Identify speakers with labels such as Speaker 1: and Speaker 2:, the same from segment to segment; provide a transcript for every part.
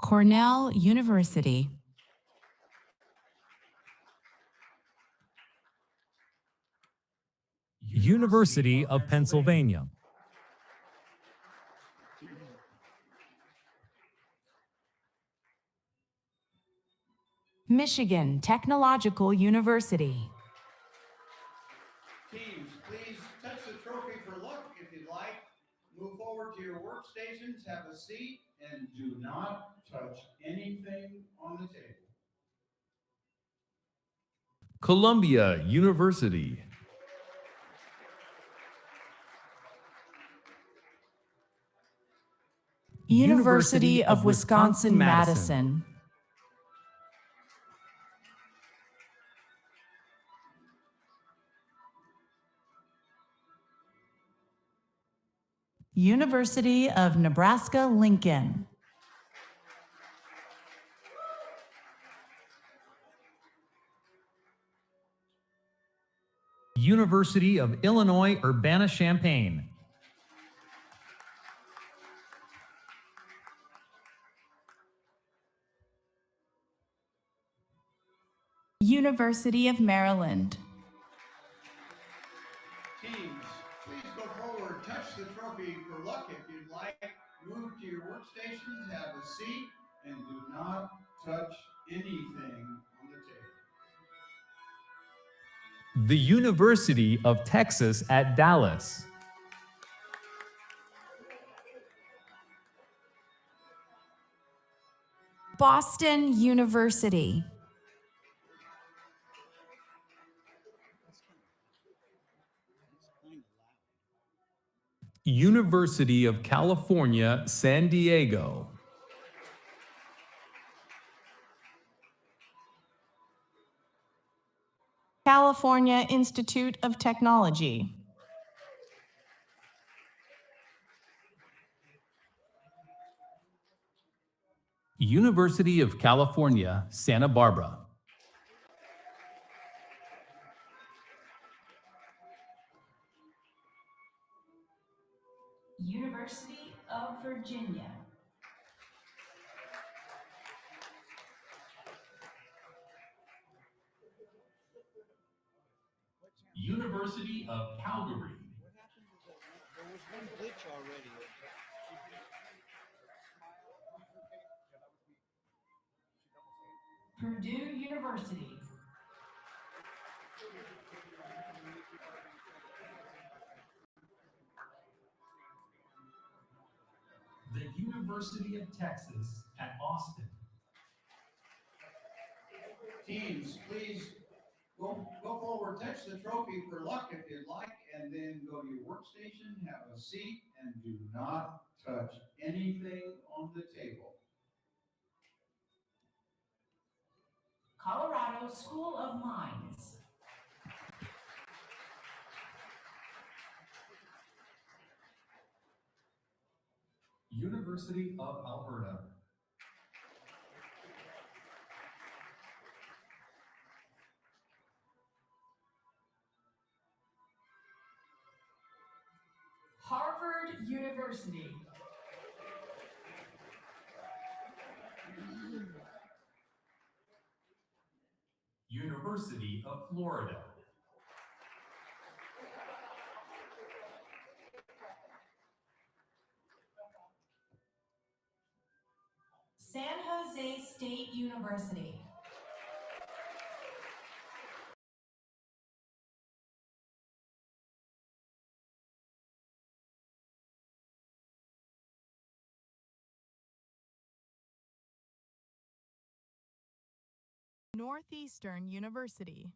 Speaker 1: Cornell University.
Speaker 2: University of Pennsylvania.
Speaker 1: Michigan Technological University.
Speaker 3: Teams, please touch the trophy for luck if you'd like. Move forward to your workstations, have a seat, and do not touch anything on the table.
Speaker 2: Columbia University.
Speaker 1: University of Wisconsin-Madison. University of Nebraska-Lincoln.
Speaker 2: University of Illinois Urbana-Champaign.
Speaker 1: University of Maryland.
Speaker 3: Teams, please go forward, touch the trophy for luck if you'd like. Move to your workstations, have a seat, and do not touch anything on the table.
Speaker 2: The University of Texas at Dallas.
Speaker 1: Boston University.
Speaker 2: University of California, San Diego.
Speaker 1: California Institute of Technology.
Speaker 2: University of California, Santa Barbara.
Speaker 1: University of Virginia.
Speaker 2: University of Calgary.
Speaker 4: There was one glitch already.
Speaker 1: Purdue University.
Speaker 2: The University of Texas at Austin.
Speaker 3: Teams, please go forward, touch the trophy for luck if you'd like, and then go to your workstation, have a seat, and do not touch anything on the table.
Speaker 1: Colorado School of Mines.
Speaker 2: University of Alberta.
Speaker 1: Harvard University.
Speaker 2: University of Florida.
Speaker 1: San Jose State University. Northeastern University.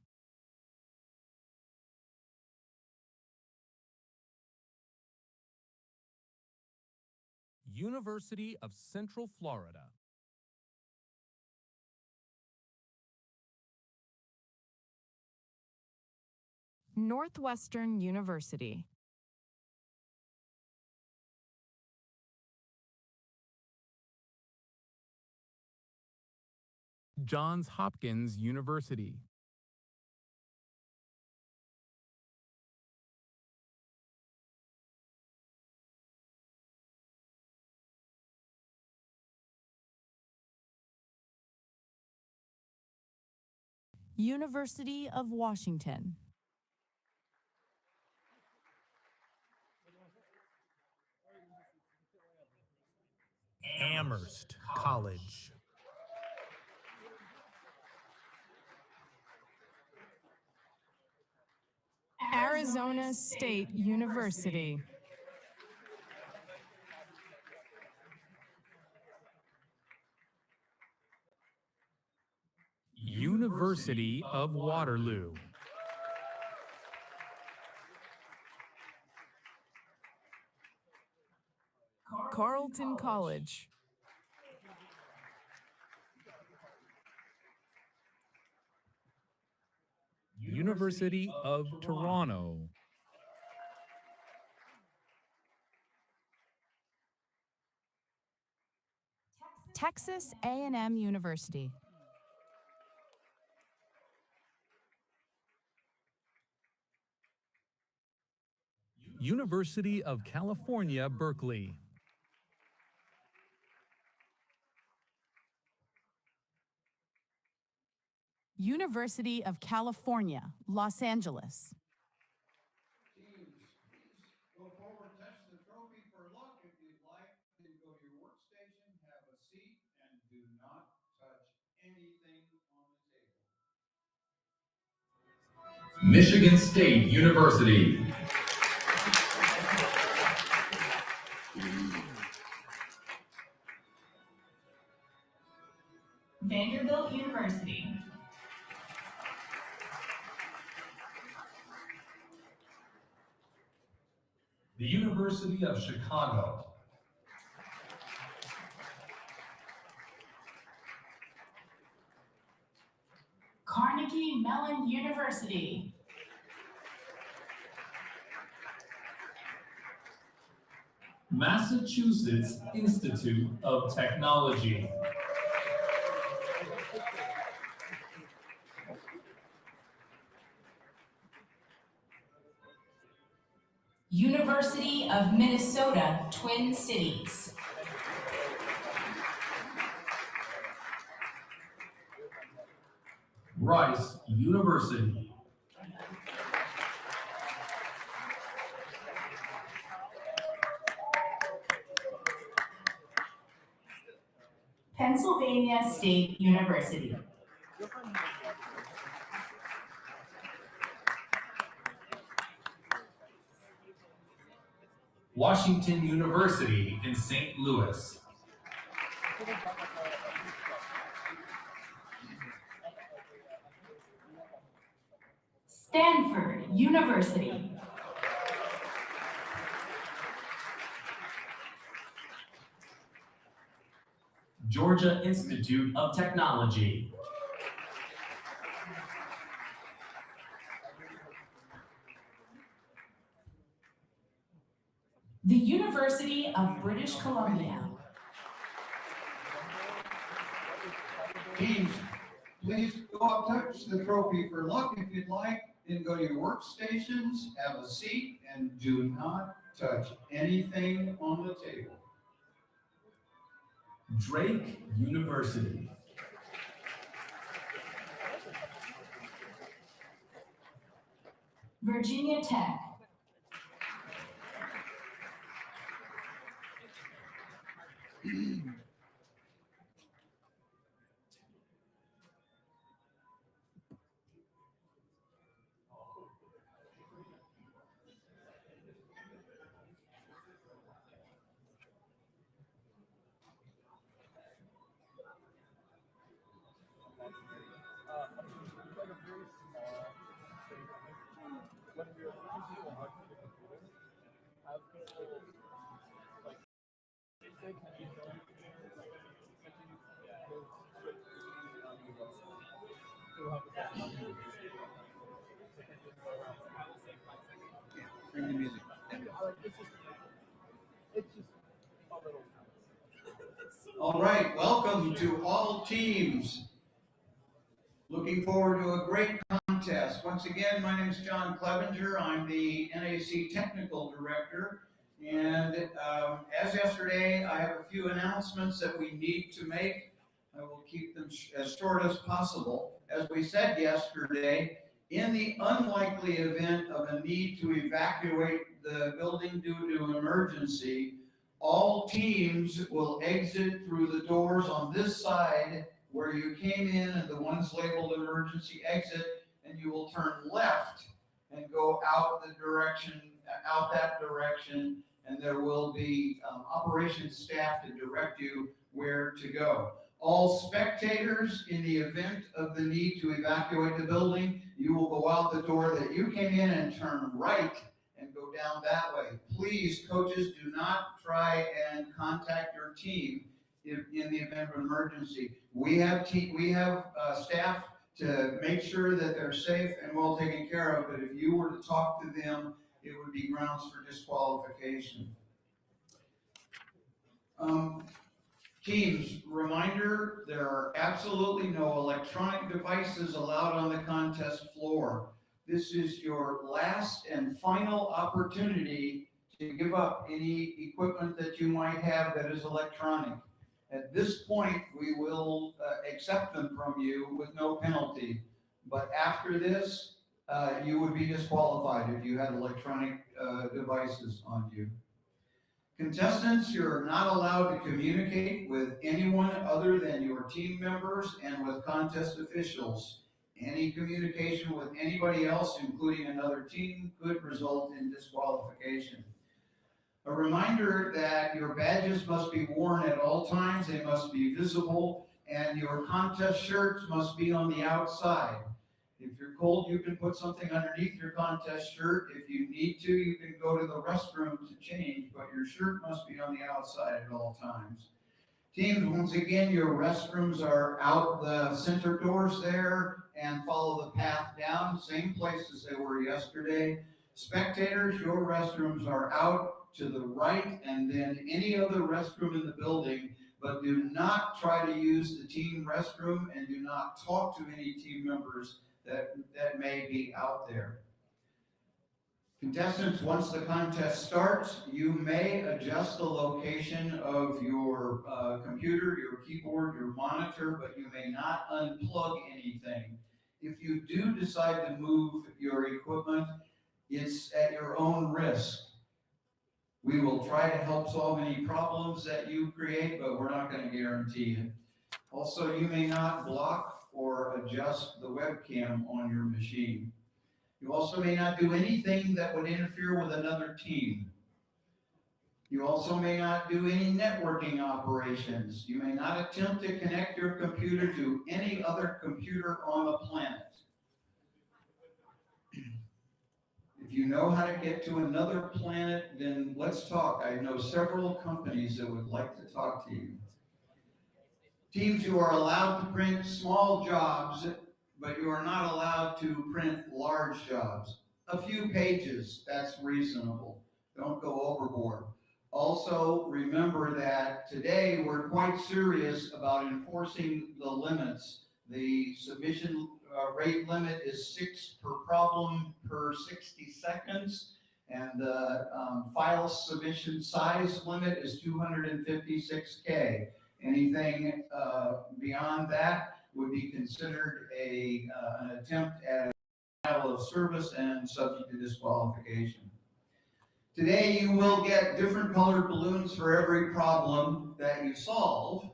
Speaker 2: University of Central Florida.
Speaker 1: Northwestern University.
Speaker 2: Johns Hopkins University.
Speaker 1: University of Washington.
Speaker 5: Amherst College.
Speaker 1: Arizona State University.
Speaker 5: University of Waterloo.
Speaker 1: Carleton College.
Speaker 5: University of Toronto.
Speaker 1: Texas A&M University.
Speaker 5: University of California, Berkeley.
Speaker 1: University of California, Los Angeles.
Speaker 3: Teams, please go forward, touch the trophy for luck if you'd like, then go to your workstation, have a seat, and do not touch anything on the table.
Speaker 2: Michigan State University.
Speaker 1: Vanderbilt University.
Speaker 2: The University of Chicago.
Speaker 1: Carnegie Mellon University.
Speaker 2: Massachusetts Institute of Technology.
Speaker 1: University of Minnesota, Twin Cities.
Speaker 2: Rice University.
Speaker 1: Pennsylvania State University.
Speaker 2: Washington University in St. Louis.
Speaker 1: Stanford University.
Speaker 2: Georgia Institute of Technology.
Speaker 1: The University of British Columbia.
Speaker 3: Teams, please go up, touch the trophy for luck if you'd like, then go to your workstations, have a seat, and do not touch anything on the table.
Speaker 2: Drake University.
Speaker 1: Virginia Tech.
Speaker 4: Bring the music.
Speaker 3: All right, welcome to all teams. Looking forward to a great contest. Once again, my name is John Clevenger. I'm the NAC Technical Director. And as yesterday, I have a few announcements that we need to make. I will keep them as short as possible. As we said yesterday, in the unlikely event of a need to evacuate the building due to an emergency, all teams will exit through the doors on this side where you came in and the ones labeled emergency exit, and you will turn left and go out that direction, and there will be operations staff to direct you where to go. All spectators, in the event of the need to evacuate the building, you will go out the door that you came in and turn right and go down that way. Please, coaches, do not try and contact your team in the event of an emergency. We have staff to make sure that they're safe and well taken care of, but if you were to talk to them, it would be grounds for disqualification. Teams, reminder, there are absolutely no electronic devices allowed on the contest floor. This is your last and final opportunity to give up any equipment that you might have that is electronic. At this point, we will accept them from you with no penalty. But after this, you would be disqualified if you had electronic devices on you. Contestants, you're not allowed to communicate with anyone other than your team members and with contest officials. Any communication with anybody else, including another team, could result in disqualification. A reminder that your badges must be worn at all times, they must be visible, and your contest shirts must be on the outside. If you're cold, you can put something underneath your contest shirt. If you need to, you can go to the restroom to change, but your shirt must be on the outside at all times. Teams, once again, your restrooms are out the center doors there and follow the path down, same place as they were yesterday. Spectators, your restrooms are out to the right and then any other restroom in the building, but do not try to use the team restroom and do not talk to any team members that may be out there. Contestants, once the contest starts, you may adjust the location of your computer, your keyboard, your monitor, but you may not unplug anything. If you do decide to move your equipment, it's at your own risk. We will try to help solve any problems that you create, but we're not going to guarantee it. Also, you may not block or adjust the webcam on your machine. You also may not do anything that would interfere with another team. You also may not do any networking operations. You may not attempt to connect your computer to any other computer on the planet. If you know how to get to another planet, then let's talk. I know several companies that would like to talk to you. Teams, you are allowed to print small jobs, but you are not allowed to print large jobs. A few pages, that's reasonable. Don't go overboard. Also, remember that today we're quite serious about enforcing the limits. The submission rate limit is 6 per problem per 60 seconds, and the file submission size limit is 256K. Anything beyond that would be considered an attempt at a denial of service and subject to disqualification. Today you will get different colored balloons for every problem that you solve,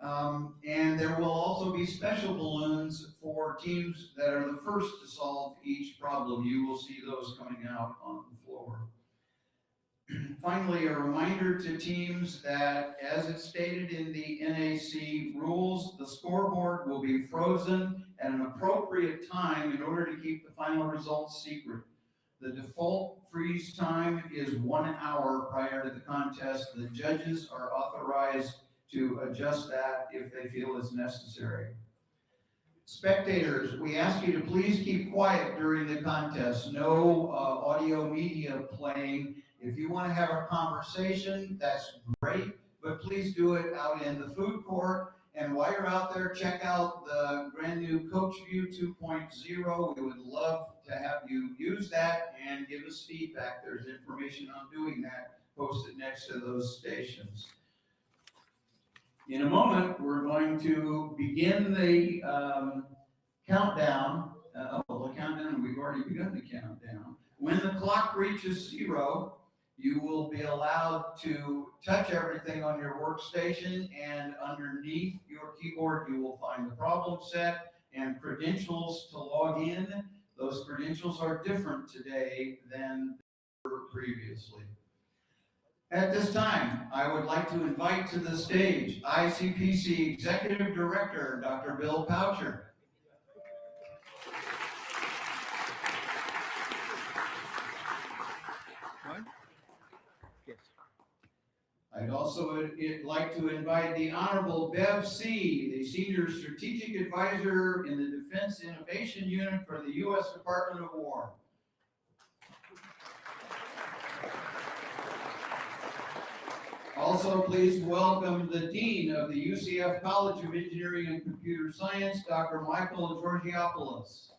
Speaker 3: and there will also be special balloons for teams that are the first to solve each problem. You will see those coming out on the floor. Finally, a reminder to teams that, as it's stated in the NAC rules, the scoreboard will be frozen at an appropriate time in order to keep the final results secret. The default freeze time is 1 hour prior to the contest. The judges are authorized to adjust that if they feel it's necessary. Spectators, we ask you to please keep quiet during the contest. No audio media playing. If you want to have a conversation, that's great, but please do it out in the food court. And while you're out there, check out the brand new Coach View 2.0. We would love to have you use that and give us feedback. There's information on doing that posted next to those stations. In a moment, we're going to begin the countdown. The countdown, we've already begun the countdown. When the clock reaches 0, you will be allowed to touch everything on your workstation, and underneath your keyboard, you will find the problem set and credentials to log in. Those credentials are different today than they were previously. At this time, I would like to invite to the stage ICPC Executive Director, Dr. Bill Poucher. I'd also like to invite the Honorable Bev C., the Senior Strategic Advisor in the Defense Innovation Unit for the U.S. Department of War. Also, please welcome the Dean of the UCF College of Engineering and Computer Science, Dr. Michael Georgiopoulos.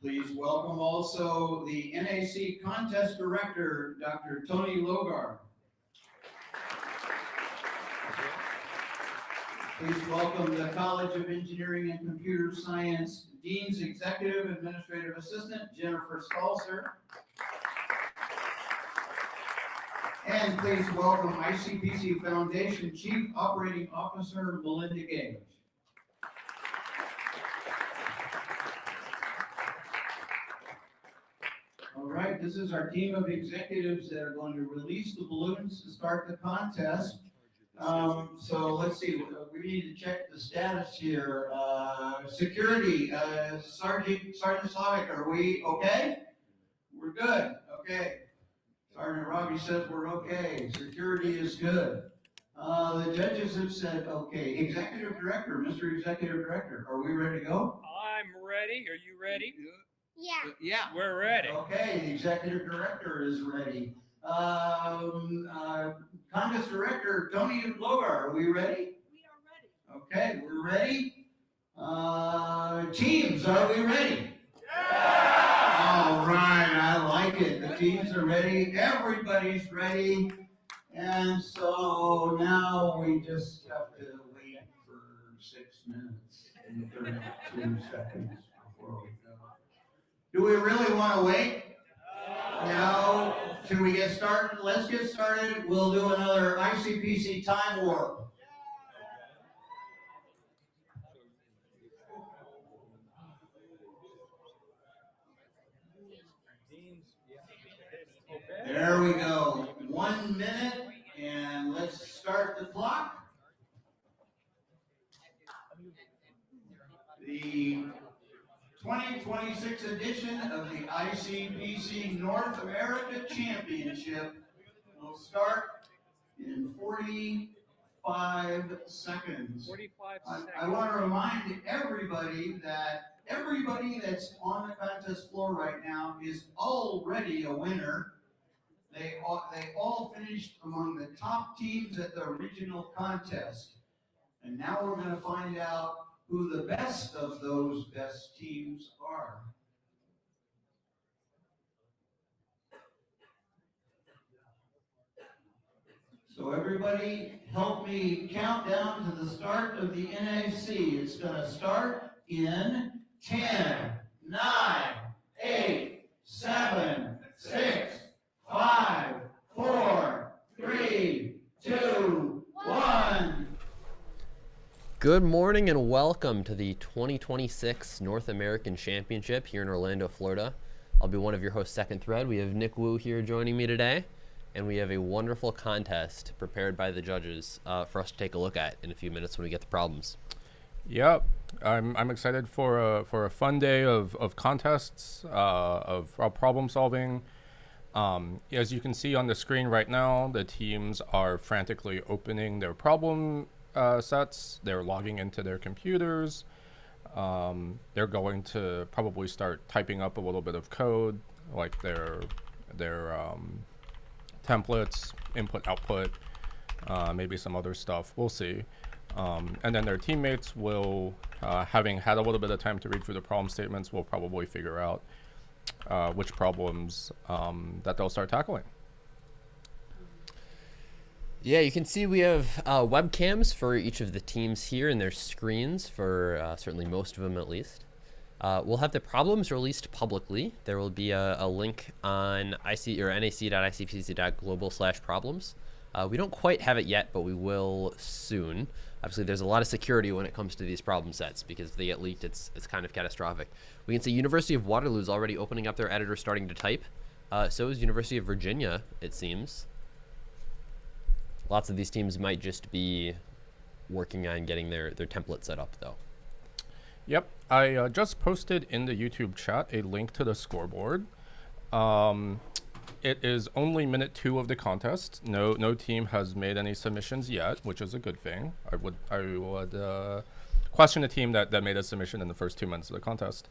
Speaker 3: Please welcome also the NAC Contest Director, Dr. Tony Logar. Please welcome the College of Engineering and Computer Science Dean's Executive Administrative Assistant, Jennifer Stalser. And please welcome ICPC Foundation Chief Operating Officer, Melinda Gage. All right, this is our team of executives that are going to release the balloons to start the contest. So let's see, we need to check the status here. Security, Sergeant Slavic, are we okay? We're good, okay. Sergeant Robbie says we're okay. Security is good. The judges have said okay. Executive Director, Mr. Executive Director, are we ready to go?
Speaker 6: I'm ready. Are you ready?
Speaker 4: Yeah. Yeah.
Speaker 6: We're ready.
Speaker 3: Okay, the Executive Director is ready. Contest Director, Tony Logar, are we ready?
Speaker 7: We are ready.
Speaker 3: Okay, we're ready. Teams, are we ready?
Speaker 7: Yeah!
Speaker 3: All right, I like it. The teams are ready. Everybody's ready. And so now we just have to wait for 6 minutes and 32 seconds before we go. Do we really want to wait? No. Should we get started? Let's get started. We'll do another ICPC time warp. There we go. 1 minute, and let's start the clock. The 2026 edition of the ICPC North America Championship will start in 45 seconds.
Speaker 6: 45
Speaker 3: I
Speaker 6: seconds.
Speaker 3: want to remind everybody that everybody that's on the contest floor right now is already a winner. They all finished among the top teams at the regional contest. And now we're going to find out who the best of those best teams are. So everybody help me count down to the start of the NAC. It's going to start in 10, 9, 8, 7, 6, 5, 4, 3, 2, 1.
Speaker 8: Good morning and welcome to the 2026 North American Championship here in Orlando, Florida. I'll be one of your hosts, Second Thread. We have Nick Wu here joining me today, and we have a wonderful contest prepared by the judges for us to take a look at in a few minutes when we get the problems.
Speaker 9: Yep, I'm excited for a fun day of contests, of problem solving. As you can see on the screen right now, the teams are frantically opening their problem sets. They're logging into their computers. They're going to probably start typing up a little bit of code, like their templates, input, output, maybe some other stuff. We'll see. And then their teammates will, having had a little bit of time to read through the problem statements, will probably figure out which problems that they'll start tackling.
Speaker 8: Yeah, you can see we have webcams for each of the teams here and their screens for certainly most of them at least. We'll have the problems released publicly. There will be a link on nac.icpc.global/problems. We don't quite have it yet, but we will soon. Obviously, there's a lot of security when it comes to these problem sets because if they get leaked, it's kind of catastrophic. We can see University of Waterloo is already opening up their editor, starting to type. So is University of Virginia, it seems. Lots of these teams might just be working on getting their template set up, though.
Speaker 9: Yep, I just posted in the YouTube chat a link to the scoreboard. It is only minute 2 of the contest. No team has made any submissions yet, which is a good thing. I would question a team that made a submission in the first 2 minutes of the contest.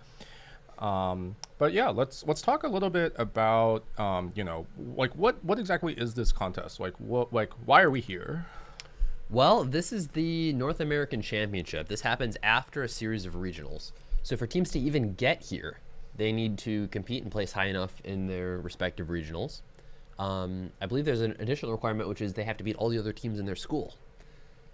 Speaker 9: But yeah, let's talk a little bit about what exactly is this contest? Why are we here?
Speaker 8: Well, this is the North American Championship. This happens after a series of regionals. So for teams to even get here, they need to compete and place high enough in their respective regionals. I believe there's an additional requirement, which is they have to beat all the other teams in their school.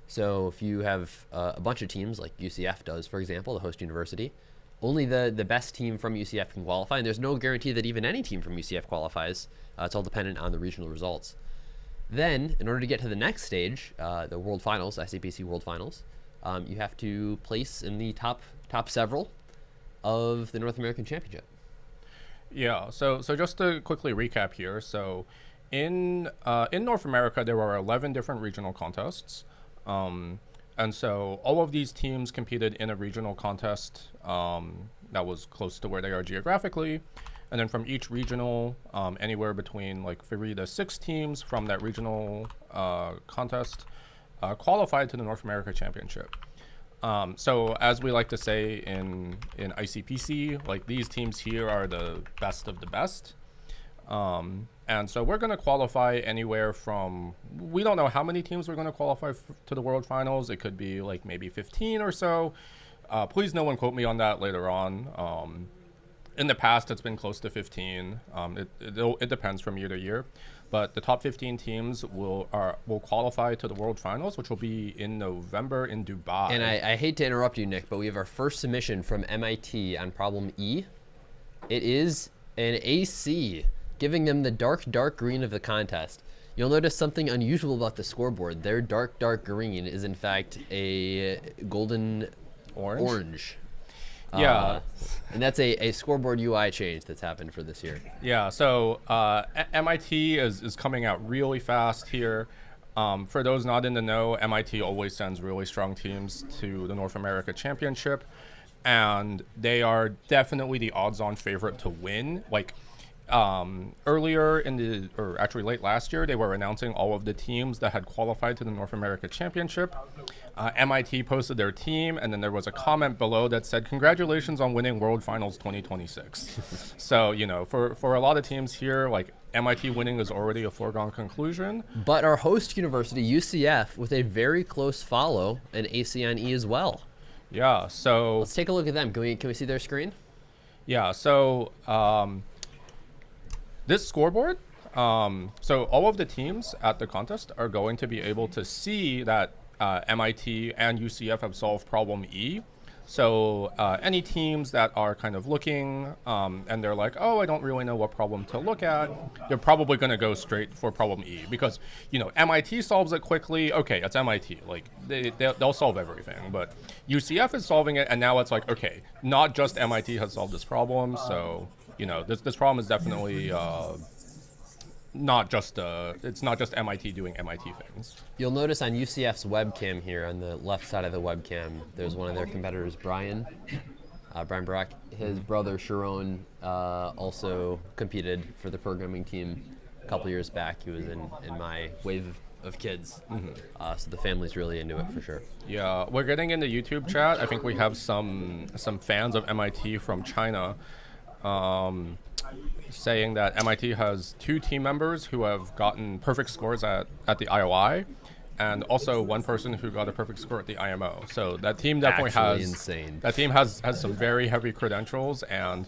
Speaker 8: So if you have a bunch of teams like UCF does, for example, the host university, only the best team from UCF can qualify, and there's no guarantee that even any team from UCF qualifies. It's all dependent on the regional results. Then, in order to get to the next stage, the World Finals, ICPC World Finals, you have to place in the top several of the North American Championship. Yeah,
Speaker 9: so just to quickly recap here, so in North America, there are 11 different regional contests. And so all of these teams competed in a regional contest that was close to where they are geographically. And then from each regional, anywhere between like 3 to 6 teams from that regional contest qualified to the North America Championship. So as we like to say in ICPC, like these teams here are the best of the best. And so we're going to qualify anywhere from, we don't know how many teams we're going to qualify to the World Finals. It could be like maybe 15 or so. Please no one quote me on that later on. In the past, it's been close to 15. It depends from year to year. But the top 15 teams will qualify to the World Finals, which will be in November in Dubai.
Speaker 8: And I hate to interrupt you, Nick, but we have our first submission from MIT on problem E. It is an AC, giving them the dark green of the contest. You'll notice something unusual about the scoreboard. Their dark green is in fact a golden orange.
Speaker 9: Yeah.
Speaker 8: And that's a scoreboard UI change that's happened for this year.
Speaker 9: Yeah, so MIT is coming out really fast here. For those not in the know, MIT always sends really strong teams to the North America Championship, and they are definitely the odds-on favorite to win. Like, earlier actually late last year, they were announcing all of the teams that had qualified to the North America Championship. MIT posted their team, and then there was a comment below that said, "Congratulations on winning World Finals 2026." So, for a lot of teams here, like MIT winning is already a foregone conclusion.
Speaker 8: But our host university, UCF, with a very close follow, an AC on E as well.
Speaker 9: Yeah, so
Speaker 8: let's take a look at them. Can we see their screen?
Speaker 9: Yeah, so this scoreboard, so all of the teams at the contest are going to be able to see that MIT and UCF have solved problem E. So any teams that are kind of looking and they're like, oh, I don't really know what problem to look at, they're probably going to go straight for problem E because, MIT solves it quickly. Okay, it's MIT. Like, they'll solve everything. But UCF is solving it, and now it's like, okay, not just MIT has solved this problem. So, this problem is definitely it's not just MIT doing MIT things.
Speaker 8: You'll notice on UCF's webcam here, on the left side of the webcam, there's one of their competitors, Brian Brock. His brother, Sharon, also competed for the programming team a couple years back. He was in my wave of kids. So the family's really into it for sure.
Speaker 9: Yeah, we're getting in the YouTube chat. I think we have some fans of MIT from China. Saying that MIT has 2 team members who have gotten perfect scores at the IOI, and also one person who got a perfect score at the IMO. So that team definitely
Speaker 8: Actually
Speaker 9: has
Speaker 8: insane.
Speaker 9: That team has some very heavy credentials, and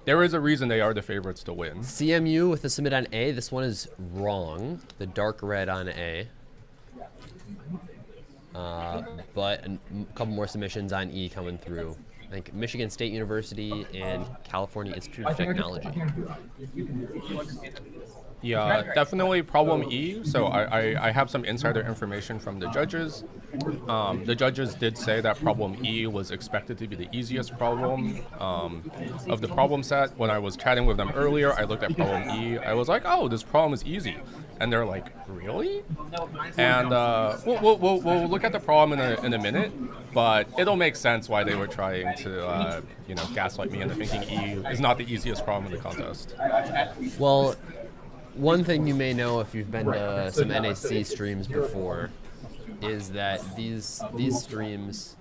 Speaker 9: there is a reason they are the favorites to win.
Speaker 8: CMU with the submit on A. This one is wrong. The dark red on A. But a couple more submissions on E coming through. I think Michigan State University and California Institute of Technology.
Speaker 9: Yeah, definitely problem E. So I have some insider information from the judges. The judges did say that problem E was expected to be the easiest problem of the problem set. When I was chatting with them earlier, I looked at problem E. I was like, oh, this problem is easy. And they're like, really? And we'll look at the problem in a minute, but it'll make sense why they were trying to gaslight me into thinking E is not the easiest problem in the contest.
Speaker 8: Well, one thing you may know if you've been to some NAC streams before is that these streams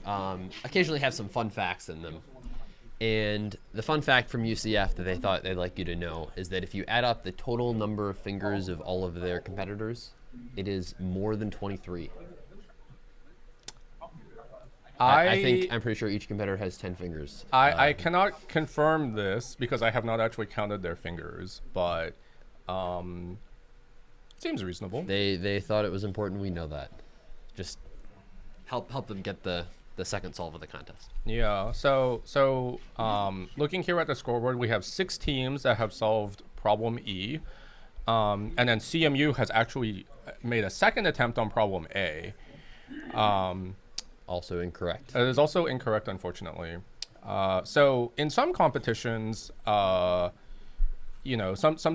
Speaker 8: occasionally have some fun facts in them. And the fun fact from UCF that they thought they'd like you to know is that if you add up the total number of fingers of all of their competitors, it is more than 23. I'm pretty sure each competitor has 10 fingers.
Speaker 9: I cannot confirm this because I have not actually counted their fingers, but seems reasonable.
Speaker 8: They thought it was important we know that. Just help them get the second solve of the contest.
Speaker 9: Yeah, so looking here at the scoreboard, we have 6 teams that have solved problem E. And then CMU has actually made a second attempt on problem A.
Speaker 8: Also incorrect.
Speaker 9: It is also incorrect, unfortunately. So in some competitions, some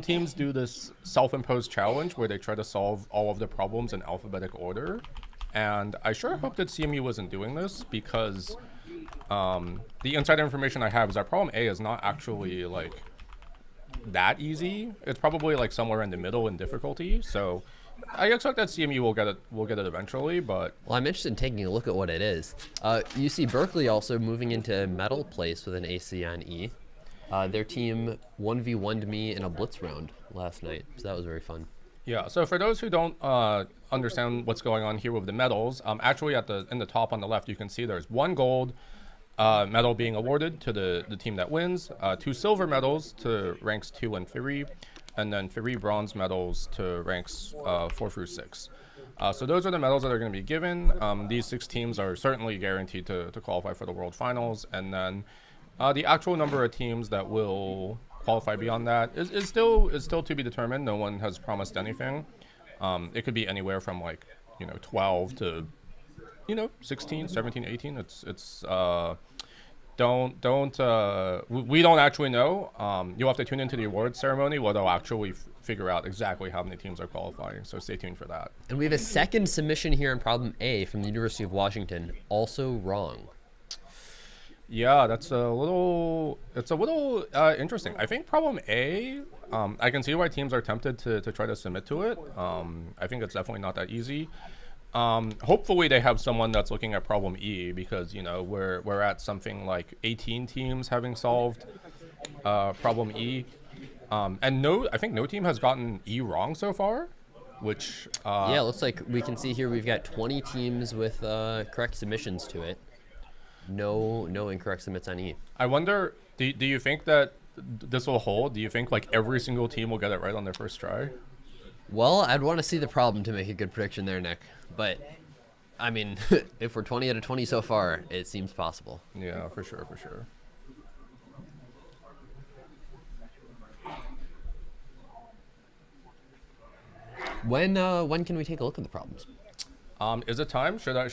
Speaker 9: teams do this self-imposed challenge where they try to solve all of the problems in alphabetic order. And I sure hope that CMU wasn't doing this because the insider information I have is that problem A is not actually like that easy. It's probably like somewhere in the middle in difficulty. So I expect that CMU will get it eventually, but...
Speaker 8: Well, I'm interested in taking a look at what it is. UC Berkeley also moving into medal place with an AC on E. Their team 1v1'd me in a blitz round last night, so that was very fun.
Speaker 9: Yeah, so for those who don't understand what's going on here with the medals, actually in the top on the left, you can see there's 1 gold medal being awarded to the team that wins, 2 silver medals to ranks 2 and 3, and then 3 bronze medals to ranks 4 through 6. So those are the medals that are going to be given. These 6 teams are certainly guaranteed to qualify for the World Finals, and then the actual number of teams that will qualify beyond that is still to be determined. No one has promised anything. It could be anywhere from 12 to 16, 17, 18. We don't actually know. You'll have to tune into the awards ceremony where they'll actually figure out exactly how many teams are qualifying. So stay tuned for that.
Speaker 8: And we have a second submission here in problem A from the University of Washington, also wrong.
Speaker 9: Yeah, it's a little interesting. I think problem A, I can see why teams are tempted to try to submit to it. I think it's definitely not that easy. Hopefully they have someone that's looking at problem E because we're at something like 18 teams having solved problem E, and I think no team has gotten E wrong so far, which
Speaker 8: yeah, looks like we can see here we've got 20 teams with correct submissions to it. No incorrect submits on E.
Speaker 9: I wonder, do you think that this will hold? Do you think every single team will get it right on their first try?
Speaker 8: Well, I'd want to see the problem to make a good prediction there, Nick. But, I mean, if we're 20 out of 20 so far, it seems possible.
Speaker 9: Yeah, for sure.
Speaker 8: When can we take a look at the problems?
Speaker 9: Is it time? Should I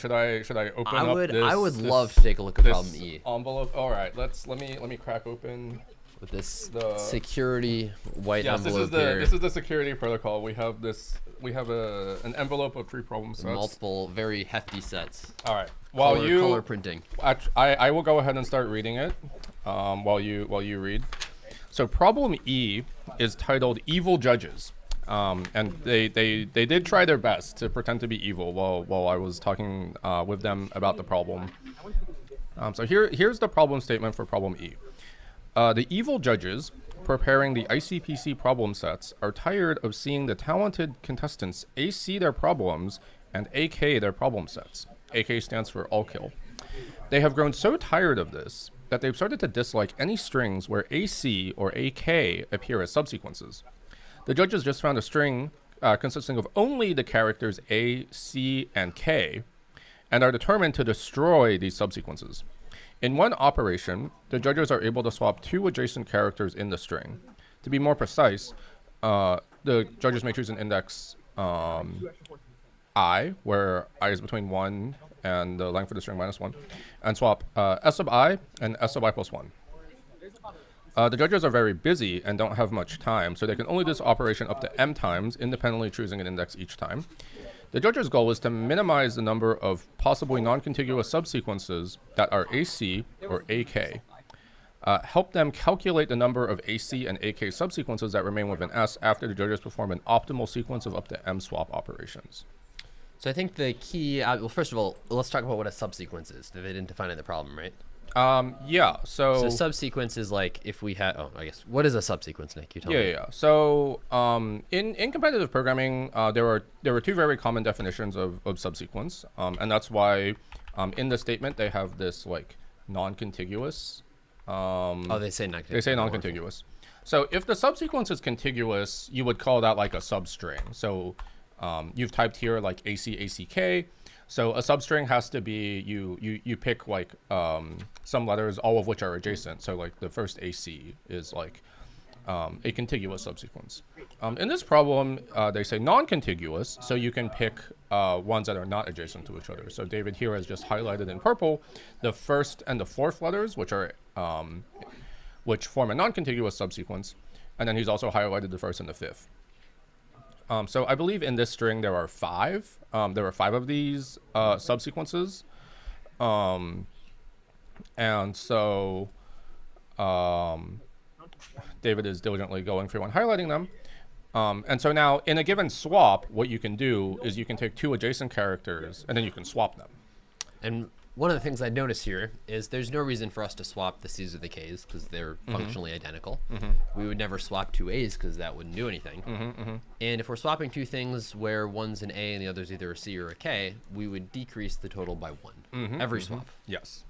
Speaker 9: open up this?
Speaker 8: I would love to take a look at problem E.
Speaker 9: Envelope. All right, let me crack open
Speaker 8: with this security white envelope
Speaker 9: This is the security protocol. We have an envelope of 3 problem sets.
Speaker 8: Multiple very hefty sets.
Speaker 9: All right.
Speaker 8: Color printing.
Speaker 9: I will go ahead and start reading it while you read. So problem E is titled Evil Judges. And they did try their best to pretend to be evil while I was talking with them about the problem. So here's the problem statement for problem E. The evil judges preparing the ICPC problem sets are tired of seeing the talented contestants AC their problems and AK their problem sets. AK stands for all kill. They have grown so tired of this that they've started to dislike any strings where AC or AK appear as subsequences. The judges just found a string consisting of only the characters A, C, and K, and are determined to destroy these subsequences. In one operation, the judges are able to swap 2 adjacent characters in the string. To be more precise, the judges may choose an index I, where I is between 1 and the length of the string -1, and swap S sub I and S sub I plus 1. The judges are very busy and don't have much time, so they can only do this operation up to M times, independently choosing an index each time. The judge's goal is to minimize the number of possibly non-contiguous subsequences that are AC or AK. Help them calculate the number of AC and AK subsequences that remain within S after the judges perform an optimal sequence of up to M swap operations.
Speaker 8: So I think the key, well, first of all, let's talk about what a subsequence is. They didn't define it in the problem, right?
Speaker 9: Yeah, so
Speaker 8: subsequence is like if we had, I guess, what is a subsequence, Nick? You tell me.
Speaker 9: Yeah. So in competitive programming, there are 2 very common definitions of subsequence, and that's why in the statement they have this like non-contiguous.
Speaker 8: They say non-contiguous.
Speaker 9: They say non-contiguous. So if the subsequence is contiguous, you would call that like a substring. So you've typed here like AC, ACK. So a substring has to be, you pick like some letters, all of which are adjacent. So like the first AC is like a contiguous subsequence. In this problem, they say non-contiguous, so you can pick ones that are not adjacent to each other. So David here has just highlighted in purple the first and the fourth letters, which are which form a non-contiguous subsequence, and then he's also highlighted the first and the fifth. So I believe in this string there are 5. There are 5 of these subsequences, and so David is diligently going through and highlighting them. And so now in a given swap, what you can do is you can take 2 adjacent characters and then you can swap them.
Speaker 8: And one of the things I notice here is there's no reason for us to swap the C's or the K's because they're functionally identical. We would never swap 2 A's because that wouldn't do anything. And if we're swapping 2 things where one's an A and the other's either a C or a K, we would decrease the total by 1 every swap.
Speaker 9: Yes.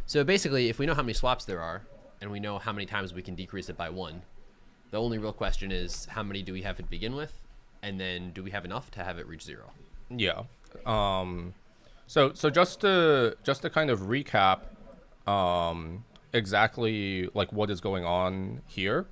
Speaker 8: So basically, if we know how many swaps there are and we know how many times we can decrease it by 1, the only real question is how many do we have to begin with, and then do we have enough to have it reach 0?
Speaker 9: Yeah. So just to kind of recap exactly like what is going on here.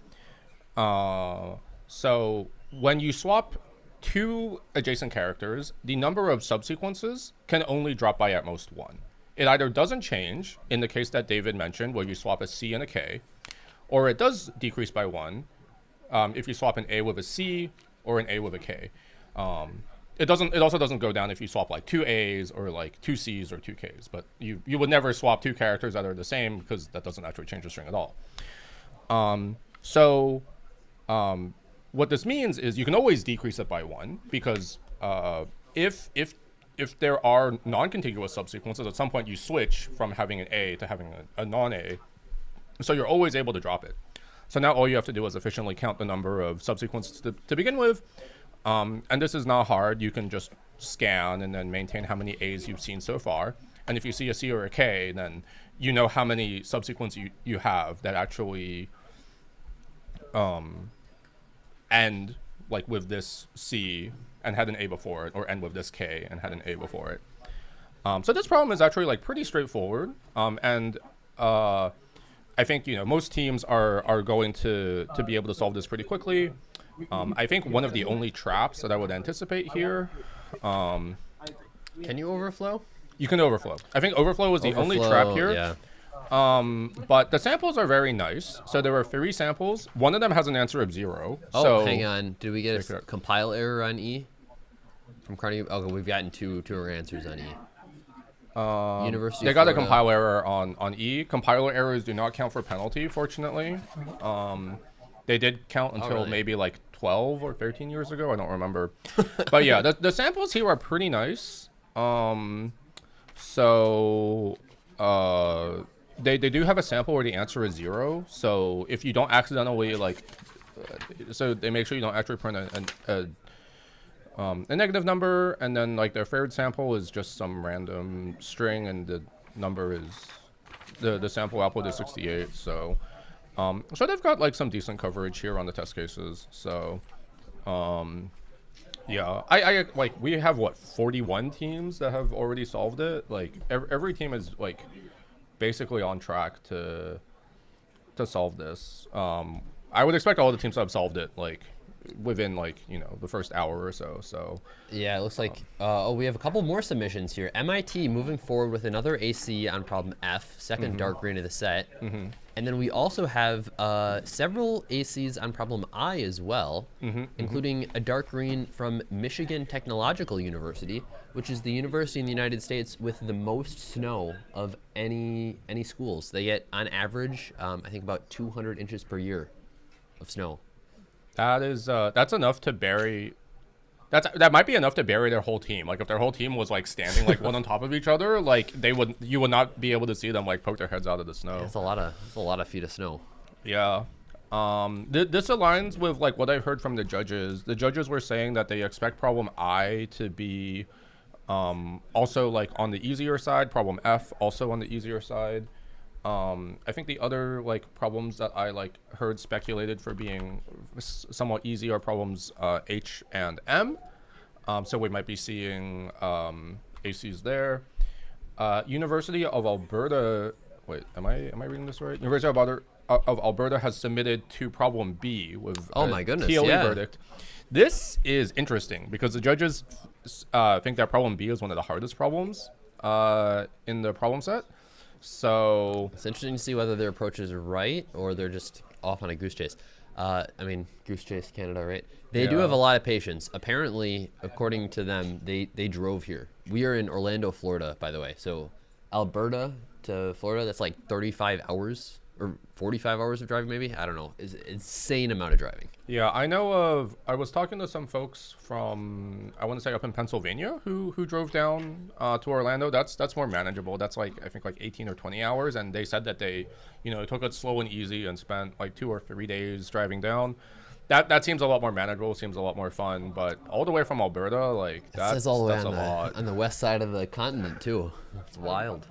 Speaker 9: So when you swap 2 adjacent characters, the number of subsequences can only drop by at most 1. It either doesn't change in the case that David mentioned where you swap a C and a K, or it does decrease by 1 if you swap an A with a C or an A with a K. It also doesn't go down if you swap like 2 A's or like 2 C's or 2 K's, but you would never swap 2 characters that are the same because that doesn't actually change the string at all. What this means is you can always decrease it by 1 because if there are non-contiguous subsequences, at some point you switch from having an A to having a non-A, so you're always able to drop it. So now all you have to do is efficiently count the number of subsequences to begin with. And this is not hard. You can just scan and then maintain how many A's you've seen so far. And if you see a C or a K, then you know how many subsequences you have that actually end like with this C and had an A before it, or end with this K and had an A before it. So this problem is actually like pretty straightforward. I think most teams are going to be able to solve this pretty quickly. I think one of the only traps that I would anticipate here.
Speaker 8: Can you overflow?
Speaker 9: You can overflow. I think overflow is the only trap here.
Speaker 8: Yeah.
Speaker 9: But the samples are very nice. So there are 3 samples. One of them has an answer of 0.
Speaker 8: Oh,
Speaker 9: so
Speaker 8: hang on. Did we get a compile error on E? From Carnegie? Okay, we've gotten two answers on E. University.
Speaker 9: They got a compile error on E. Compiler errors do not count for penalty, fortunately. They did count until maybe like 12 or 13 years ago. I don't remember. But yeah, the samples here are pretty they do have a sample where the answer is 0. So if you don't accidentally so they make sure you don't actually print a negative number, and then like their favorite sample is just some random string, and the number is the sample output is 68. So so they've got like some decent coverage here on the test cases. So yeah, I like we have what 41 teams that have already solved it. Like every team is like basically on track to solve this. I would expect all the teams to have solved it like within like the first hour or so. So
Speaker 8: yeah, it looks like we have a couple more submissions here. MIT moving forward with another AC on problem F, second dark green of the set. And then we also have several ACs on problem I as well, including a dark green from Michigan Technological University, which is the university in the United States with the most snow of any schools. They get on average I think about 200 inches per year of snow.
Speaker 9: That is that's enough to bury. That might be enough to bury their whole team. Like if their whole team was like standing like one on top of each other, like you would not be able to see them like poke their heads out of the snow.
Speaker 8: That's a lot of feet of snow.
Speaker 9: Yeah. This aligns with like what I've heard from the judges. The judges were saying that they expect problem I to be also like on the easier side, problem F also on the easier side. I think the other like problems that I like heard speculated for being somewhat easy are problems H and M. So we might be seeing ACs there. University of Alberta. Wait, am I reading this right? University of Alberta has submitted to problem B with
Speaker 8: my goodness,
Speaker 9: TLE
Speaker 8: yeah.
Speaker 9: verdict. This is interesting because the judges think that problem B is one of the hardest problems in the problem set. So
Speaker 8: it's interesting to see whether their approach is right or they're just off on a goose chase. I mean, goose chase Canada, right? They do have a lot of patience. Apparently, according to them, they drove here. We are in Orlando, Florida, by the way. So Alberta to Florida, that's like 35 hours or 45 hours of driving, maybe. I don't know. It's an insane amount of driving.
Speaker 9: Yeah, I was talking to some folks from, I want to say up in Pennsylvania who drove down to Orlando. That's more manageable. That's like, I think like 18 or 20 hours. And they said that they, took it slow and easy and spent like 2 or 3 days driving down. That seems a lot more manageable, seems a lot more fun. But all the way from Alberta, like that's
Speaker 8: all the way
Speaker 9: a lot.
Speaker 8: on the west side of the continent too. It's wild.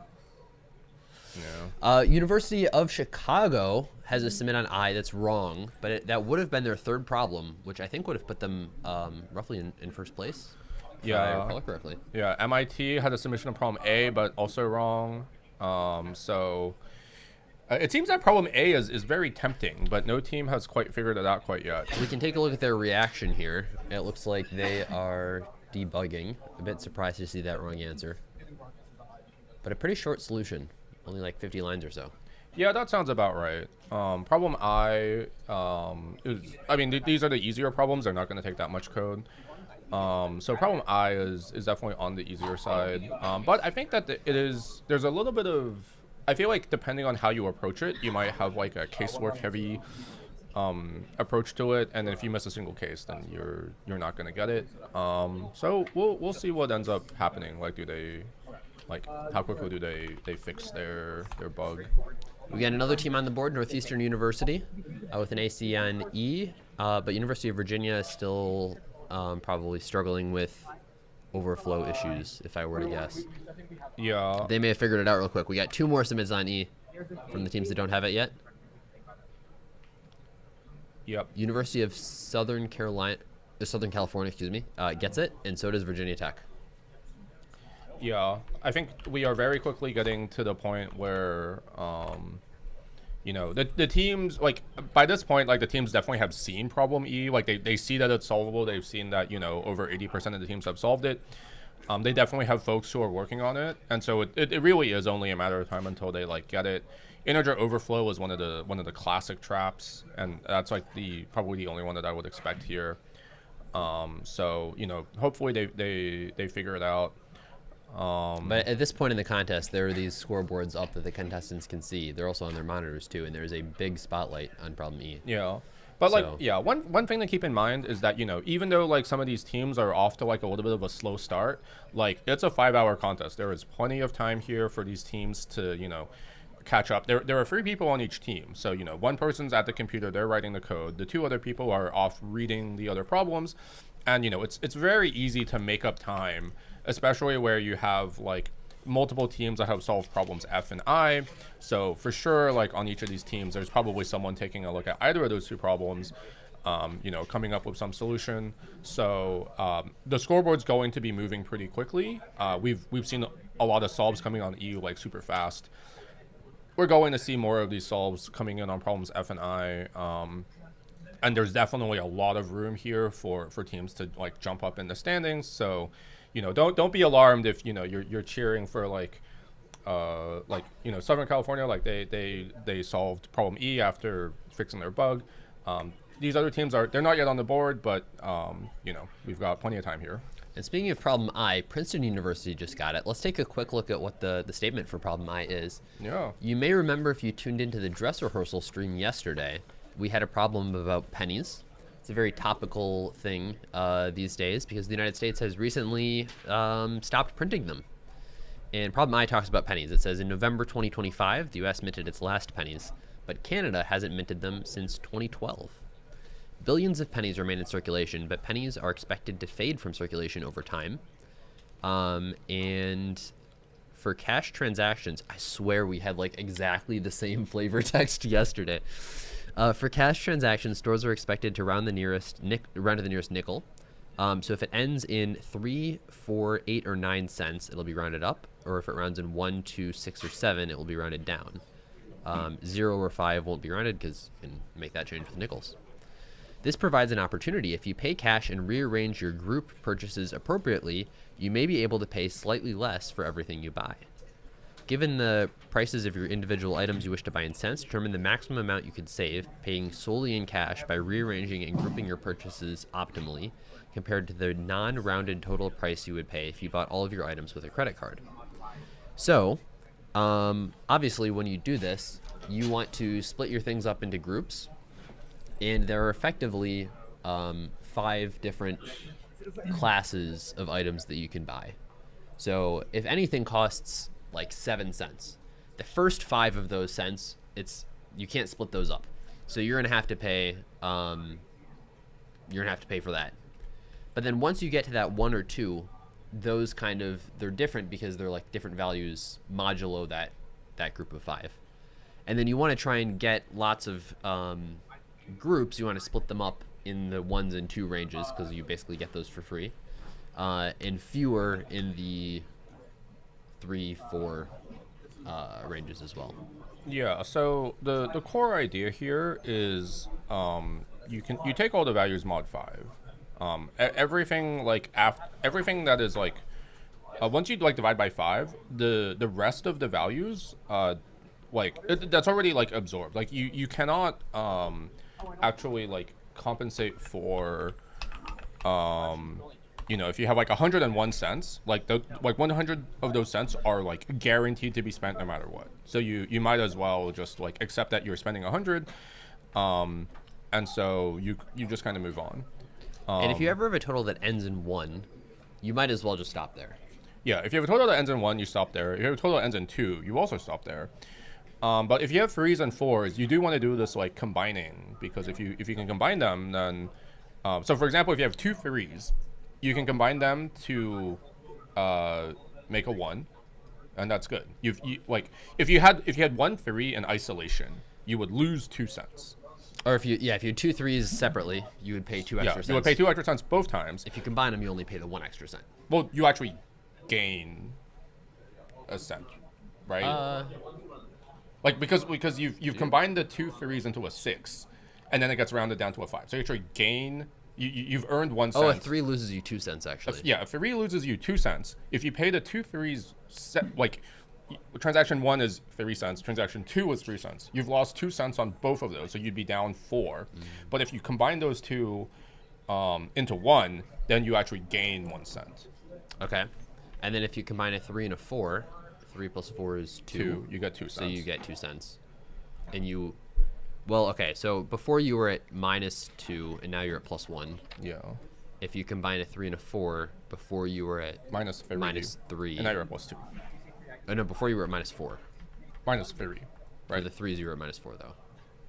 Speaker 9: Yeah.
Speaker 8: University of Chicago has a submit on I that's wrong, but that would have been their third problem, which I think would have put them roughly in first place. If I recall correctly.
Speaker 9: Yeah, MIT had a submission of problem A, but also wrong. So it seems that problem A is very tempting, but no team has quite figured it out quite yet.
Speaker 8: We can take a look at their reaction here. It looks like they are debugging. A bit surprised to see that wrong answer, but a pretty short solution. Only like 50 lines or so.
Speaker 9: Yeah, that sounds about right. Problem I these are the easier problems. They're not going to take that much code. So problem I is definitely on the easier side. But I think that there's a little bit of, I feel like depending on how you approach it, you might have like a casework heavy approach to it. And then if you miss a single case, then you're not going to get it. So we'll see what ends up happening. Like, how quickly do they fix their bug?
Speaker 8: We got another team on the board, Northeastern University, with an AC on E, but University of Virginia is still probably struggling with overflow issues, if I were to guess.
Speaker 9: Yeah.
Speaker 8: They may have figured it out real quick. We got 2 more submits on E from the teams that don't have it yet.
Speaker 9: Yep.
Speaker 8: University of Southern California, gets it, and so does Virginia Tech.
Speaker 9: Yeah, I think we are very quickly getting to the point where, the teams, like, by this point, like, the teams definitely have seen problem E. Like, they see that it's solvable. They've seen that, over 80% of the teams have solved it. They definitely have folks who are working on it. And so it really is only a matter of time until they, like, get it. Integer overflow is one of the classic traps, and that's, like, probably the only one that I would expect here. So, hopefully they figure it out.
Speaker 8: But at this point in the contest, there are these scoreboards up that the contestants can see. They're also on their monitors too, and there's a big spotlight on problem E.
Speaker 9: Yeah, but one thing to keep in mind is that even though like some of these teams are off to like a little bit of a slow start, like it's a 5-hour contest. There is plenty of time here for these teams to catch up. There are 3 people on each team. So, one person's at the computer, they're writing the code. The 2 other people are off reading the other problems. And, it's very easy to make up time, especially where you have like multiple teams that have solved problems F and I. So for sure, like on each of these teams, there's probably someone taking a look at either of those 2 problems, coming up with some solution. So the scoreboard's going to be moving pretty quickly. We've seen a lot of solves coming on EU like super fast. We're going to see more of these solves coming in on problems F and I. And there's definitely a lot of room here for teams to like jump up in the standings. So, don't be alarmed if you're cheering for Southern California, like they solved problem E after fixing their bug. These other teams they're not yet on the board, but we've got plenty of time here.
Speaker 8: And speaking of problem I, Princeton University just got it. Let's take a quick look at what the statement for problem I is.
Speaker 9: Yeah.
Speaker 8: You may remember if you tuned into the dress rehearsal stream yesterday, we had a problem about pennies. It's a very topical thing these days because the United States has recently stopped printing them. And problem I talks about pennies. It says in November 2025, the US minted its last pennies, but Canada hasn't minted them since 2012. Billions of pennies remain in circulation, but pennies are expected to fade from circulation over time. And for cash transactions, I swear we had like exactly the same flavor text yesterday. For cash transactions, stores are expected to round to the nearest nickel. So if it ends in 3, 4, 8, or 9 cents, it'll be rounded up. Or if it rounds in 1, 2, 6, or 7, it will be rounded down. 0 or 5 won't be rounded because you can make that change with nickels. This provides an opportunity. If you pay cash and rearrange your group purchases appropriately, you may be able to pay slightly less for everything you buy. Given the prices of your individual items you wish to buy in cents, determine the maximum amount you could save, paying solely in cash by rearranging and grouping your purchases optimally, compared to the non-rounded total price you would pay if you bought all of your items with a credit card. So, obviously when you do this, you want to split your things up into groups, and there are effectively 5 different classes of items that you can buy. So if anything costs like 7 cents, the first 5 of those cents, you can't split those up. So you're gonna have to pay for that. But then once you get to that 1 or 2, those they're different because they're like different values modulo that group of 5. And then you want to try and get lots of groups. You want to split them up in the 1s and 2 ranges because you basically get those for free, and fewer in the 3, 4 ranges as well.
Speaker 9: Yeah, so the core idea here is you take all the values mod 5. Everything everything that is like once you like divide by 5, the rest of the values that's already like absorbed. Like you cannot actually like compensate for if you have like 101 cents, like 100 of those cents are like guaranteed to be spent no matter what. So you might as well just like accept that you're spending 100, and so you just kind of move on.
Speaker 8: And if you ever have a total that ends in 1, you might as well just stop there.
Speaker 9: Yeah, if you have a total that ends in 1, you stop there. If you have a total that ends in 2, you also stop there. But if you have 3s and 4s, you do want to do this like combining, because if you can combine them, then so for example, if you have 2 3s, you can combine them to make a 1, and that's good. If you had 1 3 in isolation, you would lose 2 cents.
Speaker 8: Or if you had 2 3s separately, you would pay 2 extra cents.
Speaker 9: You would pay 2 extra cents both times.
Speaker 8: If you combine them, you only pay the 1 extra cent.
Speaker 9: Well, you actually gain a cent, right? Because you've combined the 2 3s into a 6, and then it gets rounded down to a 5. So you actually gain. You've earned 1 cent.
Speaker 8: Oh, a 3 loses you 2 cents actually.
Speaker 9: A 3 loses you 2 cents. If you pay the 2 3s, transaction 1 is 3 cents. Transaction 2 is 3 cents. You've lost 2 cents on both of those, so you'd be down 4. But if you combine those 2 into 1, then you actually gain 1 cent.
Speaker 8: Okay. And then if you combine a 3 and a 4, 3 plus 4 is 2.
Speaker 9: You get 2 cents.
Speaker 8: So you get 2 cents. And okay, so before you were at -2, and now you're at +1.
Speaker 9: Yeah.
Speaker 8: If you combine a 3 and a 4, before you were at
Speaker 9: -3.
Speaker 8: -3.
Speaker 9: And now you're at +2.
Speaker 8: Oh, no, before you were at -4.
Speaker 9: -3.
Speaker 8: For
Speaker 9: Right.
Speaker 8: the threes, you're at -4 though,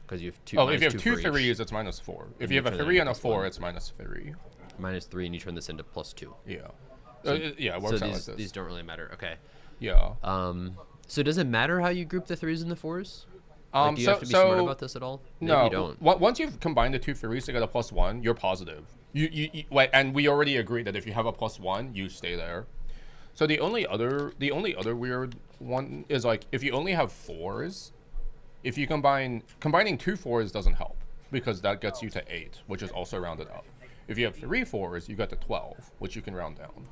Speaker 8: because you have two.
Speaker 9: Oh, if you have
Speaker 8: -2
Speaker 9: two
Speaker 8: for each.
Speaker 9: threes, it's -4. If
Speaker 8: And
Speaker 9: you
Speaker 8: you
Speaker 9: have a
Speaker 8: turn that
Speaker 9: 3
Speaker 8: into
Speaker 9: and a
Speaker 8: +1.
Speaker 9: 4, it's -3.
Speaker 8: -3, and you turn this into +2.
Speaker 9: Yeah.
Speaker 8: So-
Speaker 9: Yeah, it
Speaker 8: So
Speaker 9: works out
Speaker 8: these
Speaker 9: like this.
Speaker 8: these don't really matter. Okay.
Speaker 9: Yeah.
Speaker 8: So does it matter how you group the threes and the fours? Like, do you have to be smart about this at all? Maybe
Speaker 9: No,
Speaker 8: you don't.
Speaker 9: Once you've combined the two threes to get a +1, you're positive. You like, and we already agreed that if you have a +1, you stay there. So the only other weird one is like if you only have 4s, if you combining 2 4s doesn't help because that gets you to 8, which is also rounded up. If you have 3 4s, you get to 12, which you can round down.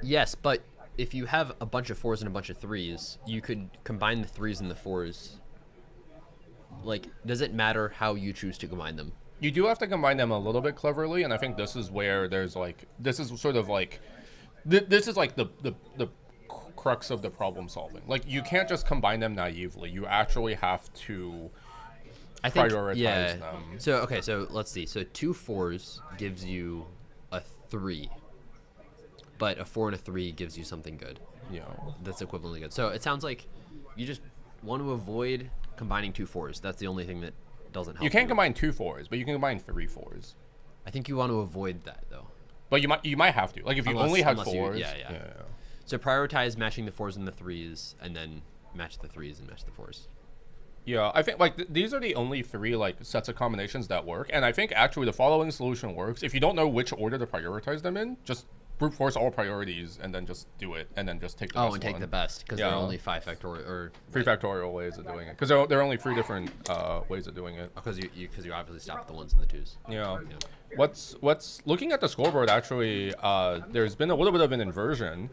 Speaker 8: Yes, but if you have a bunch of 4s and a bunch of 3s, you could combine the 3s and the 4s. Like, does it matter how you choose to combine them?
Speaker 9: You do have to combine them a little bit cleverly, and I think this is where there's like this is sort of like this is like the crux of the problem solving. Like you can't just combine them naively. You actually have to prioritize them.
Speaker 8: So okay, so let's see. So 2 4s gives you a 3, but a 4 and a 3 gives you something good.
Speaker 9: Yeah.
Speaker 8: That's equivalently good. So it sounds like you just want to avoid combining 2 4s. That's the only thing that doesn't help.
Speaker 9: You can't combine 2 4s, but you can combine 3 4s.
Speaker 8: I think you want to avoid that though.
Speaker 9: But you might have to. Like if you only had 4s.
Speaker 8: Yeah. So prioritize matching the 4s and the 3s, and then match the 3s and match the 4s.
Speaker 9: Yeah, I think like these are the only 3 like sets of combinations that work, and I think actually the following solution works. If you don't know which order to prioritize them in, just brute force all priorities and then just do it, and then just take the best
Speaker 8: and take
Speaker 9: one.
Speaker 8: the best because there are only 5 factorial or
Speaker 9: 3 factorial ways of doing it, because there are only 3 different ways of doing it.
Speaker 8: because you obviously stop at the 1s and the 2s.
Speaker 9: Yeah. What's looking at the scoreboard actually, there's been a little bit of an inversion.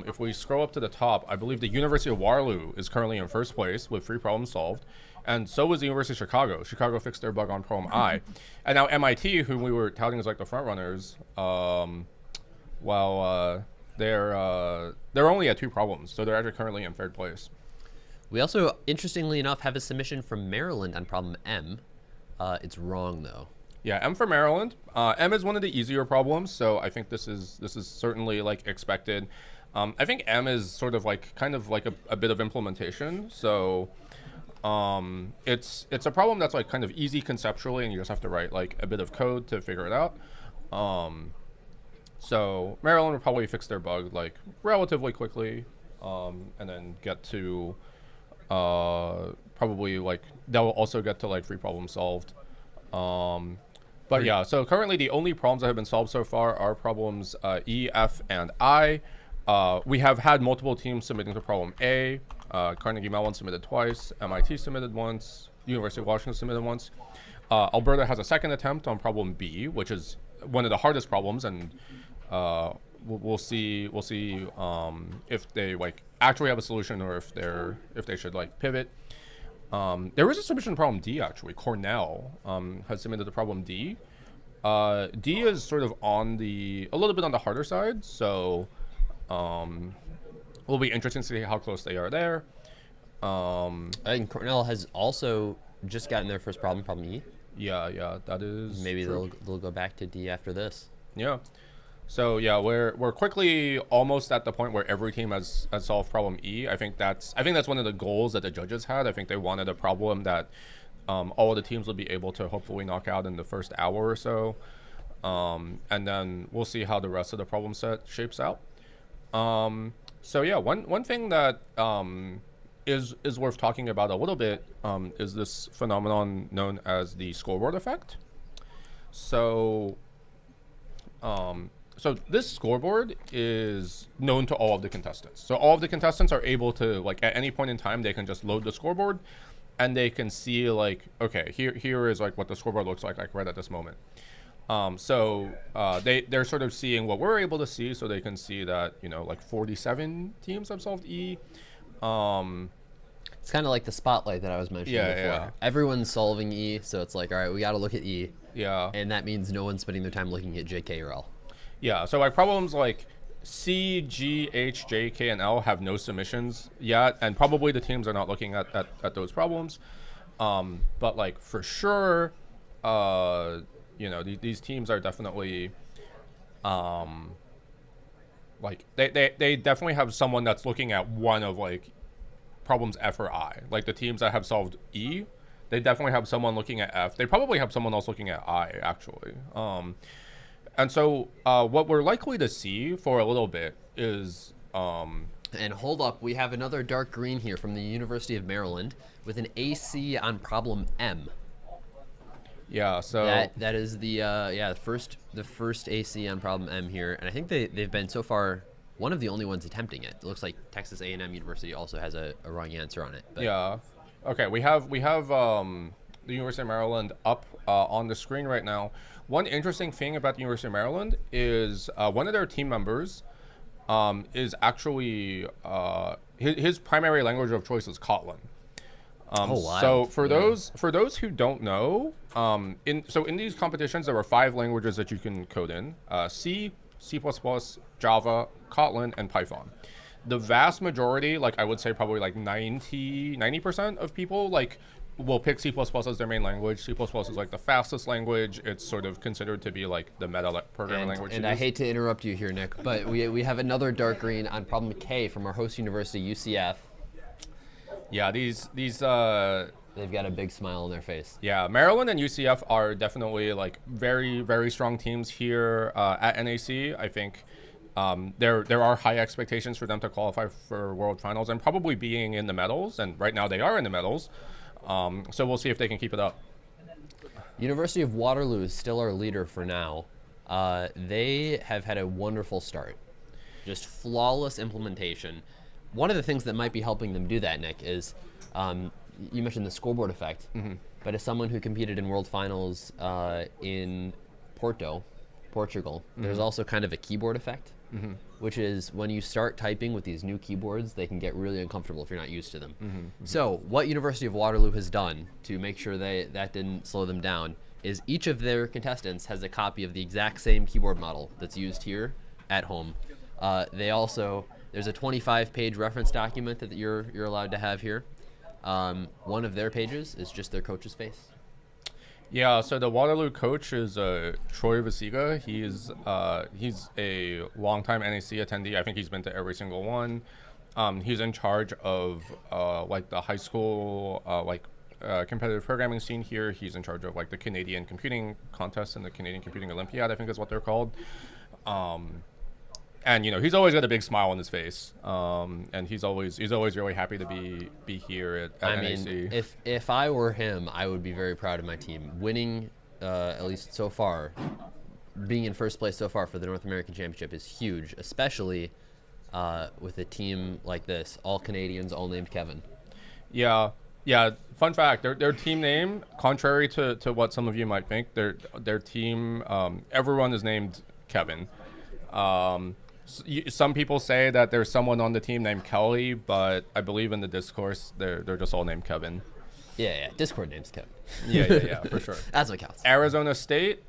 Speaker 9: If we scroll up to the top, I believe the University of Waterloo is currently in first place with 3 problems solved, and so was the University of Chicago. Chicago fixed their bug on problem I, and now MIT, whom we were touting as like the front runners, they're only at 2 problems, so they're actually currently in 3rd place.
Speaker 8: We also, interestingly enough, have a submission from Maryland on problem M. It's wrong though.
Speaker 9: Yeah, M for Maryland. M is one of the easier problems, so I think this is certainly like expected. I think M is sort of like kind of like a bit of implementation. So it's a problem that's like kind of easy conceptually, and you just have to write like a bit of code to figure it out. So Maryland will probably fix their bug like relatively quickly, and then get to probably like they'll also get to like 3 problems solved. But yeah, so currently the only problems that have been solved so far are problems E, F, and I. We have had multiple teams submitting to problem A. Carnegie Mellon submitted twice, MIT submitted once, University of Washington submitted once. Alberta has a second attempt on problem B, which is one of the hardest problems, and we'll see if they like actually have a solution or if they should like pivot. There is a submission to problem D actually. Cornell has submitted to problem D. D is sort of a little bit on the harder side, so will be interesting to see how close they are there.
Speaker 8: I think Cornell has also just gotten their first problem E.
Speaker 9: Yeah, that is
Speaker 8: Maybe
Speaker 9: true.
Speaker 8: they'll go back to D after this.
Speaker 9: Yeah. So yeah, we're quickly almost at the point where every team has solved problem E. I think that's one of the goals that the judges had. I think they wanted a problem that all of the teams will be able to hopefully knock out in the first hour or so, and then we'll see how the rest of the problem set shapes out. So yeah, one thing that is worth talking about a little bit is this phenomenon known as the scoreboard effect. So this scoreboard is known to all of the contestants. So all of the contestants are able to, like, at any point in time, they can just load the scoreboard and they can see, like, okay, here is like what the scoreboard looks like right at this moment. They're sort of seeing what we're able to see, so they can see that, like 47 teams have solved E.
Speaker 8: It's kind of like the spotlight that I was mentioning before.
Speaker 9: Yeah.
Speaker 8: Everyone's solving E, so it's like, all right, we got to look at E.
Speaker 9: Yeah.
Speaker 8: And that means no one's spending their time looking at J, K, or L.
Speaker 9: Yeah, so like problems like C, G, H, J, K, and L have no submissions yet, and probably the teams are not looking at those problems. But like for sure, these teams are definitely, like they definitely have someone that's looking at one of like problems F or I. Like the teams that have solved E, they definitely have someone looking at F. They probably have someone else looking at I, actually. And so what we're likely to see for a little bit is...
Speaker 8: And hold up, we have another dark green here from the University of Maryland with an AC on problem M.
Speaker 9: Yeah, so...
Speaker 8: That is the first AC on problem M here. And I think they've been so far one of the only ones attempting it. It looks like Texas A&M University also has a wrong answer on it. But.
Speaker 9: Yeah. Okay, we have the University of Maryland up on the screen right now. One interesting thing about the University of Maryland is one of their team members is actually his primary language of choice is Kotlin. So for those who don't know, in these competitions there are 5 languages that you can code in: C, C++, Java, Kotlin, and Python. The vast majority, like I would say probably like 90% of people like will pick C++ as their main language. C++ is like the fastest language. It's sort of considered to be like the meta programming language.
Speaker 8: And I hate to interrupt you here, Nick, but we have another dark green on problem K from our host university, UCF.
Speaker 9: Yeah, these
Speaker 8: they've got a big smile on their face.
Speaker 9: Yeah, Maryland and UCF are definitely like very, very strong teams here at NAC. I think there are high expectations for them to qualify for World Finals and probably being in the medals. And right now they are in the medals. So we'll see if they can keep it up.
Speaker 8: University of Waterloo is still our leader for now. They have had a wonderful start. Just flawless implementation. One of the things that might be helping them do that, Nick, is you mentioned the scoreboard effect, but as someone who competed in World Finals in Porto, Portugal, there's also kind of a keyboard effect, which is when you start typing with these new keyboards, they can get really uncomfortable if you're not used to them. So what University of Waterloo has done to make sure that didn't slow them down is each of their contestants has a copy of the exact same keyboard model that's used here at home. There's a 25-page reference document that you're allowed to have here. One of their pages is just their coach's face.
Speaker 9: Yeah, so the Waterloo coach is Troy Vasiga. He's a longtime NAC attendee. I think he's been to every single one. He's in charge of like the high school competitive programming scene here. He's in charge of like the Canadian Computing Contest and the Canadian Computing Olympiad, I think is what they're called. And he's always got a big smile on his face, and he's always really happy to be here at NAC.
Speaker 8: Mean, if I were him, I would be very proud of my team. Winning, at least so far, being in first place so far for the North American Championship is huge, especially with a team like this, all Canadians, all named Kevin.
Speaker 9: Yeah. Fun fact: their team name, contrary to what some of you might think, their team, everyone is named Kevin. Some people say that there's someone on the team named Kelly, but I believe in the discourse they're just all named Kevin.
Speaker 8: Yeah. Discord name's Kevin.
Speaker 9: Yeah, for sure.
Speaker 8: That's what counts.
Speaker 9: Arizona State,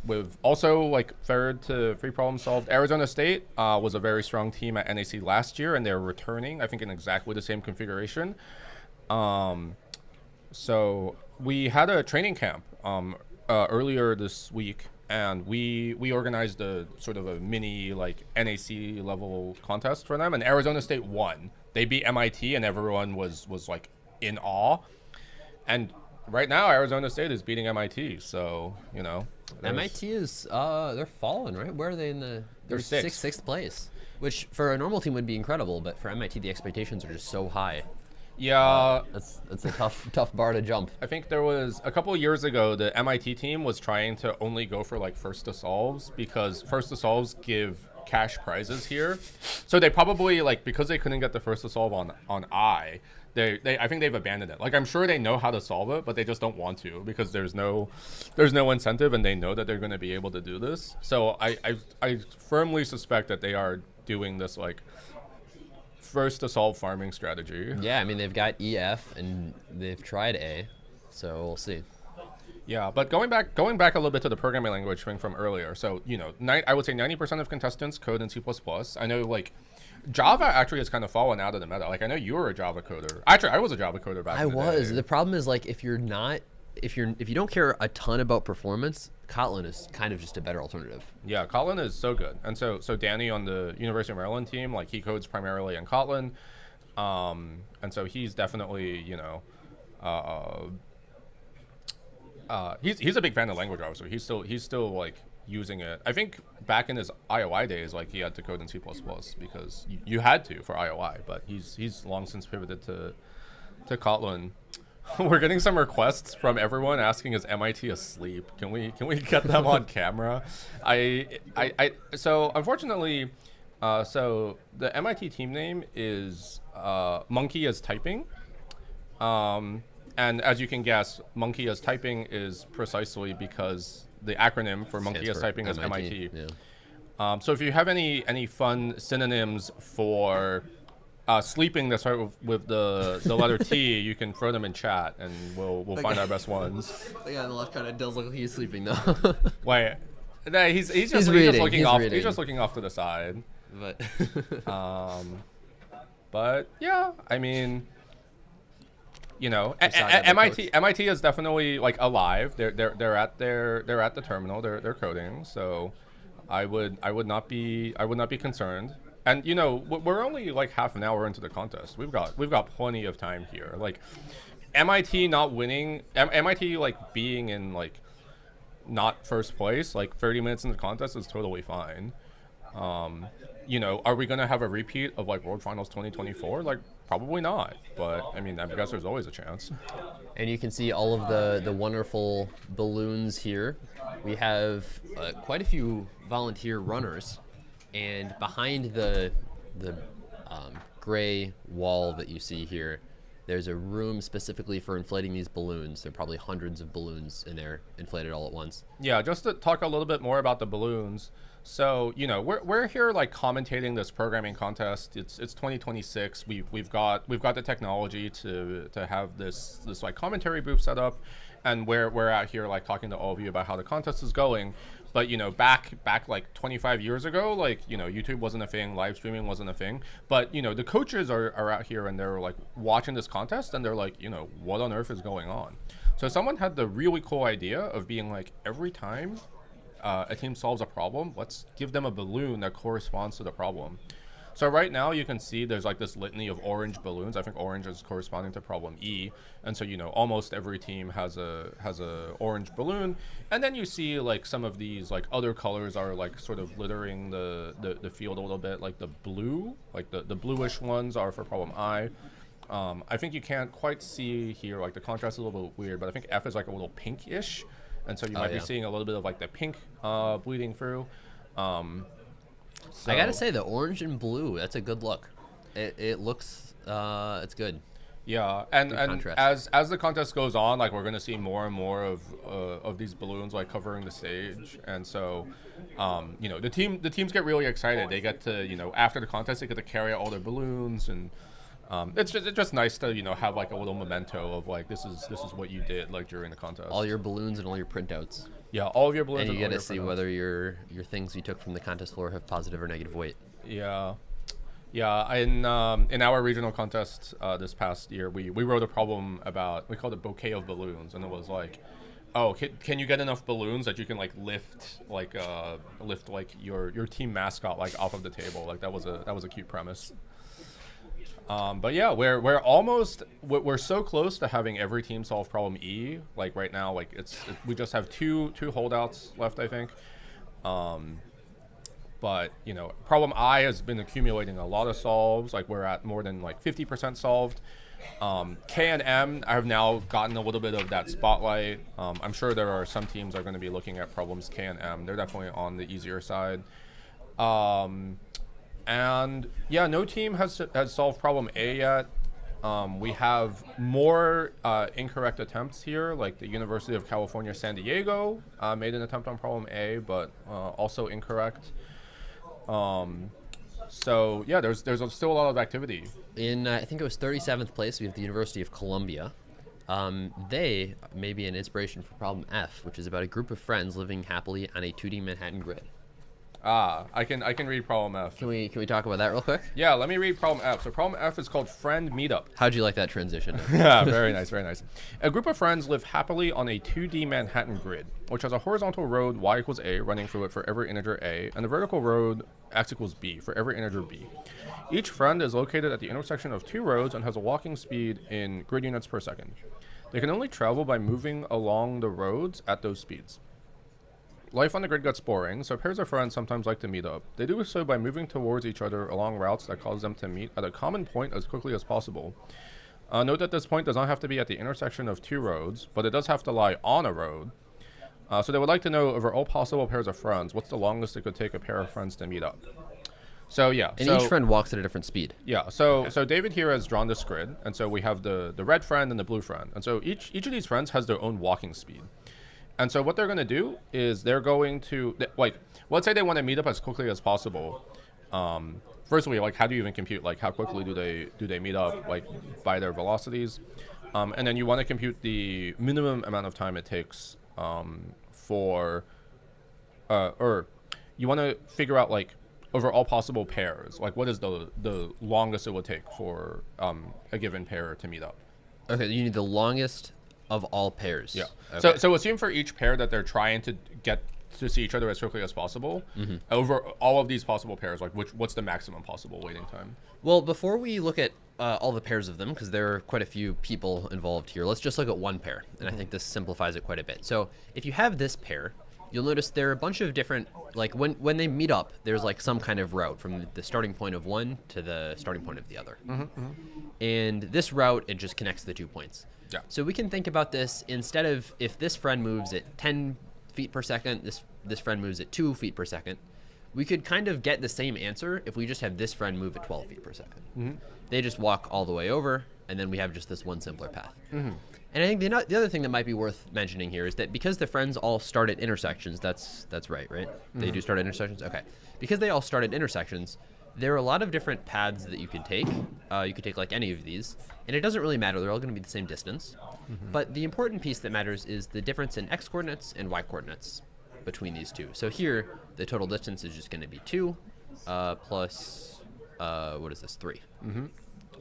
Speaker 9: with also like third to free problem solved. Arizona State was a very strong team at NAC last year, and they're returning, I think, in exactly the same configuration. So we had a training camp earlier this week. And we organized a sort of a mini like NAC level contest for them, and Arizona State won. They beat MIT, and everyone was like in awe. And right now, Arizona State is beating MIT. So
Speaker 8: MIT is they're falling, right? Where are they in the? They're sixth place, which for a normal team would be incredible, but for MIT the expectations are just so high.
Speaker 9: Yeah,
Speaker 8: it's a tough bar to jump.
Speaker 9: I think there was a couple of years ago the MIT team was trying to only go for like first to solves because first to solves give cash prizes here. So they probably because they couldn't get the first to solve on I think they've abandoned it. Like I'm sure they know how to solve it, but they just don't want to because there's no incentive and they know that they're going to be able to do this. So I firmly suspect that they are doing this like first to solve farming strategy.
Speaker 8: Yeah, I mean they've got EF and they've tried A, so we'll see.
Speaker 9: Yeah, but going back a little bit to the programming language thing from earlier. So I would say 90% of contestants code in C++. I know like Java actually has kind of fallen out of the meta. Like I know you were a Java coder. Actually, I was a Java coder back in the day.
Speaker 8: The problem is like if you don't care a ton about performance, Kotlin is kind of just a better alternative.
Speaker 9: Yeah, Kotlin is so good. And so Danny on the University of Maryland team, like he codes primarily in Kotlin. And so he's definitely, you know, he's a big fan of language obviously. So he's still like using it. I think back in his IOI days, like he had to code in C++ because you had to for IOI, but he's long since pivoted to Kotlin. We're getting some requests from everyone asking, is MIT asleep? Can we get them on camera? So unfortunately, so the MIT team name is Monkey as Typing. And as you can guess, Monkey as Typing is precisely because the acronym for Monkey as Typing is MIT.
Speaker 8: Yeah.
Speaker 9: So if you have any fun synonyms for sleeping that start with the letter T, you can throw them in chat, and we'll find our best ones.
Speaker 8: The guy on the left kind of does look like he's sleeping though.
Speaker 9: Wait, no, he's just looking off. He's just looking off to the side.
Speaker 8: But
Speaker 9: but yeah, I mean, you know,
Speaker 8: Besides
Speaker 9: MIT is definitely like alive. They're at the terminal. They're coding. So I would not be concerned. And you know, we're only like half an hour into the contest. We've got plenty of time here. Like MIT not winning, MIT like being in like not first place, like 30 minutes in the contest is totally fine. You know, are we gonna have a repeat of like World Finals 2024? Like probably not. But I mean, I guess there's always a chance.
Speaker 8: and you can see all of the wonderful balloons here. We have quite a few volunteer runners. And behind the gray wall that you see here, there's a room specifically for inflating these balloons. There are probably hundreds of balloons in there inflated all at once. Yeah, just to talk a little bit more about the balloons. So, you know, we're here like commentating this programming contest. It's 2026. We've got the technology to have this like commentary booth set up, and we're out here like talking to all of you about how the contest is going. But, you know, back like 25 years ago, like, you know, YouTube wasn't a thing, live streaming wasn't a thing. But, you know, the coaches are out here and they're like watching this contest and they're like, you know, what on earth is going on? So someone had the really cool idea of being like, every time a team solves a problem, let's give them a balloon that corresponds to the problem. So right now you can see there's like this litany of orange balloons. I think orange is corresponding to problem E. And so, you know, almost every team has a orange balloon. And then you see like some of these like other colors are like sort of littering the field a little bit, like the blue, like the bluish ones are for problem I. I think you can't quite see here, like the contrast is a little bit weird, but I think F is like a little pinkish. And so you might be seeing a little bit of like the pink bleeding through. So, I gotta say, the orange and blue, that's a good look. It looks, it's good.
Speaker 9: Yeah, and as the contest goes on, like we're gonna see more and more of these balloons like covering the stage, and so, you know, the teams get really excited. They get to, you know, after the contest, they get to carry out all their balloons, and it's just nice to, you know, have like a little memento of like this is what you did like during the contest.
Speaker 8: All your balloons and all your printouts.
Speaker 9: Yeah, all of your balloons.
Speaker 8: And you
Speaker 9: get
Speaker 8: to see whether your things you took from the contest floor have positive or negative weight.
Speaker 9: Yeah. Yeah, in our regional contest this past year, we wrote a problem about, we called it bouquet of balloons, and it was like, oh, can you get enough balloons that you can like lift your team mascot like off of the table? Like that was a cute premise. But yeah, we're so close to having every team solve problem E. Like right now, like we just have two holdouts left, I think. But, you know, problem I has been accumulating a lot of solves. Like we're at more than like 50% solved. K and M, I have now gotten a little bit of that spotlight. I'm sure there are some teams that are going to be looking at problems K and M. They're definitely on the easier side. And yeah, no team has solved problem A yet. We have more incorrect attempts here, like the University of California, San Diego made an attempt on problem A, but also incorrect. So yeah, there's still a lot of activity. In
Speaker 8: I think it was 37th place, we have the University of Columbia. They may be an inspiration for problem F, which is about a group of friends living happily on a 2D Manhattan grid.
Speaker 9: I can read problem F.
Speaker 8: Can we talk about that real quick?
Speaker 9: Yeah, let me read problem F. So problem F is called friend meetup.
Speaker 8: How'd you like that transition?
Speaker 9: Yeah, very nice, very nice. A group of friends live happily on a 2D Manhattan grid, which has a horizontal road y equals a running through it for every integer a, and a vertical road x equals b for every integer b. Each friend is located at the intersection of two roads and has a walking speed in grid units per second. They can only travel by moving along the roads at those speeds. Life on the grid gets boring, so pairs of friends sometimes like to meet up. They do so by moving towards each other along routes that cause them to meet at a common point as quickly as possible. Note that this point does not have to be at the intersection of two roads, but it does have to lie on a road. So they would like to know, over all possible pairs of friends, what's the longest it could take a pair of friends to meet up. So yeah.
Speaker 8: And each friend walks at a different speed.
Speaker 9: Yeah, so David here has drawn this grid, and so we have the red friend and the blue friend. And so each of these friends has their own walking speed. And so what they're going to do is they're going to, like, let's say they want to meet up as quickly as possible. Firstly, like, how do you even compute, like, how quickly do they meet up, like, by their velocities? And then you want to compute the minimum amount of time it takes or you want to figure out, like, over all possible pairs, like, what is the longest it would take for a given pair to meet up?
Speaker 8: Okay, you need the longest of all pairs.
Speaker 9: Yeah.
Speaker 8: Okay.
Speaker 9: So assume for each pair that they're trying to get to see each other as quickly as possible, over all of these possible pairs, like what's the maximum possible waiting time?
Speaker 8: Well, before we look at all the pairs of them, because there are quite a few people involved here, let's just look at one pair, and I think this simplifies it quite a bit. So if you have this pair, you'll notice there are a bunch of different, like when they meet up, there's like some kind of route from the starting point of one to the starting point of the other. And this route, it just connects the 2 points.
Speaker 9: Yeah.
Speaker 8: So we can think about this instead of if this friend moves at 10 feet per second, this friend moves at 2 feet per second, we could kind of get the same answer if we just have this friend move at 12 feet per second. They just walk all the way over, and then we have just this one simpler path. And I think the other thing that might be worth mentioning here is that because the friends all start at intersections, that's right? They do start at intersections? Okay. Because they all start at intersections, there are a lot of different paths that you could take. You could take like any of these, and it doesn't really matter. They're all going to be the same distance. But the important piece that matters is the difference in x coordinates and y coordinates between these two. So here, the total distance is just going to be 2 plus, what is this, 3.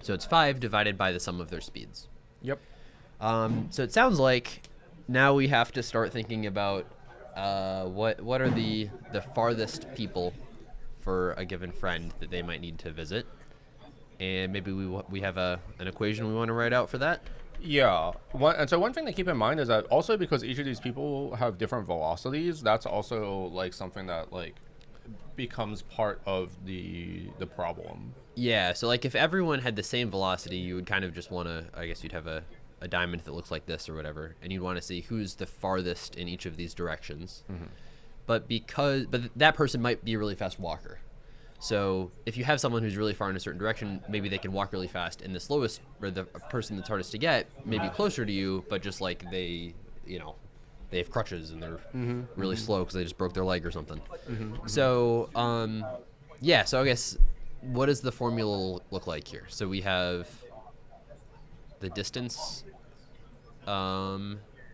Speaker 8: So it's 5 divided by the sum of their speeds.
Speaker 9: Yep.
Speaker 8: So it sounds like now we have to start thinking about what are the farthest people for a given friend that they might need to visit, and maybe we have an equation we want to write out for that.
Speaker 9: Yeah. And so one thing to keep in mind is that also because each of these people have different velocities, that's also like something that like becomes part of the problem.
Speaker 8: Yeah. So like if everyone had the same velocity, you would kind of just want to, I guess you'd have a diamond that looks like this or whatever, and you'd want to see who's the farthest in each of these directions. But that person might be a really fast walker. So if you have someone who's really far in a certain direction, maybe they can walk really fast, and the slowest, or the person that's hardest to get, may be closer to you, but just like they have crutches and they're really slow because they just broke their leg or something. So, yeah, so I guess, what does the formula look like here? So we have the distance.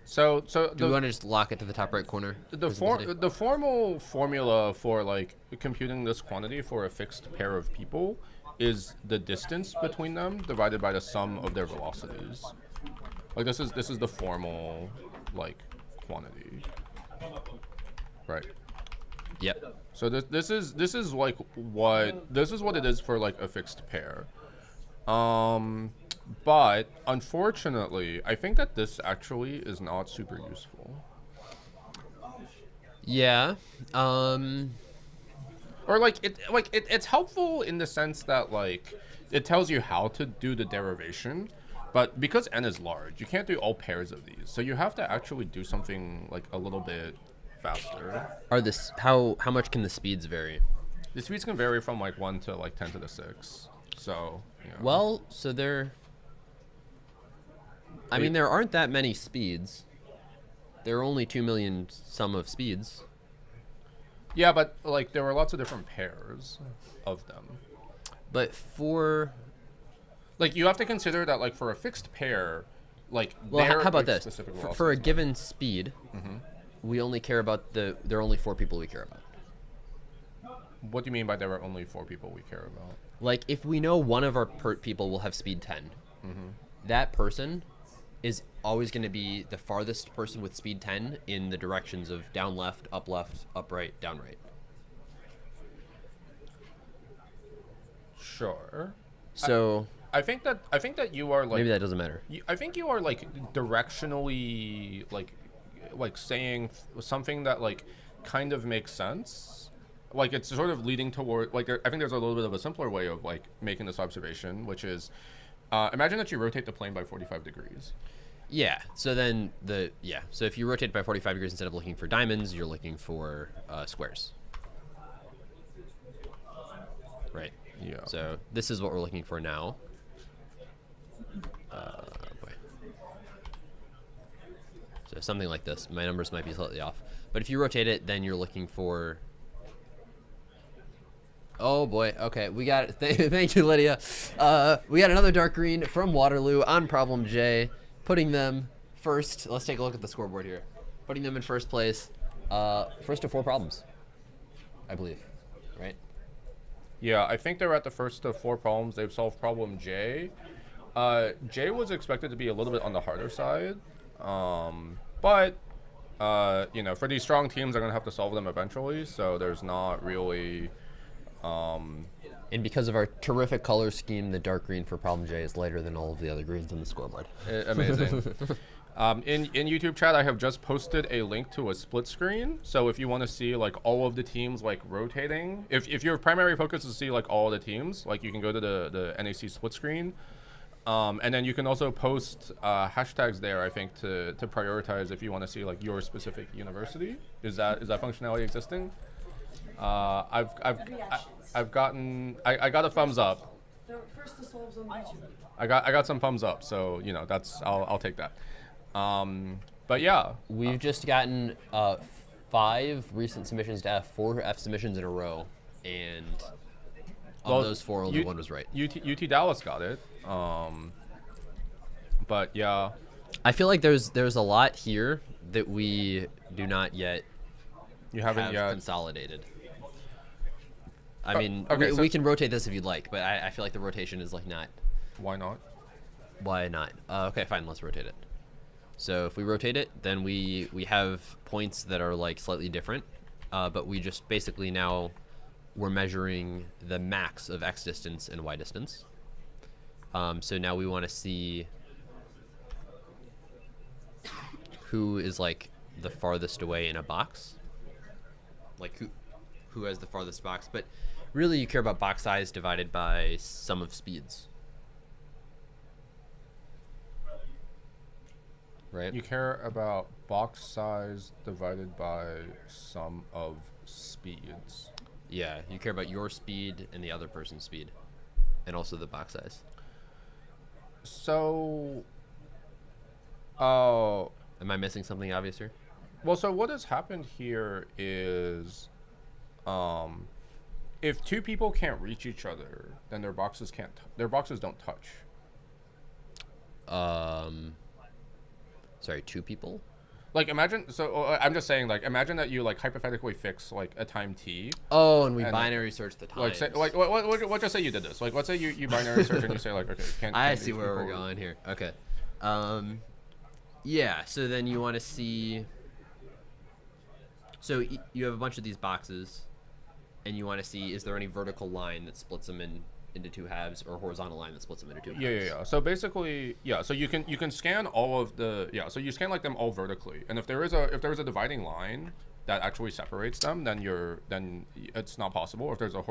Speaker 9: So
Speaker 8: do we want to just lock it to the top right corner?
Speaker 9: the formal formula for like computing this quantity for a fixed pair of people is the distance between them divided by the sum of their velocities. Like this is the formal like quantity, right?
Speaker 8: Yep.
Speaker 9: So this is what it is for like a fixed pair. But unfortunately, I think that this actually is not super useful.
Speaker 8: Yeah.
Speaker 9: Or it's helpful in the sense that like it tells you how to do the derivation, but because n is large, you can't do all pairs of these. So you have to actually do something like a little bit faster.
Speaker 8: How much can the speeds vary?
Speaker 9: The speeds can vary from like 1 to like 10 to the 6. So, you know.
Speaker 8: Well, so there aren't that many speeds. There are only 2 million sum of speeds.
Speaker 9: Yeah, but like there were lots of different pairs of them.
Speaker 8: But for
Speaker 9: like you have to consider that like for a fixed pair, like
Speaker 8: how about
Speaker 9: like,
Speaker 8: this?
Speaker 9: specific
Speaker 8: For a
Speaker 9: velocities.
Speaker 8: given speed, we only care about there are only 4 people we care about.
Speaker 9: What do you mean by there are only 4 people we care about?
Speaker 8: Like, if we know one of our people will have speed 10, that person is always going to be the farthest person with speed 10 in the directions of down left, up right, down right.
Speaker 9: Sure.
Speaker 8: So
Speaker 9: I think that you are like
Speaker 8: maybe that doesn't matter.
Speaker 9: I think you are like directionally like saying something that like kind of makes sense. Like it's sort of leading toward like I think there's a little bit of a simpler way of like making this observation, which is imagine that you rotate the plane by 45 degrees.
Speaker 8: Yeah. So then so if you rotate by 45 degrees instead of looking for diamonds, you're looking for squares. Right.
Speaker 9: Yeah.
Speaker 8: So this is what we're looking for now. Boy. So something like this. My numbers might be slightly off. But if you rotate it, then you're looking for... Oh boy, okay, we got it. Thank you, Lydia. We got another dark green from Waterloo on problem J, putting them first. Let's take a look at the scoreboard here. Putting them in first place, first of 4 problems, I believe, right?
Speaker 9: Yeah, I think they're at the first of 4 problems. They've solved problem J. J was expected to be a little bit on the harder side, but you know, for these strong teams, they're gonna have to solve them eventually. So there's not really.
Speaker 8: And because of our terrific color scheme, the dark green for problem J is lighter than all of the other greens on the scoreboard.
Speaker 9: Amazing. In YouTube chat, I have just posted a link to a split screen. So if you want to see like all of the teams like rotating, if your primary focus is to see like all of the teams, like you can go to the NAC split screen. And then you can also post hashtags there, I think, to prioritize if you want to see like your specific university. Is that functionality existing? I got a thumbs up.
Speaker 7: First the solves on YouTube.
Speaker 9: I got some thumbs up, so you know I'll take that. But yeah,
Speaker 8: We've just gotten 5 recent submissions to F, 4 F submissions in a row, and of those 4, only 1 was right.
Speaker 9: UT Dallas got it. But yeah,
Speaker 8: I feel like there's a lot here that we do not yet
Speaker 9: you haven't
Speaker 8: have
Speaker 9: yet
Speaker 8: consolidated. I mean,
Speaker 9: okay,
Speaker 8: we can rotate this if you'd like, but I feel like the rotation is like not.
Speaker 9: Why not?
Speaker 8: Why not? Okay, fine, let's rotate it. So if we rotate it, then we have points that are like slightly different, but we just basically now we're measuring the max of x distance and y distance. So now we want to see who is like the farthest away in a box, like who has the farthest box, but really you care about box size divided by sum of speeds. Right?
Speaker 9: You care about box size divided by sum of speeds.
Speaker 8: Yeah, you care about your speed and the other person's speed, and also the box size.
Speaker 9: So,
Speaker 8: Am I missing something obvious here?
Speaker 9: well, so what has happened here is, if 2 people can't reach each other, then their boxes don't touch.
Speaker 8: Sorry, 2 people?
Speaker 9: Like imagine, so I'm just saying, like imagine that you like hypothetically fix like a time t.
Speaker 8: Oh, and we binary search the times.
Speaker 9: Like say, what just say you did this. Like let's say you binary search and you say like, okay,
Speaker 8: I see where we're going here. Okay. Yeah, so then you want to see... So you have a bunch of these boxes, and you want to see, is there any vertical line that splits them into 2 halves, or horizontal line that splits them into 2 halves?
Speaker 9: Yeah. So basically, yeah. So you can scan all of the So you scan like them all vertically, and if there is a dividing line that actually separates them, then it's not possible. If there's a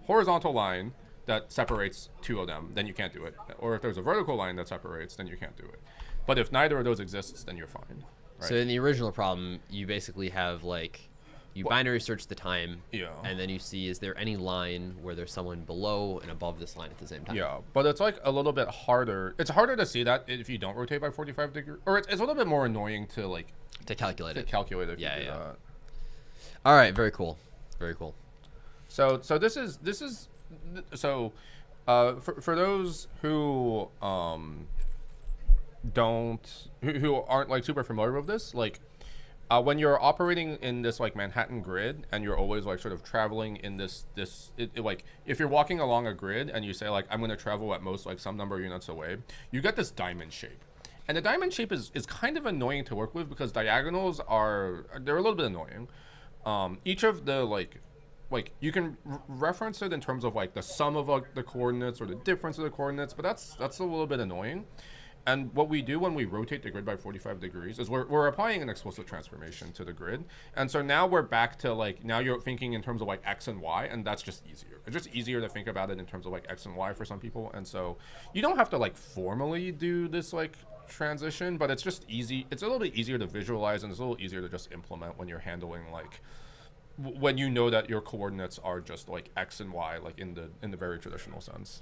Speaker 9: horizontal line that separates 2 of them, then you can't do it. Or if there's a vertical line that separates, then you can't do it. But if neither of those exists, then you're fine. Right?
Speaker 8: So in the original problem, you basically have like, you binary search the time,
Speaker 9: Yeah.
Speaker 8: and then you see, is there any line where there's someone below and above this line at the same time?
Speaker 9: Yeah, but it's like a little bit harder. It's harder to see that if you don't rotate by 45 degrees, or it's a little bit more annoying to like
Speaker 8: To calculate it.
Speaker 9: calculate if you do
Speaker 8: Yeah.
Speaker 9: that.
Speaker 8: All right, very cool. Very cool.
Speaker 9: So this is for those who who aren't like super familiar with this, like when you're operating in this like Manhattan grid and you're always like sort of traveling in like if you're walking along a grid and you say like I'm going to travel at most like some number of units away, you get this diamond shape. And the diamond shape is kind of annoying to work with because diagonals they're a little bit annoying. Each of the like you can reference it in terms of like the sum of like the coordinates or the difference of the coordinates, but that's a little bit annoying. And what we do when we rotate the grid by 45 degrees is we're applying an explicit transformation to the grid. And so now we're back to like, now you're thinking in terms of like X and Y, and that's just easier. It's just easier to think about it in terms of like X and Y for some people. And so you don't have to like formally do this like transition, but it's just easy. It's a little bit easier to visualize, and it's a little easier to just implement when you're handling like, when you know that your coordinates are just like X and Y, like in the very traditional sense.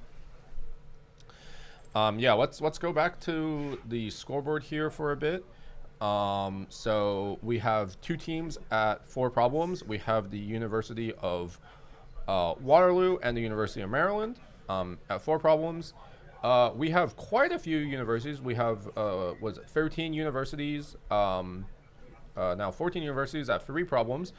Speaker 9: Yeah, let's go back to the scoreboard here for a bit. So we have 2 teams at 4 problems. We have the University of Waterloo and the University of Maryland at 4 problems. We have quite a few universities. We have 13 universities, now 14 universities at 3 problems.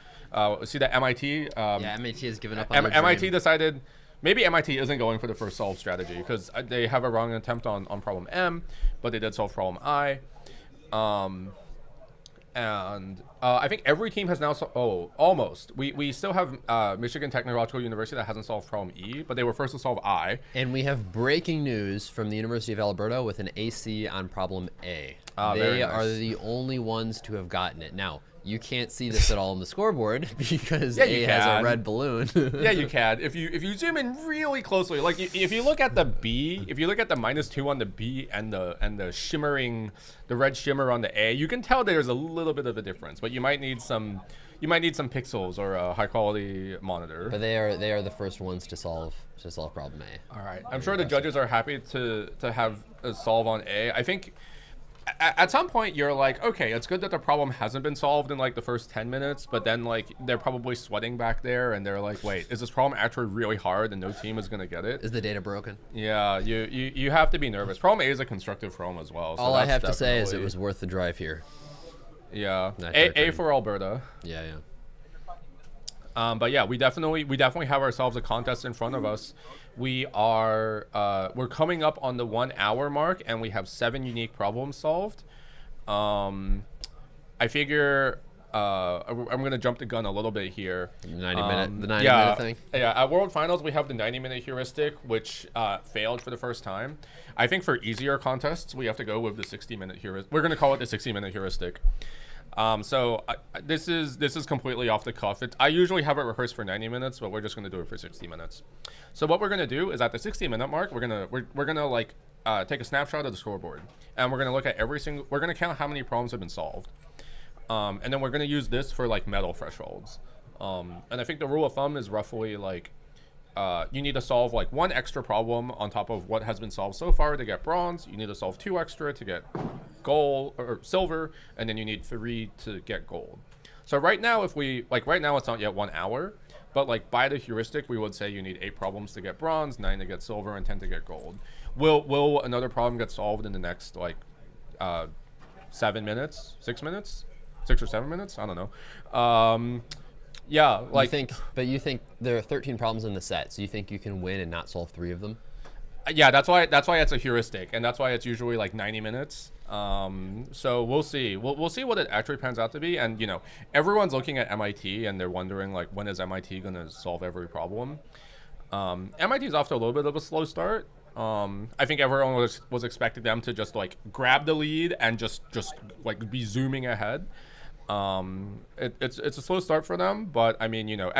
Speaker 9: See that MIT?
Speaker 8: Yeah, MIT has given up on their
Speaker 9: MIT
Speaker 8: dream.
Speaker 9: decided maybe MIT isn't going for the first solve strategy because they have a wrong attempt on problem M, but they did solve problem I. I think every team has now almost. We still have Michigan Technological University that hasn't solved problem E, but they were first to solve I.
Speaker 8: And we have breaking news from the University of Alberta with an AC on problem A.
Speaker 9: Very
Speaker 8: They
Speaker 9: nice.
Speaker 8: are the only ones to have gotten it. Now, you can't see this at all on the scoreboard because
Speaker 9: Yeah,
Speaker 8: A
Speaker 9: you
Speaker 8: has a
Speaker 9: can.
Speaker 8: red balloon.
Speaker 9: Yeah, you can. If you zoom in really closely, like if you look at the B, if you look at the -2 on the B and the red shimmer on the A, you can tell there's a little bit of a difference. But you might need some pixels or a high quality monitor.
Speaker 8: But they are the first ones to solve problem A.
Speaker 9: All right. I'm sure the judges are happy to have a solve on A. I think at some point you're like, okay, it's good that the problem hasn't been solved in like the first 10 minutes, but then like they're probably sweating back there and they're like, wait, is this problem actually really hard and no team is going to get it?
Speaker 8: Is the data broken?
Speaker 9: Yeah, you have to be nervous. Problem A is a constructive problem as well. So
Speaker 8: All I
Speaker 9: that's
Speaker 8: have to say is it
Speaker 9: definitely-
Speaker 8: was worth the drive here.
Speaker 9: Yeah.
Speaker 8: Not
Speaker 9: A
Speaker 8: joking.
Speaker 9: for Alberta.
Speaker 8: Yeah.
Speaker 9: But yeah, we definitely have ourselves a contest in front of us. We're coming up on the 1 hour mark and we have 7 unique problems solved. I figure I'm gonna jump the gun a little bit here.
Speaker 8: The 90-minute thing.
Speaker 9: Yeah, at World Finals we have the 90-minute heuristic, which failed for the first time. I think for easier contests we have to go with the 60-minute heuristic. We're gonna call it the 60-minute heuristic. This is completely off the cuff. I usually have it rehearsed for 90 minutes, but we're just gonna do it for 60 minutes. So what we're gonna do is at the 60-minute mark, we're gonna like take a snapshot of the scoreboard, and we're gonna look at we're gonna count how many problems have been solved, and then we're gonna use this for like medal thresholds. And I think the rule of thumb is roughly like you need to solve like 1 extra problem on top of what has been solved so far to get bronze. You need to solve 2 extra to get gold or silver, and then you need 3 to get gold. So right now, right now it's not yet 1 hour, but like by the heuristic, we would say you need 8 problems to get bronze, 9 to get silver, and 10 to get gold. Will another problem get solved in the next like 7 minutes, 6 minutes, 6 or 7 minutes? I don't know. Yeah, like
Speaker 8: You think there are 13 problems in the set, so you think you can win and not solve 3 of them?
Speaker 9: Yeah, that's why it's a heuristic, and that's why it's usually like 90 minutes. So we'll see. We'll see what it actually pans out to be. And you know, everyone's looking at MIT and they're wondering like, when is MIT gonna solve every problem? MIT's off to a little bit of a slow start. I think everyone was expecting them to just like grab the lead and just like be zooming ahead. It's a slow start for them, but I mean, you know, the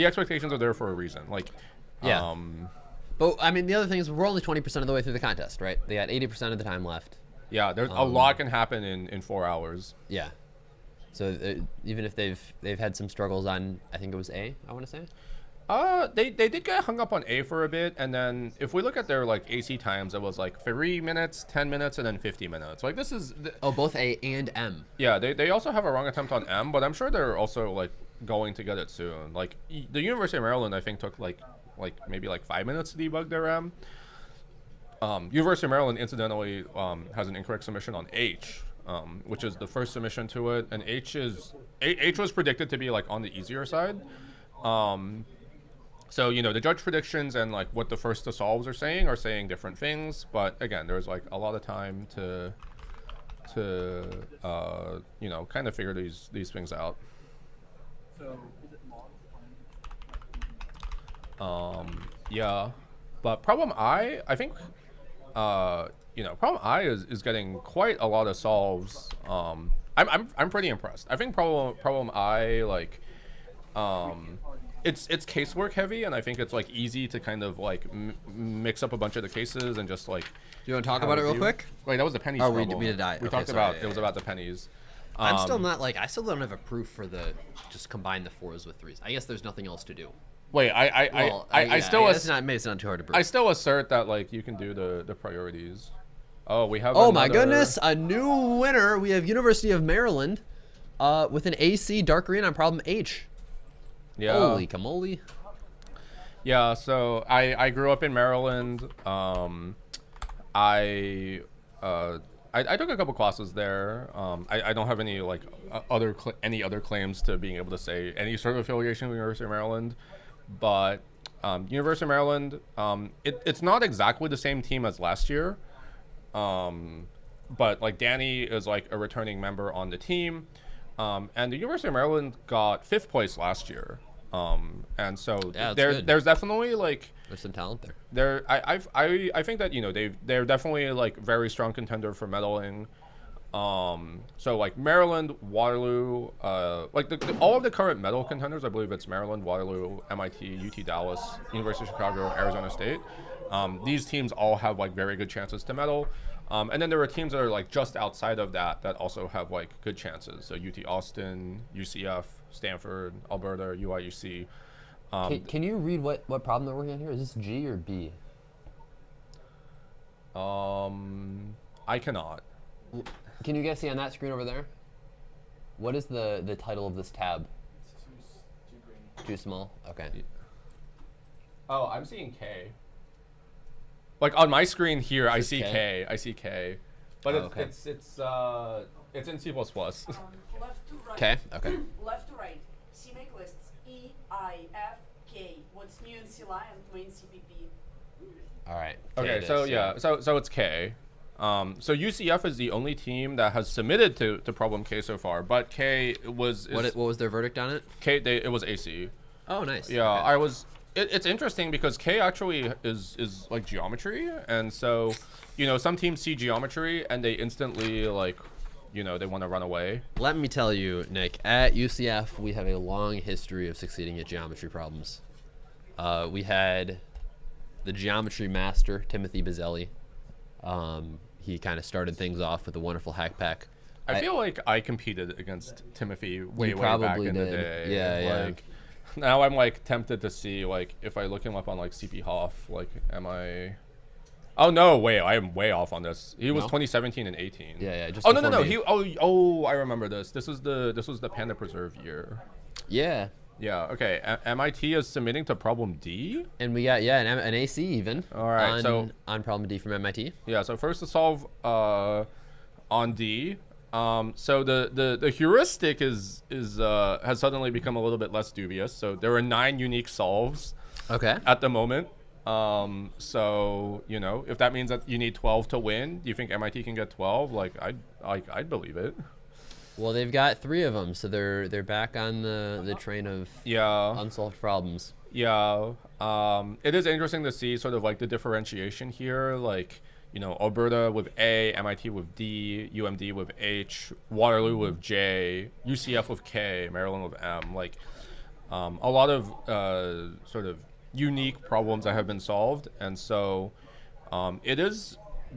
Speaker 9: expectations are there for a reason. Like,
Speaker 8: yeah. But I mean, the other thing is we're only 20% of the way through the contest, right? They got 80% of the time left.
Speaker 9: Yeah, there's a lot can happen in 4 hours.
Speaker 8: Yeah. So even if they've had some struggles on, I think it was A, I want to say.
Speaker 9: They did get hung up on A for a bit, and then if we look at their like AC times, it was like 3 minutes, 10 minutes, and then 50 minutes. Like this is
Speaker 8: both A and M.
Speaker 9: Yeah, they also have a wrong attempt on M, but I'm sure they're also like going to get it soon. Like the University of Maryland, I think took like maybe like 5 minutes to debug their M. University of Maryland incidentally has an incorrect submission on H. which is the first submission to it, and H was predicted to be like on the easier side. So, you know, the judge predictions and like what the first to solves are saying different things. But again, there's like a lot of time to you know, kind of figure these things out.
Speaker 4: So is it mod?
Speaker 9: Yeah, but problem I think, you know, problem I is getting quite a lot of solves. I'm pretty impressed. I think problem I, like, it's casework heavy, and I think it's like easy to kind of like mix up a bunch of the cases and just like.
Speaker 8: Do you want to talk about it real quick?
Speaker 9: Wait, that was the pennies.
Speaker 8: Oh,
Speaker 9: problem.
Speaker 8: we did die.
Speaker 9: We
Speaker 8: Okay,
Speaker 9: talked
Speaker 8: sorry,
Speaker 9: about
Speaker 8: yeah,
Speaker 9: it was
Speaker 8: yeah.
Speaker 9: about the pennies.
Speaker 8: I'm still not like, I still don't have a proof for the just combine the 4s with 3s. I guess there's nothing else to do.
Speaker 9: Wait, I still
Speaker 8: it's not maybe it's not too hard to prove.
Speaker 9: I still assert that like you can do the priorities. Oh, we have.
Speaker 8: Oh my
Speaker 9: another-
Speaker 8: goodness, a new winner. We have University of Maryland with an AC dark green on problem H.
Speaker 9: Yeah.
Speaker 8: Holy camoli.
Speaker 9: Yeah, so I grew up in Maryland. I took a couple classes there. I don't have any like any other claims to being able to say any sort of affiliation with University of Maryland, but University of Maryland, it's not exactly the same team as last year, but like Danny is like a returning member on the team, and the University of Maryland got 5th place last year. And so
Speaker 8: Yeah,
Speaker 9: there's definitely like
Speaker 8: there's some talent there.
Speaker 9: I think that, you know, they're definitely like very strong contender for medaling. So like Maryland, Waterloo, like all of the current medal contenders, I believe it's Maryland, Waterloo, MIT, UT Dallas, University of Chicago, Arizona State. These teams all have like very good chances to medal. And then there are teams that are like just outside of that also have like good chances. So UT Austin, UCF, Stanford, Alberta, UIUC.
Speaker 8: Can you read what problem they're working on here? Is this G or B?
Speaker 9: I cannot.
Speaker 8: Can you guys see on that screen over there? What is the title of this tab? Too small? Okay.
Speaker 9: Oh, I'm seeing K. Like on my screen here, I
Speaker 8: Is
Speaker 9: see
Speaker 8: this
Speaker 9: K. I see K. But
Speaker 8: okay.
Speaker 9: it's in C++.
Speaker 7: Left to right.
Speaker 8: Okay, okay.
Speaker 7: Left to right. C make lists E, I, F, K. What's new in CLI and main CPP?
Speaker 8: All right.
Speaker 9: Okay,
Speaker 8: it
Speaker 9: so
Speaker 8: is,
Speaker 9: yeah, so it's K. So UCF is the only team that has submitted to problem K so far, but K was
Speaker 8: What was their verdict on it?
Speaker 9: it was AC.
Speaker 8: Oh, nice.
Speaker 9: Yeah,
Speaker 8: Okay.
Speaker 9: It's interesting because K actually is like geometry, and so, you know, some teams see geometry and they instantly like, you know, they want to run away.
Speaker 8: Let me tell you, Nick, at UCF, we have a long history of succeeding at geometry problems. We had the geometry master, Timothy Bazzelli. He kind of started things off with a wonderful hack pack.
Speaker 9: I feel like I competed against Timothy way back
Speaker 8: probably
Speaker 9: in the
Speaker 8: did.
Speaker 9: day.
Speaker 8: Yeah,
Speaker 9: like, now I'm like tempted to see like if I look him up on like CP Hoff, like am I? Oh no, wait, I am way off on this. He was
Speaker 8: No?
Speaker 9: 2017 and 18.
Speaker 8: Yeah, just
Speaker 9: Oh no,
Speaker 8: before me.
Speaker 9: He I remember this. This was the Panda Preserve year.
Speaker 8: Yeah.
Speaker 9: Yeah. Okay. MIT is submitting to problem D.
Speaker 8: And we got, an AC even.
Speaker 9: All right,
Speaker 8: on problem D from MIT.
Speaker 9: Yeah. So first to solve on D. So the heuristic has suddenly become a little bit less dubious. So there are 9 unique solves
Speaker 8: Okay.
Speaker 9: at the moment. So, you know, if that means that you need 12 to win, do you think MIT can get 12? Like I'd believe it.
Speaker 8: Well, they've got 3 of them, so they're back on the train of
Speaker 9: Yeah.
Speaker 8: unsolved problems.
Speaker 9: Yeah. It is interesting to see sort of like the differentiation here, like, you know, Alberta with A, MIT with D, UMD with H, Waterloo with J, UCF with K, Maryland with M. Like, a lot of sort of unique problems that have been solved, and so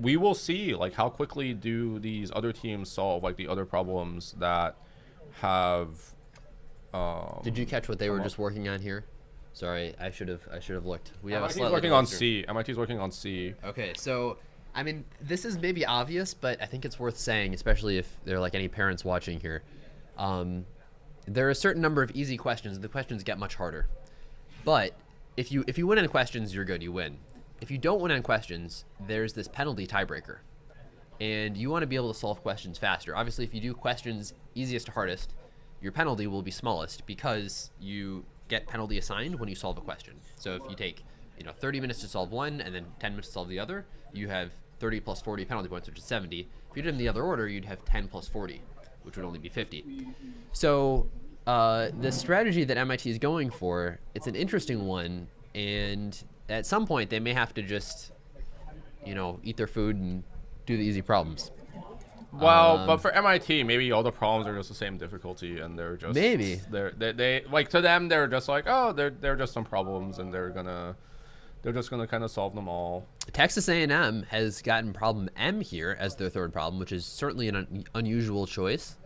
Speaker 9: we will see like how quickly do these other teams solve like the other problems that have.
Speaker 8: Did you catch what they were just working on here? Sorry, I should have looked. We have
Speaker 9: MIT's
Speaker 8: a
Speaker 9: working on C. MIT's working on C.
Speaker 8: Okay, so I mean, this is maybe obvious, but I think it's worth saying, especially if there are like any parents watching here. There are a certain number of easy questions. The questions get much harder, but if you win on questions, you're good. You win. If you don't win on questions, there's this penalty tiebreaker. and you want to be able to solve questions faster. Obviously, if you do questions easiest to hardest, your penalty will be smallest because you get penalty assigned when you solve a question. So if you take 30 minutes to solve one and then 10 minutes to solve the other, you have 30 plus 40 penalty points, which is 70. If you did it in the other order, you'd have 10 plus 40, which would only be 50. So the strategy that MIT is going for, it's an interesting one, and at some point they may have to just eat their food and do the easy problems.
Speaker 9: Well, but for MIT, maybe all the problems are just the same difficulty, and they're just
Speaker 8: Maybe.
Speaker 9: they like, to them they're just like, oh, they're just some problems, and they're just gonna kind of solve them all.
Speaker 8: Texas A&M has gotten problem M here as their third problem, which is certainly an unusual choice.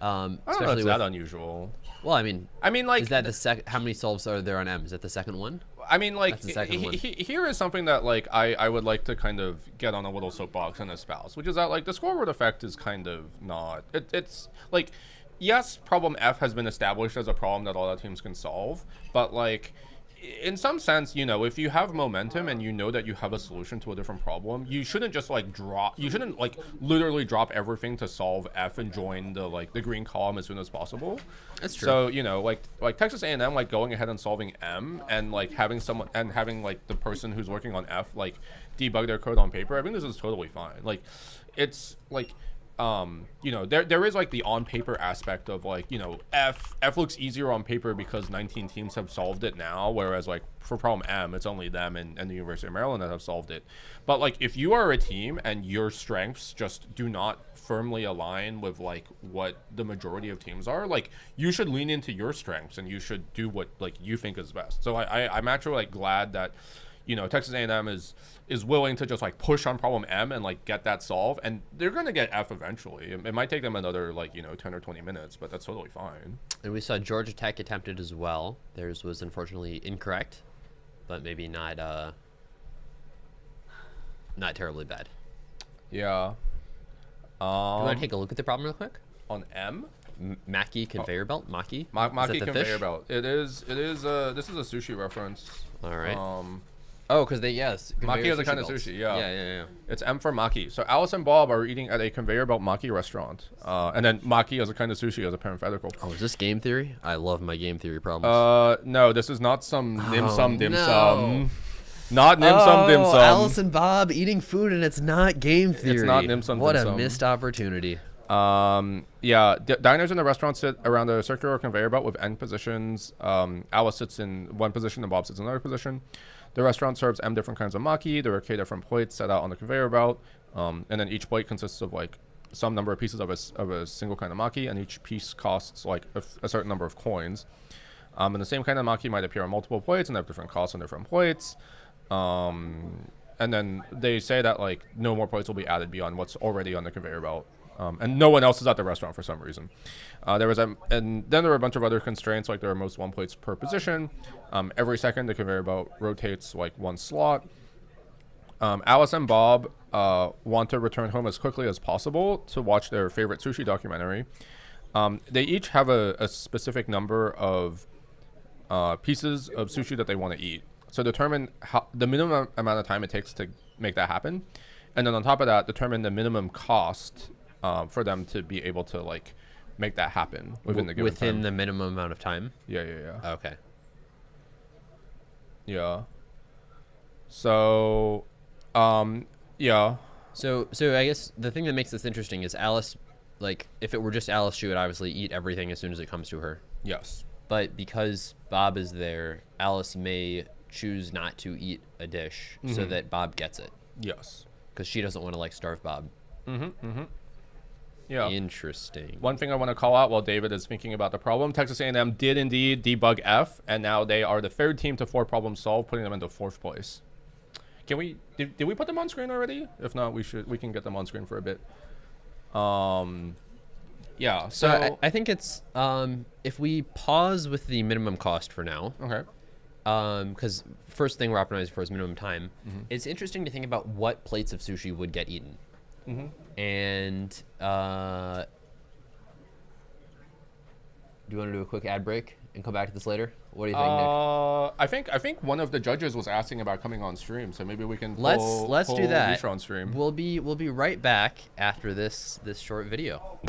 Speaker 9: I don't know if it's that unusual.
Speaker 8: Well, I mean,
Speaker 9: like,
Speaker 8: is that the second? How many solves are there on M? Is that the second one?
Speaker 9: I mean, like,
Speaker 8: That's the second one.
Speaker 9: here is something that, like, I would like to kind of get on a little soapbox and espouse, which is that, like, the scoreboard effect is kind of not. It's like, yes, problem F has been established as a problem that all the teams can solve, but, like, in some sense, if you have momentum and you know that you have a solution to a different problem, you shouldn't just literally drop everything to solve F and join the green column as soon as possible.
Speaker 8: That's true.
Speaker 9: So, like Texas A&M, like, going ahead and solving M and like having the person who's working on F like debug their code on paper, I think this is totally fine. Like, it's like, there is like the on paper aspect of like, F looks easier on paper because 19 teams have solved it now, whereas like for problem M, it's only them and the University of Maryland that have solved it. But like, if you are a team and your strengths just do not firmly align with like what the majority of teams are, like, you should lean into your strengths and you should do what like you think is best. So I'm actually like glad that Texas A&M is willing to just like push on problem M and like get that solved, and they're gonna get F eventually. It might take them another 10 or 20 minutes, but that's totally fine.
Speaker 8: And we saw Georgia Tech attempted as well. Theirs was unfortunately incorrect, but maybe not terribly bad.
Speaker 9: Yeah.
Speaker 8: Do you want to take a look at the problem real quick?
Speaker 9: On M?
Speaker 8: Maki conveyor belt? Maki?
Speaker 9: Maki conveyor
Speaker 8: fish?
Speaker 9: belt. This is a sushi reference.
Speaker 8: All right. Because
Speaker 9: Maki is a kind of sushi, yeah.
Speaker 8: Yeah.
Speaker 9: It's M for Maki. So Alice and Bob are eating at a conveyor belt Maki restaurant. And then Maki as a kind of sushi as a parenthetical.
Speaker 8: Oh, is this game theory? I love my game theory problems.
Speaker 9: No, this is not some dim sum dim
Speaker 8: no.
Speaker 9: sum. Not dim sum dim sum.
Speaker 8: Alice and Bob eating food and it's not game theory.
Speaker 9: It's not dim sum
Speaker 8: What
Speaker 9: dim
Speaker 8: a
Speaker 9: sum.
Speaker 8: missed opportunity.
Speaker 9: Diners in the restaurant sit around a circular conveyor belt with end positions. Alice sits in one position and Bob sits in another position. The restaurant serves M different kinds of maki. There are K different plates set out on the conveyor belt, and then each plate consists of like some number of pieces of a single kind of maki, and each piece costs like a certain number of coins. And the same kind of maki might appear on multiple plates and have different costs on different plates. And then they say that like no more plates will be added beyond what's already on the conveyor belt. And no one else is at the restaurant for some reason. And then there were a bunch of other constraints, like there are most 1 plates per position. Every second, the conveyor belt rotates like one slot. Alice and Bob want to return home as quickly as possible to watch their favorite sushi documentary. They each have a specific number of pieces of sushi that they want to eat. So determine the minimum amount of time it takes to make that happen. And then on top of that, determine the minimum cost for them to be able to like make that happen within the given time.
Speaker 8: The minimum amount of time.
Speaker 9: Yeah.
Speaker 8: Okay.
Speaker 9: Yeah. So, yeah.
Speaker 8: So I guess the thing that makes this interesting is Alice, like if it were just Alice, she would obviously eat everything as soon as it comes to her.
Speaker 9: Yes.
Speaker 8: But because Bob is there, Alice may choose not to eat a dish so that Bob gets it.
Speaker 9: Yes.
Speaker 8: Because she doesn't want to like starve Bob.
Speaker 9: Yeah.
Speaker 8: Interesting.
Speaker 9: One thing I want to call out while David is thinking about the problem, Texas A&M did indeed debug F, and now they are the third team to 4 problems solved, putting them into 4th place. Can we did we put them on screen already? If not, we can get them on screen for a bit. Yeah.
Speaker 8: So I think it's if we pause with the minimum cost for now.
Speaker 9: Okay.
Speaker 8: Because first thing we're optimizing for is minimum time. It's interesting to think about what plates of sushi would get eaten. And do you want to do a quick ad break and come back to this later? What do you think, Nick?
Speaker 9: I think one of the judges was asking about coming on stream, so maybe we can
Speaker 8: Let's
Speaker 9: pull
Speaker 8: do that.
Speaker 9: Misha on stream.
Speaker 8: We'll be right back after this short video.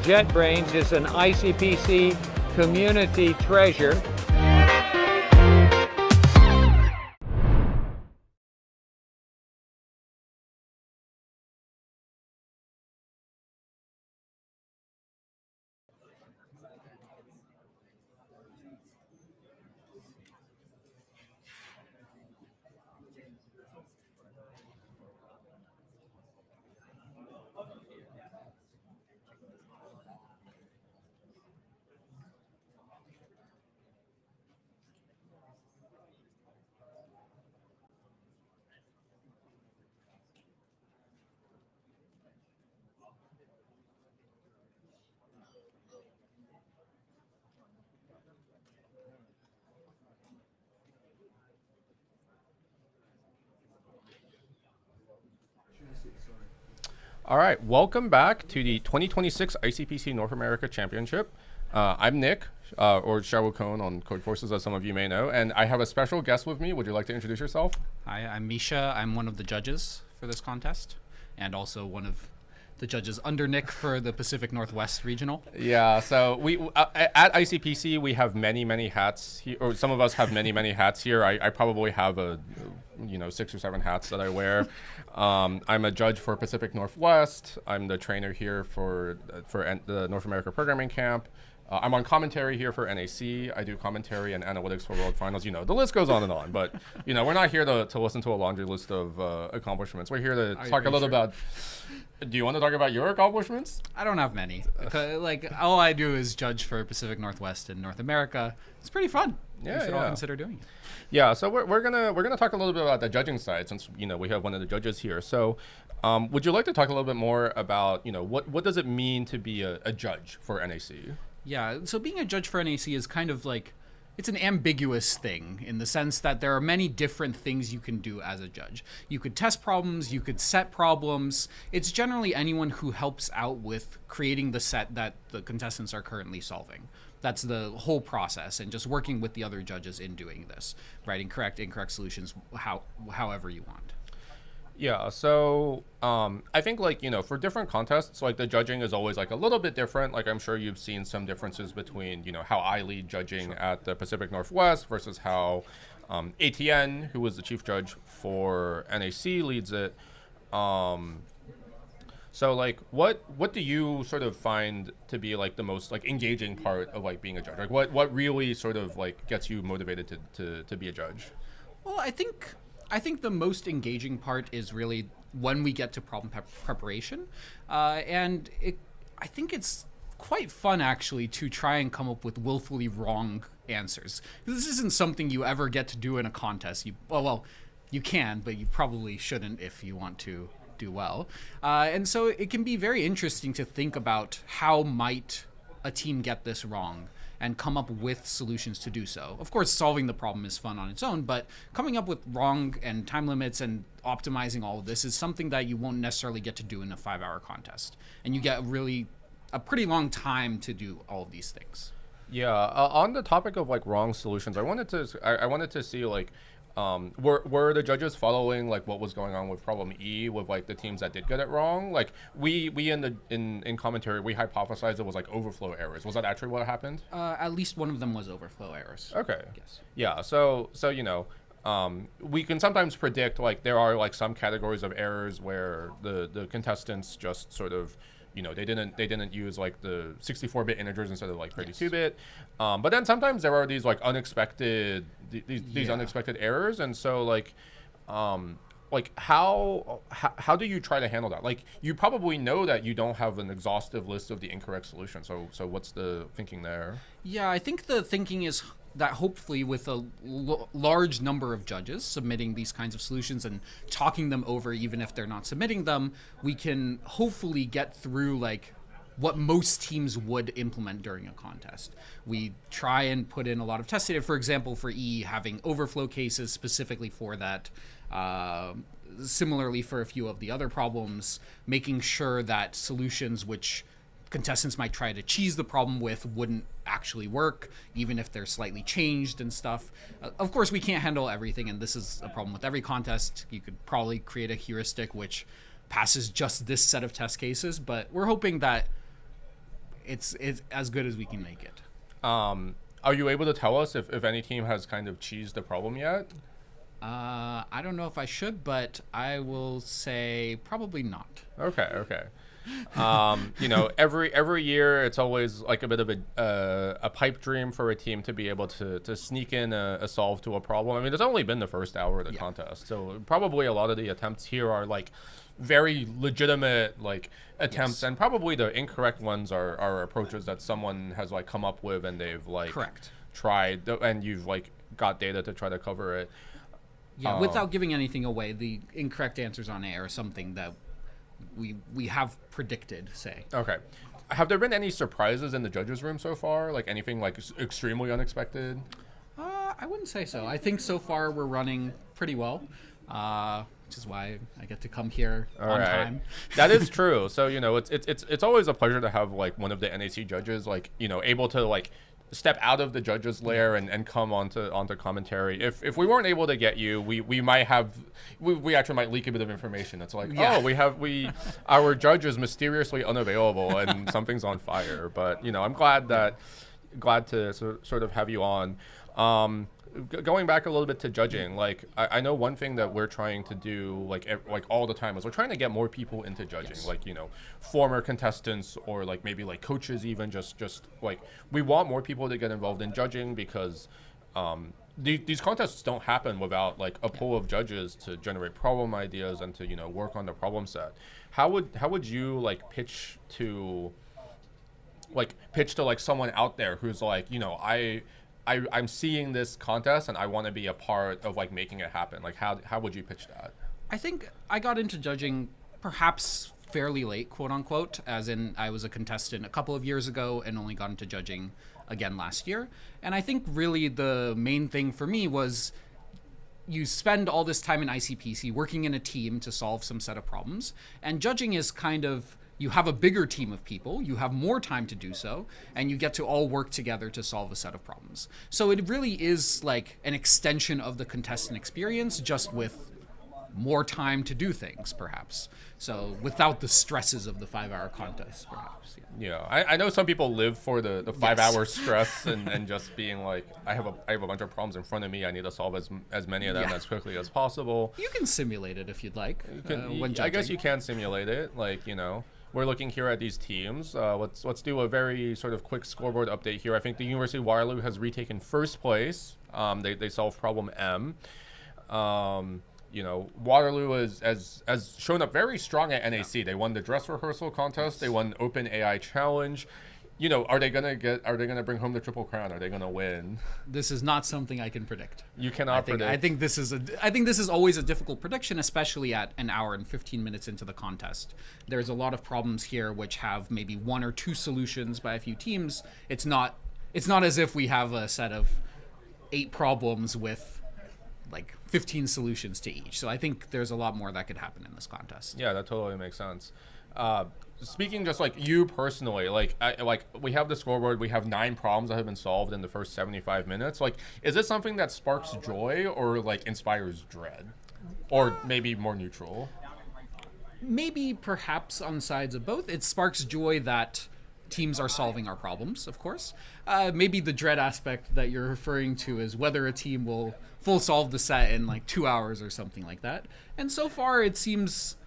Speaker 10: JetBrains is an ICPC community treasure.
Speaker 9: All right, welcome back to the 2026 ICPC North America Championship. I'm Nick, or Shawu Cone on Code Forces, as some of you may know, and I have a special guest with me. Would you like to introduce yourself?
Speaker 11: Hi, I'm Misha. I'm one of the judges for this contest, and also one of the judges under Nick for the Pacific Northwest Regional.
Speaker 9: Yeah, so we at ICPC we have many hats here, or some of us have many hats here. I probably have 6 or 7 hats that I wear. I'm a judge for Pacific Northwest. I'm the trainer here for the North America Programming Camp. I'm on commentary here for NAC. I do commentary and analytics for World Finals. You know, the list goes on and on. But, we're not here to listen to a laundry list of accomplishments. We're here to talk a little about... Do you want to talk about your accomplishments?
Speaker 11: I don't have many. All I do is judge for Pacific Northwest and North America. It's pretty fun.
Speaker 9: Yeah,
Speaker 11: you should all consider doing it.
Speaker 9: Yeah, so we're gonna talk a little bit about the judging side, since we have one of the judges here. So, would you like to talk a little bit more about what does it mean to be a judge for NAC?
Speaker 11: Yeah, so being a judge for NAC is kind of like, it's an ambiguous thing in the sense that there are many different things you can do as a judge. You could test problems, you could set problems. It's generally anyone who helps out with creating the set that the contestants are currently solving. That's the whole process, and just working with the other judges in doing this, writing correct, incorrect solutions, however you want.
Speaker 9: Yeah, so I think for different contests, the judging is always a little bit different. I'm sure you've seen some differences between how I lead judging at the Pacific Northwest versus how ATN, who was the chief judge for NAC, leads it. So what do you sort of find to be the most engaging part of being a judge? What really sort of gets you motivated to be a judge?
Speaker 11: Well, I think the most engaging part is really when we get to problem preparation, and I think it's quite fun actually to try and come up with willfully wrong answers. This isn't something you ever get to do in a contest. You can, but you probably shouldn't if you want to do well. And so it can be very interesting to think about how might a team get this wrong and come up with solutions to do so. Of course, solving the problem is fun on its own, but coming up with wrong and time limits and optimizing all of this is something that you won't necessarily get to do in a 5-hour contest. And you get really a pretty long time to do all of these things.
Speaker 9: Yeah, on the topic of like wrong solutions, I wanted to see like, were the judges following like what was going on with problem E with like the teams that did get it wrong? Like we in commentary we hypothesized it was like overflow errors. Was that actually what happened?
Speaker 11: At least one of them was overflow errors.
Speaker 9: Okay.
Speaker 11: Yes.
Speaker 9: Yeah. So you know, we can sometimes predict like there are like some categories of errors where the contestants just sort of, you know, they didn't use like the 64-bit integers instead of like 32-bit. But then sometimes there are these like unexpected these unexpected errors, and so like how do you try to handle that? Like you probably know that you don't have an exhaustive list of the incorrect solution. So what's the thinking there?
Speaker 11: Yeah, I think the thinking is that hopefully with a large number of judges submitting these kinds of solutions and talking them over, even if they're not submitting them, we can hopefully get through like what most teams would implement during a contest. We try and put in a lot of test data, for example, for E, having overflow cases specifically for that. Similarly for a few of the other problems, making sure that solutions which contestants might try to cheese the problem with wouldn't actually work, even if they're slightly changed and stuff. Of course, we can't handle everything, and this is a problem with every contest. You could probably create a heuristic which passes just this set of test cases, but we're hoping that it's as good as we can make it.
Speaker 9: Are you able to tell us if any team has kind of cheesed the problem yet?
Speaker 11: I don't know if I should, but I will say probably not.
Speaker 9: Okay. You know, every year it's always like a bit of a pipe dream for a team to be able to sneak in a solve to a problem. I mean, it's only been the first hour of the contest, so probably a lot of the attempts here are like very legitimate like attempts, and probably the incorrect ones are approaches that someone has like come up with and they've like tried, and you've like got data to try to cover it.
Speaker 11: Yeah, without giving anything away, the incorrect answers on air are something that we have predicted, say.
Speaker 9: Okay. Have there been any surprises in the judges' room so far? Like anything like extremely unexpected?
Speaker 11: I wouldn't say so. I think so far we're running pretty well, which is why I get to come here on time.
Speaker 9: That is true. So, you know, it's always a pleasure to have like one of the NAC judges like, you know, able to like step out of the judges layer and come onto commentary. If we weren't able to get you, we might have we actually might leak a bit of information. It's like, oh, our judge is mysteriously unavailable and something's on fire. But you know, I'm glad to sort of have you on. Going back a little bit to judging, like I know one thing that we're trying to do like all the time is we're trying to get more people into judging, like, you know, former contestants or like maybe like coaches, even just like we want more people to get involved in judging because these contests don't happen without like a pool of judges to generate problem ideas and to, you know, work on the problem set. How would you like pitch to like someone out there who's like, you know, I'm seeing this contest and I want to be a part of like making it happen. Like how would you pitch that?
Speaker 11: I think I got into judging perhaps fairly late, quote unquote, as in I was a contestant a couple of years ago and only got into judging again last year. And I think really the main thing for me was you spend all this time in ICPC working in a team to solve some set of problems, and judging is kind of, you have a bigger team of people, you have more time to do so, and you get to all work together to solve a set of problems. So it really is like an extension of the contestant experience, just with more time to do things, perhaps. So without the stresses of the 5-hour contest, perhaps.
Speaker 9: Yeah, I know some people live for the 5-hour stress and just being like, I have a bunch of problems in front of me. I need to solve as many of them as quickly as possible.
Speaker 11: You can simulate it if you'd like.
Speaker 9: I guess you can simulate it, like, you know. We're looking here at these teams. Let's do a very sort of quick scoreboard update here. I think the University of Waterloo has retaken first place. They solved problem M. You know, Waterloo has shown up very strong at NAC. They won the dress rehearsal contest. They won Open AI Challenge. You know, are they gonna bring home the Triple Crown? Are they gonna win?
Speaker 11: This is not something I can predict.
Speaker 9: You cannot predict.
Speaker 11: I think this is always a difficult prediction, especially at an hour and 15 minutes into the contest. There's a lot of problems here which have maybe 1 or 2 solutions by a few teams. It's not as if we have a set of 8 problems with like 15 solutions to each. So I think there's a lot more that could happen in this contest.
Speaker 9: Yeah, that totally makes sense. Speaking just like you personally, like we have the scoreboard, we have 9 problems that have been solved in the first 75 minutes. Like, is this something that sparks joy or like inspires dread, or maybe more neutral?
Speaker 11: Maybe perhaps on sides of both. It sparks joy that teams are solving our problems, of course. Maybe the dread aspect that you're referring to is whether a team will full solve the set in like 2 hours or something like that. And so far it seems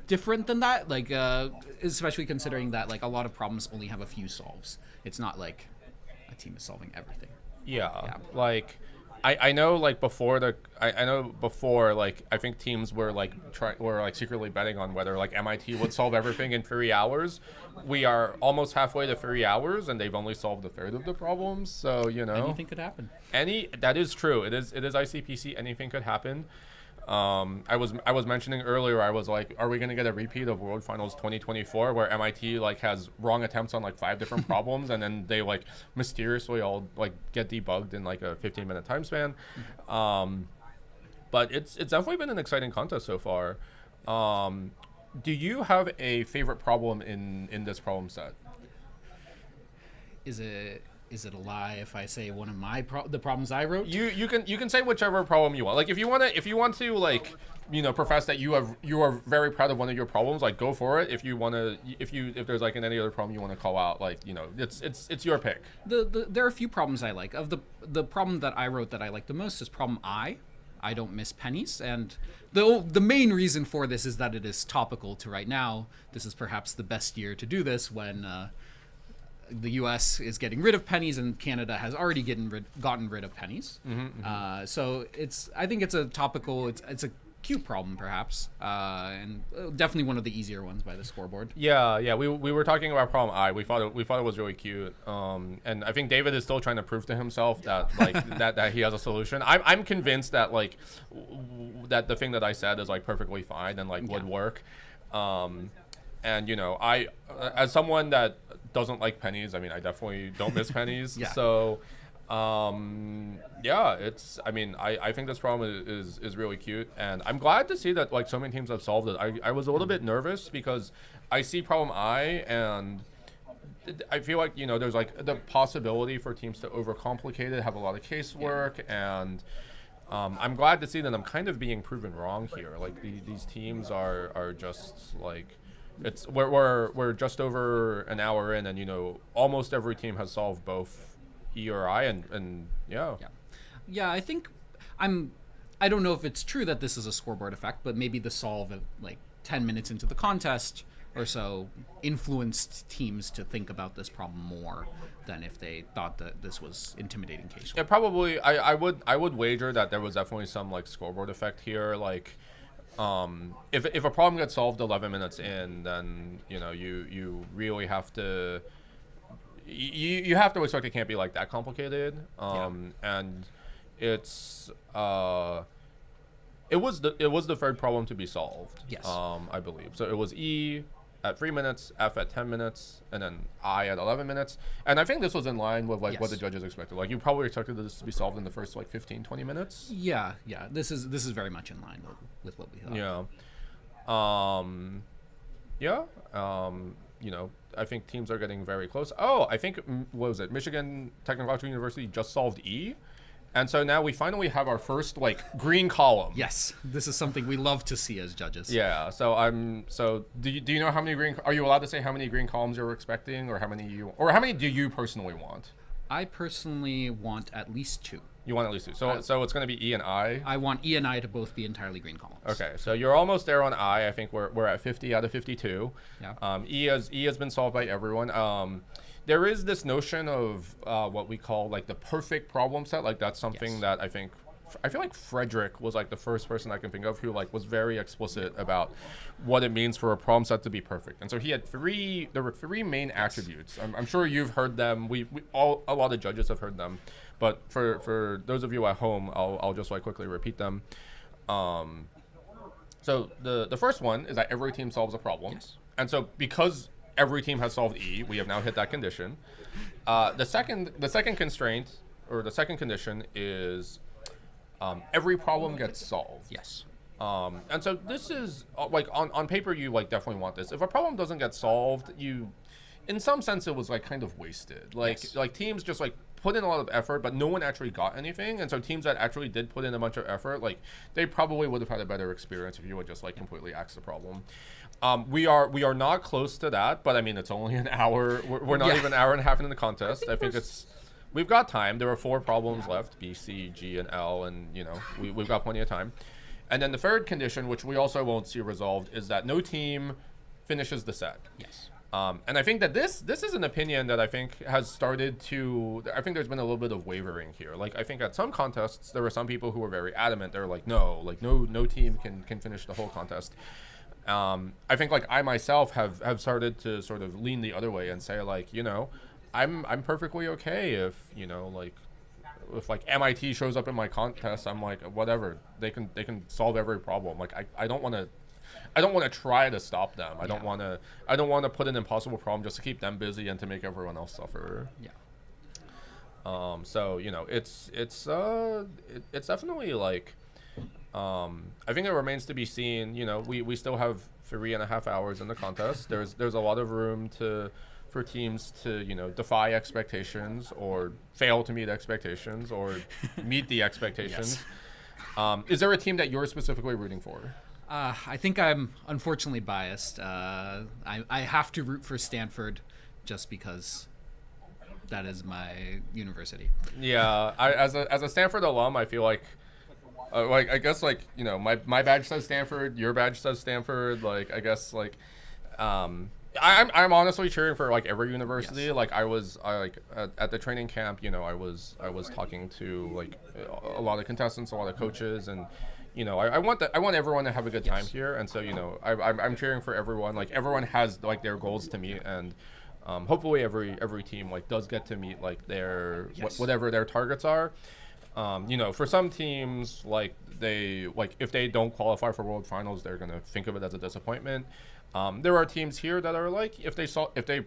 Speaker 11: different than that, like especially considering that like a lot of problems only have a few solves. It's not like a team is solving everything.
Speaker 9: Yeah. Like I know like before like I think teams were like secretly betting on whether like MIT would solve everything in 3 hours. We are almost halfway to 3 hours and they've only solved a third of the problems. So, you know,
Speaker 11: anything could happen.
Speaker 9: That is true. It is ICPC. Anything could happen. I was mentioning earlier, I was like, are we going to get a repeat of World Finals 2024 where MIT like has wrong attempts on like 5 different problems and then they like mysteriously all like get debugged in like a 15-minute time span. But it's definitely been an exciting contest so far. Do you have a favorite problem in this problem set?
Speaker 11: Is it a lie if I say one of my the problems I wrote?
Speaker 9: You can say whichever problem you want. Like if you want to like, you know, profess that you are very proud of one of your problems, like go for it. If there's like any other problem you want to call out, like, you know, it's your pick.
Speaker 11: There are a few problems I like. Of the problem that I wrote that I like the most is problem I don't miss pennies, and the main reason for this is that it is topical to right now. This is perhaps the best year to do this when the U.S. is getting rid of pennies and Canada has already gotten rid of pennies. So I think it's a topical. It's a cute problem perhaps, and definitely one of the easier ones by the scoreboard.
Speaker 9: Yeah. We were talking about problem I. We thought it was really cute. And I think David is still trying to prove to himself that like that he has a solution. I'm convinced that like that the thing that I said is like perfectly fine and like would work. And you know, I as someone that doesn't like pennies, I mean, I definitely don't miss pennies. So it's, I mean, I think this problem is really cute, and I'm glad to see that like so many teams have solved it. I was a little bit nervous because I see problem I, and I feel like, you know, there's like the possibility for teams to overcomplicate it, have a lot of casework, and I'm glad to see that I'm kind of being proven wrong here. Like these teams are just like, we're just over an hour in, and you know, almost every team has solved both E or I, and
Speaker 11: yeah. I think I don't know if it's true that this is a scoreboard effect, but maybe the solve of like 10 minutes into the contest or so influenced teams to think about this problem more than if they thought that this was intimidating case.
Speaker 9: Yeah, probably. I would wager that there was definitely some like scoreboard effect here. Like, if a problem gets solved 11 minutes in, then you know you really have to. You have to expect it can't be like that complicated. And it was the third problem to be solved.
Speaker 11: Yes.
Speaker 9: I believe. So it was E at 3 minutes, F at 10 minutes, and then I at 11 minutes. And I think this was in line with like what the judges expected. Like you probably expected this to be solved in the first like 15-20 minutes.
Speaker 11: Yeah. This is very much in line with what we thought. You know, I think teams are getting very close. Oh, I think, what was it? Michigan Technological University just solved E. And so now we finally have our first like green column. Yes, this is something we love to see as judges.
Speaker 9: Yeah. So do you know how many are you allowed to say how many green columns you're expecting, or how many do you personally want?
Speaker 11: I personally want at least 2.
Speaker 9: You want at least 2. So it's going to be E and I.
Speaker 11: I want E and I to both be entirely green columns.
Speaker 9: Okay, so you're almost there on I. I think we're at 50 out of 52.
Speaker 11: Yeah.
Speaker 9: E has been solved by everyone. There is this notion of what we call like the perfect problem set. Like that's something that I feel like Frederick was like the first person I can think of who like was very explicit about what it means for a problem set to be perfect. And so he had there were 3 main attributes. I'm sure you've heard them. A lot of judges have heard them, but for those of you at home, I'll just like quickly repeat them. So the first one is that every team solves a problem.
Speaker 11: Yes.
Speaker 9: And so because every team has solved E, we have now hit that condition. The second constraint, or the second condition, is every problem gets solved.
Speaker 11: Yes.
Speaker 9: And so this is like on paper, you like definitely want this. If a problem doesn't get solved, in some sense, it was like kind of wasted. Like teams just like put in a lot of effort, but no one actually got anything. And so teams that actually did put in a bunch of effort, like they probably would have had a better experience if you would just like completely axe the problem. We are not close to that, but I mean, it's only an hour. We're not even an hour and a half into the contest. I think we've got time. There are 4 problems left, B, C, G, and L, and we've got plenty of time. And then the third condition, which we also won't see resolved, is that no team finishes the set.
Speaker 11: Yes.
Speaker 9: And I think that this is an opinion that I think has started to. I think there's been a little bit of wavering here. Like I think at some contests there were some people who were very adamant. They're like, no team can finish the whole contest. I think like I myself have started to sort of lean the other way and say like, I'm perfectly okay if if like MIT shows up in my contest, I'm like, whatever, they can solve every problem. Like I don't want to try to stop them. I don't want to put an impossible problem just to keep them busy and to make everyone else suffer.
Speaker 11: Yeah.
Speaker 9: So it's definitely like I think it remains to be seen. We still have 3.5 hours in the contest. There's a lot of room for teams to defy expectations or fail to meet expectations or meet the expectations. Yes. Is there a team that you're specifically rooting for?
Speaker 11: I think I'm unfortunately biased. I have to root for Stanford just because that is my university.
Speaker 9: Yeah, as a Stanford alum, I feel like I guess my badge says Stanford, your badge says Stanford. Like I guess I'm honestly cheering for like every university. Yes. Like I at the training camp, I was talking to like a lot of contestants, a lot of coaches, and I want everyone to have a good time here. And so I'm cheering for everyone. Like everyone has like their goals to meet, and hopefully every team like does get to meet like their whatever their targets are. For some teams, like if they don't qualify for World Finals, they're gonna think of it as a disappointment. There are teams here that are like if they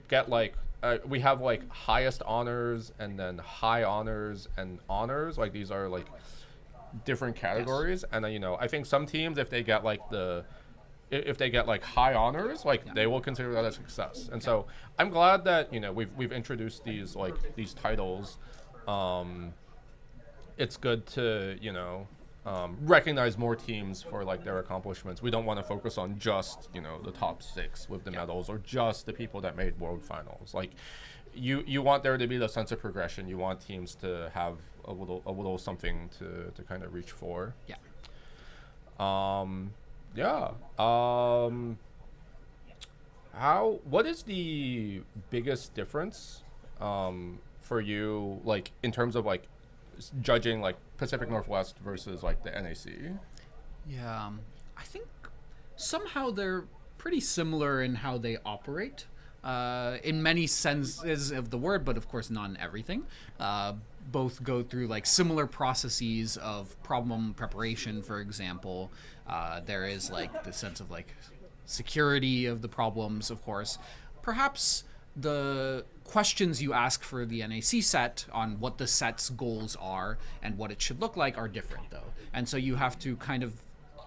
Speaker 9: get like we have like highest honors and then high honors and honors, like these are like different categories. Yes. And then I think some teams if they get like high honors, like they will consider that a success. And so I'm glad that we've introduced these titles. It's good to recognize more teams for like their accomplishments. We don't want to focus on just the top 6 with the medals or just the people that made World Finals. Like you want there to be the sense of progression. You want teams to have a little something to kind of reach for.
Speaker 11: Yeah.
Speaker 9: What is the biggest difference for you, like in terms of like judging like Pacific Northwest versus like the NAC?
Speaker 11: Yeah, I think somehow they're pretty similar in how they operate in many senses of the word, but of course not in everything. Both go through like similar processes of problem preparation, for example. There is like the sense of like security of the problems, of course. Perhaps the questions you ask for the NAC set on what the set's goals are and what it should look like are different, though. And so you have to kind of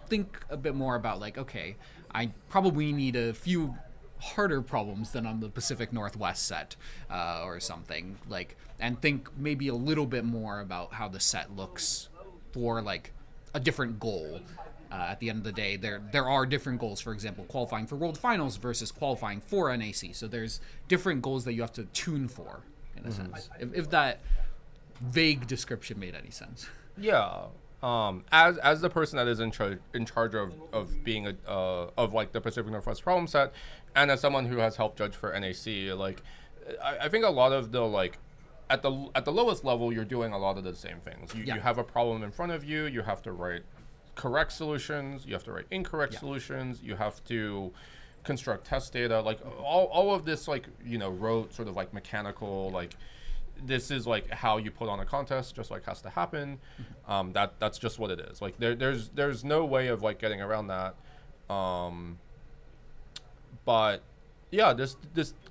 Speaker 11: think a bit more about like, okay, I probably need a few harder problems than on the Pacific Northwest set or something, like, and think maybe a little bit more about how the set looks for like a different goal. At the end of the day, there are different goals. For example, qualifying for World Finals versus qualifying for NAC. So there's different goals that you have to tune for, in a sense. If that vague description made any sense.
Speaker 9: Yeah. As the person that is in charge of being of like the Pacific Northwest problem set, and as someone who has helped judge for NAC, like I think a lot of the like at the lowest level, you're doing a lot of the same things. You have a problem in front of you. You have to write correct solutions, you have to write incorrect solutions, you have to construct test data, like all of this like rote sort of like mechanical, like this is like how you put on a contest, just like has to happen. That's just what it is. Like there's no way of like getting around that. But yeah, this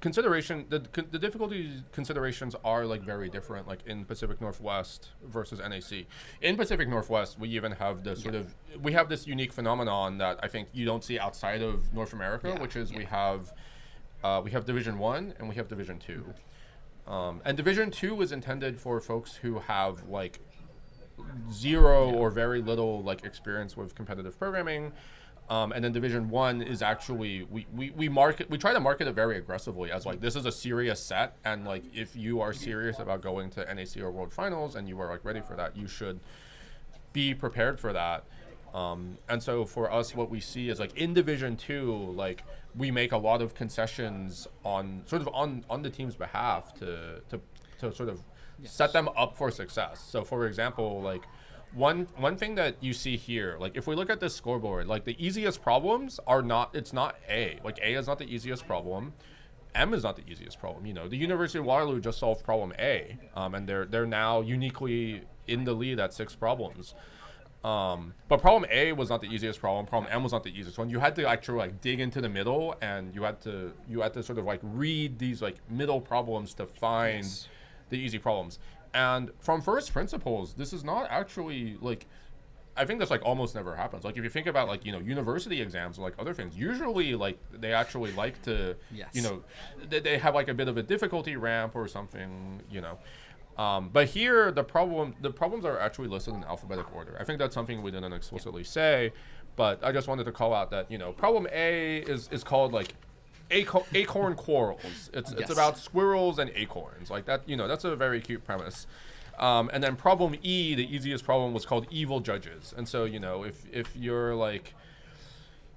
Speaker 9: consideration, the difficulty considerations are like very different, like in Pacific Northwest versus NAC. In Pacific Northwest, we even have the we have this unique phenomenon that I think you don't see outside of North America, which is we have Division 1 and we have Division 2. And Division 2 is intended for folks who have like zero or very little like experience with competitive programming. And then Division 1 is actually, we try to market it very aggressively as like, this is a serious set. And like, if you are serious about going to NAC or World Finals and you are like ready for that, you should be prepared for that. And so for us, what we see is like in Division 2, like we make a lot of concessions on the team's behalf to sort of set them up for success. So for example, like, one thing that you see here, like if we look at this scoreboard, like the easiest problems are not, it's not A. Like A is not the easiest problem. M is not the easiest problem. You know, the University of Waterloo just solved problem A, and they're now uniquely in the lead at 6 problems. But problem A was not the easiest problem. Problem M was not the easiest one. You had to actually like dig into the middle, and you had to sort of like read these like middle problems to find the easy problems. And from first principles, this is not actually like, I think this like almost never happens. Like if you think about like, you know, university exams or like other things, usually like they actually like to, you know, they have like a bit of a difficulty ramp or something, you know. But here the problems are actually listed in alphabetic order. I think that's something we didn't explicitly say, but I just wanted to call out that, you know, problem A is called like acorn quarrels. It's about squirrels and acorns, like that. You know, that's a very cute premise. And then problem E, the easiest problem, was called evil judges. And so, you know, if you're like,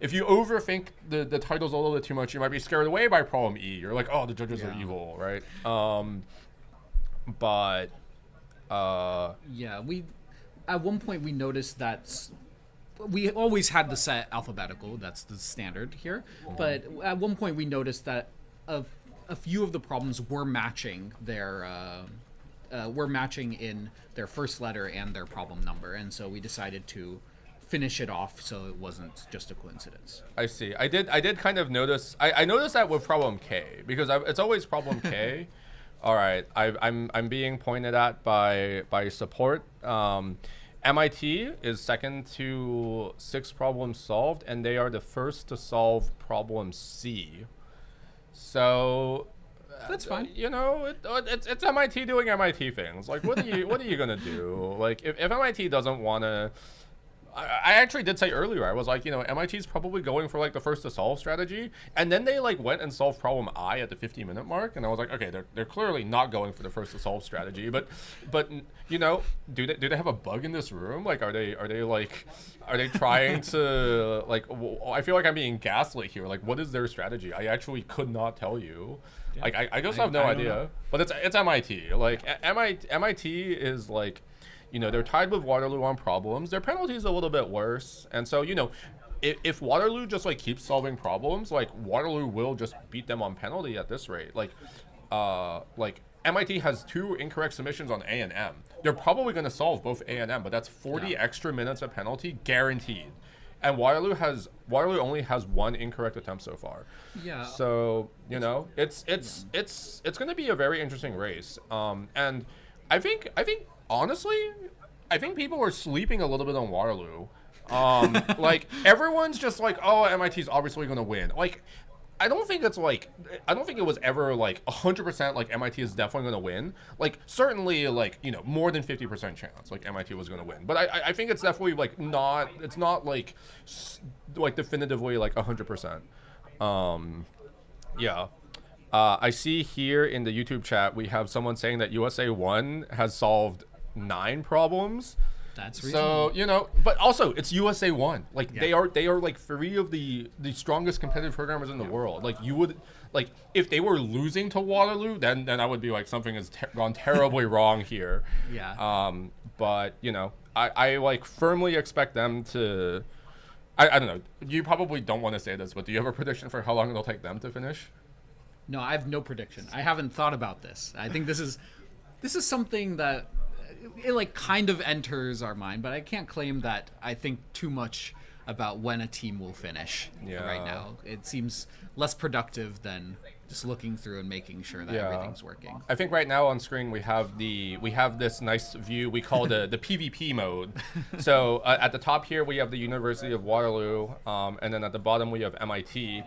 Speaker 9: if you overthink the titles a little bit too much, you might be scared away by problem E. You're like, oh, the judges are evil, right?
Speaker 11: We at one point we noticed that we always had the set alphabetical, that's the standard here, but at one point we noticed that a few of the problems were matching their in their first letter and their problem number, and so we decided to finish it off so it wasn't just a coincidence.
Speaker 9: I see. I did kind of notice, I noticed that with problem K, because it's always problem K. All right, I'm being pointed at by support. MIT is second to 6 problems solved, and they are the first to solve problem C. So
Speaker 11: that's fine.
Speaker 9: You know, it's MIT doing MIT things. Like, what are you gonna do? Like, if MIT doesn't wanna. I actually did say earlier, I was like, you know, MIT's probably going for like the first to solve strategy, and then they like went and solved problem I at the 50-minute mark, and I was like, okay, they're clearly not going for the first to solve strategy, but you know, do they have a bug in this room? Like, are they trying to like? I feel like I'm being gaslit here. Like, what is their strategy? I actually could not tell you. Like, I just have no idea. But it's MIT. Like, MIT is like. You know, they're tied with Waterloo on problems. Their penalty is a little bit worse. And so, you know, if Waterloo just like keeps solving problems, like Waterloo will just beat them on penalty at this rate. Like MIT has 2 incorrect submissions on A and M. They're probably going to solve both A and M, but that's 40 extra minutes of penalty guaranteed. And Waterloo only has 1 incorrect attempt so far.
Speaker 11: Yeah.
Speaker 9: So, you know, it's going to be a very interesting race. And I think honestly, I think people are sleeping a little bit on Waterloo. Like everyone's just like, oh, MIT's obviously going to win. Like, I don't think it was ever like 100% like MIT is definitely going to win. Like certainly like, you know, more than 50% chance like MIT was going to win. But I think it's definitely like it's not like definitively like 100%. Yeah. I see here in the YouTube chat, we have someone saying that USA 1 has solved 9 problems.
Speaker 11: That's reasonable.
Speaker 9: So, you know, but also it's USA 1. Like they are like 3 of the strongest competitive programmers in the world. Like you would like if they were losing to Waterloo, then I would be like something has gone terribly wrong here.
Speaker 11: Yeah.
Speaker 9: But you know, I like firmly expect them to. I don't know. You probably don't want to say this, but do you have a prediction for how long it'll take them to finish?
Speaker 11: No, I have no prediction. I haven't thought about this. I think this is something that it like kind of enters our mind, but I can't claim that I think too much about when a team will finish
Speaker 9: Yeah.
Speaker 11: right now. It seems less productive than just looking through and making sure that everything's working.
Speaker 9: I think right now on screen we have this nice view we call the PvP mode. So at the top here we have the University of Waterloo, and then at the bottom we have MIT.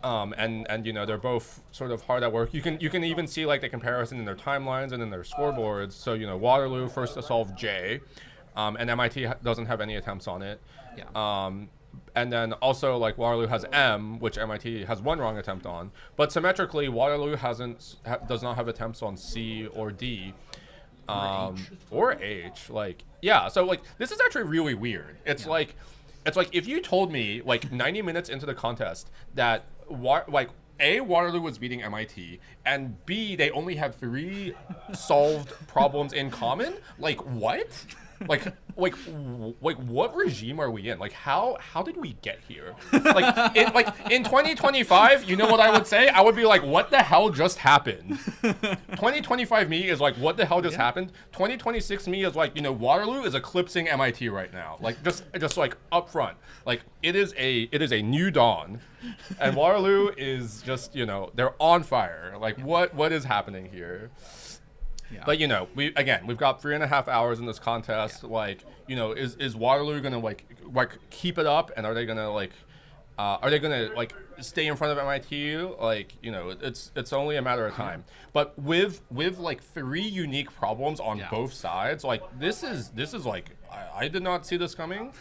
Speaker 9: And you know, they're both sort of hard at work. You can even see like the comparison in their timelines and in their scoreboards. So you know, Waterloo first to solve J, and MIT doesn't have any attempts on it.
Speaker 11: Yeah.
Speaker 9: And then also like Waterloo has M, which MIT has one wrong attempt on. But symmetrically, Waterloo does not have attempts on C or D. Or H. Like, yeah, so like this is actually really weird. It's like if you told me like 90 minutes into the contest that A, Waterloo was beating MIT, and B, they only had 3 solved problems in common. Like what? Like what regime are we in? Like how did we get here? Like in 2025, you know what I would say? I would be like, what the hell just happened? 2025 me is like, what the hell just happened? 2026 me is like, you know, Waterloo is eclipsing MIT right now. Like just like up front. Like it is a new dawn. And Waterloo is just, you know, they're on fire. Like what is happening here? Yeah. But you know, we've got 3.5 hours in this contest. Yeah. Like, you know, is Waterloo gonna like keep it up, and are they gonna stay in front of MIT? Like, you know, it's only a matter of time. But with like 3 unique problems on both sides, like this is like I did not see this coming.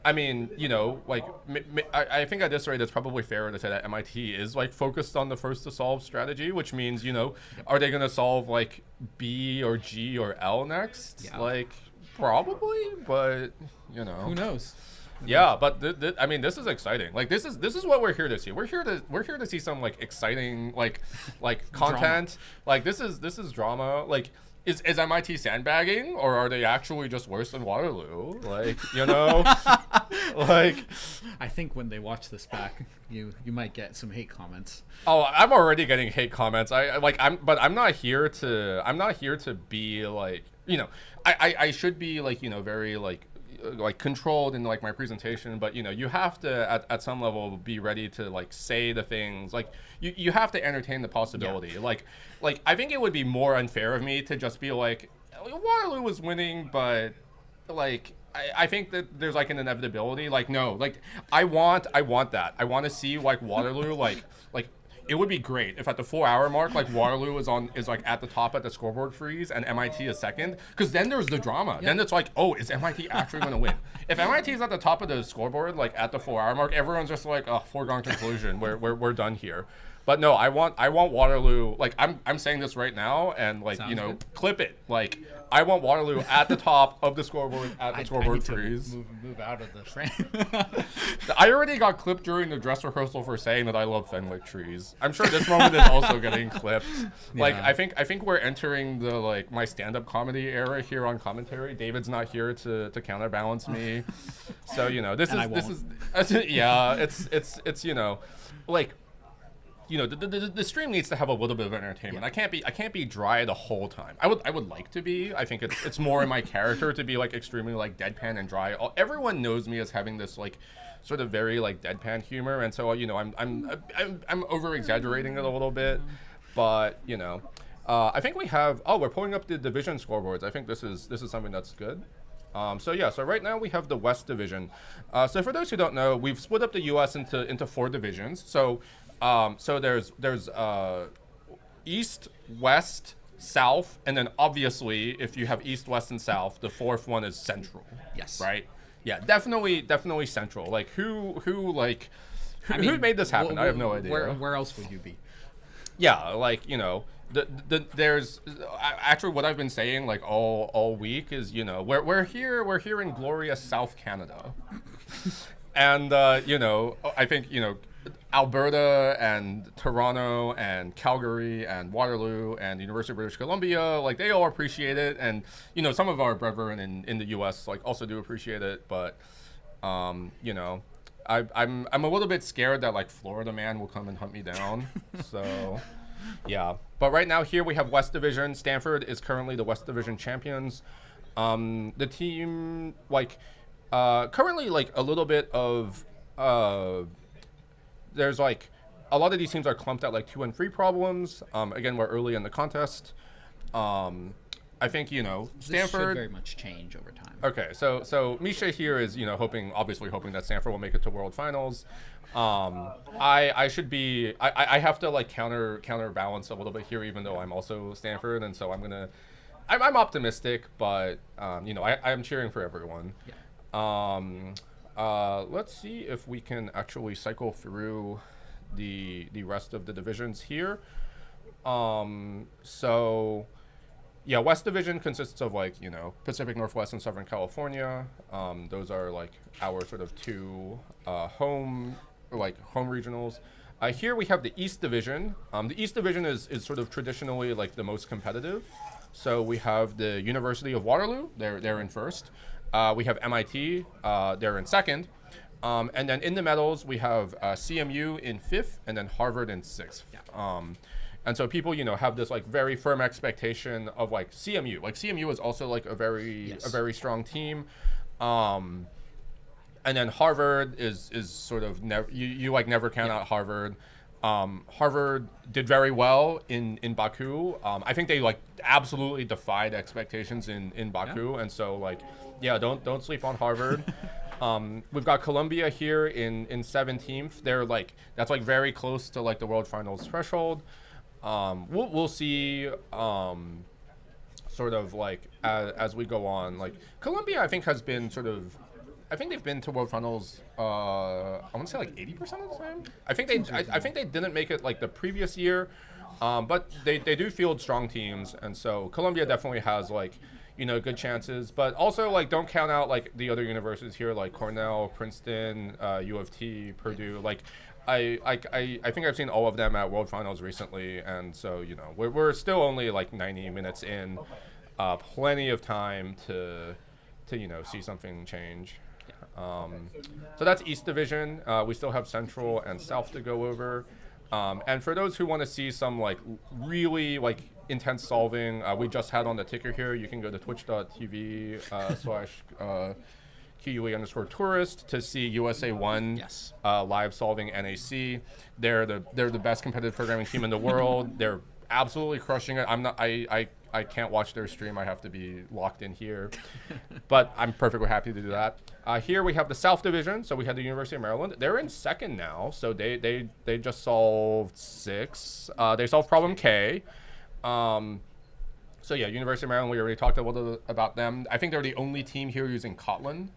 Speaker 9: I mean, you know, like I think at this rate it's probably fairer to say that MIT is like focused on the first to solve strategy, which means, you know, are they gonna solve like B or G or L next? Yeah. Like probably, but you know,
Speaker 11: who knows?
Speaker 9: Yeah, but I mean, this is exciting. Like this is what we're here to see. We're here to see some like exciting like content. Drama. Like this is drama. Like. Is MIT sandbagging, or are they actually just worse than Waterloo? Like, you know, like.
Speaker 11: I think when they watch this back, you might get some hate comments.
Speaker 9: Oh, I'm already getting hate comments. I'm not here to be like, you know, I should be like, you know, very like controlled in like my presentation, but you know, you have to at some level be ready to like say the things, like you have to entertain the possibility. Yeah. Like I think it would be more unfair of me to just be like, Waterloo was winning, but like I think that there's like an inevitability. Like no, like I want that. I want to see like Waterloo like it would be great if at the 4-hour mark, like Waterloo is like at the top at the scoreboard freeze and MIT is second, because then there's the drama. Yeah. Then it's like, oh, is MIT actually going to win? If MIT is at the top of the scoreboard, like at the 4-hour mark, everyone's just like, oh, foregone conclusion. We're done here. But no, I want Waterloo. Like I'm saying this right now, and like sounds you know, good. Clip it. Like I want Waterloo at the top of the scoreboard at the scoreboard freeze.
Speaker 11: Move out of the frame.
Speaker 9: I already got clipped during the dress rehearsal for saying that I love Fenwick trees. I'm sure this moment is also getting clipped. Like I think we're entering the like my stand-up comedy era here on commentary. David's not here to counterbalance me, so you know this is yeah. It's you know, like. You know, the stream needs to have a little bit of entertainment. Yeah. I can't be dry the whole time. I would like to be. I think it's more in my character to be like extremely like deadpan and dry. Everyone knows me as having this like sort of very like deadpan humor, and so you know I'm over exaggerating it a little bit, but you know, I think we're pulling up the division scoreboards. I think this is something that's good. So right now we have the West Division. So for those who don't know, we've split up the U.S. into 4 divisions. So there's East, West, South, and then obviously if you have East, West, and South, the 4th one is Central.
Speaker 11: Yes.
Speaker 9: Right? Yeah, definitely Central. Like who made this happen? I have no idea.
Speaker 11: Where else would you be?
Speaker 9: Yeah, like, you know, there's actually what I've been saying like all week is, you know, we're here in glorious South Canada. And you know, I think, you know, Alberta and Toronto and Calgary and Waterloo and the University of British Columbia, like they all appreciate it, and you know, some of our brethren in the US like also do appreciate it, but you know, I'm a little bit scared that like Florida man will come and hunt me down. So yeah, but right now here we have West Division. Stanford is currently the West Division champions. The team like currently like a little bit of there's like a lot of these teams are clumped at like 2 and 3 problems. Again, we're early in the contest. I think, you know,
Speaker 11: This
Speaker 9: Stanford
Speaker 11: should very much change over time.
Speaker 9: Okay, so Misha here is, you know, obviously hoping that Stanford will make it to World Finals. I should be, I have to like counterbalance a little bit here, even though I'm also Stanford, and so I'm optimistic, but you know, I'm cheering for everyone.
Speaker 11: Yeah.
Speaker 9: Let's see if we can actually cycle through the rest of the divisions here. So. Yeah, West Division consists of like, you know, Pacific Northwest and Southern California. Those are like our sort of 2 home regionals. Here we have the East Division. The East Division is sort of traditionally like the most competitive. So we have the University of Waterloo, they're in first. We have MIT, they're in second. And then in the medals, we have CMU in 5th and then Harvard in 6th. Yeah. And so people, you know, have this like very firm expectation of like CMU. Like CMU is also like a very strong team. And then Harvard is sort of you like never count out Harvard. Harvard did very well in Baku. I think they like absolutely defied expectations in Baku, and so like don't sleep on Harvard. We've got Columbia here in 17th. They're like that's like very close to like the World Finals threshold. We'll see sort of like as we go on. Like Columbia, I think has been sort of. I think they've been to World Finals. I want to say like 80% of the time. I think they didn't make it like the previous year, but they do field strong teams, and so Columbia definitely has like you know good chances. But also like don't count out like the other universities here like Cornell, Princeton, U of T, Purdue. Like I think I've seen all of them at World Finals recently, and so you know we're still only like 90 minutes in, plenty of time to you know see something change. So that's East Division. We still have Central and South to go over. And for those who want to see some like really like intense solving, we just had on the ticker here. You can go to twitch.tv /QUE_tourist to see USA 1 live solving NAC. They're the best competitive programming team in the world. They're absolutely crushing it. I can't watch their stream. I have to be locked in here, but I'm perfectly happy to do that. Here we have the South Division. So we have the University of Maryland. They're in second now. So they just solved 6. They solved problem K. So yeah, University of Maryland. We already talked a little about them. I think they're the only team here using Kotlin.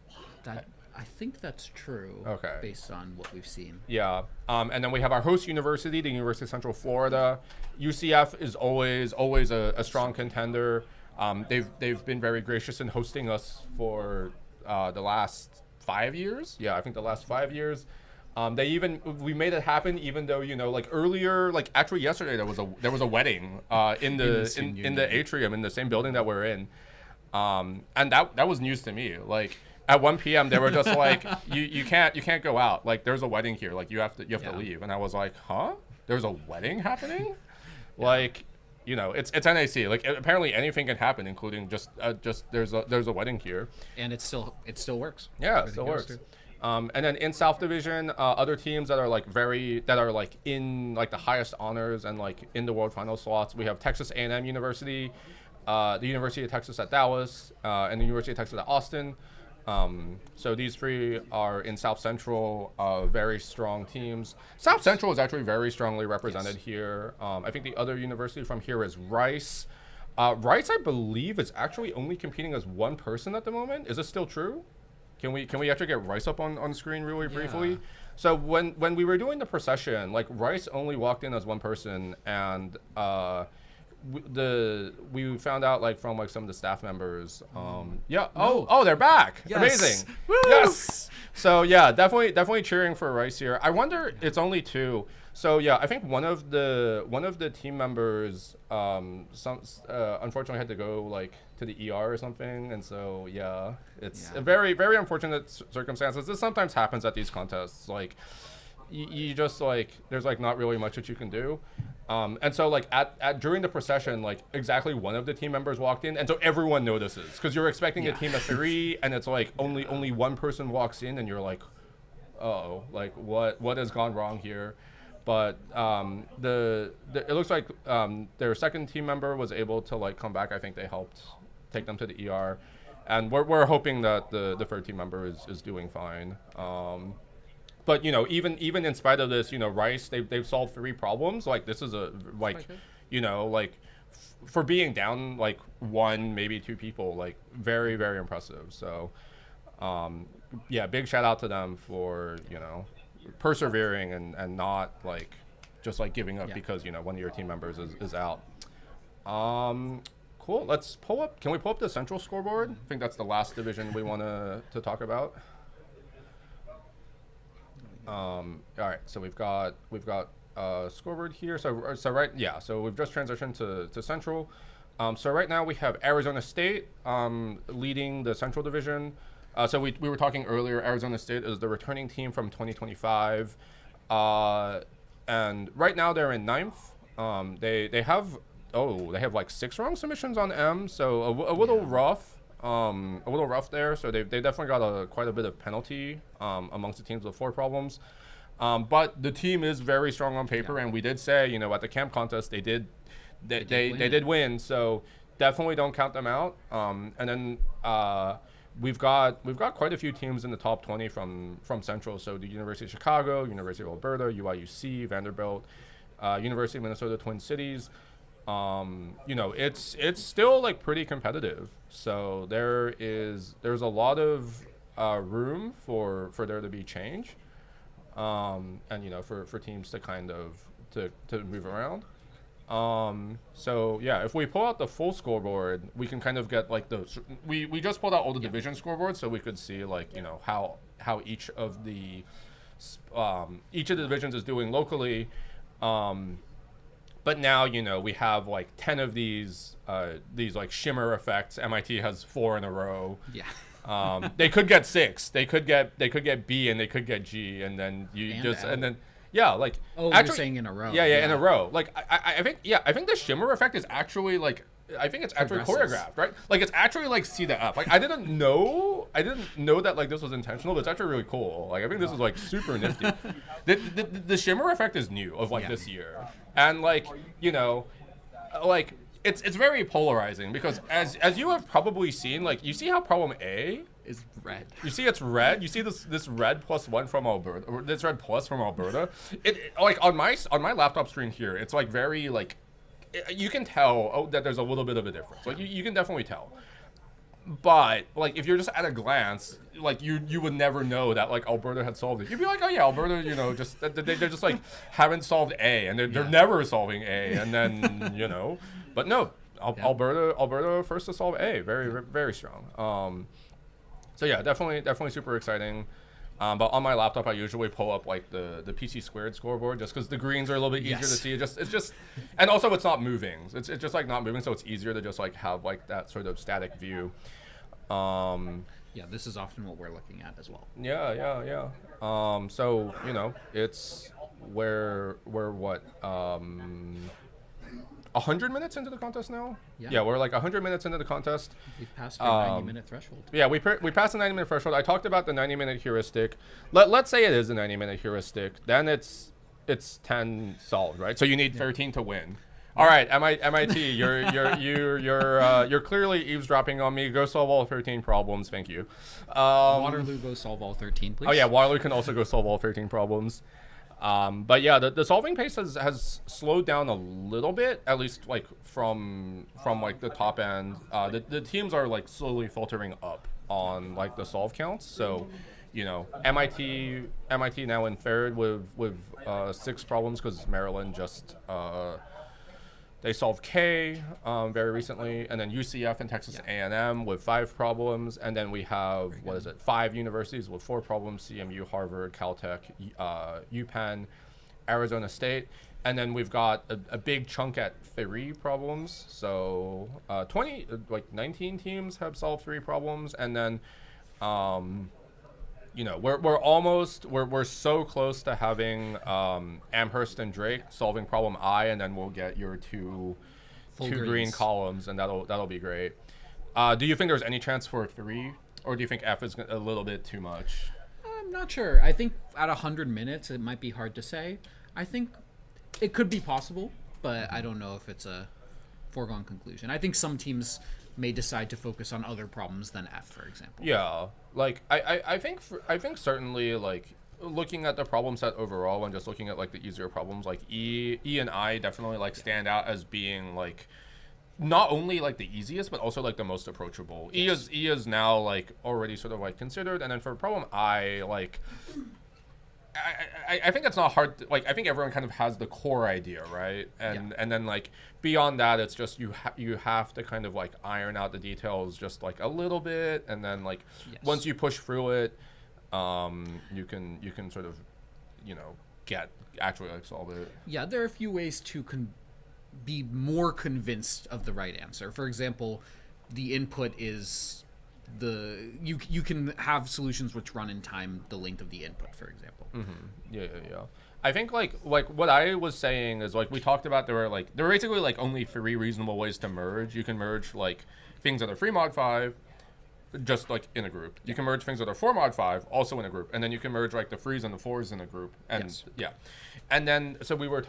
Speaker 11: I think that's true. Okay. Based on what we've seen.
Speaker 9: Yeah. And then we have our host university, the University of Central Florida. UCF is always a strong contender. They've been very gracious in hosting us for the last 5 years. Yeah, I think the last 5 years. We made it happen even though you know like earlier like actually yesterday there was a wedding in the atrium in the same building that we're in. And that was news to me. Like at 1 p.m. they were just like you can't go out. Like there's a wedding here. Like you have to leave. And I was like, huh? There's a wedding happening? Like, you know, it's NAC. Like apparently anything can happen, including just there's a wedding here.
Speaker 11: And it still works.
Speaker 9: Yeah, it still works. And then in South Division, other teams that are in like the highest honors and like in the World Final slots, we have Texas A&M University, the University of Texas at Dallas, and the University of Texas at Austin. So these 3 are in South Central, very strong teams. South Central is actually very strongly represented here. I think the other university from here is Rice. Rice, I believe, is actually only competing as 1 person at the moment. Is this still true? Can we actually get Rice up on screen really briefly? So when we were doing the procession, like Rice only walked in as 1 person, and we found out like from like some of the staff members they're back. Yes. Amazing. Woo! Yes. So yeah, definitely cheering for Rice here. I wonder it's only 2. So yeah, I think one of the team members unfortunately had to go like to the ER or something, and so yeah, it's a very very unfortunate circumstances. This sometimes happens at these contests. Like you just like there's like not really much that you can do. And so like at during the procession, like exactly one of the team members walked in, and so everyone notices because you're expecting a team of 3, and it's like only one person walks in, and you're like, oh, like what has gone wrong here? But it looks like their second team member was able to like come back. I think they helped take them to the ER, and we're hoping that the third team member is doing fine. But you know, even in spite of this, you know, Rice they've solved 3 problems. Like this is a like, you know, like for being down like 1 maybe 2 people, like very very impressive. So yeah, big shout out to them for, you know, persevering and not like just like giving up because, you know, one of your team members is out. Cool. Let's pull up. Can we pull up the central scoreboard? I think that's the last division we want to talk about. All right, so we've got scoreboard here. So right, yeah. So we've just transitioned to Central. So right now we have Arizona State leading the Central Division. So we were talking earlier. Arizona State is the returning team from 2025, and right now they're in 9th. They have like 6 wrong submissions on M. So a little rough. A little rough there, so they definitely got quite a bit of penalty amongst the teams with 4 problems, but the team is very strong on paper, and we did say, you know, at the camp contest they did win, so definitely don't count them out. And then we've got quite a few teams in the top 20 from Central, so the University of Chicago, University of Alberta, UIUC, Vanderbilt, University of Minnesota Twin Cities. You know, it's still like pretty competitive. So there's a lot of room for there to be change, and you know, for teams to kind of to move around. So yeah, if we pull out the full scoreboard, we can kind of get like we just pulled out all the division scoreboards, so we could see like, you know, how each of the divisions is doing locally. But now, you know, we have like 10 of these like shimmer effects. MIT has 4 in a row. Yeah. They could get 6. They could get B and they could get G, and then yeah, like
Speaker 11: actually, you're saying in a row.
Speaker 9: Yeah, in a row. Like I think the shimmer effect is actually like, I think it's actually choreographed, right? Like it's actually like C to F. Like I didn't know that like this was intentional, but it's actually really cool. Like I think this is like super nifty. The shimmer effect is new of like this year, and like, you know, like it's very polarizing because as you have probably seen, like you see how problem A
Speaker 11: is red.
Speaker 9: You see it's red. You see this red +1 from Alberta, or this red plus from Alberta. It like on my laptop screen here, it's like very like, you can tell that there's a little bit of a difference. Like you can definitely tell. But like if you're just at a glance, like you would never know that like Alberta had solved it. You'd be like, oh yeah, Alberta, you know, just they're just like haven't solved A, and they're never solving A, and then you know, but no, Alberta first to solve A, very very strong. So yeah, definitely super exciting. But on my laptop, I usually pull up like the PC squared scoreboard just because the greens are a little bit easier to see. It's just, and also it's not moving. It's just like not moving, so it's easier to just like have like that sort of static view.
Speaker 11: Yeah, this is often what we're looking at as well.
Speaker 9: Yeah. So you know, it's we're what 100 minutes into the contest now? Yeah, we're like 100 minutes into the contest.
Speaker 11: We've passed our 90-minute threshold.
Speaker 9: Yeah, we passed the 90-minute threshold. I talked about the 90-minute heuristic. Let's say it is a 90-minute heuristic. Then it's 10 solved, right? So you need 13 to win. All right, MIT, you're clearly eavesdropping on me. Go solve all 13 problems. Thank you.
Speaker 11: Waterloo, go solve all 13, please.
Speaker 9: Oh yeah, Waterloo can also go solve all 13 problems. But yeah, the solving pace has slowed down a little bit, at least like from like the top end. The teams are like slowly filtering up on like the solve counts. So, you know, MIT now in third with 6 problems because Maryland just they solved K very recently, and then UCF and Texas A&M with 5 problems, and then we have 5 universities with 4 problems: CMU, Harvard, Caltech, UPenn, Arizona State, and then we've got a big chunk at 3 problems. So 19 teams have solved 3 problems, and then you know, we're so close to having Amherst and Drake solving problem I, and then we'll get your two green
Speaker 11: greens.
Speaker 9: columns, and that'll be great. Do you think there's any chance for 3, or do you think F is a little bit too much?
Speaker 11: I'm not sure. I think at 100 minutes, it might be hard to say. I think it could be possible, but I don't know if it's a foregone conclusion. I think some teams may decide to focus on other problems than F, for example.
Speaker 9: Yeah, like I think certainly, like, looking at the problem set overall and just looking at like the easier problems, like E and I definitely like stand out as being like not only like the easiest but also like the most approachable.
Speaker 11: Yes.
Speaker 9: E is now like already sort of like considered, and then for problem I, like I think it's not hard to, like, I think everyone kind of has the core idea, right? And then like beyond that, it's just you have to kind of like iron out the details just like a little bit, and then like once you push through it, you can sort of, you know, actually like solve it.
Speaker 11: Yeah, there are a few ways to be more convinced of the right answer. For example, the input is you can have solutions which run in time the length of the input, for example.
Speaker 9: Yeah. I think like what I was saying is, like, we talked about there were basically like only 3 reasonable ways to merge. You can merge like things that are 3 mod 5 just like in a group. You can merge things that are 4 mod 5 also in a group, and then you can merge like the 3s and the 4s in a group. And and then so we were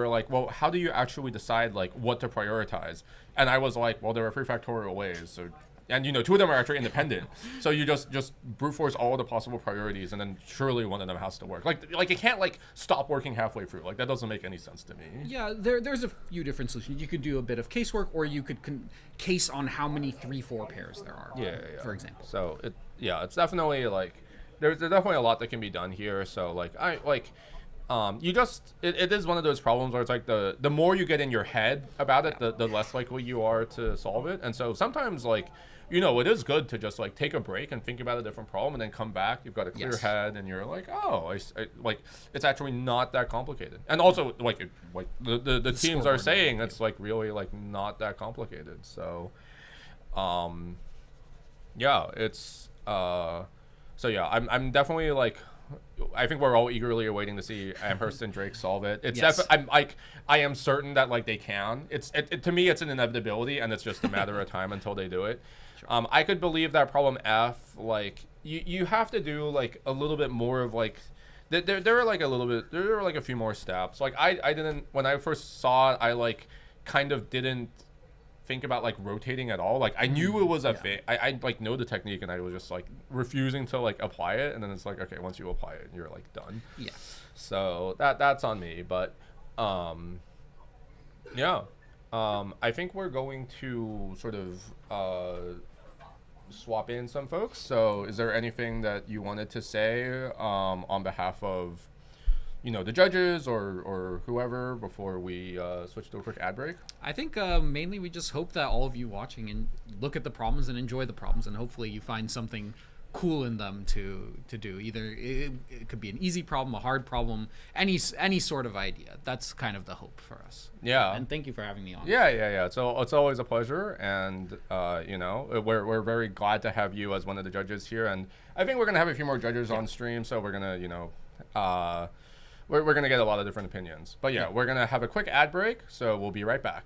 Speaker 9: like, well, how do you actually decide like what to prioritize? And I was like, well, there are 3 factorial ways. So, and you know, 2 of them are actually independent. So you just brute force all the possible priorities, and then surely one of them has to work. Like it can't like stop working halfway through. Like that doesn't make any sense to me.
Speaker 11: Yeah, there's a few different solutions. You could do a bit of casework, or you could case on how many 3-4 pairs there are.
Speaker 9: Yeah.
Speaker 11: For example.
Speaker 9: So it's definitely like there's definitely a lot that can be done here. So like it is one of those problems where it's like the more you get in your head about it, the less likely you are to solve it. And so sometimes, like, you know, it is good to just like take a break and think about a different problem, and then come back. You've got a clear head, and you're like, oh, I like it's actually not that complicated. And also like the teams are saying it's like really like not that complicated. So, it's I'm definitely like, I think we're all eagerly awaiting to see Amherst and Drake solve it. It's I am certain that like they can. To me, it's an inevitability, and it's just a matter of time until they do it. Sure. I could believe that problem F, like you have to do like a little bit more of like there are like a few more steps. Like I didn't, when I first saw it, I like kind of didn't think about like rotating at all. Like I knew it was a thing. I like know the technique, and I was just like refusing to like apply it. And then it's like, okay, once you apply it, you're like done.
Speaker 11: Yeah.
Speaker 9: So that's on me. But I think we're going to sort of swap in some folks. So is there anything that you wanted to say on behalf of, you know, the judges or whoever before we switch to a quick ad break?
Speaker 11: I think mainly we just hope that all of you watching and look at the problems and enjoy the problems, and hopefully you find something cool in them to do. Either it could be an easy problem, a hard problem, any sort of idea. That's kind of the hope for us.
Speaker 9: Yeah.
Speaker 11: And thank you for having me on.
Speaker 9: Yeah. So it's always a pleasure, and you know, we're very glad to have you as one of the judges here. And I think we're gonna have a few more judges on stream, so we're gonna, you know, we're going to get a lot of different opinions. But yeah, we're going to have a quick ad break, so we'll be right back.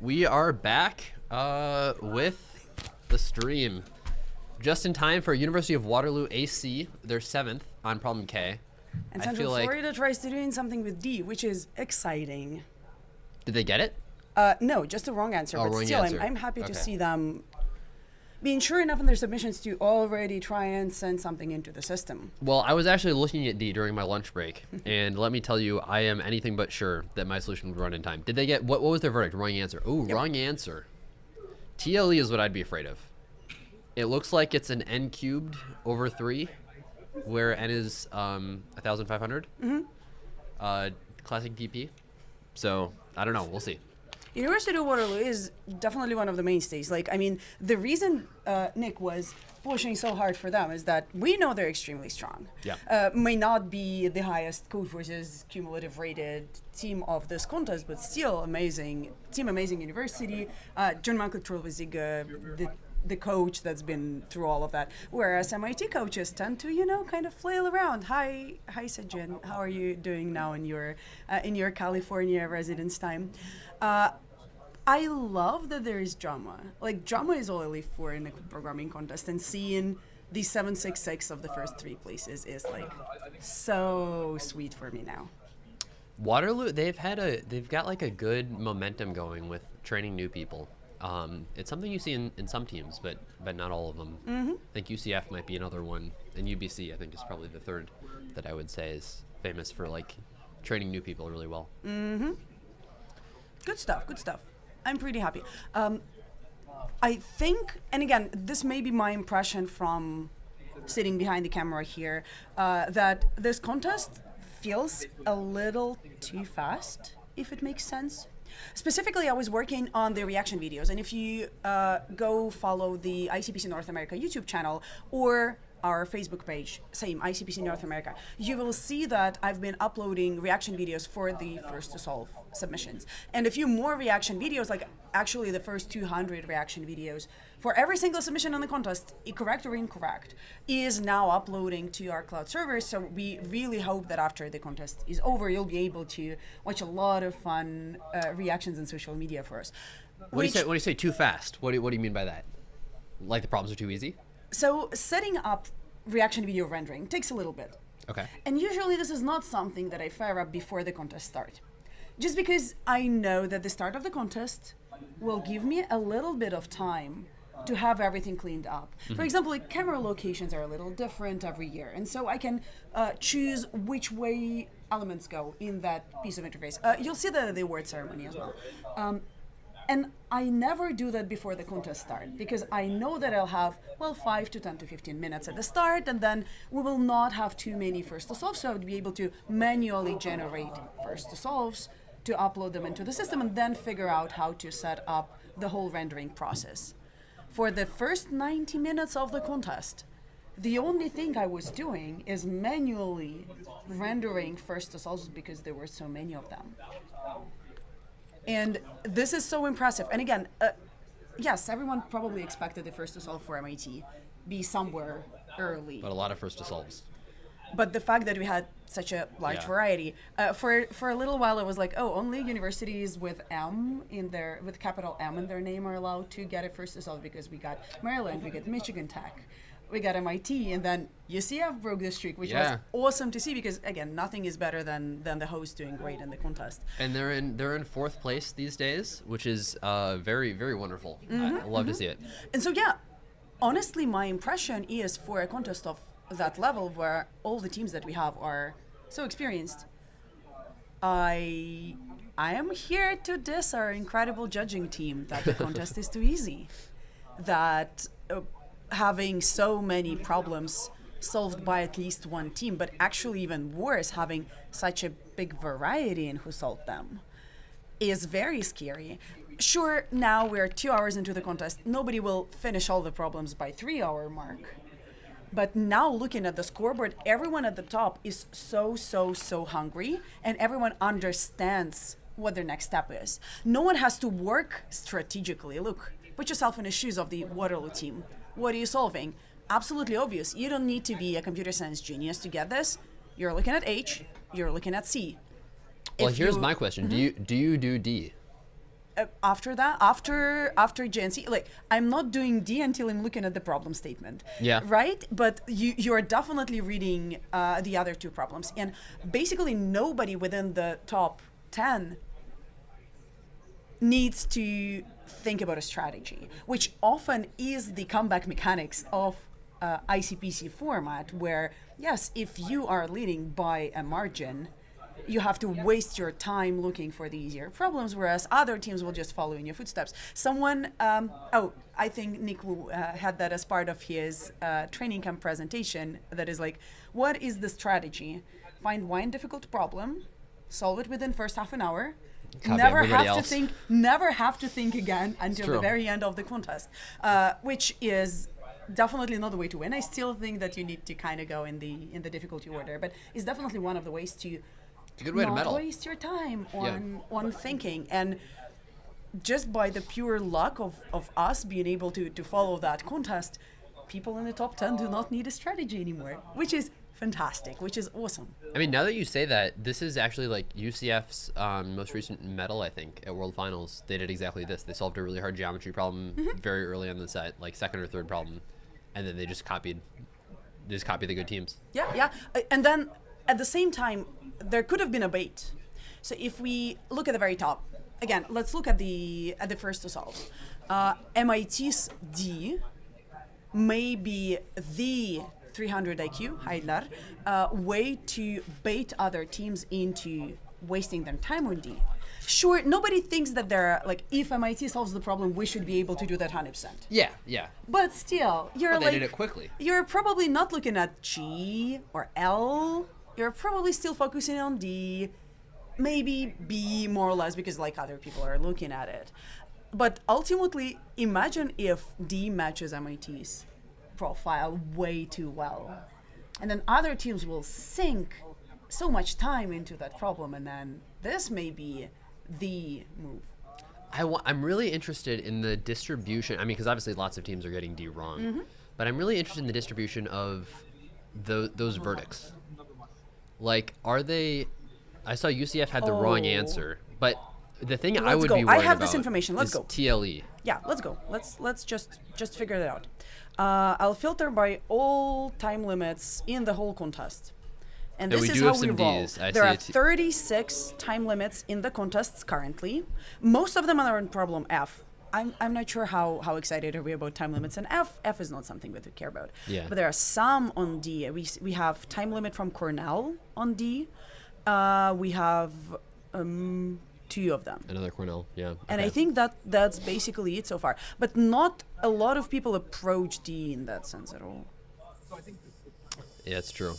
Speaker 8: We are back with the stream. Just in time for University of Waterloo AC, their 7th on problem K.
Speaker 12: And
Speaker 8: I
Speaker 12: Central
Speaker 8: feel like,
Speaker 12: Florida tries to do something with D, which is exciting.
Speaker 8: did they get it?
Speaker 12: No, just the wrong answer.
Speaker 8: Oh,
Speaker 12: but
Speaker 8: wrong
Speaker 12: still,
Speaker 8: answer.
Speaker 12: I'm happy to
Speaker 8: Okay.
Speaker 12: see them being sure enough in their submissions to already try and send something into the system.
Speaker 8: Well, I was actually looking at D during my lunch break, and let me tell you, I am anything but sure that my solution would run in time. Did they get, what was their verdict? Wrong answer. Oh, wrong answer. TLE is what I'd be afraid of. It looks like it's an n cubed over 3, where n is 1,500. Classic DP. So, I don't know. We'll see.
Speaker 12: University of Waterloo is definitely one of the mainstays. Like, I mean, the reason Nick was pushing so hard for them is that we know they're extremely strong.
Speaker 8: Yeah.
Speaker 12: May not be the highest Code Forces cumulative rated team of this contest, but still amazing team, amazing university. John Michael was the coach that's been through all of that. Whereas MIT coaches tend to, you know, kind of flail around. Hi, Sajin. How are you doing now in your California residence time? I love that there is drama. Like, drama is all I live for in a programming contest, and seeing the 766 of the first 3 places is like so sweet for me now.
Speaker 8: Waterloo, they've got like a good momentum going with training new people. It's something you see in some teams, but not all of them. I think UCF might be another one, and UBC I think is probably the third that I would say is famous for like training new people really well.
Speaker 12: Good stuff. I'm pretty happy. I think, and again, this may be my impression from sitting behind the camera here, that this contest feels a little too fast, if it makes sense. Specifically, I was working on the reaction videos, and if you go follow the ICPC North America YouTube channel or our Facebook page, same, ICPC North America, you will see that I've been uploading reaction videos for the first to solve submissions. And a few more reaction videos, like actually the first 200 reaction videos for every single submission on the contest, correct or incorrect, is now uploading to our cloud servers. So we really hope that after the contest is over, you'll be able to watch a lot of fun reactions on social media for us.
Speaker 8: When you say too fast, what do you mean by that? Like the problems are too easy?
Speaker 12: So setting up reaction video rendering takes a little bit.
Speaker 8: Okay.
Speaker 12: And usually this is not something that I fire up before the contest start. Just because I know that the start of the contest will give me a little bit of time to have everything cleaned up. For example, like camera locations are a little different every year, and so I can choose which way elements go in that piece of interface. You'll see the award ceremony as well. And I never do that before the contest start, because I know that I'll have, 5 to 10 to 15 minutes at the start, and then we will not have too many first to solves, so I would be able to manually generate first to solves to upload them into the system and then figure out how to set up the whole rendering process. For the first 90 minutes of the contest, the only thing I was doing is manually rendering first to solves because there were so many of them. And this is so impressive. And again, yes, everyone probably expected the first to solve for MIT be somewhere early.
Speaker 8: But a lot of first to solves.
Speaker 12: But the fact that we had such a large variety, for a little while it was like, oh, only universities with capital M in their name are allowed to get a first to solve, because we got Maryland, we got Michigan Tech, we got MIT, and then UCF broke the streak, which was awesome to see, because again, nothing is better than the host doing great in the contest.
Speaker 8: And they're in 4th place these days, which is very, very wonderful. I love to see it.
Speaker 12: And so honestly, my impression is for a contest of that level, where all the teams that we have are so experienced, I am here to diss our incredible judging team that the contest is too easy, that having so many problems solved by at least one team, but actually even worse, having such a big variety in who solved them, is very scary. Sure, now we're 2 hours into the contest, nobody will finish all the problems by 3-hour mark. But now looking at the scoreboard, everyone at the top is so hungry, and everyone understands what their next step is. No one has to work strategically. Look, put yourself in the shoes of the Waterloo team. What are you solving? Absolutely obvious. You don't need to be a computer science genius to get this. You're looking at H, you're looking at C.
Speaker 8: Well, here's my question. Do you do D?
Speaker 12: after that, after GNC, like I'm not doing D until I'm looking at the problem statement.
Speaker 8: Yeah.
Speaker 12: Right? But you are definitely reading the other two problems, and basically nobody within the top 10 needs to think about a strategy, which often is the comeback mechanics of ICPC format, where yes, if you are leading by a margin, you have to waste your time looking for the easier problems, whereas other teams will just follow in your footsteps. Someone, I think Nick had that as part of his training camp presentation, that is like, what is the strategy? Find one difficult problem, solve it within first half an hour,
Speaker 8: Copy
Speaker 12: never
Speaker 8: everybody
Speaker 12: have
Speaker 8: else.
Speaker 12: to think, never have to think again until the
Speaker 8: true.
Speaker 12: very end of the contest, which is definitely not the way to win. I still think that you need to kind of go in the difficulty order, but it's definitely one of the ways to
Speaker 8: It's a good way to
Speaker 12: not
Speaker 8: medal.
Speaker 12: waste your time on thinking. And just by the pure luck of us being able to follow that contest, people in the top 10 do not need a strategy anymore, which is fantastic, which is awesome.
Speaker 8: I mean, now that you say that, this is actually like UCF's most recent medal, I think, at World Finals. They did exactly this. They solved a really hard geometry problem very early on the set, like second or third problem, and then they just copied the good teams.
Speaker 12: Yeah. And then at the same time, there could have been a bait. So if we look at the very top, again, let's look at the first two solves. MIT's D may be the 300 IQ, Heidler, way to bait other teams into wasting their time on D. Sure, nobody thinks that they're like, if MIT solves the problem, we should be able to do that 100%.
Speaker 8: Yeah.
Speaker 12: But still, you're
Speaker 8: But
Speaker 12: like,
Speaker 8: they did it quickly.
Speaker 12: You're probably not looking at G or L. You're probably still focusing on D, maybe B more or less because like other people are looking at it. But ultimately, imagine if D matches MIT's profile way too well. And then other teams will sink so much time into that problem, and then this may be the move.
Speaker 8: I'm really interested in the distribution. I mean, because obviously lots of teams are getting D wrong, but I'm really interested in the distribution of those verdicts. Like, are they? I saw UCF had the wrong answer, but the thing I would be worried about.
Speaker 12: I have this information. Let's
Speaker 8: is
Speaker 12: go.
Speaker 8: TLE.
Speaker 12: Yeah, let's go. Let's just figure that out. I'll filter by all time limits in the whole contest. And
Speaker 8: Yeah,
Speaker 12: this
Speaker 8: we
Speaker 12: is
Speaker 8: do
Speaker 12: how
Speaker 8: have
Speaker 12: we
Speaker 8: some
Speaker 12: roll.
Speaker 8: Ds. I
Speaker 12: There
Speaker 8: see
Speaker 12: are
Speaker 8: it.
Speaker 12: 36 time limits in the contests currently. Most of them are in problem F. I'm not sure how excited are we about time limits in F. F is not something that we care about.
Speaker 8: Yeah.
Speaker 12: But there are some on D. We have time limit from Cornell on D. We have 2 of them.
Speaker 8: Another Cornell, yeah.
Speaker 12: And I
Speaker 8: okay.
Speaker 12: think that's basically it so far. But not a lot of people approach D in that sense at all.
Speaker 8: Yeah, it's true.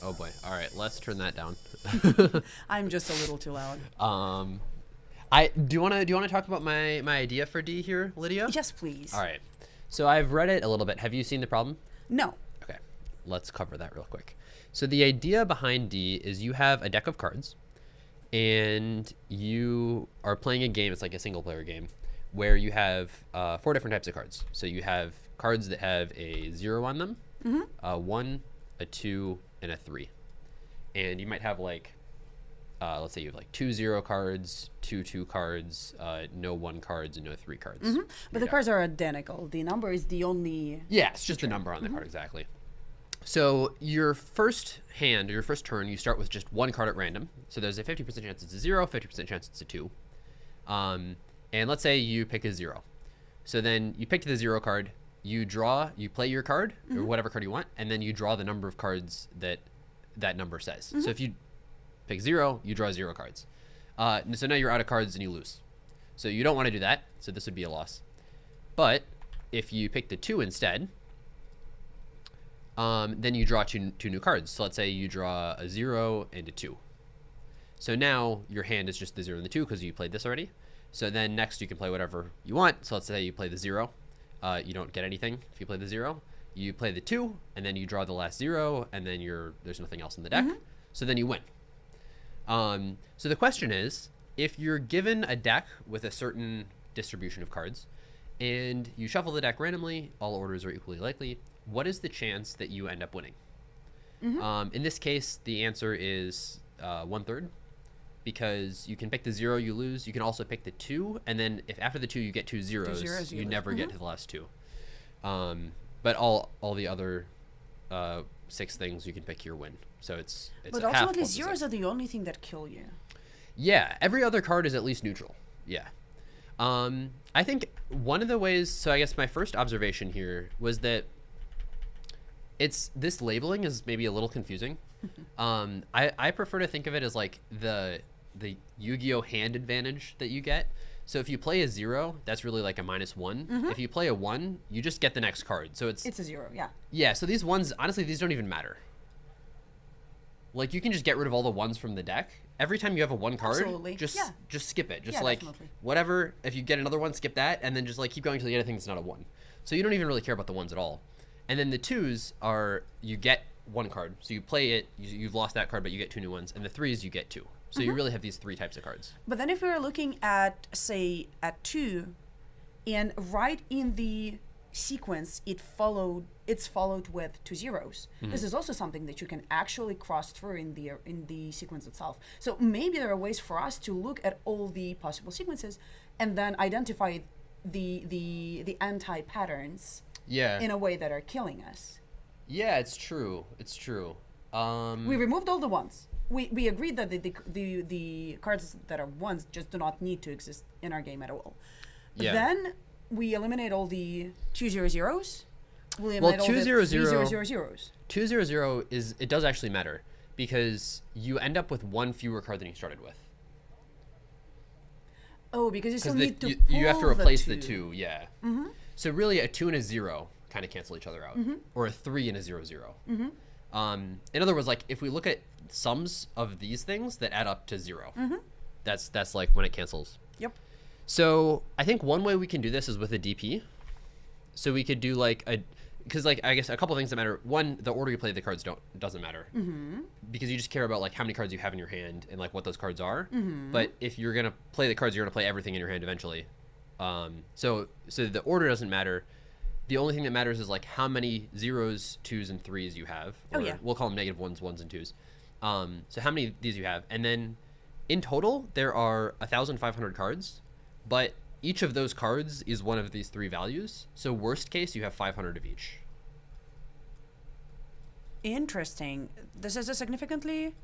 Speaker 8: Oh boy. All right, let's turn that down.
Speaker 12: I'm just a little too loud.
Speaker 8: Do you want to talk about my idea for D here, Lydia?
Speaker 12: Yes, please.
Speaker 8: All right. So I've read it a little bit. Have you seen the problem?
Speaker 12: No.
Speaker 8: Okay. Let's cover that real quick. So the idea behind D is you have a deck of cards, and you are playing a game. It's like a single player game where you have 4 different types of cards. So you have cards that have a 0 on them, a 1, a 2, and a 3. And you might have like, let's say you have like 2 0 cards, 2 2 cards, no 1 cards, and no 3 cards.
Speaker 12: But the cards are identical. The number is the only...
Speaker 8: Yeah, it's just the number on the card, exactly. So your first hand, or your first turn, you start with just 1 card at random. So there's a 50% chance it's a 0, 50% chance it's a 2. And let's say you pick a 0. So then you picked the 0 card, you play your card, or whatever card you want, and then you draw the number of cards that number says. So if you pick 0, you draw 0 cards. So now you're out of cards and you lose. So you don't want to do that, so this would be a loss. But if you pick the 2 instead, then you draw two new cards. So let's say you draw a 0 and a 2. So now your hand is just the 0 and the 2 because you played this already. So then next you can play whatever you want. So let's say you play the 0. You don't get anything if you play the 0. You play the 2, and then you draw the last 0, and then there's nothing else in the deck. So then you win. So the question is, if you're given a deck with a certain distribution of cards, and you shuffle the deck randomly, all orders are equally likely, what is the chance that you end up winning? In this case, the answer is 1/3. because you can pick the 0, you lose. You can also pick the 2, and then if after the 2 you get 2 zeros, you
Speaker 12: lose.
Speaker 8: never get to the last 2. But all the other 6 things you can pick your win. So it's
Speaker 12: But
Speaker 8: a half
Speaker 12: ultimately,
Speaker 8: plus the
Speaker 12: zeros
Speaker 8: 6.
Speaker 12: are the only thing that kill you.
Speaker 8: Yeah, every other card is at least neutral. Yeah. I think one of the ways, so I guess my first observation here was that this labeling is maybe a little confusing. I prefer to think of it as like the Yu-Gi-Oh hand advantage that you get. So if you play a 0, that's really like a -1. If you play a 1, you just get the next card. So it's
Speaker 12: a 0, yeah.
Speaker 8: Yeah, so these ones, honestly, these don't even matter. Like you can just get rid of all the 1s from the deck. Every time you have a 1 card, just skip it. Just like
Speaker 12: definitely.
Speaker 8: whatever, if you get another 1, skip that, and then just like keep going till you get a thing that's not a 1. So you don't even really care about the 1s at all. And then the 2s are, you get 1 card. So you play it, you've lost that card, but you get 2 new ones. And the 3s, you get 2. So you really have these 3 types of cards.
Speaker 12: But then if we were looking at, say, at 2, and right in the sequence it's followed with 2 zeros. This is also something that you can actually cross through in the sequence itself. So maybe there are ways for us to look at all the possible sequences and then identify the anti-patterns in a way that are killing us.
Speaker 8: Yeah, it's true. It's true.
Speaker 12: We removed all the 1s. We agreed that the cards that are 1s just do not need to exist in our game at all.
Speaker 8: Yeah.
Speaker 12: Then we eliminate all the 2 0 zeros. We
Speaker 8: Well,
Speaker 12: eliminate all
Speaker 8: 2
Speaker 12: the
Speaker 8: 0
Speaker 12: 3
Speaker 8: 0
Speaker 12: 0 zeros.
Speaker 8: 2 0 0 it does actually matter because you end up with 1 fewer card than you started with.
Speaker 12: Oh, because you still need to
Speaker 8: you have to
Speaker 12: pull
Speaker 8: replace
Speaker 12: the
Speaker 8: the
Speaker 12: 2.
Speaker 8: 2, yeah. So really a 2 and a 0 kind of cancel each other out, or a 3 and a 0 0. In other words, like if we look at sums of these things that add up to 0, that's like when it cancels.
Speaker 12: Yep.
Speaker 8: So I think one way we can do this is with a DP. So we could do like because like I guess a couple things that matter. One, the order you play the cards doesn't matter because you just care about like how many cards you have in your hand and like what those cards are. But if you're gonna play the cards, you're gonna play everything in your hand eventually. So the order doesn't matter. The only thing that matters is like how many 0s, 2s, and 3s you have. Or we'll call them -1s, 1s, and 2s. So how many of these you have, and then in total there are 1,500 cards, but each of those cards is one of these 3 values. So worst case, you have 500 of each.
Speaker 12: Interesting. This is a significantly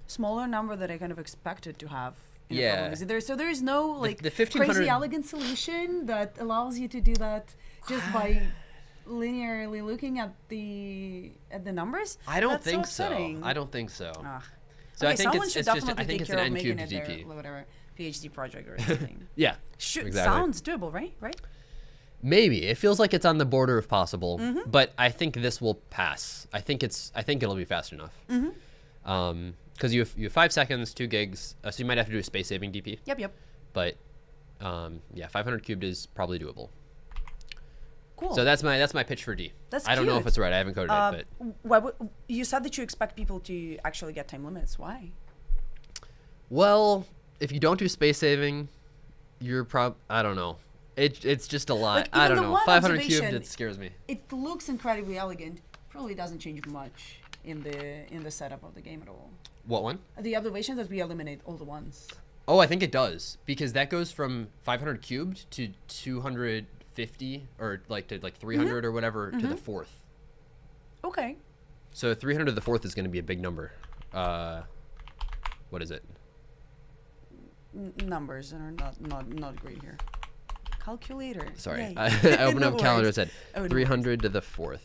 Speaker 12: smaller number that I kind of expected to have.
Speaker 8: Yeah.
Speaker 12: So there is no like
Speaker 8: the 1,500
Speaker 12: crazy elegant solution that allows you to do that just by linearly looking at the numbers.
Speaker 8: I don't
Speaker 12: That's
Speaker 8: think
Speaker 12: so. Upsetting.
Speaker 8: I don't think so.
Speaker 12: So
Speaker 8: I think
Speaker 12: someone
Speaker 8: it's
Speaker 12: should
Speaker 8: just
Speaker 12: definitely
Speaker 8: I think
Speaker 12: take
Speaker 8: it's
Speaker 12: care
Speaker 8: an
Speaker 12: of making
Speaker 8: n-cubed
Speaker 12: it their
Speaker 8: DP.
Speaker 12: whatever PhD project or something.
Speaker 8: Yeah.
Speaker 12: Exactly. Sounds doable, right?
Speaker 8: Maybe it feels like it's on the border of possible, but I think this will pass. I think it'll be fast enough. Because you have 5 seconds, 2 gigs, so you might have to do a space saving DP.
Speaker 12: Yep.
Speaker 8: But yeah, 500 cubed is probably doable.
Speaker 12: Cool.
Speaker 8: So that's my pitch for D.
Speaker 12: That's
Speaker 8: I don't know if
Speaker 12: cute.
Speaker 8: it's right. I haven't coded it,
Speaker 12: but you said that you expect people to actually get time limits. Why?
Speaker 8: Well, if you don't do space saving, you're I don't know. It's just a lot.
Speaker 12: Like,
Speaker 8: I
Speaker 12: even
Speaker 8: don't
Speaker 12: the
Speaker 8: know.
Speaker 12: one
Speaker 8: 500
Speaker 12: observation,
Speaker 8: cubed, it scares me.
Speaker 12: It looks incredibly elegant. Probably doesn't change much in the setup of the game at all.
Speaker 8: What one?
Speaker 12: The observation that we eliminate all the 1s.
Speaker 8: Oh, I think it does, because that goes from 500 cubed to 250 or like to like 300 or whatever to the 4th.
Speaker 12: Okay.
Speaker 8: So 300 to the 4th is going to be a big number. What is it?
Speaker 12: Numbers are not great here. Calculator.
Speaker 8: Sorry,
Speaker 12: Yay.
Speaker 8: I opened up calendar. It said 300 to the 4th.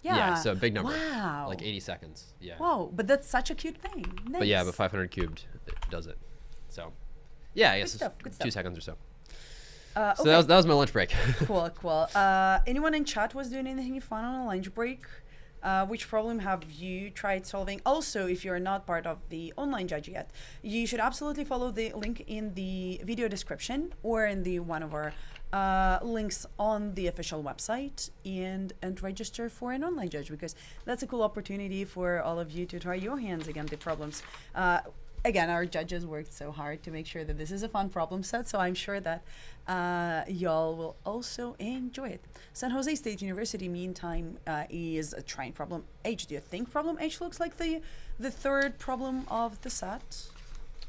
Speaker 8: Yeah, so a big number.
Speaker 12: Wow.
Speaker 8: Like 80 seconds. Yeah.
Speaker 12: Wow, but that's such a cute thing. Nice.
Speaker 8: But yeah, but 500 cubed does it. So, yeah, I guess
Speaker 12: Good
Speaker 8: it's
Speaker 12: stuff.
Speaker 8: 2 seconds or so.
Speaker 12: So
Speaker 8: Okay. that was my lunch break.
Speaker 12: Cool. Anyone in chat was doing anything fun on a lunch break? Which problem have you tried solving? Also, if you're not part of the online judge yet, you should absolutely follow the link in the video description or in the one of our links on the official website and register for an online judge, because that's a cool opportunity for all of you to try your hands against the problems. Again, our judges worked so hard to make sure that this is a fun problem set, so I'm sure that y'all will also enjoy it. San Jose State University, meantime, is trying problem H. Do you think problem H looks like the third problem of the set?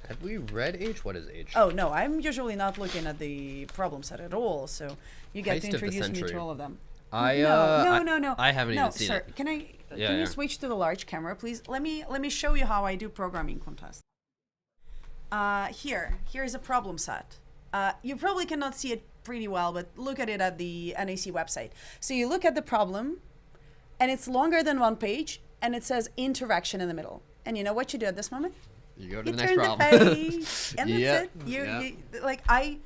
Speaker 8: Have we read H? What is H?
Speaker 12: Oh no, I'm usually not looking at the problem set at all, so you get to
Speaker 8: Heist of the
Speaker 12: introduce me to
Speaker 8: century.
Speaker 12: all of them.
Speaker 8: No.
Speaker 12: I
Speaker 8: haven't
Speaker 12: no,
Speaker 8: even seen
Speaker 12: sir,
Speaker 8: it.
Speaker 12: Can I?
Speaker 8: Yeah,
Speaker 12: can
Speaker 8: yeah.
Speaker 12: you switch to the large camera, please? Let me show you how I do programming contests. Here is a problem set. You probably cannot see it pretty well, but look at it at the NAC website. So you look at the problem, and it's longer than one page, and it says interaction in the middle. And you know what you do at this moment?
Speaker 8: You go to
Speaker 12: You
Speaker 8: the next
Speaker 12: turn
Speaker 8: problem.
Speaker 12: the page, and that's
Speaker 8: Yep,
Speaker 12: it. You
Speaker 8: yep.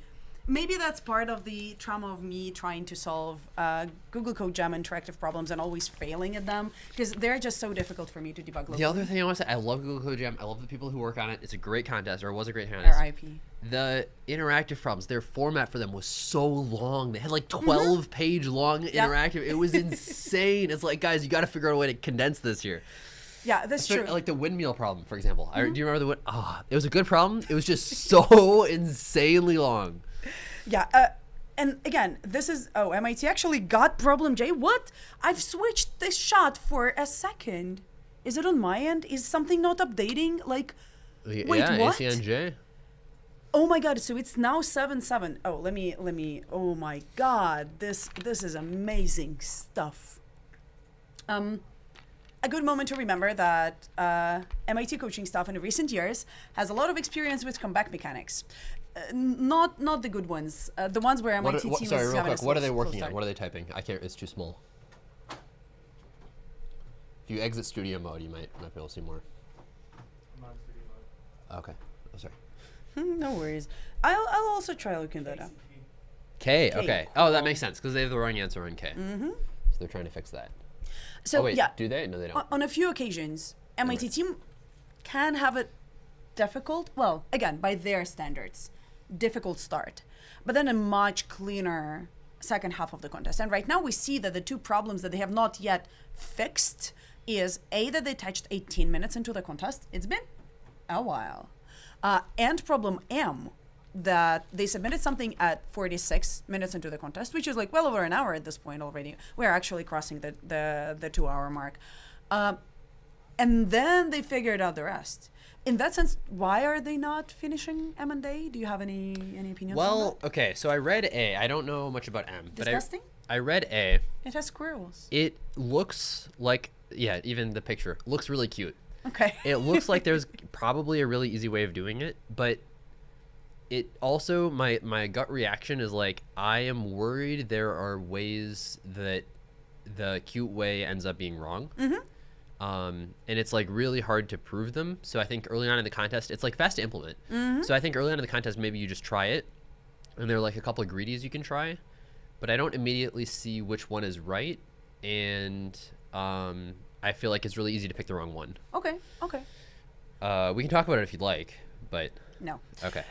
Speaker 12: Maybe that's part of the trauma of me trying to solve Google Code Jam interactive problems and always failing at them because they're just so difficult for me to debug locally.
Speaker 8: The other thing I want to say, I love Google Code Jam. I love the people who work on it. It's a great contest, or it was a great contest.
Speaker 12: Or IP.
Speaker 8: The interactive problems, their format for them was so long. They had like 12-page long interactive. It was insane. It's like, guys, you got to figure out a way to condense this here.
Speaker 12: Yeah, that's true.
Speaker 8: Like the windmill problem, for example. Do you remember it was a good problem. It was just so insanely long.
Speaker 12: Yeah, and again, this is, MIT actually got problem J. What? I've switched this shot for a second. Is it on my end? Is something not updating? Like, wait, what?
Speaker 8: ACNJ.
Speaker 12: Oh my God, so it's now 7.7. Oh, let me, oh my God, this is amazing stuff. A good moment to remember that MIT coaching staff in recent years has a lot of experience with comeback mechanics. Not the good ones. The ones where MIT team
Speaker 8: Sorry,
Speaker 12: was
Speaker 8: real
Speaker 12: having
Speaker 8: quick.
Speaker 12: a
Speaker 8: What are they
Speaker 12: slow
Speaker 8: working
Speaker 12: start.
Speaker 8: on? What are they typing? I can't. It's too small. If you exit studio mode, you might be able to see more. Okay. Oh, sorry.
Speaker 12: No worries. I'll also try looking that up.
Speaker 8: K.
Speaker 12: K,
Speaker 8: Okay. Oh, that makes sense because they have the wrong answer on K.
Speaker 12: Mm-hmm.
Speaker 8: So they're trying to fix that.
Speaker 12: So
Speaker 8: oh, wait,
Speaker 12: yeah,
Speaker 8: do they? No, they don't.
Speaker 12: on a few occasions, MIT team can have a difficult, well, again, by their standards, difficult start, but then a much cleaner second half of the contest. And right now we see that the two problems that they have not yet fixed is A, that they touched 18 minutes into the contest. It's been a while. And problem M, that they submitted something at 46 minutes into the contest, which is like well over an hour at this point already. We're actually crossing the 2-hour mark. And then they figured out the rest. In that sense, why are they not finishing M and A? Do you have any opinions on
Speaker 8: Well,
Speaker 12: that?
Speaker 8: okay, so I read A. I don't know much about M.
Speaker 12: Disgusting?
Speaker 8: But I read A.
Speaker 12: It has squirrels.
Speaker 8: It looks like, yeah, even the picture looks really cute.
Speaker 12: Okay.
Speaker 8: It looks like there's probably a really easy way of doing it, but it also, my gut reaction is like, I am worried there are ways that the cute way ends up being wrong.
Speaker 12: Mm-hmm.
Speaker 8: And it's like really hard to prove them. So I think early on in the contest, it's like fast to implement.
Speaker 12: Mm-hmm.
Speaker 8: So I think early on in the contest, maybe you just try it, and there are like a couple of greedies you can try, but I don't immediately see which one is right. And I feel like it's really easy to pick the wrong one.
Speaker 12: Okay.
Speaker 8: We can talk about it if you'd like, but
Speaker 12: No.
Speaker 8: okay.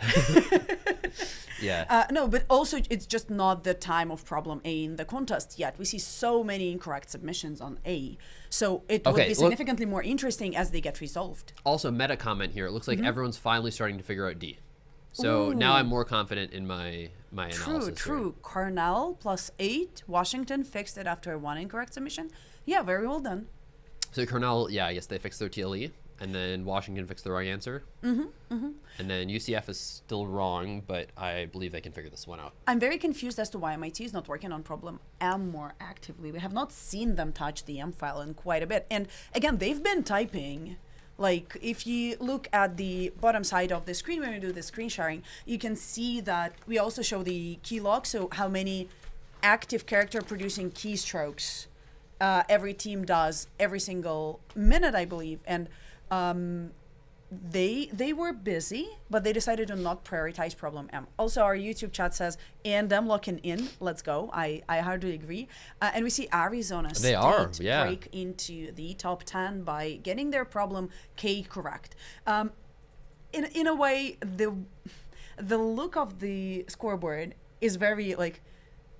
Speaker 8: Yeah.
Speaker 12: No, but also it's just not the time of problem A in the contest yet. We see so many incorrect submissions on A. So it would be significantly more interesting as they get resolved.
Speaker 8: Also, meta comment here. It looks like everyone's finally starting to figure out D. So now I'm more confident in my analysis.
Speaker 12: True. Cornell +8. Washington fixed it after one incorrect submission. Yeah, very well done.
Speaker 8: So Cornell, yeah, I guess they fixed their TLE. And then Washington fixed the wrong answer. And then UCF is still wrong, but I believe they can figure this one out.
Speaker 12: I'm very confused as to why MIT is not working on problem M more actively. We have not seen them touch the M file in quite a bit. And again, they've been typing. Like, if you look at the bottom side of the screen when we do the screen sharing, you can see that we also show the key log, so how many active character producing keystrokes every team does every single minute, I believe. And they were busy, but they decided to not prioritize problem M. Also, our YouTube chat says, and them locking in, let's go. I hardly agree. And we see Arizona State break into the top 10 by getting their problem K correct. In a way, the look of the scoreboard is very like,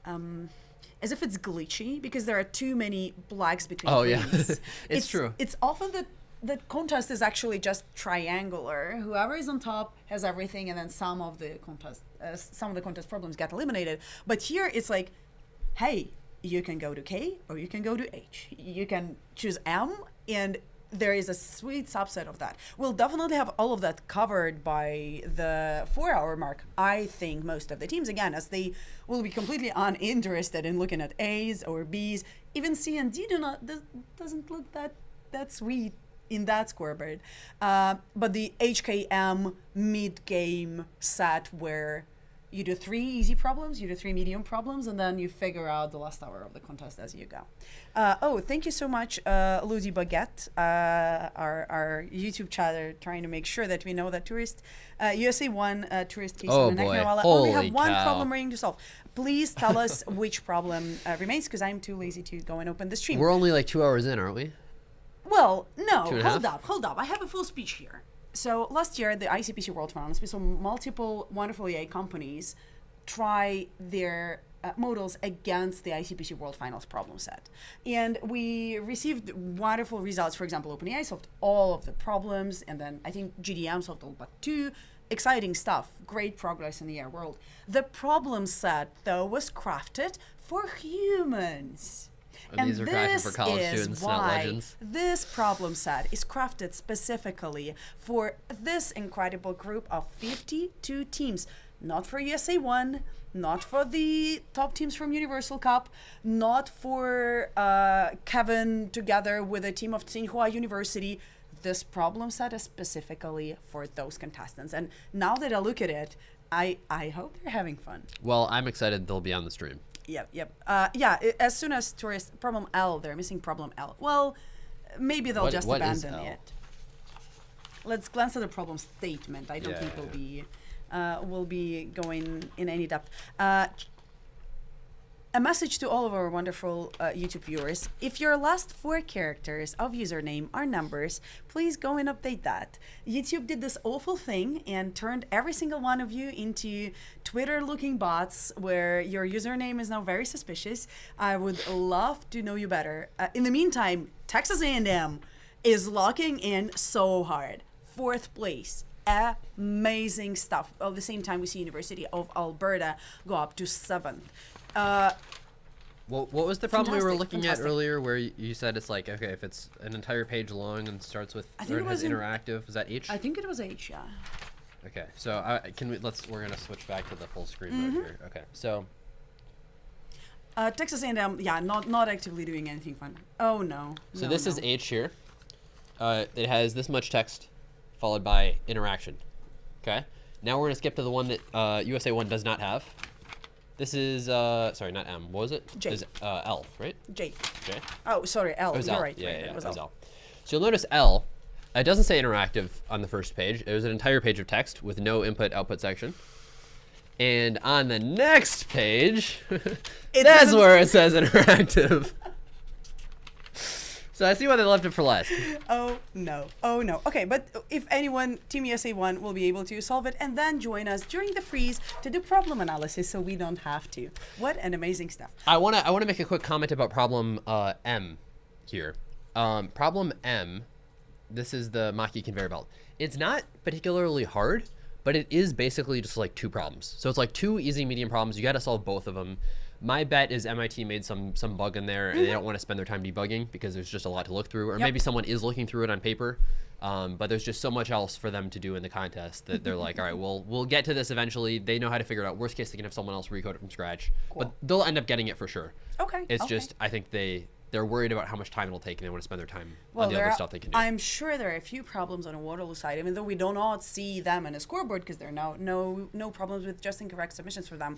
Speaker 12: as if it's glitchy because there are too many blacks between greens.
Speaker 8: It's true.
Speaker 12: It's often that the contest is actually just triangular. Whoever is on top has everything, and then some of the contest problems get eliminated. But here it's like, hey, you can go to K or you can go to H. You can choose M, and there is a sweet subset of that. We'll definitely have all of that covered by the 4-hour mark. I think most of the teams, again, as they will be completely uninterested in looking at A's or B's, even C and D doesn't look that sweet in that scoreboard. But the HKM mid-game set where you do 3 easy problems, you do 3 medium problems, and then you figure out the last hour of the contest as you go. Thank you so much, Lucy Baguette, our YouTube chatter, trying to make sure that we know that USA won tourist case on the NAC only have one problem remaining to solve. Please tell us which problem remains, because I'm too lazy to go and open the stream.
Speaker 8: We're only like 2 hours in, aren't we?
Speaker 12: Well, no,
Speaker 8: 2.5?
Speaker 12: hold up. I have a full speech here. So last year, the ICPC World Finals, we saw multiple wonderful EA companies try their models against the ICPC World Finals problem set. And we received wonderful results. For example, OpenAI solved all of the problems, and then I think GDM solved all but 2. Exciting stuff, great progress in the AI world. The problem set, though, was crafted for humans.
Speaker 8: And these are crafted for college students, not legends.
Speaker 12: This problem set is crafted specifically for this incredible group of 52 teams, not for USA 1, not for the top teams from Universal Cup, not for Kevin together with a team of Tsinghua University. This problem set is specifically for those contestants. And now that I look at it, I hope they're having fun.
Speaker 8: Well, I'm excited they'll be on the stream.
Speaker 12: Yep. As soon as tourist problem L, they're missing problem L. Well, maybe they'll just abandon it. Let's glance at the problem statement. I don't think we'll be going in any depth. A message to all of our wonderful YouTube viewers. If your last 4 characters of username are numbers, please go and update that. YouTube did this awful thing and turned every single one of you into Twitter-looking bots where your username is now very suspicious. I would love to know you better. In the meantime, Texas A&M is locking in so hard. 4th place. Amazing stuff. At the same time, we see University of Alberta go up to 7th.
Speaker 8: What was the problem we were looking at earlier where you said it's like, okay, if it's an entire page long and starts with, or it has interactive, is that H?
Speaker 12: I think it was H, yeah.
Speaker 8: Okay, so we're gonna switch back to the full screen mode here. Okay, so.
Speaker 12: Texas A&M, not actively doing anything fun. Oh no.
Speaker 8: So this is H here. It has this much text followed by interaction. Okay, now we're gonna skip to the one that USA 1 does not have. This is, sorry, not M. What was it?
Speaker 12: J.
Speaker 8: Is L, right?
Speaker 12: J.
Speaker 8: J?
Speaker 12: Oh, sorry, L.
Speaker 8: You're
Speaker 12: right.
Speaker 8: Yeah,
Speaker 12: it was L.
Speaker 8: So you'll notice L, it doesn't say interactive on the first page. It was an entire page of text with no input-output section. And on the next page, that's where it says interactive. So I see why they left it for last.
Speaker 12: Oh no. Okay, but if anyone, Team USA 1 will be able to solve it and then join us during the freeze to do problem analysis so we don't have to. What an amazing stuff.
Speaker 8: I wanna make a quick comment about problem M here. Problem M, this is the Mach-E conveyor belt. It's not particularly hard, but it is basically just like 2 problems. So it's like 2 easy medium problems. You gotta solve both of them. My bet is MIT made some bug in there and they don't want to spend their time debugging because there's just a lot to look through, or maybe someone is looking through it on paper, but there's just so much else for them to do in the contest that they're like, all right, we'll get to this eventually. They know how to figure it out. Worst case, they can have someone else recode it from scratch, but they'll end up getting it for sure.
Speaker 12: Okay.
Speaker 8: It's just, I think they're worried about how much time it'll take and they want to spend their time on the other stuff they can do.
Speaker 12: I'm sure there are a few problems on a Waterloo side, even though we do not see them in a scoreboard because there are no problems with just incorrect submissions for them.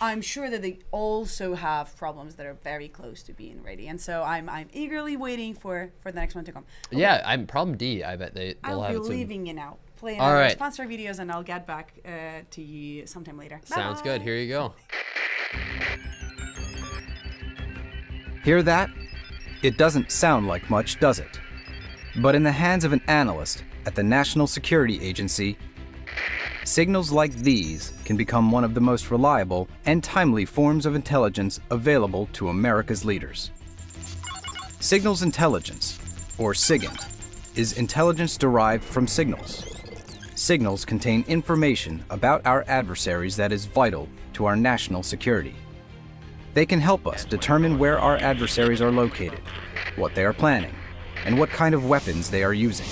Speaker 12: I'm sure that they also have problems that are very close to being ready, and so I'm eagerly waiting for the next one to come. Okay.
Speaker 8: Yeah, I'm problem D. I bet they'll have it soon.
Speaker 12: I'll be leaving you now. Play another sponsor videos, and I'll get back to you sometime later.
Speaker 8: Sounds good. Here you go.
Speaker 13: Hear that? It doesn't sound like much, does it? But in the hands of an analyst at the National Security Agency, signals like these can become one of the most reliable and timely forms of intelligence available to America's leaders. Signals intelligence, or SIGINT, is intelligence derived from signals. Signals contain information about our adversaries that is vital to our national security. They can help us determine where our adversaries are located, what they are planning, and what kind of weapons they are using.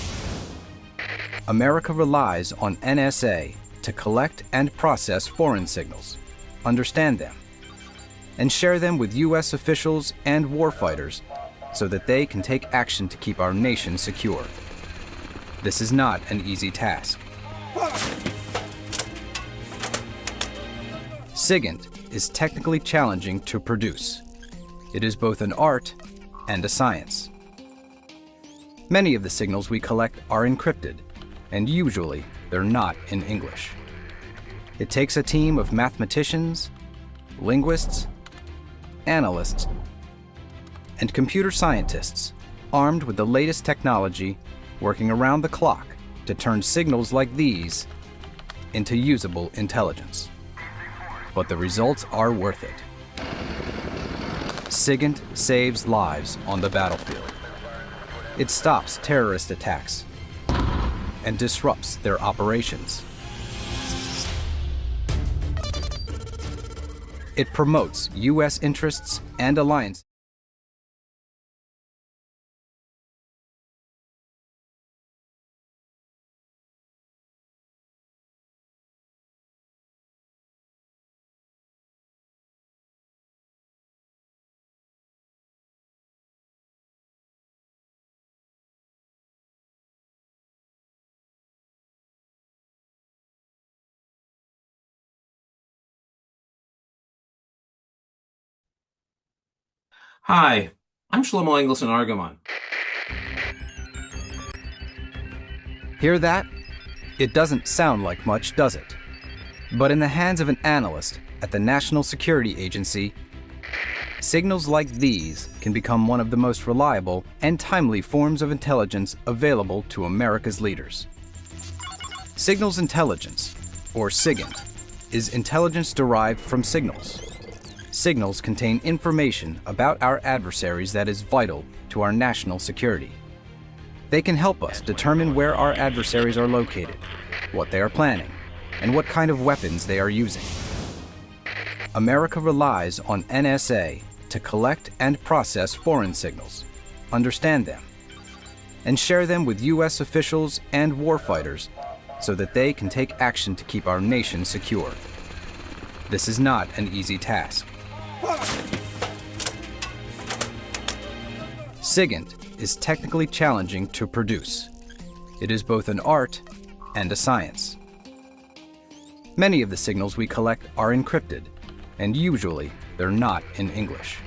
Speaker 13: America relies on NSA to collect and process foreign signals, understand them, and share them with U.S. officials and warfighters so that they can take action to keep our nation secure. This is not an easy task. SIGINT is technically challenging to produce. It is both an art and a science. Many of the signals we collect are encrypted, and usually they're not in English. It takes a team of mathematicians, linguists, analysts, and computer scientists armed with the latest technology working around the clock to turn signals like these into usable intelligence. But the results are worth it. SIGINT saves lives on the battlefield. It stops terrorist attacks and disrupts their operations. It promotes U.S. interests and alliances.
Speaker 14: Hi, I'm Shlomo Engelson Argamon.
Speaker 13: Hear that? It doesn't sound like much, does it? But in the hands of an analyst at the National Security Agency, signals like these can become one of the most reliable and timely forms of intelligence available to America's leaders. Signals intelligence, or SIGINT, is intelligence derived from signals. Signals contain information about our adversaries that is vital to our national security. They can help us determine where our adversaries are located, what they are planning, and what kind of weapons they are using. America relies on NSA to collect and process foreign signals, understand them, and share them with U.S. officials and warfighters so that they can take action to keep our nation secure. This is not an easy task. SIGINT is technically challenging to produce. It is both an art and a science. Many of the signals we collect are encrypted, and usually they're not in English.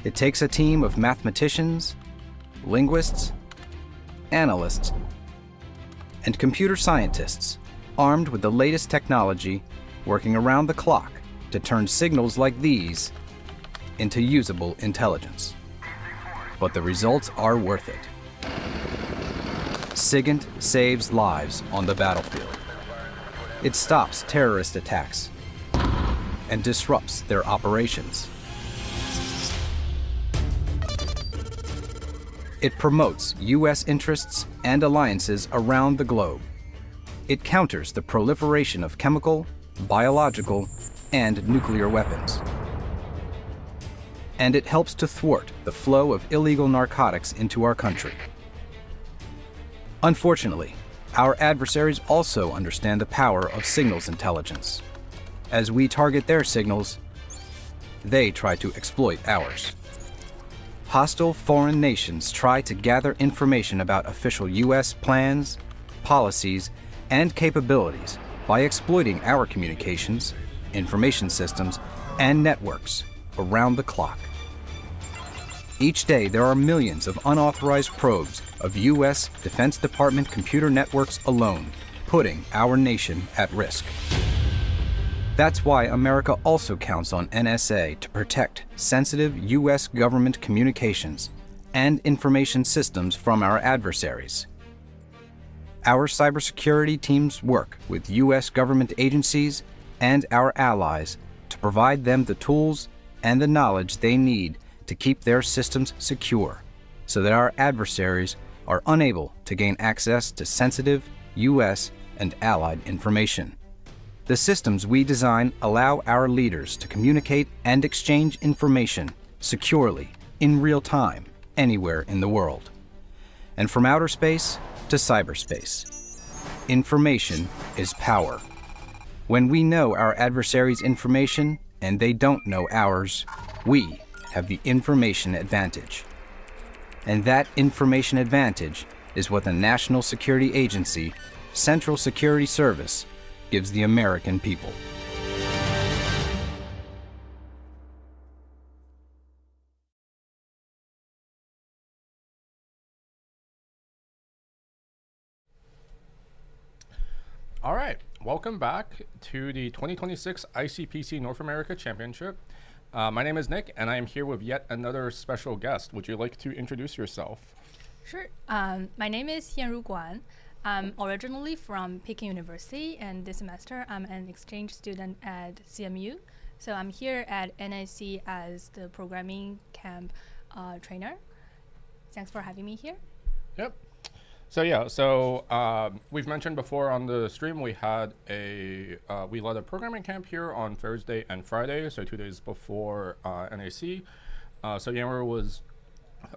Speaker 13: It takes a team of mathematicians, linguists, analysts, and computer scientists armed with the latest technology working around the clock to turn signals like these into usable intelligence. But the results are worth it. SIGINT saves lives on the battlefield. It stops terrorist attacks and disrupts their operations. It promotes U.S. interests and alliances around the globe. It counters the proliferation of chemical, biological, and nuclear weapons. And it helps to thwart the flow of illegal narcotics into our country. Unfortunately, our adversaries also understand the power of signals intelligence. As we target their signals, they try to exploit ours. Hostile foreign nations try to gather information about official U.S. plans, policies, and capabilities by exploiting our communications, information systems, and networks around the clock. Each day, there are millions of unauthorized probes of U.S. Defense Department computer networks alone, putting our nation at risk. That's why America also counts on NSA to protect sensitive U.S. government communications and information systems from our adversaries. Our cybersecurity teams work with U.S. government agencies and our allies to provide them the tools and the knowledge they need to keep their systems secure so that our adversaries are unable to gain access to sensitive U.S. and allied information. The systems we design allow our leaders to communicate and exchange information securely, in real time, anywhere in the world. and from outer space to cyberspace. Information is power. When we know our adversary's information and they don't know ours, we have the information advantage. And that information advantage is what the National Security Agency, Central Security Service, gives the American people.
Speaker 9: All right, welcome back to the 2026 ICPC North America Championship. My name is Nick, and I am here with yet another special guest. Would you like to introduce yourself?
Speaker 15: Sure. My name is Hianru Guan. I'm originally from Peking University, and this semester I'm an exchange student at CMU. So I'm here at NIC as the programming camp trainer. Thanks for having me here.
Speaker 9: Yep. We've mentioned before on the stream we had we led a programming camp here on Thursday and Friday, so 2 days before NAC. So Yammer was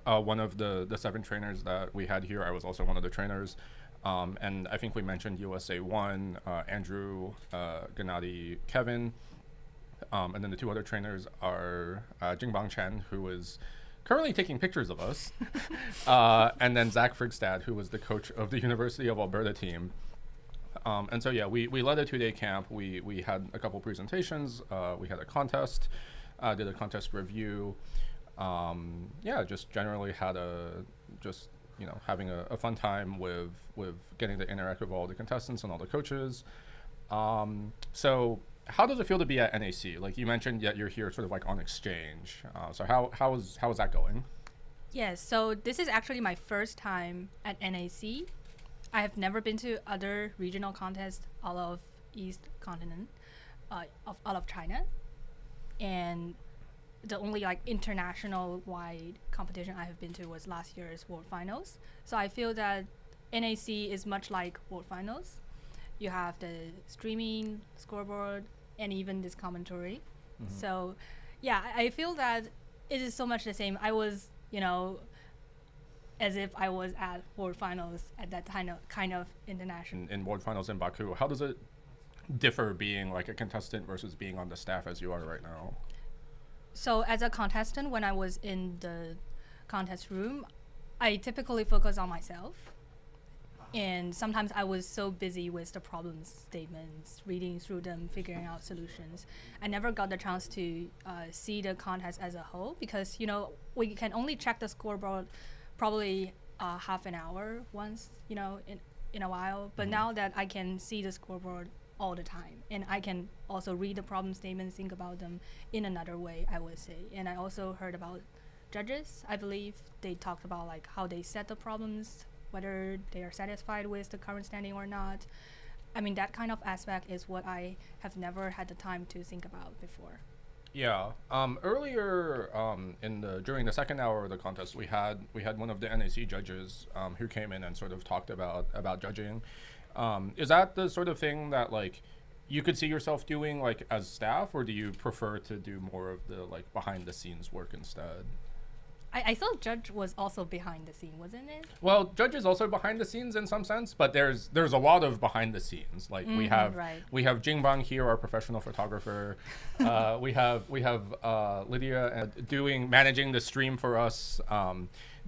Speaker 9: one of the 7 trainers that we had here. I was also one of the trainers. And I think we mentioned USA 1, Andrew, Gennady, Kevin. And then the 2 other trainers are Jingbang Chen, who was currently taking pictures of us, and then Zach Frigstad, who was the coach of the University of Alberta team. And so, yeah, we led a 2-day camp. We had a couple presentations. We had a contest, did a contest review. Just generally had having a fun time with getting to interact with all the contestants and all the coaches. So how does it feel to be at NAC? Like you mentioned, yet you're here sort of like on exchange. So how is that going?
Speaker 15: Yes, so this is actually my first time at NAC. I have never been to other regional contests all of East continent, of all of China. And the only like international wide competition I have been to was last year's World Finals. So I feel that NAC is much like World Finals. You have the streaming, scoreboard, and even this commentary. Mm-hmm. So yeah, I feel that it is so much the same. I was, as if I was at World Finals at that kind of international.
Speaker 9: In World Finals in Baku, how does it differ being like a contestant versus being on the staff as you are right now?
Speaker 15: So as a contestant, when I was in the contest room, I typically focus on myself. And sometimes I was so busy with the problem statements, reading through them, figuring out solutions. I never got the chance to see the contest as a whole because, we can only check the scoreboard probably half an hour once, in a while. But now that I can see the scoreboard all the time, and I can also read the problem statements, think about them in another way, I would say. And I also heard about judges. I believe they talked about like how they set the problems, whether they are satisfied with the current standing or not. I mean, that kind of aspect is what I have never had the time to think about before.
Speaker 9: Yeah. Earlier during the second hour of the contest, we had one of the NAC judges who came in and sort of talked about judging. Is that the sort of thing that like you could see yourself doing like as staff, or do you prefer to do more of the like behind the scenes work instead?
Speaker 15: I thought Judge was also behind the scene, wasn't it?
Speaker 9: Well, Judge is also behind the scenes in some sense, but there's a lot of behind the scenes. Like we have Jingbang here, our professional photographer. we have Lydia managing the stream for us.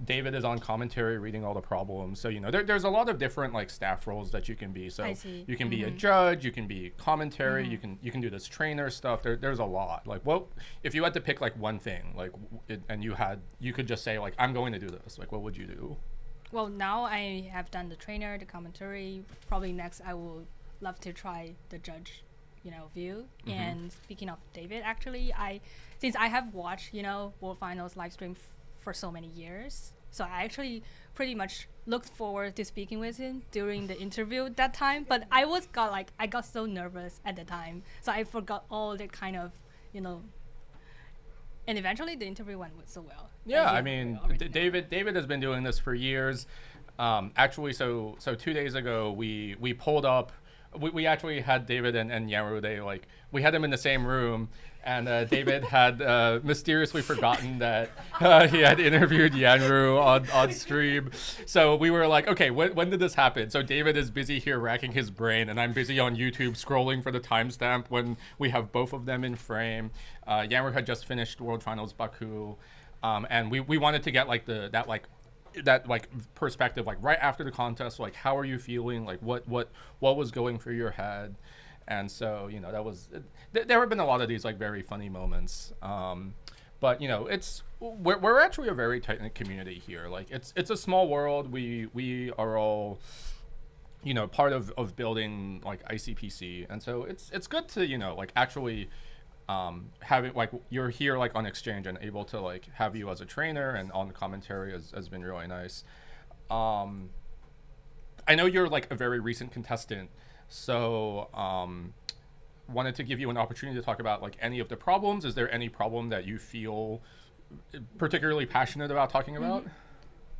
Speaker 9: David is on commentary, reading all the problems. So there's a lot of different like staff roles that you can be. So you can be a judge, you can be commentary, you can do this trainer stuff. There's a lot. Like, what if you had to pick like one thing, like, and you could just say like, I'm going to do this. Like, what would you do?
Speaker 15: Well, now I have done the trainer, the commentary. Probably next, I would love to try the judge, view. And speaking of David, actually, since I have watched World Finals live stream for so many years. So I actually pretty much looked forward to speaking with him during the interview that time, but I got so nervous at the time. So I forgot all the kind of, and eventually the interview went so well.
Speaker 9: Yeah, I mean, David has been doing this for years. Actually, so 2 days ago, we pulled up we actually had David and Yaru. We had them in the same room, and David had mysteriously forgotten that he had interviewed Yanru on stream. So we were like, okay, when did this happen? So David is busy here racking his brain, and I'm busy on YouTube scrolling for the timestamp when we have both of them in frame. Yanru had just finished World Finals Baku, and we wanted to get that perspective, like right after the contest, like how are you feeling, like what was going through your head. And so, you know, that was, there have been a lot of these like very funny moments. But you know, we're actually a very tight-knit community here. Like it's a small world. We are all, you know, part of building like ICPC. And so it's good to, you know, like actually having like you're here like on exchange and able to like have you as a trainer and on commentary has been really nice. I know you're like a very recent contestant, so wanted to give you an opportunity to talk about like any of the problems. Is there any problem that you feel particularly passionate about talking about?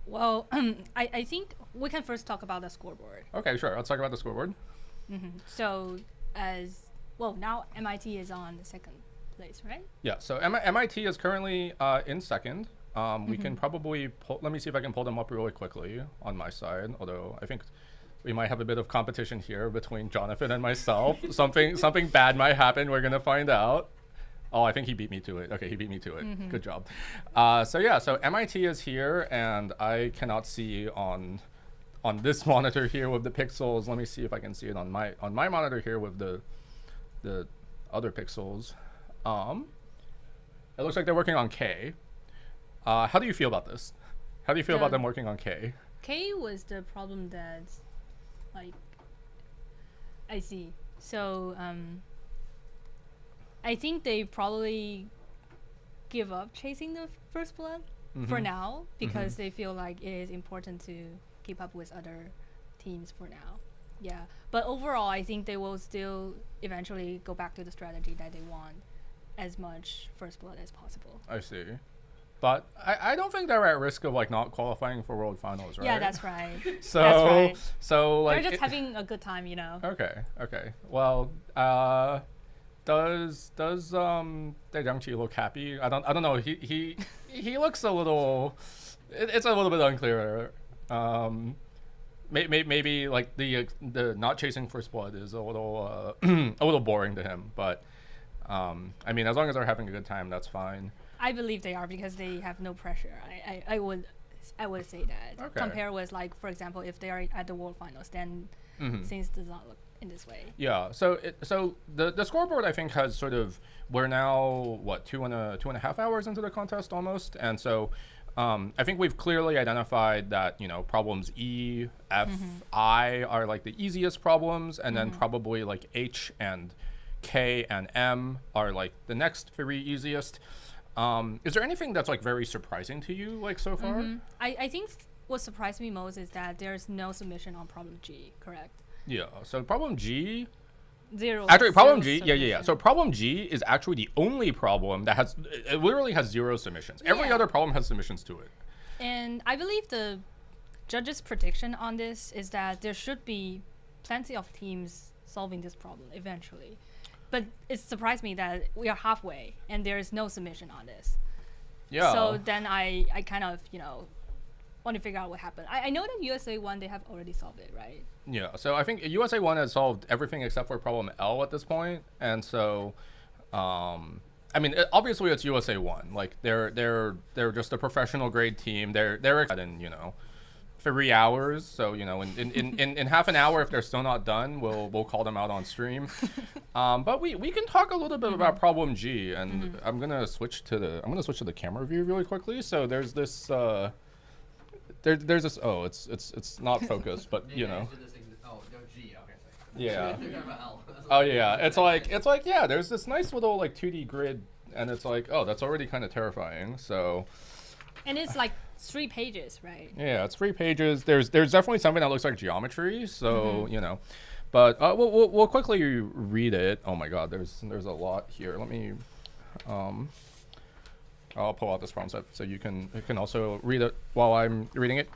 Speaker 15: Well, I think we can first talk about the scoreboard.
Speaker 9: Okay, sure. Let's talk about the scoreboard.
Speaker 15: So now MIT is on the second place, right?
Speaker 9: Yeah, so MIT is currently in second. We can probably let me see if I can pull them up really quickly on my side, although I think we might have a bit of competition here between Jonathan and myself. something bad might happen. We're gonna find out. Oh, I think he beat me to it. Okay, he beat me to it. Good job. So MIT is here, and I cannot see on this monitor here with the pixels. Let me see if I can see it on my monitor here with the other pixels. It looks like they're working on K. How do you feel about this? How do you feel about them working on K?
Speaker 15: K was the problem that, like, I see. So I think they probably give up chasing the first blood for now because they feel like it is important to keep up with other teams for now. Yeah, but overall, I think they will still eventually go back to the strategy that they want as much first blood as possible.
Speaker 9: I see. But I don't think they're at risk of like not qualifying for World Finals, right?
Speaker 15: Yeah, that's right.
Speaker 9: So
Speaker 15: that's right.
Speaker 9: So like
Speaker 15: they're just having a good time, you know.
Speaker 9: Okay. Well, does Daejangchi look happy? I don't know. He looks a little. It's a little bit unclear. Maybe like the not chasing first blood is a little a little boring to him. But I mean, as long as they're having a good time, that's fine.
Speaker 15: I believe they are because they have no pressure. I would say that.
Speaker 9: Okay.
Speaker 15: Compare with, like, for example, if they are at the World Finals, then things does not look in this way.
Speaker 9: Yeah. So the scoreboard, I think, has sort of, we're now what 2.5 hours into the contest almost, and so I think we've clearly identified that, you know, problems E, F, I are like the easiest problems, and then probably like H and K and M are like the next 3 easiest. Is there anything that's like very surprising to you, like so far?
Speaker 15: I think what surprised me most is that there's no submission on problem G, correct?
Speaker 9: Yeah, so problem G,
Speaker 15: zero.
Speaker 9: Actually, problem
Speaker 15: zero
Speaker 9: G, yeah. So problem G is actually the only problem that it literally has 0 submissions. Every other problem has submissions to it.
Speaker 15: And I believe the judges' prediction on this is that there should be plenty of teams solving this problem eventually. But it surprised me that we are halfway and there is no submission on this.
Speaker 9: Yeah.
Speaker 15: So then I kind of, you know, want to figure out what happened. I know that USA 1, they have already solved it, right?
Speaker 9: Yeah. So I think USA 1 has solved everything except for problem L at this point. And so, I mean, obviously it's USA 1. Like they're just a professional grade team. They're in, you know, 3 hours. So, you know, in half an hour, if they're still not done, we'll call them out on stream. But we can talk a little bit about problem G, and I'm gonna switch to the camera view really quickly. So there's this there's this, oh, it's not focused, but you know. Yeah. Oh yeah, it's like yeah, there's this nice little like 2D grid, and it's like, oh, that's already kind of terrifying. So.
Speaker 15: And it's like 3 pages, right?
Speaker 9: Yeah, it's 3 pages. There's definitely something that looks like geometry, so you know, but we'll quickly read it. Oh my God, there's a lot here. Let me, I'll pull out this problem set so you can also read it while I'm reading it.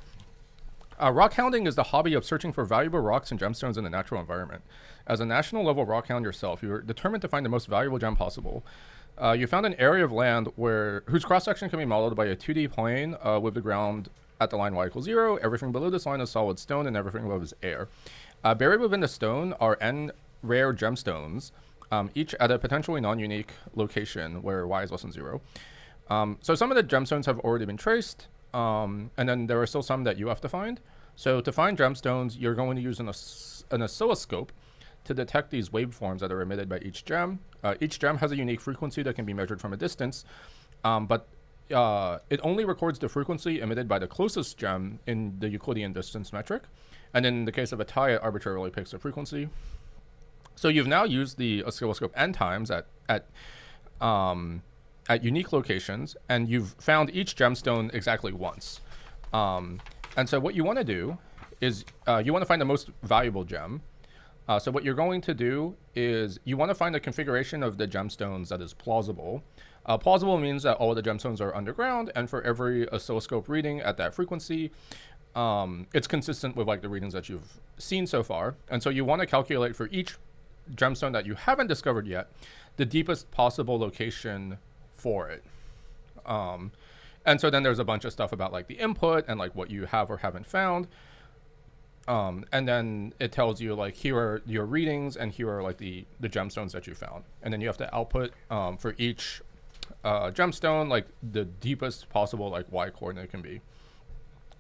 Speaker 9: Rock hounding is the hobby of searching for valuable rocks and gemstones in the natural environment. As a national level rock hound yourself, you are determined to find the most valuable gem possible. You found an area of land whose cross-section can be modeled by a 2D plane with the ground at the line y=0. Everything below this line is solid stone and everything above is air. Buried within the stone are n rare gemstones, each at a potentially non-unique location where y is less than 0. So some of the gemstones have already been traced, and then there are still some that you have to find. So to find gemstones, you're going to use an oscilloscope to detect these waveforms that are emitted by each gem. Each gem has a unique frequency that can be measured from a distance, but it only records the frequency emitted by the closest gem in the Euclidean distance metric. And in the case of a tie, it arbitrarily picks a frequency. So you've now used the oscilloscope n times at unique locations, and you've found each gemstone exactly once. And so what you want to do is you want to find the most valuable gem. So what you're going to do is you want to find a configuration of the gemstones that is plausible. Plausible means that all of the gemstones are underground, and for every oscilloscope reading at that frequency, it's consistent with like the readings that you've seen so far. And so you want to calculate for each gemstone that you haven't discovered yet, the deepest possible location for it. And so then there's a bunch of stuff about like the input and like what you have or haven't found. And then it tells you like, here are your readings and here are like the gemstones that you found. And then you have to output for each gemstone, like the deepest possible like y coordinate can be.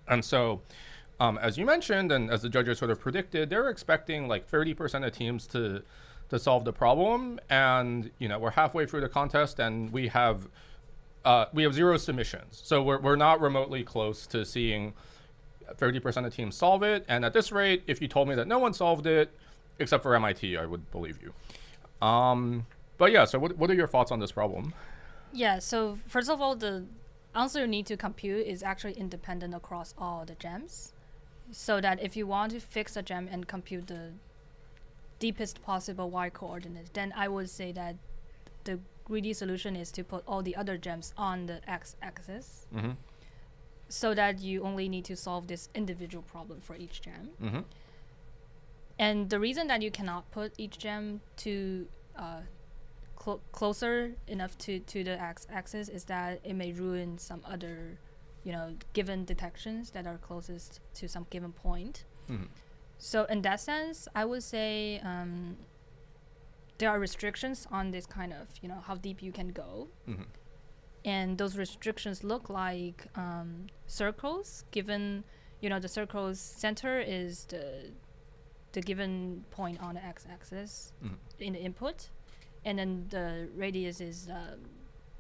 Speaker 9: And so as you mentioned, and as the judges sort of predicted, they're expecting like 30% of teams to solve the problem. And, you know, we're halfway through the contest and we have 0 submissions. So we're not remotely close to seeing 30% of teams solve it. And at this rate, if you told me that no one solved it, except for MIT, I would believe you. But yeah, so what are your thoughts on this problem?
Speaker 15: Yeah, so first of all, the answer you need to compute is actually independent across all the gems. So that if you want to fix a gem and compute the deepest possible y coordinate, then I would say that the greedy solution is to put all the other gems on the x-axis.
Speaker 9: Mm-hmm.
Speaker 15: So that you only need to solve this individual problem for each gem.
Speaker 9: Mm-hmm.
Speaker 15: And the reason that you cannot put each gem to closer enough to the x-axis is that it may ruin some other, you know, given detections that are closest to some given point.
Speaker 9: Mm-hmm.
Speaker 15: So in that sense, I would say there are restrictions on this kind of, you know, how deep you can go.
Speaker 9: Mm-hmm.
Speaker 15: And those restrictions look like circles, given, you know, the circle's center is the given point on the x-axis in the input. And then the radius is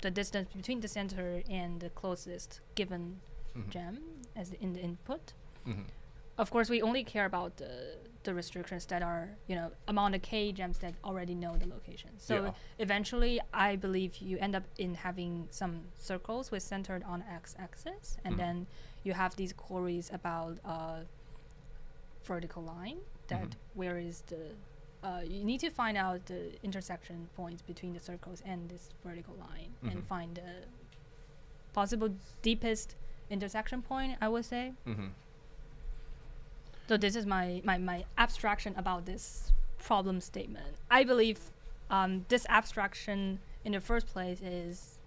Speaker 15: the distance between the center and the closest given gem as in the input.
Speaker 9: Mm-hmm.
Speaker 15: Of course, we only care about the restrictions that are, you know, among the k gems that already know the location. So eventually, I believe you end up in having some circles with centered on x-axis, and then you have these queries about vertical line. That where is the you need to find out the intersection points between the circles and this vertical line, and find the possible deepest intersection point, I would say. So this is my abstraction about this problem statement. I believe this abstraction in the first place is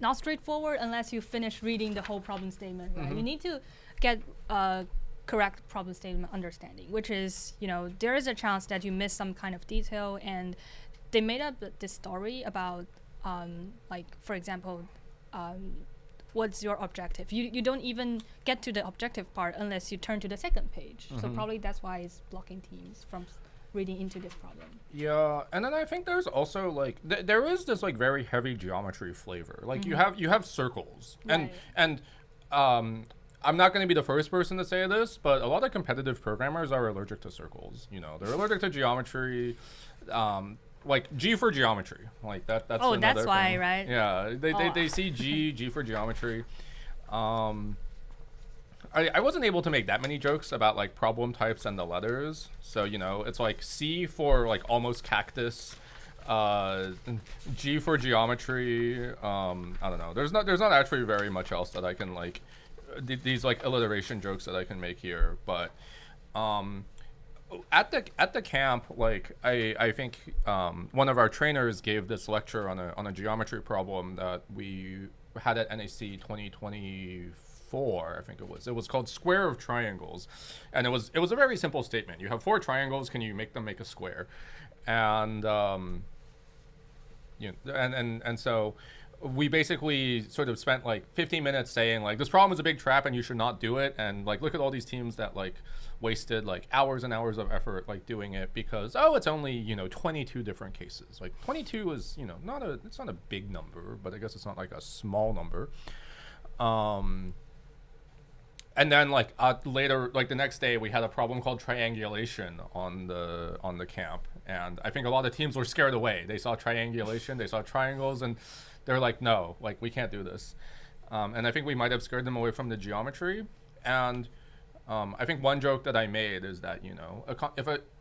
Speaker 15: not straightforward unless you finish reading the whole problem statement, right? You need to get a correct problem statement understanding, which is, you know, there is a chance that you miss some kind of detail, and they made up this story about, like, for example, what's your objective? You don't even get to the objective part unless you turn to the second page. So probably that's why it's blocking teams from reading into this problem.
Speaker 9: Yeah, and then I think there's also like there is this like very heavy geometry flavor. Like you have circles,
Speaker 15: Right.
Speaker 9: and I'm not going to be the first person to say this, but a lot of competitive programmers are allergic to circles. You know, they're allergic to geometry. Like G for geometry, like that's
Speaker 15: oh, that's
Speaker 9: thing.
Speaker 15: why, right?
Speaker 9: Yeah, they see G for geometry. I wasn't able to make that many jokes about like problem types and the letters, so you know it's like C for like almost cactus, G for geometry. I don't know. There's not actually very much else that I can like these like alliteration jokes that I can make here, but at the camp, like I think one of our trainers gave this lecture on a geometry problem that we had at NAC 2024. I think it was called Square of Triangles, and it was a very simple statement. You have 4 triangles. Can you make them make a square? And and so we basically sort of spent like 15 minutes saying like this problem is a big trap and you should not do it, and like look at all these teams that like wasted like hours and hours of effort like doing it because it's only 22 different cases. Like 22 is it's not a big number, but I guess it's not like a small number. And then like later, like the next day, we had a problem called triangulation on the camp, and I think a lot of teams were scared away. They saw triangulation, they saw triangles, and they're like, no, like we can't do this. And I think we might have scared them away from the geometry. And I think one joke that I made is that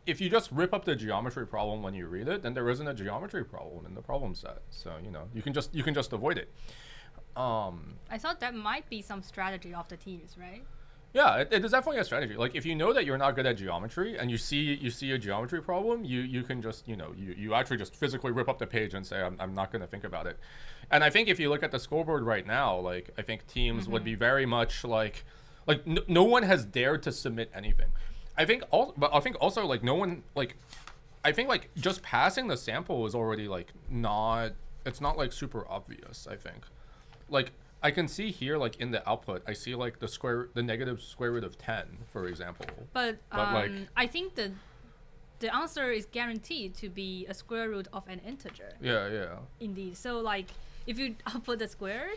Speaker 9: if you just rip up the geometry problem when you read it, then there isn't a geometry problem in the problem set. So you can just avoid it.
Speaker 15: I thought that might be some strategy of the teams, right?
Speaker 9: Yeah, it is definitely a strategy. Like if you know that you're not good at geometry and you see a geometry problem, you can just you actually just physically rip up the page and say I'm not going to think about it. And I think if you look at the scoreboard right now, like I think teams would be very much like no one has dared to submit anything. I think also like no one like I think like just passing the sample is already like it's not like super obvious. I think like I can see here like in the output I see like the negative square root of 10, for example.
Speaker 15: But
Speaker 9: like
Speaker 15: I think the answer is guaranteed to be a square root of an integer.
Speaker 9: Yeah.
Speaker 15: Indeed. So like if you output the square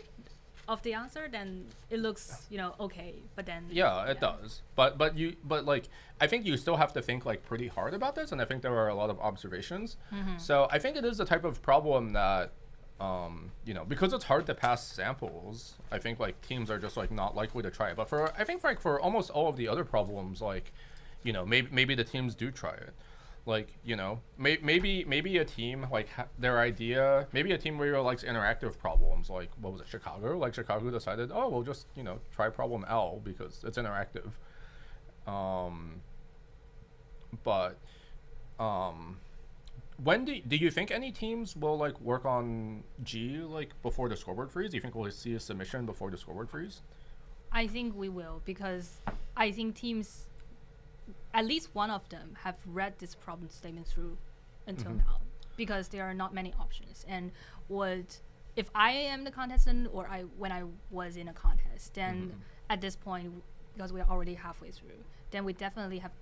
Speaker 15: of the answer, then it looks okay, but then
Speaker 9: it does, but like I think you still have to think like pretty hard about this, and I think there are a lot of observations. So I think it is the type of problem that because it's hard to pass samples, I think like teams are just like not likely to try it. But I think like for almost all of the other problems, like maybe the teams do try it. Like maybe a team like their idea, maybe a team really likes interactive problems, like what was it, Chicago? Like Chicago decided, we'll just try problem L because it's interactive. When do you think any teams will like work on G like before the scoreboard freeze? Do you think we'll see a submission before the scoreboard freeze?
Speaker 15: I think we will, because I think teams, at least one of them, have read this problem statement through until now, because there are not many options. And if I am the contestant or when I was in a contest, then at this point, because we're already halfway through, then we definitely have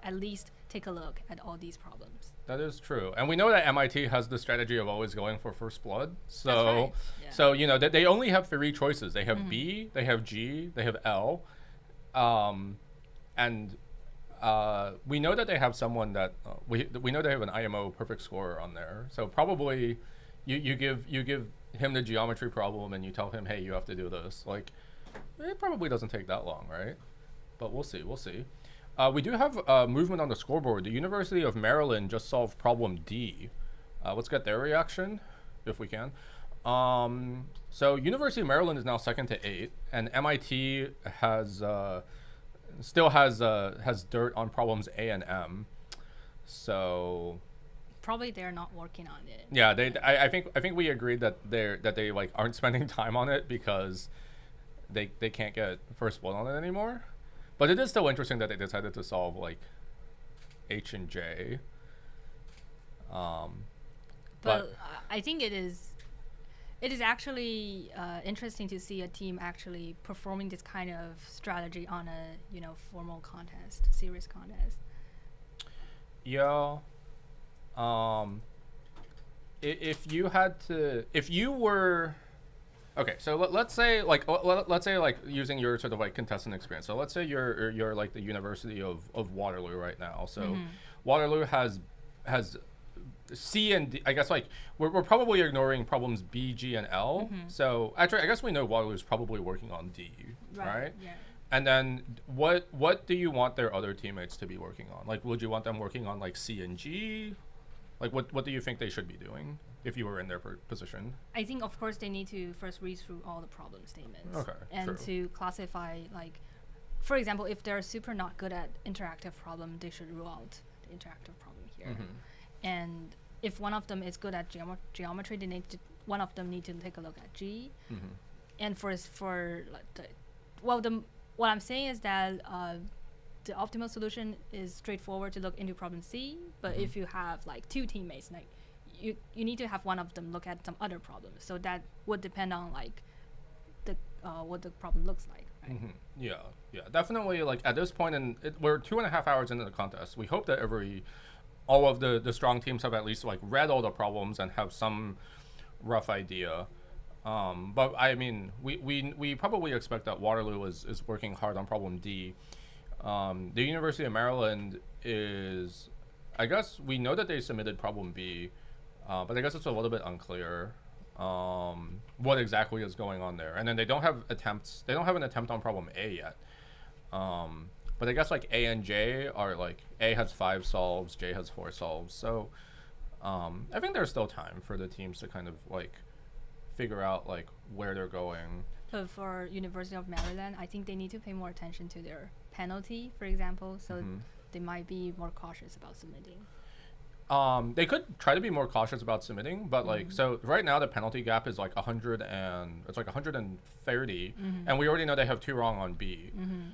Speaker 15: at least take a look at all these problems.
Speaker 9: That is true. And we know that MIT has the strategy of always going for first blood. So,
Speaker 15: that's right. Yeah.
Speaker 9: So they only have 3 choices. They have B, they have G, they have L. And we know that they have someone that, we know they have an IMO perfect scorer on there. So probably you give him the geometry problem and you tell him, hey, you have to do this. Like, it probably doesn't take that long, right? But we'll see. We do have movement on the scoreboard. The University of Maryland just solved problem D. Let's get their reaction, if we can. So University of Maryland is now 2nd to 8, and MIT still has dirt on problems A and M. So
Speaker 15: probably they're not working on it.
Speaker 9: Yeah, I think we agreed that they like aren't spending time on it because they can't get first blood on it anymore. But it is still interesting that they decided to solve like H and J.
Speaker 15: But I think it is actually interesting to see a team actually performing this kind of strategy on a formal contest, serious contest.
Speaker 9: Yeah. If you were okay, so let's say like using your sort of like contestant experience. So let's say you're like the University of Waterloo right now. So Waterloo has C and D. I guess like we're probably ignoring problems B, G, and L. So actually, I guess we know Waterloo's probably working on D, right? Yeah. And then what do you want their other teammates to be working on? Like, would you want them working on like C and G? Like, what do you think they should be doing if you were in their position?
Speaker 15: I think, of course, they need to first read through all the problem statements.
Speaker 9: Okay,
Speaker 15: and
Speaker 9: true.
Speaker 15: to classify, like, for example, if they're super not good at interactive problem, they should rule out the interactive problem here. And if one of them is good at geometry, one of them need to take a look at G. And what I'm saying is that the optimal solution is straightforward to look into problem C. But if you have like two teammates, like you need to have one of them look at some other problems. So that would depend on like the what the problem looks like. Right?
Speaker 9: Yeah, definitely. Like at this point, we're 2.5 hours into the contest. We hope that all of the strong teams have at least like read all the problems and have some rough idea. But I mean, we probably expect that Waterloo is working hard on problem D. The University of Maryland is, I guess we know that they submitted problem B, but I guess it's a little bit unclear what exactly is going on there. And then they don't have an attempt on problem A yet. But I guess like A and J are like, A has 5 solves, J has 4 solves. So I think there's still time for the teams to kind of like figure out like where they're going.
Speaker 15: So for University of Maryland, I think they need to pay more attention to their penalty, for example. So they might be more cautious about submitting.
Speaker 9: They could try to be more cautious about submitting, but like, so right now the penalty gap is like 130, and we already know they have 2 wrong on B.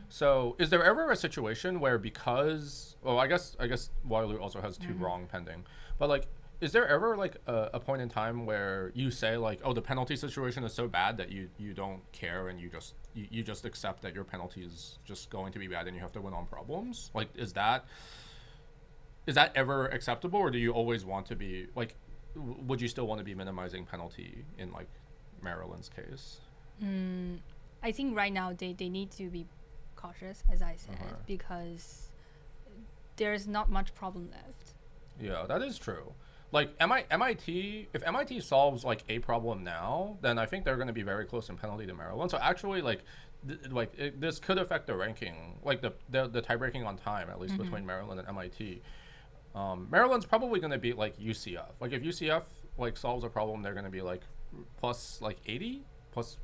Speaker 9: So is there ever a situation where I guess Waterloo also has 2 wrong pending, but like, is there ever like a point in time where you say like, oh, the penalty situation is so bad that you don't care and you just accept that your penalty is just going to be bad and you have to win on problems? Like, is that ever acceptable, or do you always want to be like, would you still want to be minimizing penalty in like Maryland's case?
Speaker 15: I think right now they need to be cautious, as I said, because there's not much problem left.
Speaker 9: Yeah, that is true. Like MIT, if MIT solves like a problem now, then I think they're going to be very close in penalty to Maryland. So actually, like, this could affect the ranking, like the tie-breaking on time, at least between Maryland and MIT. Maryland's probably going to beat like UCF. Like if UCF like solves a problem, they're going to be like plus like 80, plus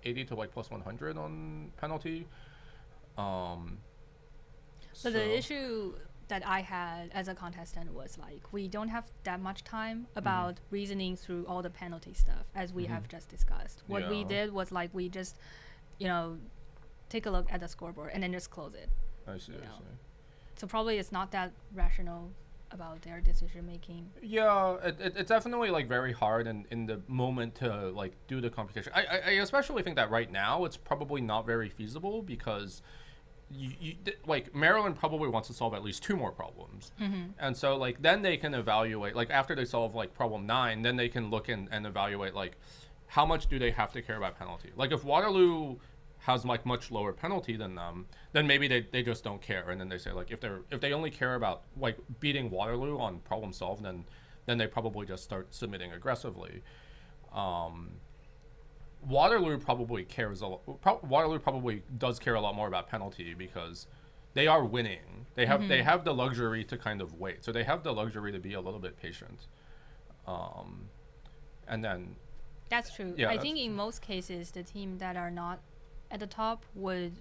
Speaker 9: 80 to like plus 100 on penalty.
Speaker 15: So the issue that I had as a contestant was like, we don't have that much time about reasoning through all the penalty stuff, as we have just discussed. What we did was like, we just, take a look at the scoreboard and then just close it.
Speaker 9: I see.
Speaker 15: So probably it's not that rational about their decision making.
Speaker 9: Yeah, it's definitely like very hard in the moment to like do the computation. I especially think that right now it's probably not very feasible because like Maryland probably wants to solve at least 2 more problems, and so like then they can evaluate, like after they solve like problem 9, then they can look and evaluate like how much do they have to care about penalty. Like if Waterloo has like much lower penalty than them, then maybe they just don't care, and then they say like if they only care about like beating Waterloo on problem solved, then they probably just start submitting aggressively. Waterloo probably does care a lot more about penalty because they are winning. They have the luxury to kind of wait. So they have the luxury to be a little bit patient. And then
Speaker 15: that's true.
Speaker 9: Yeah,
Speaker 15: I think in most cases the team that are not at the top would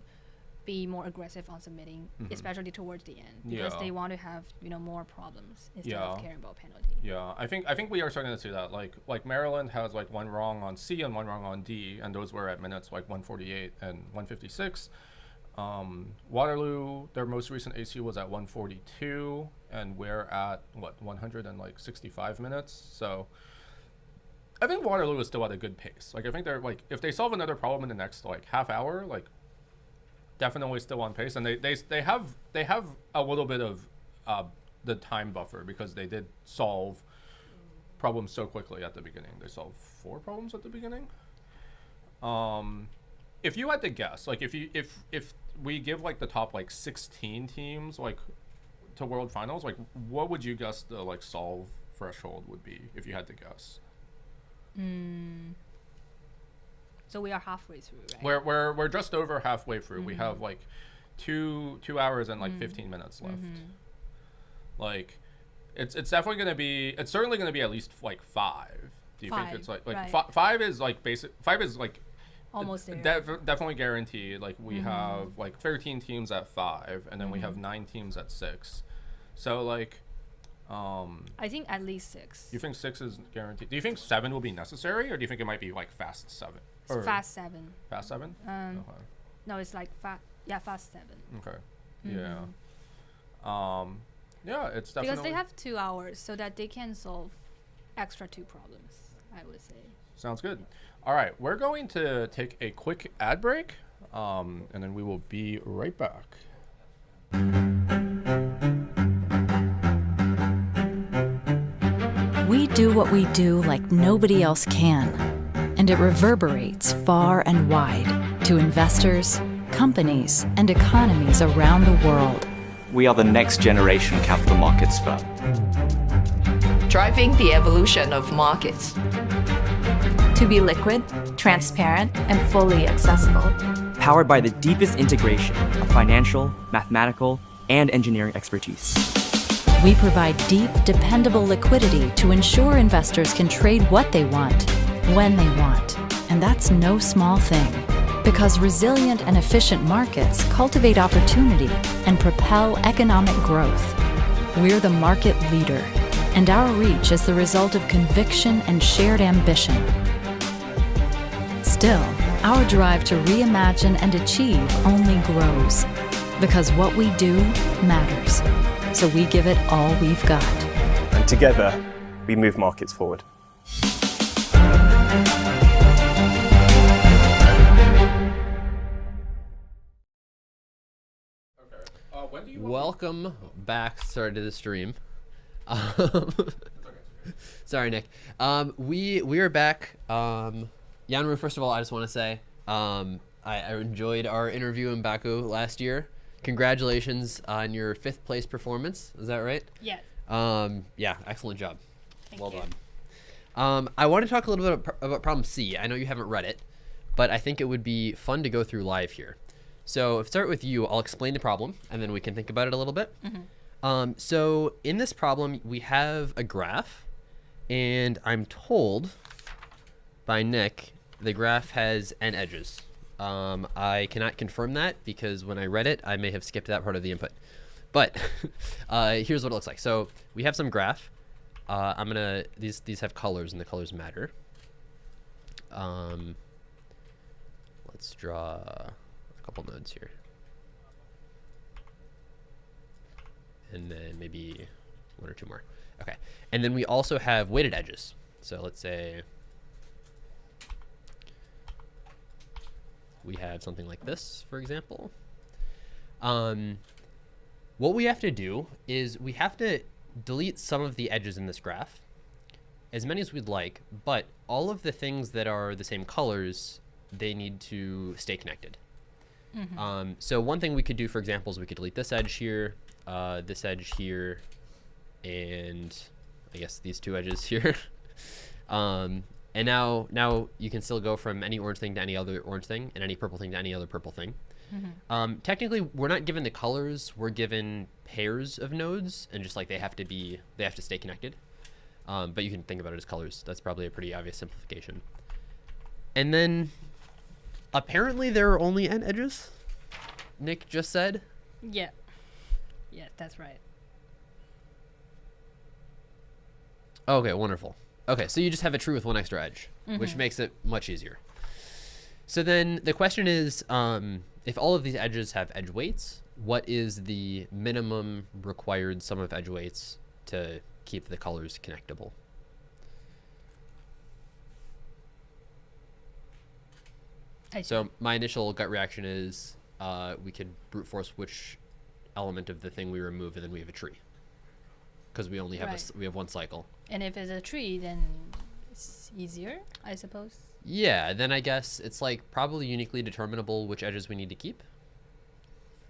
Speaker 15: be more aggressive on submitting, especially towards the end, because they want to have more problems instead of caring about penalty.
Speaker 9: Yeah, I think we are starting to see that. Like Maryland has like 1 wrong on C and 1 wrong on D, and those were at minutes like 148 and 156. Waterloo, their most recent AC was at 142, and we're at 165 minutes. So I think Waterloo is still at a good pace. Like I think they're like, if they solve another problem in the next like half hour, like definitely still on pace, and they have a little bit of the time buffer because they did solve problems so quickly at the beginning. They solved 4 problems at the beginning. If you had to guess, like if we give like the top like 16 teams like to World Finals, like what would you guess the like solve threshold would be if you had to guess?
Speaker 15: So we are halfway through, right?
Speaker 9: We're just over halfway through. We have like 2 hours and like 15 minutes left. Like it's definitely going to be, it's certainly going to be at least like 5. Do you think
Speaker 15: Five,
Speaker 9: it's like
Speaker 15: right.
Speaker 9: 5 is like basic, 5 is like
Speaker 15: Almost there.
Speaker 9: definitely guaranteed. Like we have like 13 teams at 5, and then we have 9 teams at 6. So like,
Speaker 15: I think at least 6.
Speaker 9: you think 6 is guaranteed? Do you think 7 will be necessary, or do you think it might be like fast 7? Or
Speaker 15: Fast 7.
Speaker 9: Fast 7? Okay.
Speaker 15: No, it's like fast 7.
Speaker 9: Okay. Yeah. Yeah, it's definitely
Speaker 15: Because they have 2 hours, so that they can solve extra 2 problems, I would say.
Speaker 9: Sounds good. All right, we're going to take a quick ad break, and then we will be right back.
Speaker 16: We do what we do like nobody else can, and it reverberates far and wide to investors, companies, and economies around the world.
Speaker 17: We are the next generation capital markets firm.
Speaker 18: Driving the evolution of markets.
Speaker 19: To be liquid, transparent, and fully accessible.
Speaker 17: Powered by the deepest integration of financial, mathematical, and engineering expertise.
Speaker 16: We provide deep, dependable liquidity to ensure investors can trade what they want, when they want. And that's no small thing. Because resilient and efficient markets cultivate opportunity and propel economic growth. We're the market leader, and our reach is the result of conviction and shared ambition. Still, our drive to reimagine and achieve only grows, because what we do matters. So we give it all we've got.
Speaker 17: And together, we move markets forward.
Speaker 8: Welcome back, sorry, to the stream. Sorry, Nick. We are back. Yanru, first of all, I just want to say I enjoyed our interview in Baku last year. Congratulations on your 5th place performance. Is that right?
Speaker 15: Yes.
Speaker 8: Yeah, excellent job. Well
Speaker 15: you.
Speaker 8: done. I want to talk a little bit about problem C. I know you haven't read it, but I think it would be fun to go through live here. So if I start with you, I'll explain the problem, and then we can think about it a little bit. So in this problem, we have a graph, and I'm told by Nick the graph has n edges. I cannot confirm that because when I read it, I may have skipped that part of the input. But here's what it looks like. So we have some graph. These have colors, and the colors matter. Let's draw a couple nodes here. And then maybe 1 or 2 more. Okay. And then we also have weighted edges. So let's say we have something like this, for example. What we have to do is we have to delete some of the edges in this graph, as many as we'd like, but all of the things that are the same colors, they need to stay connected. So one thing we could do, for example, is we could delete this edge here, and I guess these 2 edges here. And now you can still go from any orange thing to any other orange thing, and any purple thing to any other purple thing. Technically, we're not given the colors, we're given pairs of nodes, and just like they have to stay connected. But you can think about it as colors. That's probably a pretty obvious simplification. And then apparently there are only n edges, Nick just said.
Speaker 15: Yeah. Yeah, that's right.
Speaker 8: Okay, wonderful. Okay, so you just have a tree with 1 extra edge, which makes it much easier. So then the question is, if all of these edges have edge weights, what is the minimum required sum of edge weights to keep the colors connectable? So my initial gut reaction is we could brute force which element of the thing we remove, and then we have a tree, because we only have we have 1 cycle.
Speaker 15: And if it's a tree, then it's easier, I suppose.
Speaker 8: Yeah, then I guess it's like probably uniquely determinable which edges we need to keep.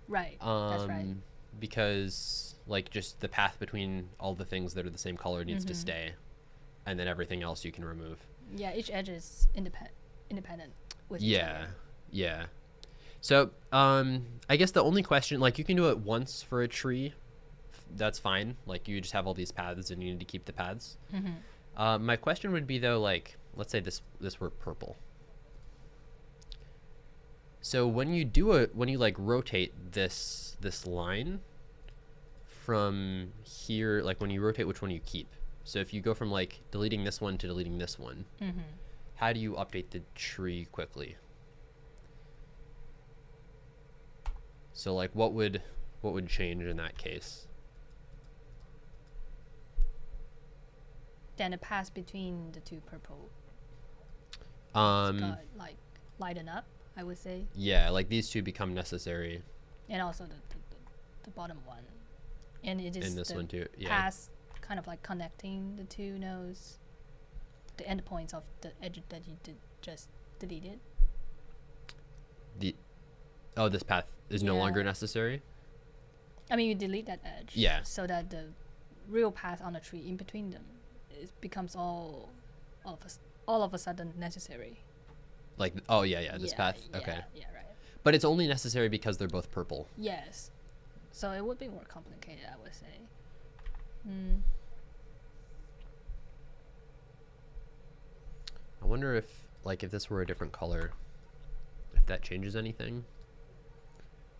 Speaker 15: Right. That's right.
Speaker 8: Because like just the path between all the things that are the same color needs to stay, and then everything else you can remove.
Speaker 15: Yeah, each edge is independent with each other.
Speaker 8: Yeah. So I guess the only question, like you can do it once for a tree, that's fine. Like you just have all these paths and you need to keep the paths.
Speaker 15: Mm-hmm.
Speaker 8: My question would be though, like, let's say this were purple. So when you like rotate this line from here, like when you rotate, which one you keep? So if you go from like deleting this one to deleting this one,
Speaker 15: Mm-hmm.
Speaker 8: how do you update the tree quickly? So like what would change in that case?
Speaker 15: Then the path between the two purple got like lighten up, I would say.
Speaker 8: Yeah, like these two become necessary.
Speaker 15: And also the bottom one. And it is
Speaker 8: and this
Speaker 15: the
Speaker 8: one too. Yeah.
Speaker 15: path kind of like connecting the two nodes, the endpoints of the edge that you just deleted.
Speaker 8: This path is no longer necessary.
Speaker 15: I mean, you delete that edge.
Speaker 8: Yeah.
Speaker 15: So that the real path on the tree in between them, it becomes all of a sudden necessary.
Speaker 8: Like this path. Okay.
Speaker 15: Yeah, right.
Speaker 8: But it's only necessary because they're both purple.
Speaker 15: Yes. So it would be more complicated, I would say.
Speaker 8: I wonder if this were a different color, if that changes anything.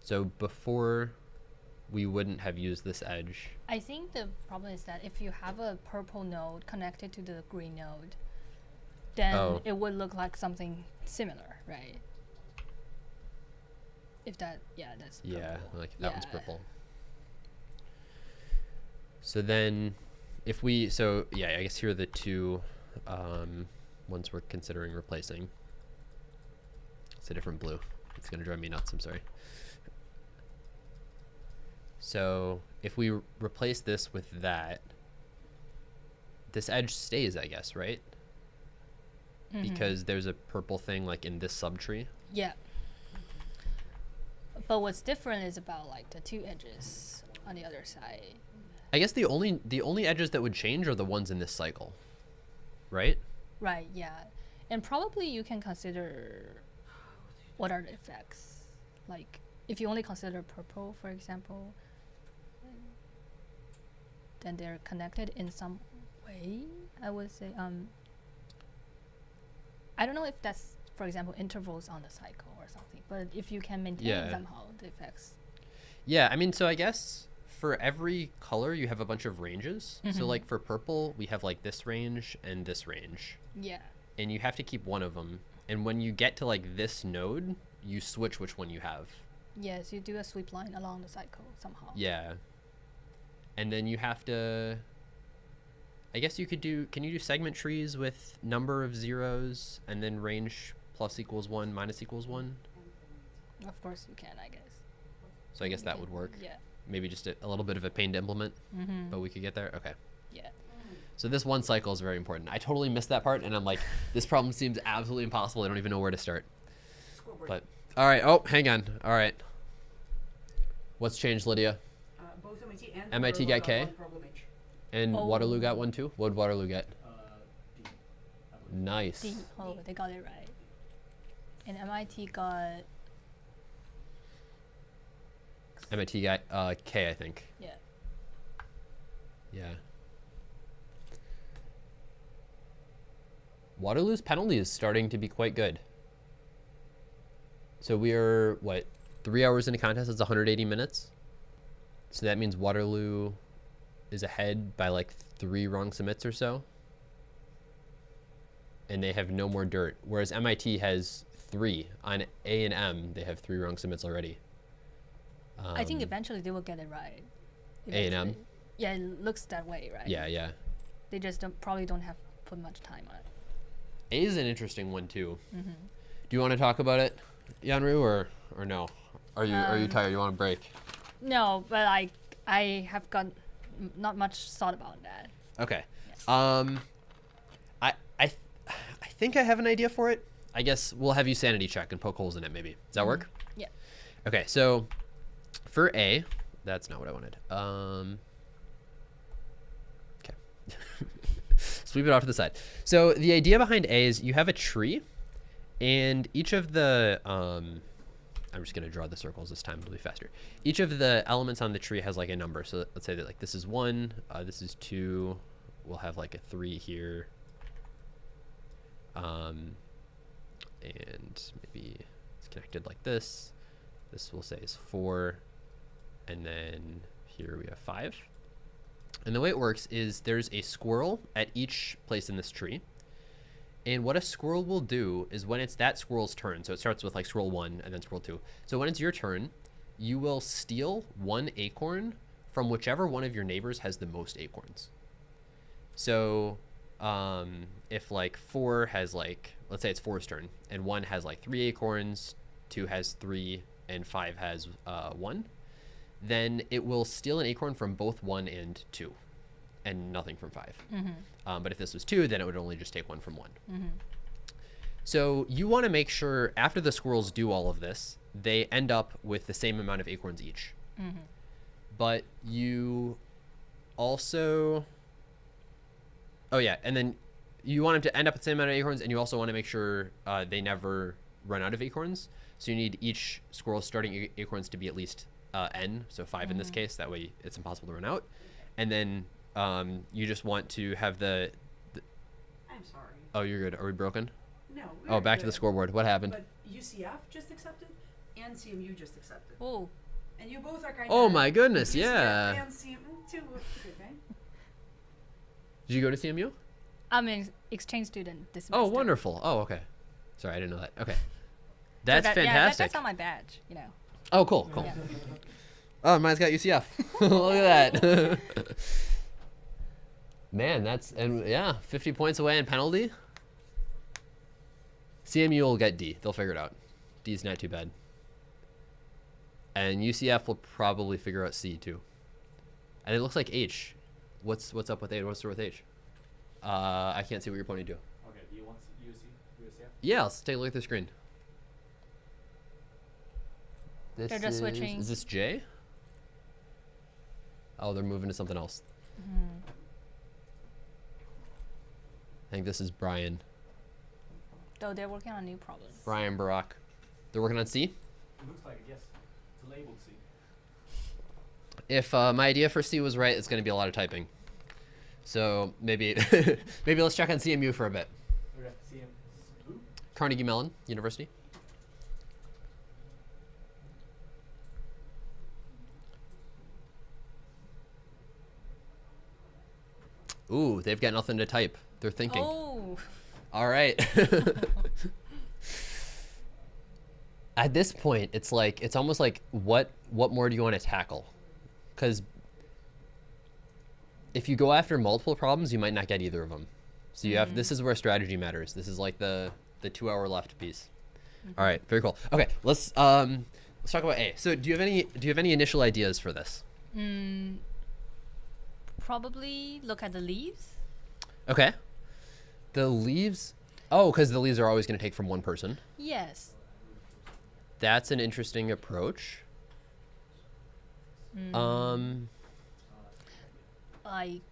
Speaker 8: So before, we wouldn't have used this edge.
Speaker 15: I think the problem is that if you have a purple node connected to the green node, then it would look like something similar, right? If that, that's purple.
Speaker 8: Yeah, like that one's purple. So then, I guess here are the two ones we're considering replacing. It's a different blue. It's gonna drive me nuts, I'm sorry. So if we replace this with that, this edge stays, I guess, right?
Speaker 15: Mm-hmm.
Speaker 8: Because there's a purple thing like in this subtree.
Speaker 15: Yeah. But what's different is about like the two edges on the other side.
Speaker 8: I guess the only edges that would change are the ones in this cycle, right?
Speaker 15: Right, yeah. And probably you can consider what are the effects. Like if you only consider purple, for example, then they're connected in some way, I would say. I don't know if that's, for example, intervals on the cycle or something, but if you can maintain somehow the effects.
Speaker 8: Yeah, I mean, so I guess for every color you have a bunch of ranges.
Speaker 15: Mm-hmm.
Speaker 8: So like for purple, we have like this range and this range.
Speaker 15: Yeah.
Speaker 8: And you have to keep one of them. And when you get to like this node, you switch which one you have.
Speaker 15: Yes, you do a sweep line along the cycle somehow.
Speaker 8: Yeah. And then you have to, I guess can you do segment trees with number of zeros and then range plus equals 1, minus equals 1?
Speaker 15: Of course you can, I guess.
Speaker 8: So I guess that would work.
Speaker 15: Yeah.
Speaker 8: Maybe just a little bit of a pain to implement, but we could get there. Okay.
Speaker 15: Yeah.
Speaker 8: So this one cycle is very important. I totally missed that part, and I'm like, this problem seems absolutely impossible. I don't even know where to start. But all right. Oh, hang on. All right. What's changed, Lydia?
Speaker 7: Both MIT and
Speaker 8: MIT got K, and
Speaker 15: Oh.
Speaker 8: Waterloo got 1 too. What did Waterloo get?
Speaker 2: D.
Speaker 8: Nice.
Speaker 15: D. Oh, they got it right. And MIT got.
Speaker 8: MIT got K, I think.
Speaker 15: Yeah.
Speaker 8: Yeah. Waterloo's penalty is starting to be quite good. So we are, 3 hours into contest? It's 180 minutes. So that means Waterloo is ahead by like 3 wrong submits or so. And they have no more dirt. Whereas MIT has 3. On A and M, they have 3 wrong submits already.
Speaker 15: I think eventually they will get it right.
Speaker 8: A and M?
Speaker 15: Yeah, it looks that way, right?
Speaker 8: Yeah, yeah.
Speaker 15: They just probably don't have put much time on it.
Speaker 8: A is an interesting one too.
Speaker 15: Mm-hmm.
Speaker 8: Do you want to talk about it, Yanru, or no? Are you tired? You want a break?
Speaker 15: No, but I have got not much thought about that.
Speaker 8: Okay.
Speaker 15: Yeah.
Speaker 8: I think I have an idea for it. I guess we'll have you sanity check and poke holes in it maybe. Does that work?
Speaker 15: Yeah.
Speaker 8: Okay, so for A, that's not what I wanted. Okay. Sweep it off to the side. So the idea behind A is you have a tree, and each of the I'm I'm just gonna draw the circles this time, it'll be faster. Each of the elements on the tree has like a number. So let's say that like this is 1, this is 2, we'll have like a 3 here. And maybe it's connected like this. This we'll say is 4, and then here we have 5. And the way it works is there's a squirrel at each place in this tree. And what a squirrel will do is when it's that squirrel's turn, so it starts with like squirrel 1 and then squirrel 2. So when it's your turn, you will steal 1 acorn from whichever one of your neighbors has the most acorns. So if like 4 has like, let's say it's 4's turn, and 1 has like 3 acorns, 2 has 3, and 5 has 1, then it will steal an acorn from both 1 and 2, and nothing from 5. But if this was 2, then it would only just take 1 from 1. So you want to make sure after the squirrels do all of this, they end up with the same amount of acorns each. But you also, oh yeah, and then you want them to end up with the same amount of acorns, and you also want to make sure they never run out of acorns. So you need each squirrel's starting acorns to be at least n, so 5 in this case. That way it's impossible to run out. And then you just want to have the
Speaker 7: I'm sorry.
Speaker 8: Oh, you're good. Are we broken?
Speaker 7: No.
Speaker 8: Oh, back to the scoreboard. What happened?
Speaker 7: But UCF just accepted, and CMU just accepted.
Speaker 15: Oh.
Speaker 7: And you both are kind of.
Speaker 8: Oh my goodness,
Speaker 7: UCF
Speaker 8: yeah.
Speaker 7: And CMU too. Okay.
Speaker 8: Did you go to CMU?
Speaker 15: I'm an exchange student this
Speaker 8: Oh,
Speaker 15: semester.
Speaker 8: wonderful. Oh, okay. Sorry, I didn't know that. Okay.
Speaker 15: So
Speaker 8: That's
Speaker 15: that- Yeah,
Speaker 8: fantastic.
Speaker 15: that's on my badge, you know.
Speaker 8: Oh, cool, cool.
Speaker 15: Yeah.
Speaker 8: Oh, mine's got UCF. Look at that. Man, that's, and yeah, 50 points away in penalty. CMU will get D. They'll figure it out. D's not too bad. And UCF will probably figure out C too. And it looks like H. What's up with H? What's wrong with H? I can't see what you're pointing to.
Speaker 4: Okay, do you want UCF?
Speaker 8: Yeah, let's take a look at the screen. This
Speaker 15: They're just switching.
Speaker 8: Is this J? Oh, they're moving to something else. I think this is Brian.
Speaker 15: Though they're working on new problems.
Speaker 8: Brian Barack. They're working on C?
Speaker 4: It looks like it, yes. It's labeled C.
Speaker 8: If my idea for C was right, it's going to be a lot of typing. So maybe maybe let's check on CMU for a bit.
Speaker 4: Okay, CM. Who?
Speaker 8: Carnegie Mellon University. Ooh, they've got nothing to type. They're thinking.
Speaker 15: Oh.
Speaker 8: All right. At this point, it's like, it's almost like what more do you want to tackle? Because if you go after multiple problems, you might not get either of them. So you have, this is where strategy matters. This is like the 2 hour left piece. All right, very cool. Okay, let's talk about A. So do you have any initial ideas for this?
Speaker 15: Probably look at the leaves.
Speaker 8: Okay. The leaves. Oh, because the leaves are always going to take from one person.
Speaker 15: Yes.
Speaker 8: That's an interesting approach.
Speaker 15: Like,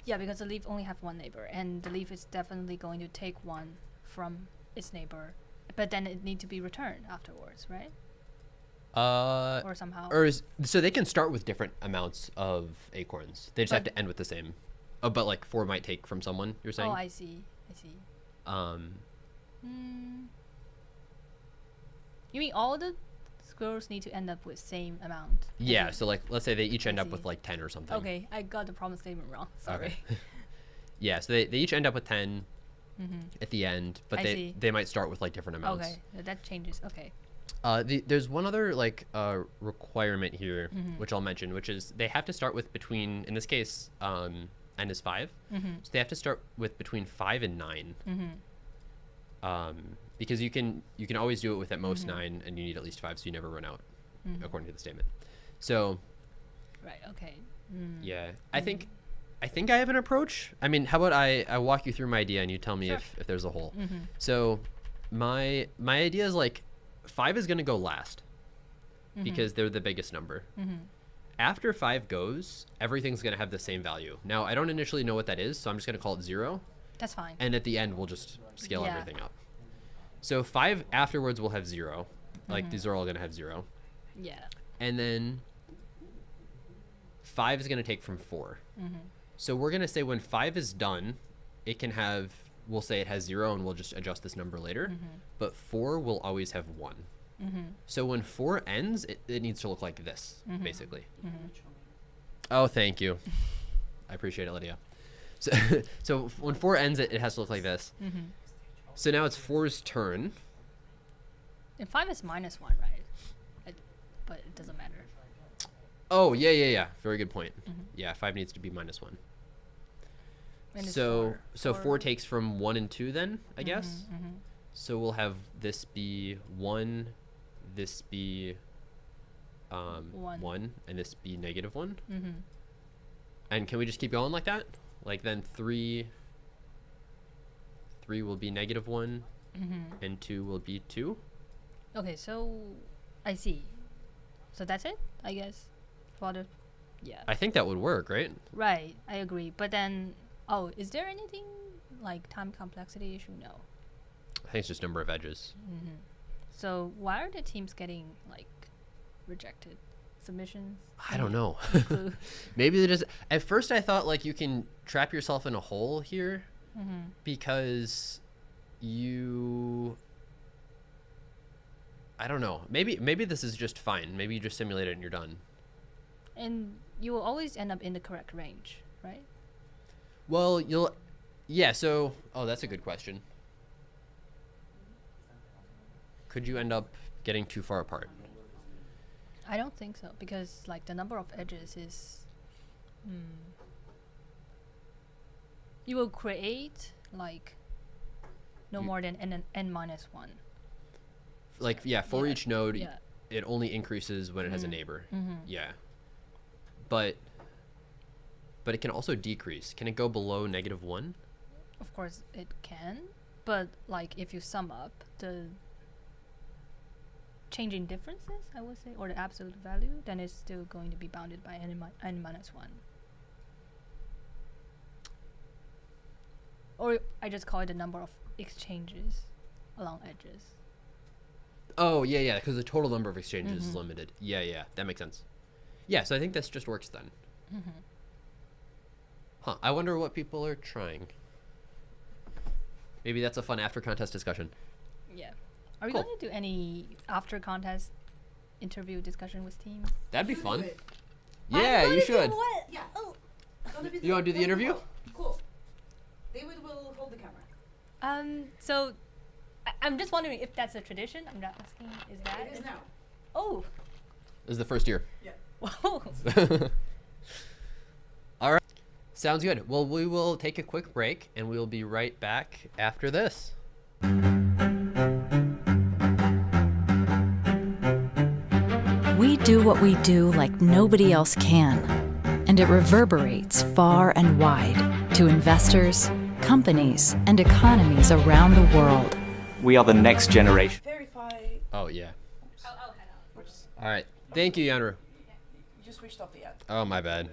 Speaker 15: yeah, because the leaf only have one neighbor, and the leaf is definitely going to take one from its neighbor, but then it need to be returned afterwards, right? Or somehow.
Speaker 8: So they can start with different amounts of acorns. They just have to end with the same. Oh, but like 4 might take from someone, you're saying?
Speaker 15: Oh, I see. You mean all the squirrels need to end up with same amount?
Speaker 8: Yeah, so like let's say they each end up with like 10 or something.
Speaker 15: Okay, I got the problem statement wrong. Sorry.
Speaker 8: Okay. Yeah, so they each end up with 10 at the end, but they might start with like different amounts.
Speaker 15: Okay, that changes. Okay.
Speaker 8: There's one other like requirement here, which I'll mention, which is they have to start with between, in this case, n is 5, so they have to start with between 5 and 9. Because you can always do it with at most 9, and you need at least 5, so you never run out, according to the statement. So.
Speaker 15: Right. Okay.
Speaker 8: Yeah, I think I have an approach. I mean, how about I walk you through my idea and you tell me if there's a hole. So my idea is like 5 is going to go last because they're the biggest number. After 5 goes, everything's going to have the same value. Now, I don't initially know what that is, so I'm just going to call it 0.
Speaker 15: That's fine.
Speaker 8: And at the end, we'll just scale everything up. So 5 afterwards will have 0. Like these are all gonna have 0.
Speaker 15: Yeah.
Speaker 8: And then 5 is gonna take from 4. So we're gonna say when 5 is done, it can have, we'll say it has 0 and we'll just adjust this number later, but 4 will always have 1. So when 4 ends, it needs to look like this, basically. Oh, thank you. I appreciate it, Lydia. So when 4 ends, it has to look like this. So now it's 4's turn.
Speaker 15: And 5 is -1, right? But it doesn't matter.
Speaker 8: Oh, yeah. Very good point. Yeah, 5 needs to be -1.
Speaker 15: And it's
Speaker 8: So
Speaker 15: 4.
Speaker 8: 4 takes from 1 and 2 then, I guess. So we'll have this be 1, this be 1, and this be -1. And can we just keep going like that? Like then 3 will be -1, and 2 will be 2.
Speaker 15: Okay, so I see. So that's it, I guess. For the, yeah.
Speaker 8: I think that would work, right?
Speaker 15: Right, I agree. But then, oh, is there anything like time complexity issue? No.
Speaker 8: I think it's just number of edges.
Speaker 15: So why are the teams getting like rejected? Submissions?
Speaker 8: I don't know.
Speaker 15: Clue?
Speaker 8: Maybe they just. At first, I thought like you can trap yourself in a hole here because you. I don't know. Maybe this is just fine. Maybe you just simulate it and you're done.
Speaker 15: And you will always end up in the correct range, right?
Speaker 8: Well, you'll. Yeah. So. Oh, that's a good question. Could you end up getting too far apart?
Speaker 15: I don't think so, because like the number of edges is you will create like no more than n-1.
Speaker 8: Like, yeah, for each node,
Speaker 15: yeah.
Speaker 8: it only increases when it has a neighbor. Yeah. But it can also decrease. Can it go below -1?
Speaker 15: Of course it can, but like if you sum up the changing differences, I would say, or the absolute value, then it's still going to be bounded by n-1. Or I just call it the number of exchanges along edges.
Speaker 8: Oh, yeah, because the total number of exchanges is limited. Yeah, that makes sense. Yeah, so I think this just works then. Huh, I wonder what people are trying. Maybe that's a fun after-contest discussion.
Speaker 15: Yeah. Are we
Speaker 8: Cool.
Speaker 15: going to do any after-contest interview discussion with teams?
Speaker 8: That'd be fun. Yeah, you should.
Speaker 7: Yeah. Oh.
Speaker 8: You want to do the interview?
Speaker 7: Cool. David will hold the camera.
Speaker 15: So I'm just wondering if that's a tradition. I'm not asking. Is that?
Speaker 7: It is now.
Speaker 15: Oh.
Speaker 8: This is the first year.
Speaker 7: Yeah.
Speaker 15: Whoa.
Speaker 8: All right. Sounds good. Well, we will take a quick break, and we will be right back after this.
Speaker 16: We do what we do like nobody else can, and it reverberates far and wide to investors, companies, and economies around the world.
Speaker 17: We are the next generation.
Speaker 7: Verify.
Speaker 8: Oh, yeah.
Speaker 7: I'll head out. Oops.
Speaker 8: All right. Thank you, Yanru.
Speaker 7: You just switched off the ad.
Speaker 8: Oh, my bad.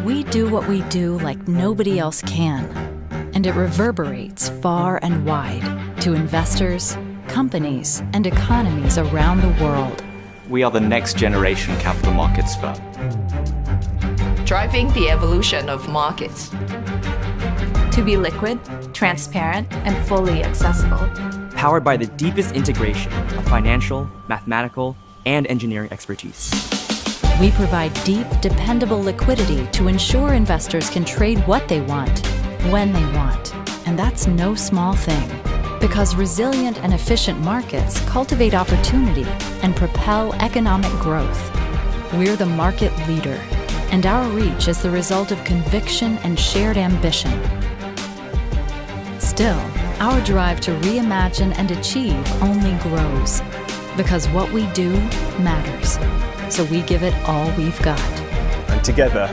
Speaker 16: We do what we do like nobody else can, and it reverberates far and wide to investors, companies, and economies around the world.
Speaker 17: We are the next generation capital markets firm.
Speaker 18: Driving the evolution of markets.
Speaker 19: To be liquid, transparent, and fully accessible.
Speaker 17: Powered by the deepest integration of financial, mathematical, and engineering expertise.
Speaker 16: We provide deep, dependable liquidity to ensure investors can trade what they want, when they want. And that's no small thing, because resilient and efficient markets cultivate opportunity and propel economic growth. We're the market leader, and our reach is the result of conviction and shared ambition. Still, our drive to reimagine and achieve only grows, because what we do matters. So we give it all we've got.
Speaker 20: And together,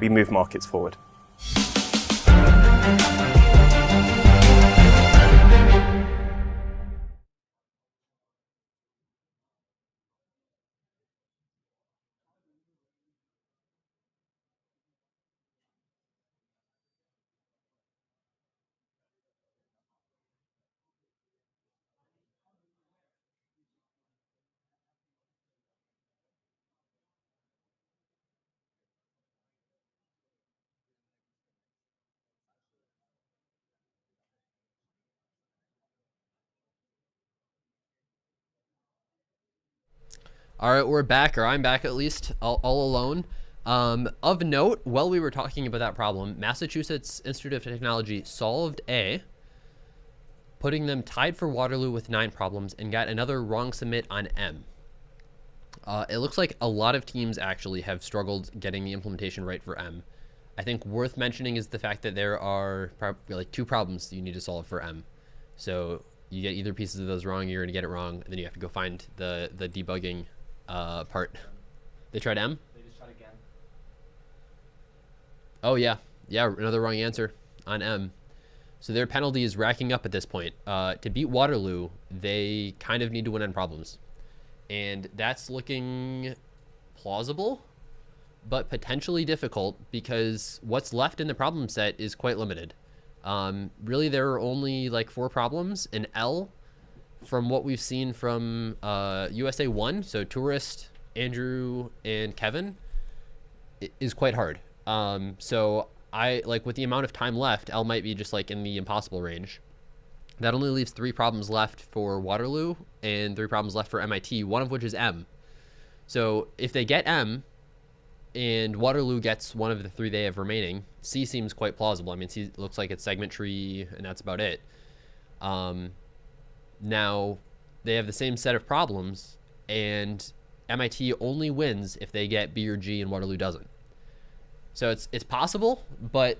Speaker 20: we move markets forward.
Speaker 8: All right, we're back, or I'm back at least, all alone. Of note, while we were talking about that problem, Massachusetts Institute of Technology solved A, putting them tied for Waterloo with 9 problems, and got another wrong submit on M. It looks like a lot of teams actually have struggled getting the implementation right for M. I think worth mentioning is the fact that there are like 2 problems that you need to solve for M. So you get either pieces of those wrong, you're going to get it wrong, and then you have to go find the debugging part. They tried M?
Speaker 4: They just tried again.
Speaker 8: Oh, yeah. Yeah, another wrong answer on M. So their penalty is racking up at this point. To beat Waterloo, they kind of need to win on problems. And that's looking plausible, but potentially difficult because what's left in the problem set is quite limited. Really, there are only like 4 problems, and L, from what we've seen from USA 1, so Tourist, Andrew, and Kevin, is quite hard. So I like with the amount of time left, L might be just like in the impossible range. That only leaves 3 problems left for Waterloo and 3 problems left for MIT, one of which is M. So if they get M and Waterloo gets one of the 3 they have remaining, C seems quite plausible. I mean, C looks like it's segment tree and that's about it. Now they have the same set of problems and MIT only wins if they get B or G and Waterloo doesn't. So it's possible, but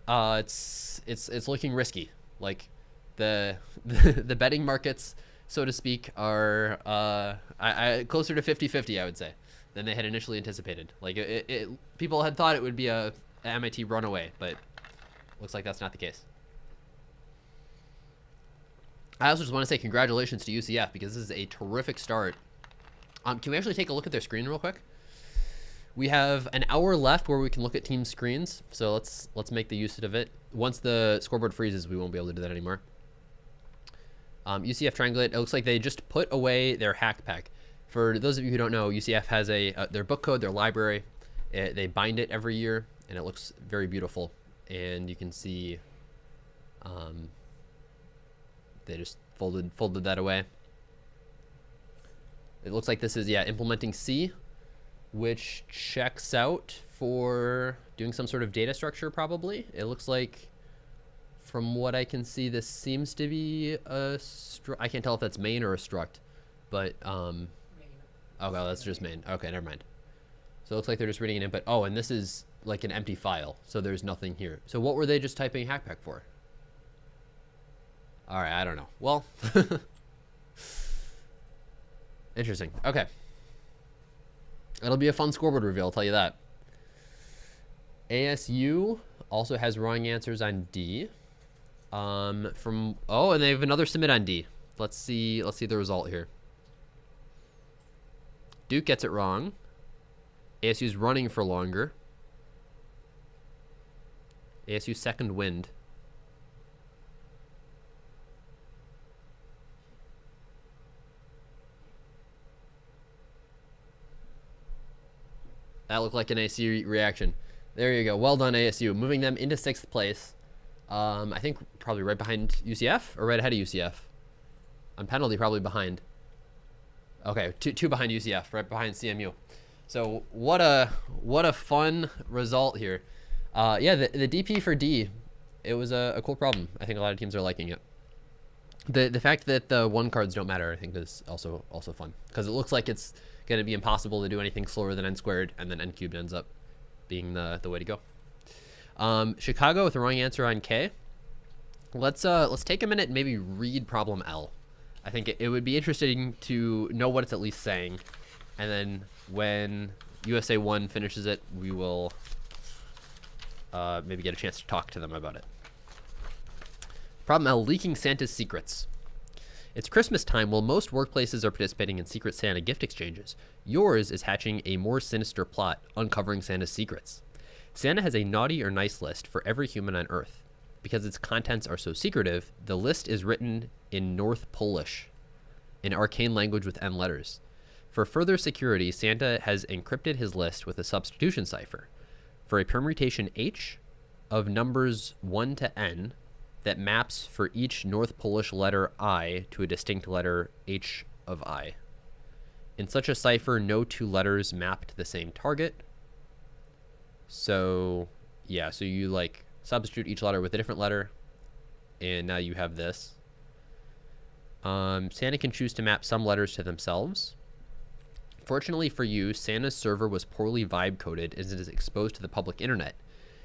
Speaker 8: it's looking risky. Like the betting markets, so to speak, are closer to 50-50, I would say, than they had initially anticipated. Like people had thought it would be a MIT runaway, but looks like that's not the case. I also just want to say congratulations to UCF because this is a terrific start. Can we actually take a look at their screen real quick? We have an hour left where we can look at team screens, so let's make the use of it. Once the scoreboard freezes, we won't be able to do that anymore. UCF Triangulate, it looks like they just put away their hack pack. For those of you who don't know, UCF has their book code, their library. They bind it every year, and it looks very beautiful. And you can see they just folded that away. It looks like this is, yeah, implementing C, which checks out for doing some sort of data structure, probably. It looks like, from what I can see, this seems to be a I can't tell if that's main or a struct, but oh well, that's just main. Okay, never mind. So it looks like they're just reading an input. Oh, and this is like an empty file, so there's nothing here. So what were they just typing hackpack for? All right, I don't know. Well, interesting. Okay. It'll be a fun scoreboard reveal, I'll tell you that. ASU also has wrong answers on D. And they have another submit on D. Let's see the result here. Duke gets it wrong. ASU's running for longer. ASU second wind. That looked like an ASU reaction. There you go. Well done, ASU. Moving them into 6th place. I think probably right behind UCF or right ahead of UCF. On penalty, probably behind. Okay, two behind UCF, right behind CMU. So what a fun result here. Yeah, the DP for D, it was a cool problem. I think a lot of teams are liking it. The fact that the 1 cards don't matter, I think, is also fun because it looks like it's going to be impossible to do anything slower than n squared, and then n cubed ends up being the way to go. Chicago with the wrong answer on K. Let's take a minute and maybe read problem L. I think it would be interesting to know what it's at least saying, and then when USA 1 finishes it, we will maybe get a chance to talk to them about it. Problem L, leaking Santa's secrets. It's Christmas time while most workplaces are participating in Secret Santa gift exchanges. Yours is hatching a more sinister plot, uncovering Santa's secrets. Santa has a naughty or nice list for every human on Earth. Because its contents are so secretive, the list is written in North Polish, an arcane language with N letters. For further security, Santa has encrypted his list with a substitution cipher. For a permutation H of numbers 1 to N, that maps for each North Polish letter I to a distinct letter H of I. In such a cipher, no two letters map to the same target. So yeah, so you like substitute each letter with a different letter, and now you have this. Santa can choose to map some letters to themselves. Fortunately for you, Santa's server was poorly vibe coded as it is exposed to the public internet.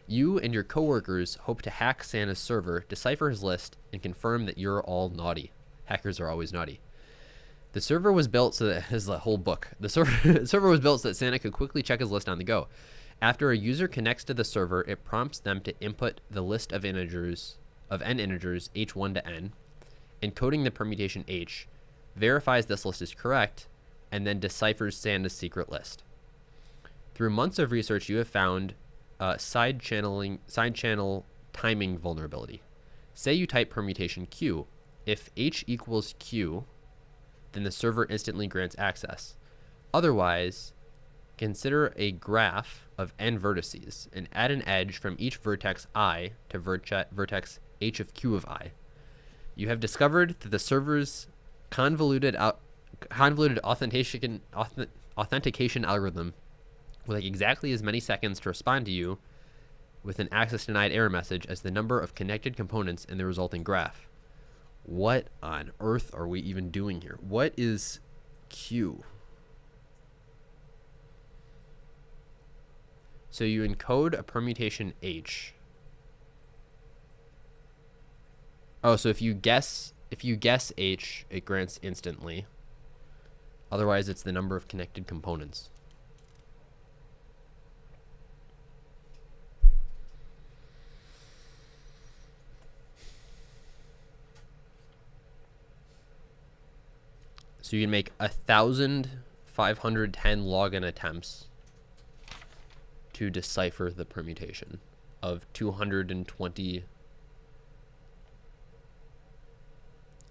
Speaker 8: You and your coworkers hope to hack Santa's server, decipher his list, and confirm that you're all naughty. Hackers are always naughty. The server was built so that, this is a whole book. The server was built so that Santa could quickly check his list on the go. After a user connects to the server, it prompts them to input the list of integers, n integers, h1 to n, encoding the permutation h, verifies this list is correct, and then deciphers Santa's secret list. Through months of research, you have found side channel timing vulnerability. Say you type permutation q. If h equals q, then the server instantly grants access. Otherwise, consider a graph of n vertices and add an edge from each vertex I to vertex h of q of I. You have discovered that the server's convoluted authentication algorithm will take exactly as many seconds to respond to you with an access denied error message as the number of connected components in the resulting graph. What on earth are we even doing here? What is Q? So you encode a permutation H. Oh, so if you guess H, it grants instantly. Otherwise, it's the number of connected components. So you can make 1,510 login attempts to decipher the permutation of 220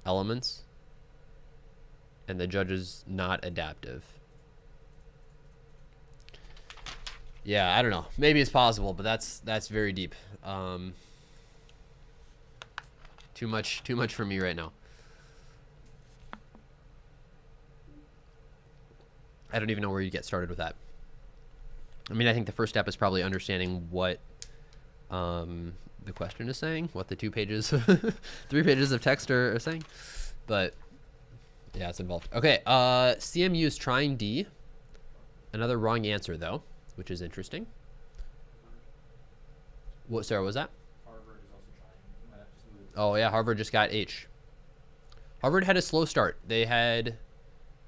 Speaker 8: elements, and the judge is not adaptive. Yeah, I don't know. Maybe it's possible, but that's very deep. Too much for me right now. I don't even know where you get started with that. I mean, I think the first step is probably understanding what the question is saying, what the 3 pages of text are saying. But yeah, it's involved. Okay, CMU is trying D. Another wrong answer though, which is interesting. What, Sarah, what was that?
Speaker 4: Harvard is also trying. You might have to move.
Speaker 8: Oh yeah, Harvard just got H. Harvard had a slow start. They had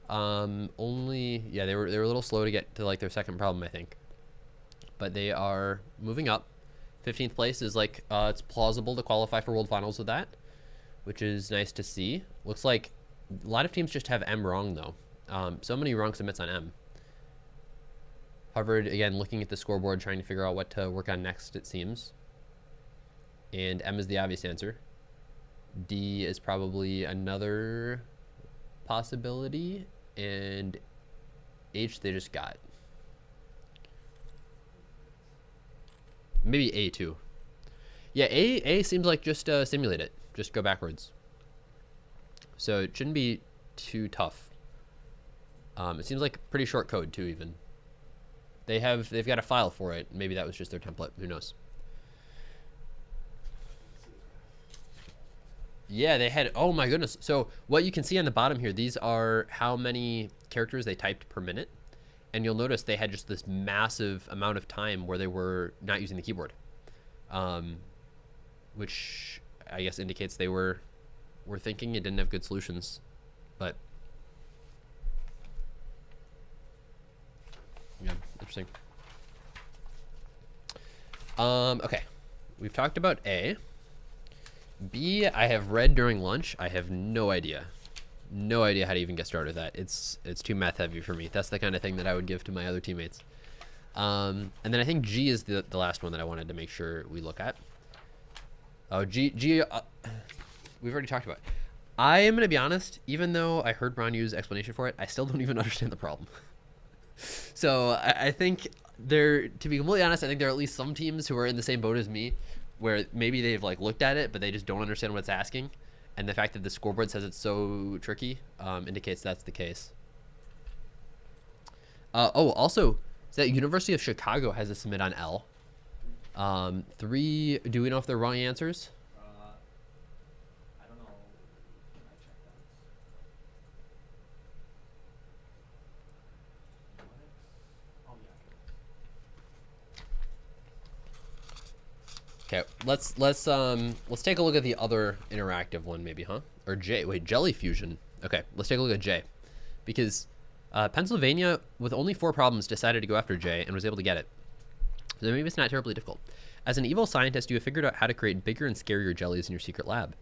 Speaker 8: they were a little slow to get to like their second problem, I think. But they are moving up. 15th place is like it's plausible to qualify for World Finals with that, which is nice to see. Looks like a lot of teams just have M wrong though. So many wrong submits on M. Harvard, again, looking at the scoreboard, trying to figure out what to work on next, it seems. And M is the obvious answer. D is probably another possibility. And H they just got. Maybe A too. Yeah, A seems like just simulate it. Just go backwards. So it shouldn't be too tough. It seems like pretty short code too even. They've got a file for it. Maybe that was just their template. Who knows? Yeah, they had, oh my goodness. So what you can see on the bottom here, these are how many characters they typed per minute. And you'll notice they had just this massive amount of time where they were not using the keyboard. Which I guess indicates they were thinking it didn't have good solutions. But yeah, interesting. Okay, we've talked about A. B, I have read during lunch. I have no idea how to even get started with that. It's too math heavy for me. That's the kind of thing that I would give to my other teammates. And then I think G is the last one that I wanted to make sure we look at. Oh, G we've already talked about it. I am going to be honest, even though I heard Branu's explanation for it, I still don't even understand the problem. So I think to be completely honest, I think there are at least some teams who are in the same boat as me, where maybe they've like looked at it, but they just don't understand what it's asking. And the fact that the scoreboard says it's so tricky indicates that's the case. Also, is that University of Chicago has a submit on L. 3, do we know if they're wrong answers?
Speaker 4: I don't know. I checked that. Oh yeah.
Speaker 8: Okay, let's take a look at the other interactive one maybe, huh? Or J. Wait, Jelly Fusion. Okay, let's take a look at J, because Pennsylvania, with only 4 problems, decided to go after J and was able to get it. So maybe it's not terribly difficult. As an evil scientist, you have figured out how to create bigger and scarier jellies in your secret lab.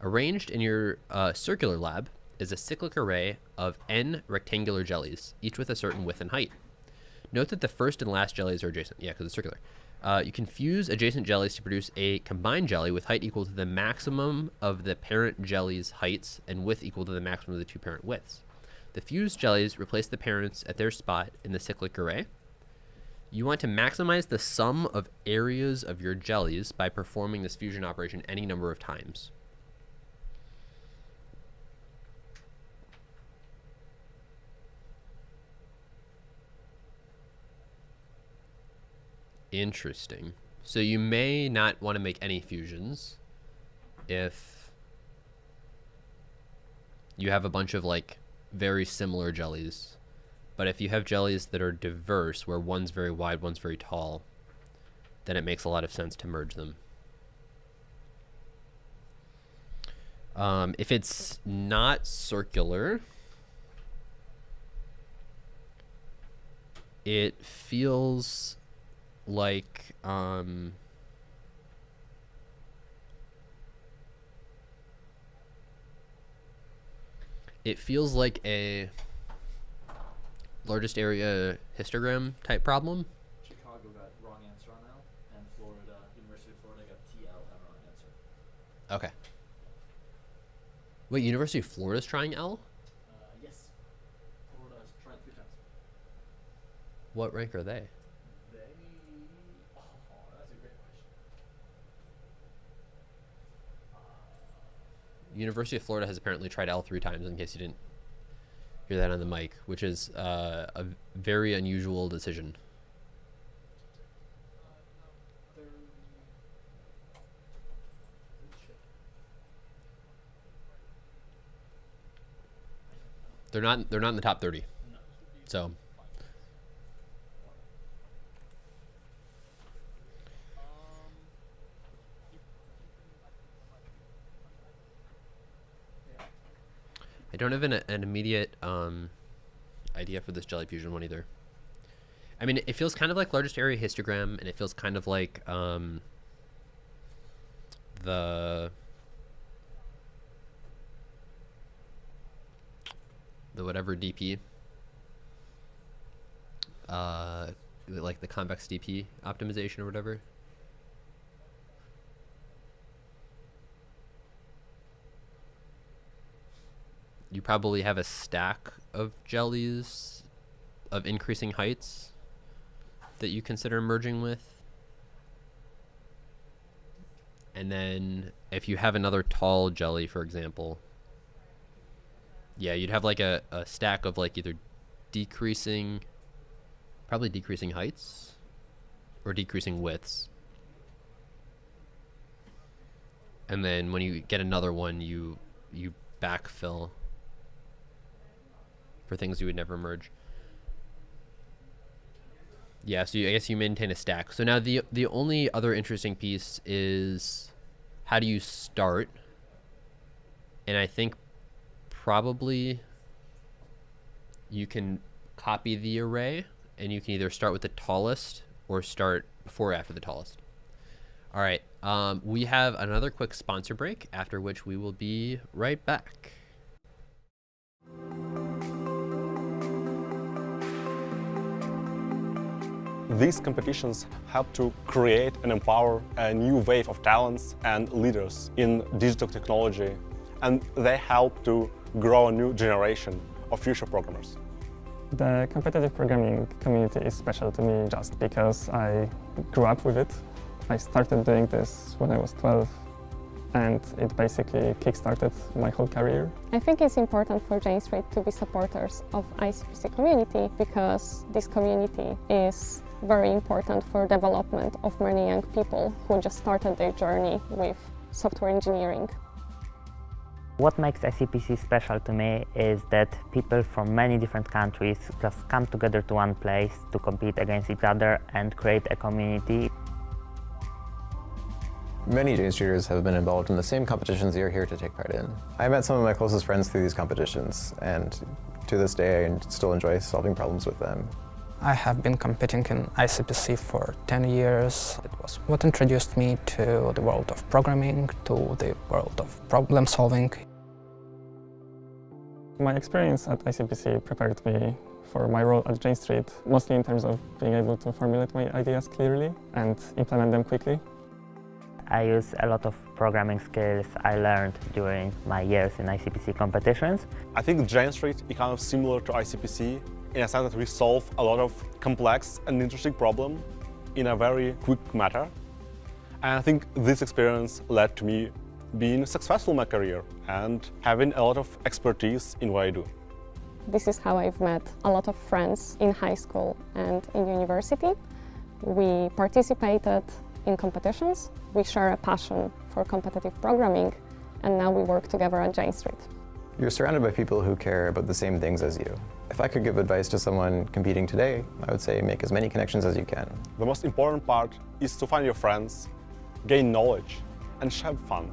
Speaker 8: Arranged in your circular lab is a cyclic array of n rectangular jellies, each with a certain width and height. Note that the first and last jellies are adjacent. Yeah, because it's circular. You can fuse adjacent jellies to produce a combined jelly with height equal to the maximum of the parent jelly's heights and width equal to the maximum of the 2 parent widths. The fused jellies replace the parents at their spot in the cyclic array. You want to maximize the sum of areas of your jellies by performing this fusion operation any number of times. Interesting. So you may not want to make any fusions if you have a bunch of like very similar jellies. But if you have jellies that are diverse, where one's very wide, one's very tall, then it makes a lot of sense to merge them. If it's not circular, it feels like a largest area histogram type problem.
Speaker 4: Chicago got wrong answer on L, and Florida, University of Florida got TL and wrong answer.
Speaker 8: Okay. Wait, University of Florida's trying L?
Speaker 4: Yes. Florida has tried 3 times.
Speaker 8: What rank are they?
Speaker 4: Oh, that's a great question.
Speaker 8: University of Florida has apparently tried L 3 times, in case you didn't hear that on the mic, which is a very unusual decision. They're not in the top 30. So I don't have an immediate idea for this jelly fusion one either. I mean, it feels kind of like largest area histogram, and it feels kind of like the whatever DP, like the convex DP optimization or whatever. You probably have a stack of jellies of increasing heights that you consider merging with. And then if you have another tall jelly, for example, yeah, you'd have like a stack of like either probably decreasing heights or decreasing widths. And then when you get another one, you backfill for things you would never merge. Yeah, so I guess you maintain a stack. So now the only other interesting piece is how do you start? And I think probably you can copy the array, and you can either start with the tallest or start before or after the tallest. All right, we have another quick sponsor break, after which we will be right back.
Speaker 20: These competitions help to create and empower a new wave of talents and leaders in digital technology, and they help to grow a new generation of future programmers.
Speaker 21: The competitive programming community is special to me just because I grew up with it. I started doing this when I was 12, and it basically kickstarted my whole career.
Speaker 5: I think it's important for Jane Street to be supporters of ICPC community because this community is very important for development of many young people who just started their journey with software engineering.
Speaker 22: What makes ICPC special to me is that people from many different countries just come together to one place to compete against each other and create a community.
Speaker 23: Many Jane Streeters have been involved in the same competitions you're here to take part in. I met some of my closest friends through these competitions, and to this day I still enjoy solving problems with them.
Speaker 24: I have been competing in ICPC for 10 years. It was what introduced me to the world of programming, to the world of problem solving.
Speaker 21: My experience at ICPC prepared me for my role at Jane Street, mostly in terms of being able to formulate my ideas clearly and implement them quickly.
Speaker 22: I use a lot of programming skills I learned during my years in ICPC competitions.
Speaker 20: I think Jane Street is kind of similar to ICPC in a sense that we solve a lot of complex and interesting problems in a very quick matter. And I think this experience led to me being successful in my career and having a lot of expertise in what I do.
Speaker 5: This is how I've met a lot of friends in high school and in university. We participated in competitions, we share a passion for competitive programming, and now we work together at Jane Street.
Speaker 23: You're surrounded by people who care about the same things as you. If I could give advice to someone competing today, I would say make as many connections as you can.
Speaker 20: The most important part is to find your friends, gain knowledge, and have fun.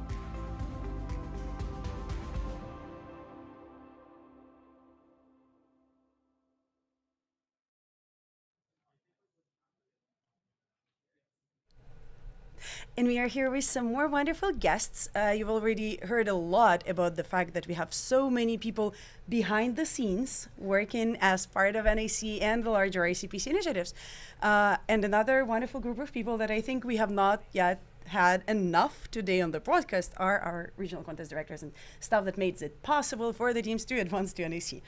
Speaker 12: And we are here with some more wonderful guests. You've already heard a lot about the fact that we have so many people behind the scenes working as part of NAC and the larger ICPC initiatives. And another wonderful group of people that I think we have not yet had enough today on the broadcast are our regional contest directors and staff that makes it possible for the teams to advance to NAC.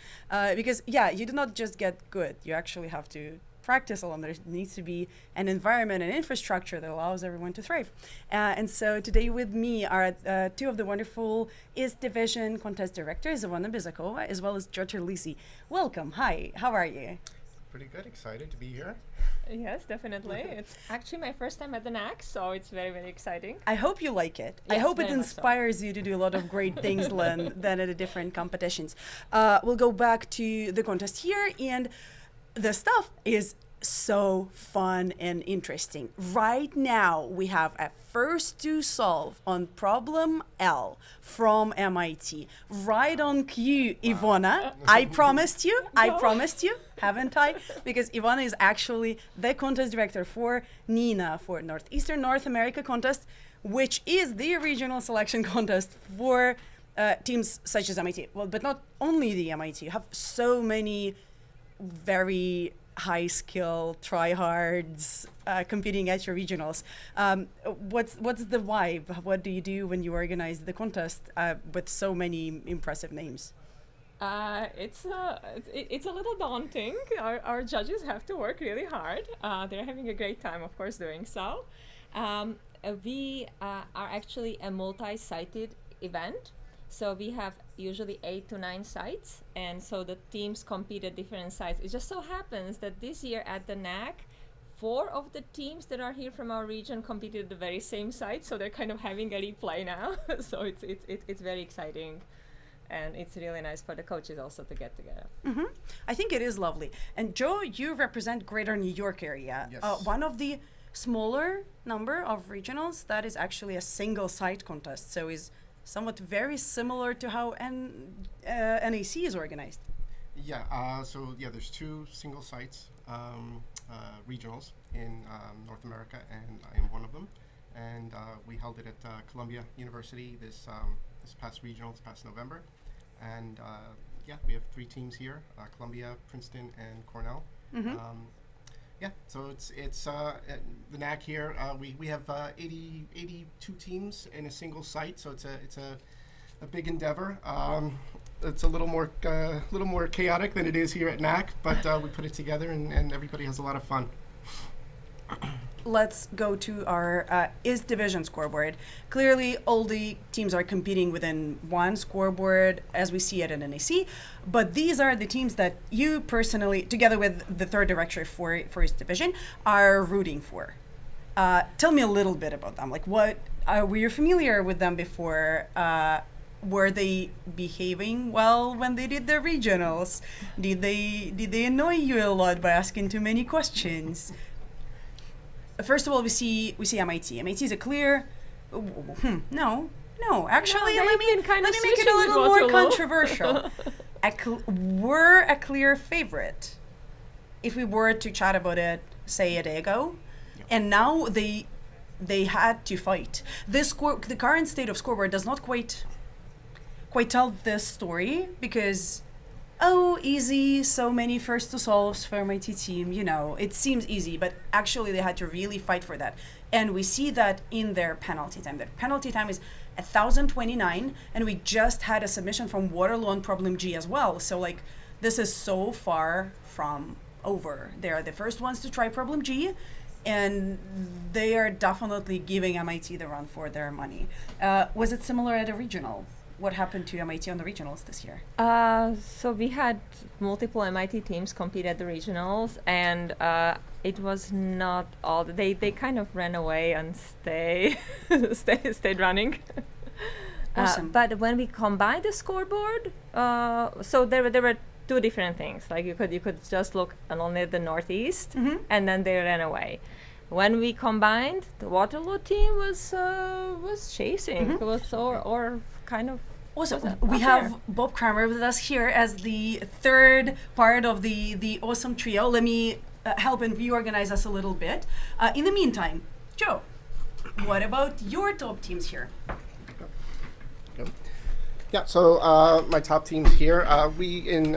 Speaker 12: Because, yeah, you do not just get good, you actually have to practice alone. There needs to be an environment and infrastructure that allows everyone to thrive. And so today with me are two of the wonderful East Division contest directors, Ivana Bizakova, as well as Piotr Lisi. Welcome. Hi. How are you?
Speaker 25: Pretty good. Excited to be here.
Speaker 26: Yes, definitely. It's actually my first time at the NAC, so it's very, very exciting.
Speaker 12: I hope you like it.
Speaker 26: Yes,
Speaker 12: I hope it
Speaker 26: very much
Speaker 12: inspires you to do a lot of great things than at the different competitions. We'll go back to the contest here, and the stuff is so fun and interesting. Right now, we have a first to solve on problem L from MIT. Right on cue, Ivana. I promised you, haven't I? Because Ivana is actually the contest director for NINA, for Northeastern North America contest, which is the regional selection contest for teams such as MIT. Well, but not only the MIT. You have so many very high skill tryhards competing at your regionals. What's the vibe? What do you do when you organize the contest with so many impressive names?
Speaker 26: It's a little daunting. Our judges have to work really hard. They're having a great time, of course, doing so. We are actually a multi-sited event. So we have usually 8 to 9 sites, and so the teams compete at different sites. It just so happens that this year at the NAC, 4 of the teams that are here from our region competed at the very same site, so they're kind of having a replay now. So it's very exciting, and it's really nice for the coaches also to get together.
Speaker 12: Mm-hmm. I think it is lovely. And Joe, you represent Greater New York area.
Speaker 25: Yes.
Speaker 12: One of the smaller number of regionals that is actually a single site contest, so is somewhat very similar to how NAC is organized.
Speaker 25: Yeah, so there's 2 single sites, regionals in North America, and I am one of them. And we held it at Columbia University this past regional, this past November. And we have 3 teams here, Columbia, Princeton, and Cornell.
Speaker 12: Mm-hmm.
Speaker 25: So it's the NAC here. We have 82 teams in a single site, so it's a big endeavor. It's a little more chaotic than it is here at NAC, but we put it together, and everybody has a lot of fun.
Speaker 12: let's go to our East Division scoreboard. Clearly, all the teams are competing within one scoreboard as we see it in NAC, but these are the teams that you personally, together with the third director for East Division, are rooting for. Tell me a little bit about them. Like, what were you familiar with them before? Were they behaving well when they did their regionals? Did they annoy you a lot by asking too many questions? First of all, we see MIT. MIT is a clear. No. Actually, let me make it a little more controversial. We're a clear favorite. If we were to chat about it, say a day ago, and now they had to fight. The current state of scoreboard does not quite tell this story because, easy, so many first to solves for MIT team, it seems easy, but actually they had to really fight for that. And we see that in their penalty time. Their penalty time is 1,029, and we just had a submission from Waterloo on Problem G as well. So this is so far from over. They are the first ones to try Problem G, and they are definitely giving MIT the run for their money. Was it similar at a regional? What happened to MIT on the regionals this year?
Speaker 26: So we had multiple MIT teams compete at the regionals, and it was not all. They kind of ran away and stayed running.
Speaker 12: Awesome.
Speaker 26: But when we combined the scoreboard, so there were two different things. Like you could just look only at the Northeast, and then they ran away. When we combined, the Waterloo team was chasing. It was or kind of.
Speaker 12: Also, we have Bob Kramer with us here as the third part of the awesome trio. Let me help and reorganize us a little bit. In the meantime, Joe, what about your top teams here?
Speaker 25: Yeah, so my top teams here, we in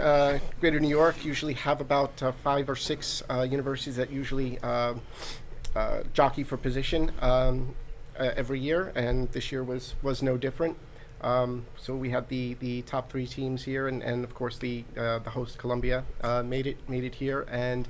Speaker 25: Greater New York usually have about 5 or 6 universities that usually jockey for position every year, and this year was no different. So we had the top 3 teams here, and of course the host Columbia made it here. And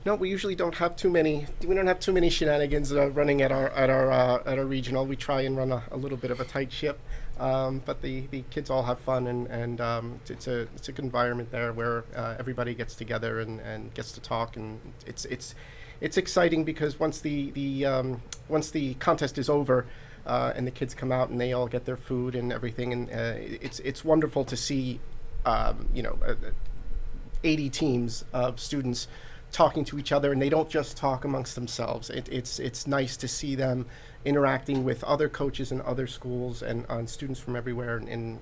Speaker 25: no, we usually don't have too many. We don't have too many shenanigans running at our regional. We try and run a little bit of a tight ship, but the kids all have fun, and it's a good environment there where everybody gets together and gets to talk, and it's exciting because once the contest is over. And the kids come out and they all get their food and everything, and it's wonderful to see 80 teams of students talking to each other, and they don't just talk amongst themselves. It's nice to see them interacting with other coaches in other schools and students from everywhere, and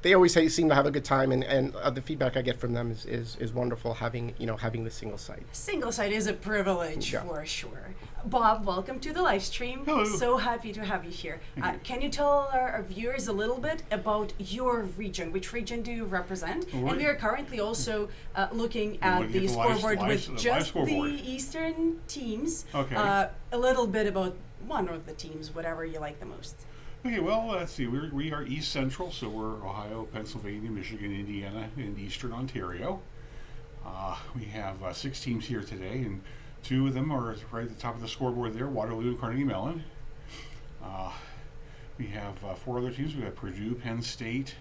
Speaker 25: they always seem to have a good time, and the feedback I get from them is wonderful. Having the single site.
Speaker 12: Single site is a privilege for sure.
Speaker 1: Bob, welcome to the live stream.
Speaker 3: Hello.
Speaker 1: So happy to have you here. Can you tell our viewers a little bit about your region? Which region do you represent? And we are currently also looking at the scoreboard with just the Eastern teams.
Speaker 3: Okay.
Speaker 1: A little bit about one of the teams, whatever you like the most.
Speaker 3: Okay, well, let's see. We are East Central, so we're Ohio, Pennsylvania, Michigan, Indiana, and Eastern Ontario. We have 6 teams here today, and 2 of them are right at the top of the scoreboard there, Waterloo and Carnegie Mellon. We have 4 other teams. We have Purdue, Penn State,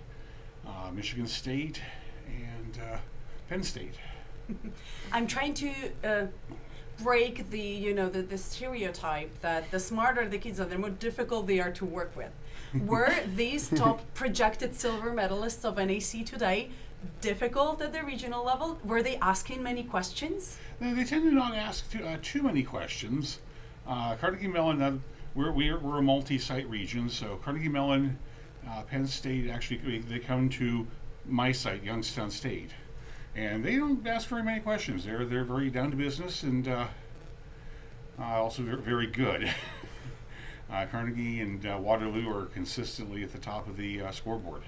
Speaker 3: Michigan State, and Penn State.
Speaker 1: I'm trying to break the stereotype that the smarter the kids are, the more difficult they are to work with. Were these top projected silver medalists of NAC today difficult at the regional level? Were they asking many questions?
Speaker 3: They tend to not ask too many questions. Carnegie Mellon, we're a multi-site region, so Carnegie Mellon, Penn State, actually they come to my site, Youngstown State, and they don't ask very many questions. They're very down to business and also very good. Carnegie and Waterloo are consistently at the top of the scoreboard.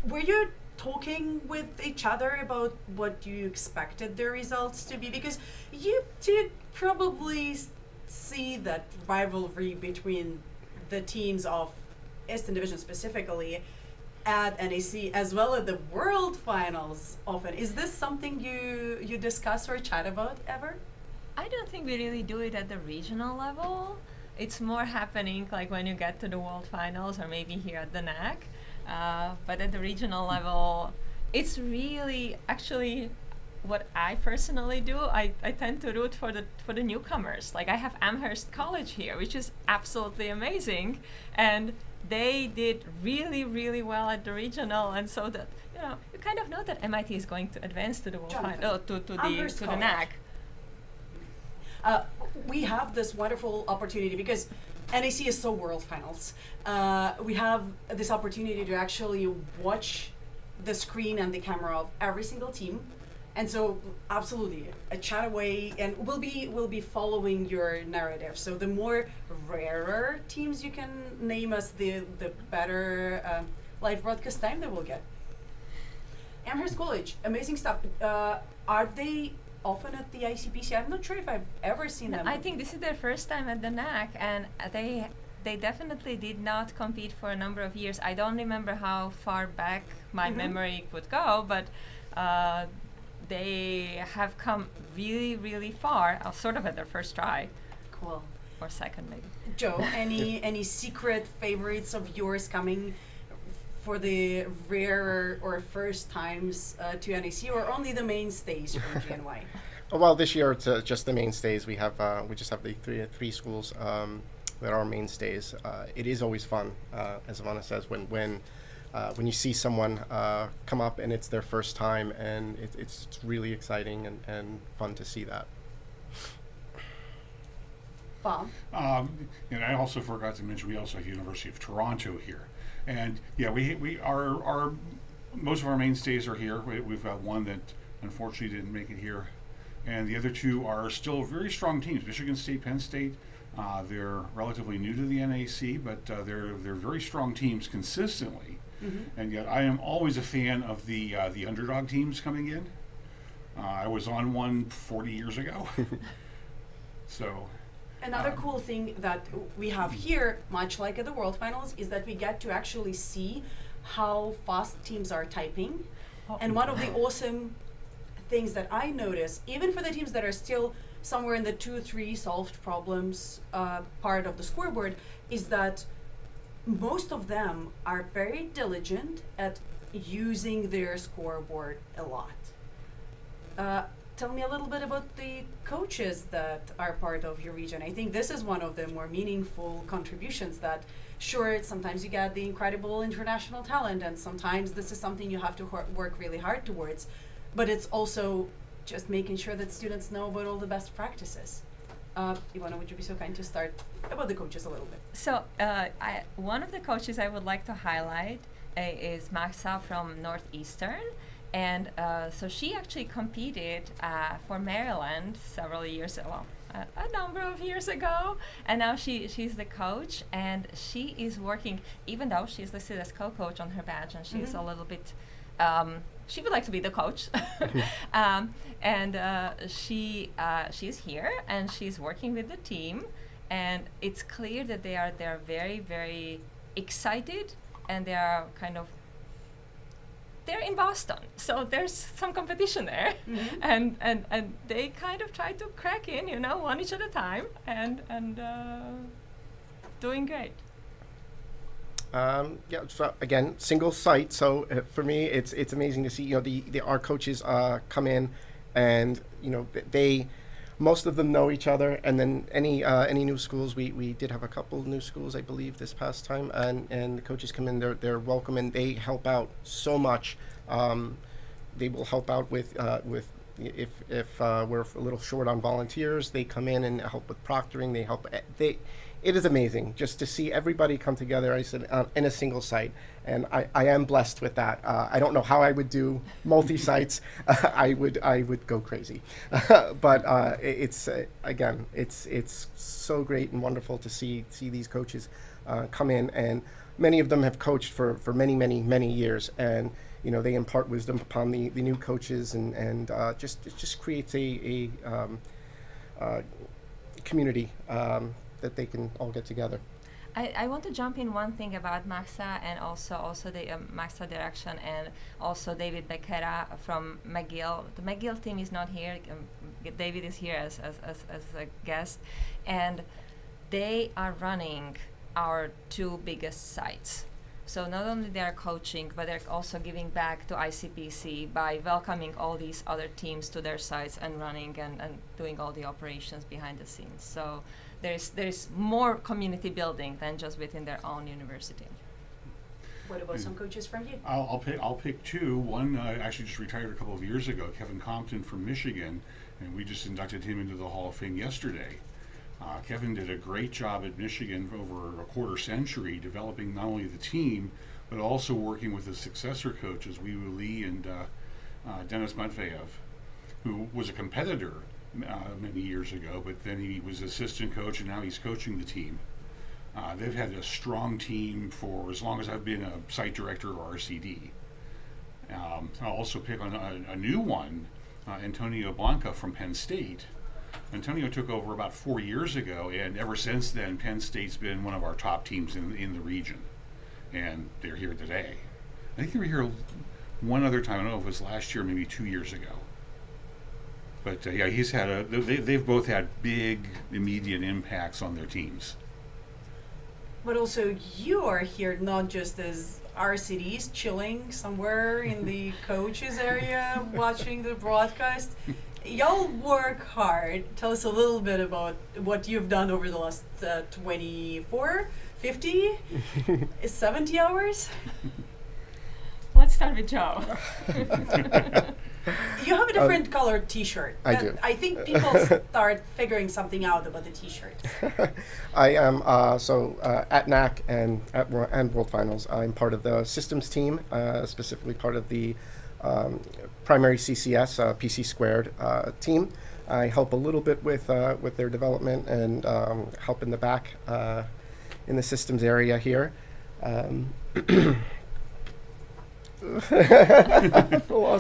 Speaker 1: Were you talking with each other about what you expected the results to be? Because you did probably see that rivalry between the teams of Eastern Division specifically at NAC as well as the World Finals often. Is this something you discuss or chat about ever?
Speaker 26: I don't think we really do it at the regional level. It's more happening like when you get to the World Finals or maybe here at the NAC. But at the regional level, it's really actually what I personally do. I tend to root for the newcomers. Like I have Amherst College here, which is absolutely amazing, and they did really, really well at the regional, and so that you kind of know that MIT is going to advance to the World Final, to the NAC.
Speaker 1: We have this wonderful opportunity because NAC is so World Finals. We have this opportunity to actually watch the screen and the camera of every single team, and so absolutely a chat away, and we'll be following your narrative. So the more rarer teams you can name us, the better live broadcast time that we'll get. Amherst College, amazing stuff. Are they often at the ICPC? I'm not sure if I've ever seen them.
Speaker 26: I think this is their first time at the NAC, and they definitely did not compete for a number of years. I don't remember how far back my memory would go, but they have come really, really far, sort of at their first try.
Speaker 1: Cool.
Speaker 26: Or second, maybe.
Speaker 1: Joe, any secret favorites of yours coming for the rare or first times to NAC, or only the mainstays from GNY?
Speaker 25: Well, this year it's just the mainstays. We just have the three schools that are mainstays. It is always fun, as Ivana says, when you see someone come up and it's their first time, and it's really exciting and fun to see that.
Speaker 1: Bob?
Speaker 3: And I also forgot to mention we also have University of Toronto here. And yeah, we our most of our mainstays are here. We've got one that unfortunately didn't make it here, and the other two are still very strong teams. Michigan State, Penn State, they're relatively new to the NAC, but they're very strong teams consistently. And yet I am always a fan of the underdog teams coming in. I was on one 40 years ago. So.
Speaker 1: Another cool thing that we have here, much like at the World Finals, is that we get to actually see how fast teams are typing. And one of the awesome things that I notice, even for the teams that are still somewhere in the 2-3 solved problems part of the scoreboard, is that most of them are very diligent at using their scoreboard a lot. Tell me a little bit about the coaches that are part of your region. I think this is one of the more meaningful contributions that, sure, sometimes you get the incredible international talent, and sometimes this is something you have to work really hard towards, but it's also just making sure that students know about all the best practices. Ivana, would you be so kind to start about the coaches a little bit?
Speaker 26: So one of the coaches I would like to highlight is Maxa from Northeastern. And so she actually competed for Maryland several years ago, a number of years ago, and now she's the coach, and she is working, even though she's listed as co-coach on her badge, and she's a little bit, she would like to be the coach, and she's here, and she's working with the team, and it's clear that they're very, very excited, and they are kind of, they're in Boston, so there's some competition there, and they kind of try to crack in, one each at a time, and doing great.
Speaker 25: Yeah. So again, single site. So for me, it's amazing to see our coaches come in, and most of them know each other, and then any new schools, we did have a couple new schools, I believe, this past time, and the coaches come in, they're welcome, and they help out so much. They will help out with if we're a little short on volunteers, they come in and help with proctoring. They help. It is amazing just to see everybody come together. I said in a single site, and I am blessed with that. I don't know how I would do multi-sites. I would go crazy, but it's again, it's so great and wonderful to see these coaches come in, and many of them have coached for many years, and they impart wisdom upon the new coaches, and it just creates a community that they can all get together.
Speaker 26: I want to jump in one thing about Maxa and also the Maxa direction, and also David Becerra from McGill. The McGill team is not here. David is here as a guest, and they are running our two biggest sites. So not only they are coaching, but they're also giving back to ICPC by welcoming all these other teams to their sites and running and doing all the operations behind the scenes. So there's more community building than just within their own university.
Speaker 1: What about some coaches from you?
Speaker 3: I'll pick two. One actually just retired a couple of years ago, Kevin Compton from Michigan, and we just inducted him into the Hall of Fame yesterday. Kevin did a great job at Michigan for over a quarter century, developing not only the team, but also working with his successor coaches, Wee Woo Lee and Denis Matveyev, who was a competitor many years ago, but then he was assistant coach and now he's coaching the team. They've had a strong team for as long as I've been a site director or RCD. I'll also pick on a new one, Antonio Blanca from Penn State. Antonio took over about 4 years ago, and ever since then, Penn State's been one of our top teams in the region, and they're here today. I think they were here one other time. I don't know if it was last year, maybe 2 years ago. But yeah, he's had they've both had big immediate impacts on their teams.
Speaker 1: But also, you are here not just as RCDs chilling somewhere in the coaches area watching the broadcast. Y'all work hard. Tell us a little bit about what you've done over the last 24, 50, 70 hours?
Speaker 26: Let's start with Joe.
Speaker 1: You have a different colored t-shirt.
Speaker 25: I do.
Speaker 1: I think people start figuring something out about the t-shirts.
Speaker 25: I am at NAC and World Finals. I'm part of the systems team, specifically part of the primary CCS PC squared team. I help a little bit with their development and help in the back in the systems area here.
Speaker 26: Lots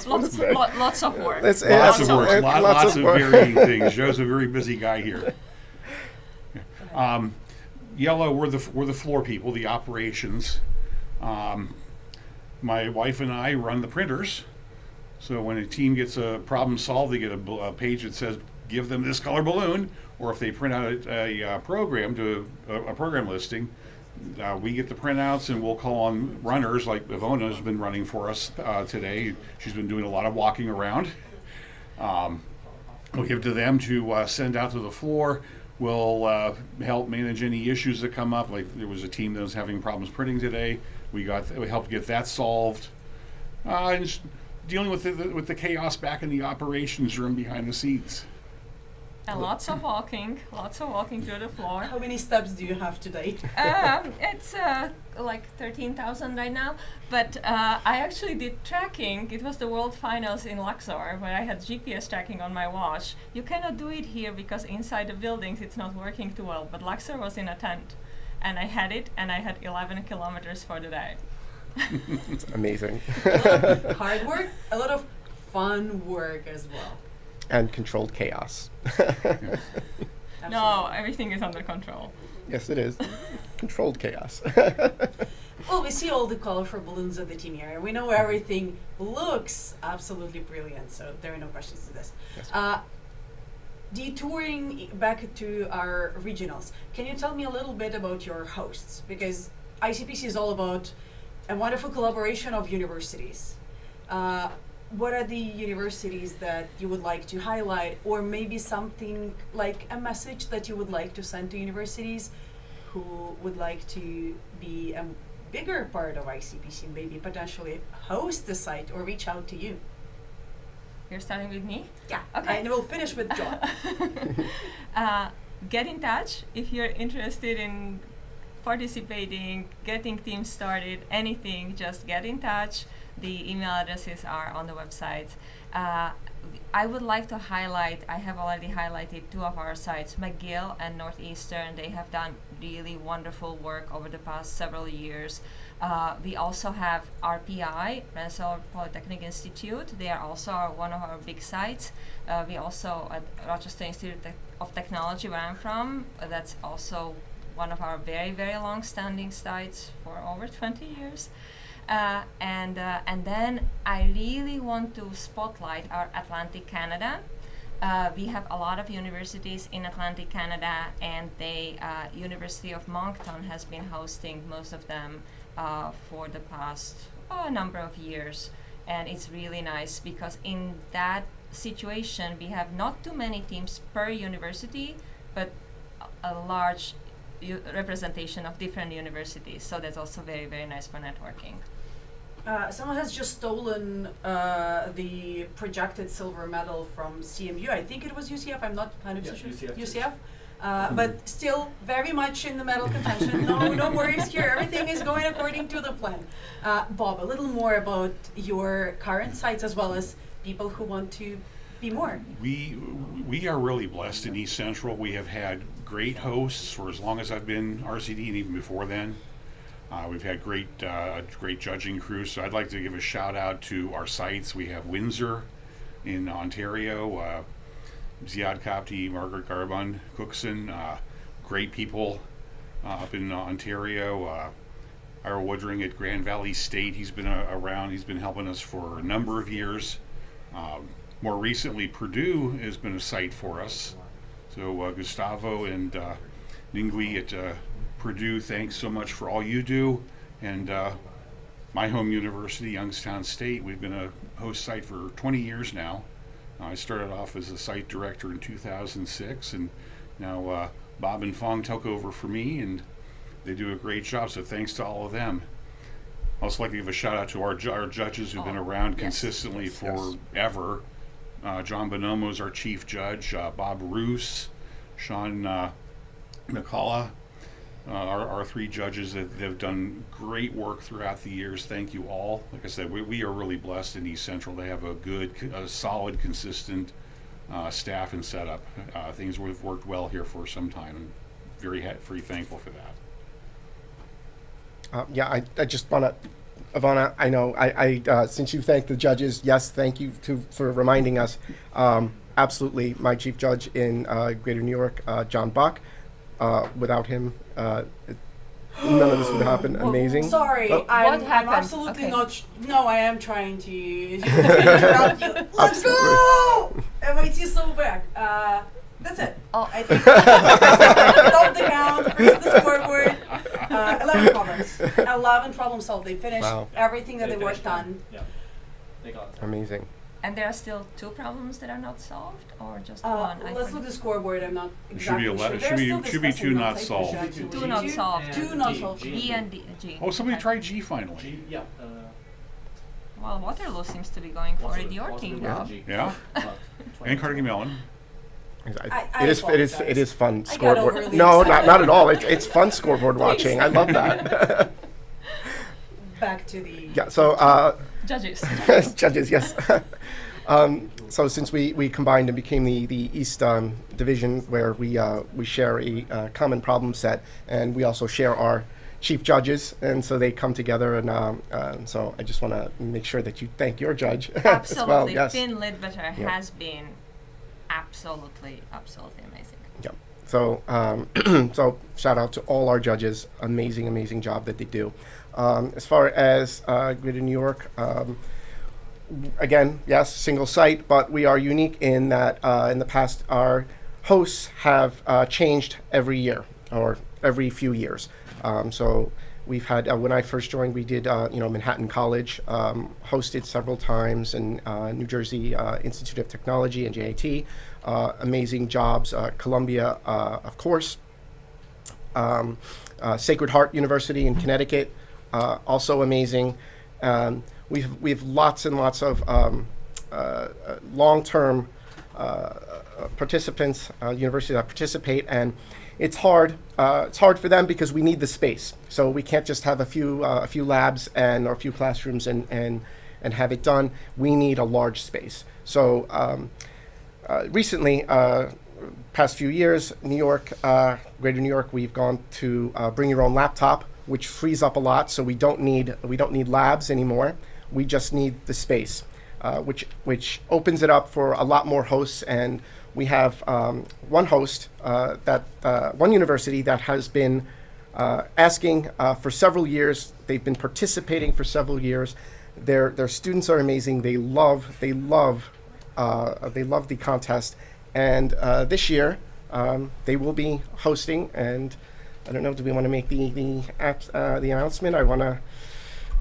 Speaker 26: of work.
Speaker 3: Lots of work. Lots of varying things. Joe's a very busy guy here. Yellow, we're the floor people, the operations. My wife and I run the printers. So when a team gets a problem solved, they get a page that says, give them this color balloon, or if they print out a program listing, we get the printouts and we'll call on runners, like Ivona has been running for us today. She's been doing a lot of walking around. We'll give to them to send out to the floor. We'll help manage any issues that come up. Like there was a team that was having problems printing today. We helped get that solved. And just dealing with the chaos back in the operations room behind the scenes.
Speaker 26: And lots of walking through the floor.
Speaker 1: How many steps do you have today?
Speaker 26: It's like 13,000 right now, but I actually did tracking. It was the World Finals in Luxor where I had GPS tracking on my watch. You cannot do it here because inside the buildings it's not working too well, but Luxor was in a tent and I had it and I had 11 kilometers for the day.
Speaker 25: It's amazing.
Speaker 1: A lot of hard work, a lot of fun work as well.
Speaker 25: And controlled chaos.
Speaker 26: No, everything is under control.
Speaker 25: Yes, it is. Controlled chaos.
Speaker 1: Well, we see all the colorful balloons of the team area. We know everything looks absolutely brilliant, so there are no questions to this. Yes. Detouring back to our regionals, can you tell me a little bit about your hosts? Because ICPC is all about a wonderful collaboration of universities. What are the universities that you would like to highlight, or maybe something like a message that you would like to send to universities who would like to be a bigger part of ICPC, maybe potentially host the site or reach out to you?
Speaker 26: You're starting with me?
Speaker 1: Yeah.
Speaker 26: Okay.
Speaker 1: And we'll finish with John.
Speaker 26: Get in touch if you're interested in participating, getting teams started, anything, just get in touch. The email addresses are on the website. I would like to highlight, I have already highlighted two of our sites, McGill and Northeastern. They have done really wonderful work over the past several years. We also have RPI, Rensselaer Polytechnic Institute. They are also one of our big sites. We also, at Rochester Institute of Technology, where I'm from, that's also
Speaker 6: one of our very, very long-standing sites for over 20 years. And then I really want to spotlight our Atlantic Canada. We have a lot of universities in Atlantic Canada, and the University of Moncton has been hosting most of them for the past number of years. And it's really nice because in that situation we have not too many teams per university, but a large representation of different universities. So that's also very, very nice for networking.
Speaker 1: Someone has just stolen the projected silver medal from CMU. I think it was UCF. I'm not 100% sure. UCF. But still very much in the medal contention. No worries here. Everything is going according to the plan. Bob, a little more about your current sites as well as people who want to be more.
Speaker 3: We are really blessed in East Central. We have had great hosts for as long as I've been RCD and even before then. We've had great judging crews. So I'd like to give a shout out to our sites. We have Windsor in Ontario. Ziad Kapti, Margaret Garbun, Cookson, great people up in Ontario. Ira Woodring at Grand Valley State, he's been around, he's been helping us for a number of years. More recently, Purdue has been a site for us. So Gustavo and Ningui at Purdue, thanks so much for all you do. And my home university, Youngstown State, we've been a host site for 20 years now. I started off as a site director in 2006, and now Bob and Fong took over for me, and they do a great job, so thanks to all of them. I'd also like to give a shout out to our judges who've been around consistently forever. John Bonomo is our chief judge, Bob Roos, Sean McCullough, our three judges that have done great work throughout the years. Thank you all. Like I said, we are really blessed in East Central. They have a solid, consistent staff and setup. Things have worked well here for some time, and very thankful for that.
Speaker 25: I just want to, Ivana, I know, I since you thanked the judges, yes, thank you for reminding us. Absolutely, my chief judge in Greater New York, John Buck. Without him, none of this would happen. Amazing.
Speaker 1: Sorry,
Speaker 6: what
Speaker 1: I'm
Speaker 6: happened?
Speaker 1: absolutely not. No, I am trying to interrupt you. Let's go! MIT so back. That's it. I think stop the count. Freeze the scoreboard. 11 problems. 11 problems solved. They finished everything that they worked on.
Speaker 4: Yeah, they got it.
Speaker 25: Amazing.
Speaker 6: And there are still 2 problems that are not solved, or just one?
Speaker 1: Let's look at the scoreboard. I'm not exactly sure.
Speaker 3: Should be 2 not solved.
Speaker 6: 2 not solved.
Speaker 1: 2 not solved.
Speaker 6: G and G.
Speaker 3: Oh, somebody tried G finally.
Speaker 4: G, yeah.
Speaker 6: Well, Waterloo seems to be going for it. Your team now.
Speaker 3: Yeah. And Carnegie Mellon.
Speaker 25: It is fun scoreboard. No, not at all. It's fun scoreboard watching. I love that.
Speaker 1: Back to the
Speaker 6: judges.
Speaker 25: Judges, yes. So since we combined and became the East Division, where we share a common problem set, and we also share our chief judges, and so they come together, and so I just want to make sure that you thank your judge
Speaker 6: Absolutely.
Speaker 25: as well. Yes.
Speaker 6: Finn Lidbetter has been absolutely amazing.
Speaker 25: Yeah. So so shout out to all our judges. Amazing job that they do. As far as Greater New York, again, yes, single site, but we are unique in that in the past our hosts have changed every year or every few years. So we've had, when I first joined, we did, Manhattan College, hosted several times, and New Jersey Institute of Technology and JIT, amazing jobs. Columbia, of course. Sacred Heart University in Connecticut, also amazing. We have lots and lots of long-term participants, universities that participate, and it's hard. It's hard for them because we need the space. So we can't just have a few labs or a few classrooms and have it done. We need a large space. So recently, past few years, New York, Greater New York, we've gone to bring your own laptop, which frees up a lot. So we don't need labs anymore. We just need the space. which opens it up for a lot more hosts. And we have one host, one university that has been asking for several years. They've been participating for several years. Their students are amazing. They love the contest. And this year they will be hosting. And I don't know, do we want to make the announcement? I want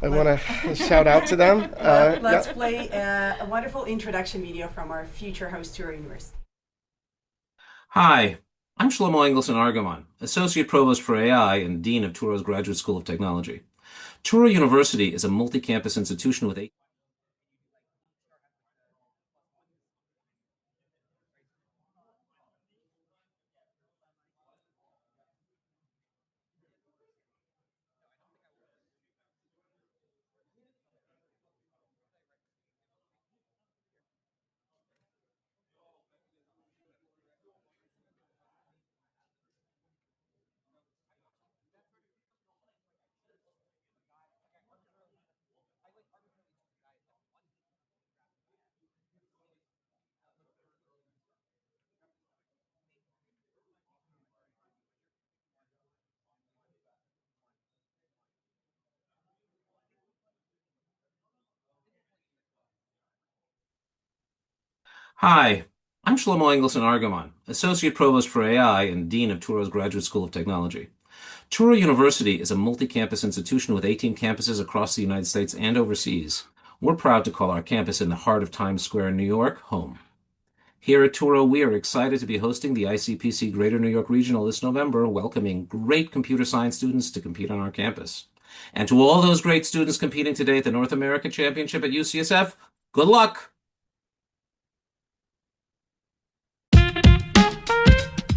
Speaker 25: to shout out to them.
Speaker 1: Let's play a wonderful introduction video from our future host, Touro University.
Speaker 2: Hi, I'm Shlomo Engelson Argamon, Associate Provost for AI and Dean of Touro's Graduate School of Technology. Touro University is a multi-campus institution with 8. Hi, I'm Shlomo Engelson Argamon, Associate Provost for AI and Dean of Touro's Graduate School of Technology. Touro University is a multi-campus institution with 18 campuses across the United States and overseas. We're proud to call our campus in the heart of Times Square in New York home. Here at Touro, we are excited to be hosting the ICPC Greater New York Regional this November, welcoming great computer science students to compete on our campus. And to all those great students competing today at the North America Championship at UCSF, good luck!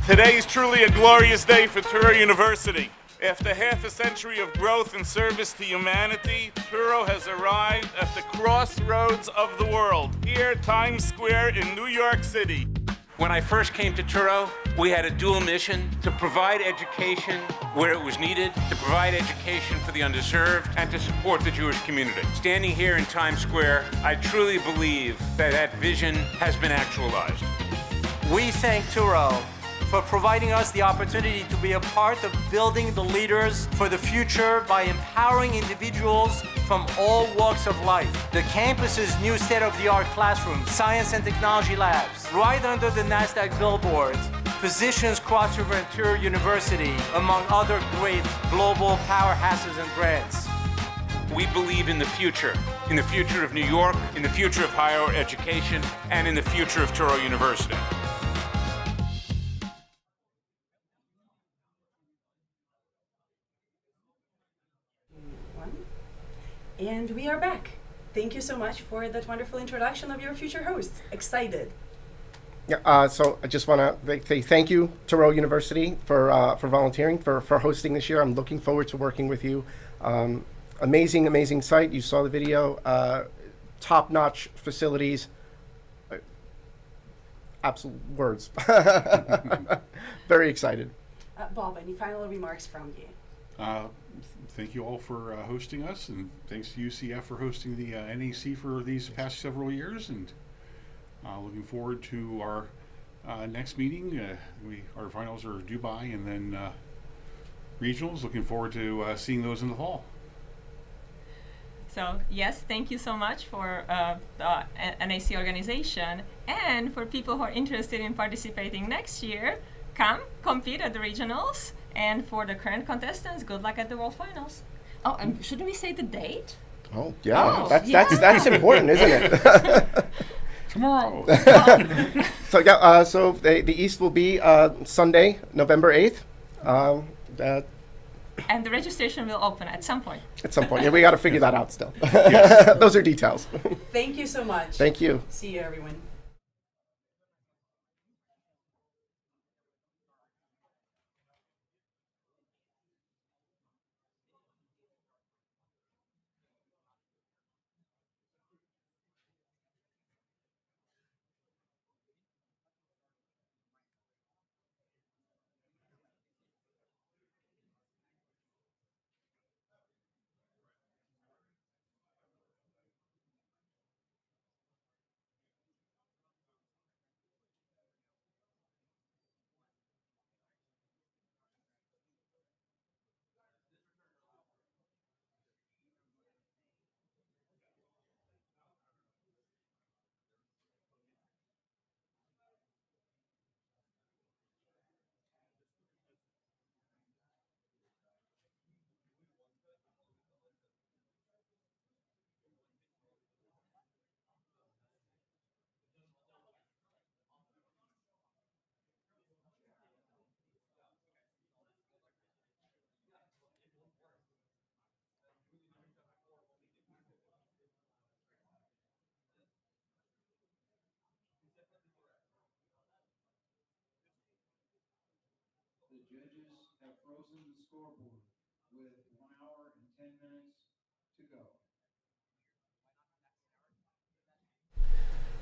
Speaker 9: Today is truly a glorious day for Touro University. After half a century of growth and service to humanity, Touro has arrived at the crossroads of the world, here Times Square in New York City.
Speaker 10: When I first came to Touro, we had a dual mission to provide education where it was needed, to provide education for the underserved, and to support the Jewish community. Standing here in Times Square, I truly believe that that vision has been actualized.
Speaker 11: We thank Touro for providing us the opportunity to be a part of building the leaders for the future by empowering individuals from all walks of life. The campus's new state-of-the-art classrooms, science and technology labs, right under the NASDAQ billboard, positions Cross River and Touro University among other great global powerhouses and brands.
Speaker 10: We believe in the future of New York, in the future of higher education, and in the future of Touro University.
Speaker 1: And we are back. Thank you so much for that wonderful introduction of your future hosts. Excited.
Speaker 25: Yeah, so I just want to say thank you, Touro University, for volunteering, for hosting this year. I'm looking forward to working with you. Amazing site. You saw the video. Top-notch facilities. Absolute words. Very excited.
Speaker 1: Bob, any final remarks from you?
Speaker 3: Thank you all for hosting us, and thanks to UCF for hosting the NAC for these past several years, and looking forward to our next meeting. Our finals are Dubai, and then regionals. Looking forward to seeing those in the fall.
Speaker 6: So yes, thank you so much for the NAC organization, and for people who are interested in participating next year, come compete at the regionals. And for the current contestants, good luck at the World Finals. Oh, and shouldn't we say the date?
Speaker 25: Oh, yeah. That's important, isn't it?
Speaker 3: Tomorrow.
Speaker 25: So yeah, so the East will be Sunday, November 8th.
Speaker 6: And the registration will open at some point.
Speaker 25: At some point. Yeah, we got to figure that out still.
Speaker 3: Yes.
Speaker 25: Those are details.
Speaker 1: Thank you so much.
Speaker 25: Thank you.
Speaker 1: See you, everyone.
Speaker 7: judges have frozen the scoreboard with 1 hour and 10 minutes to go.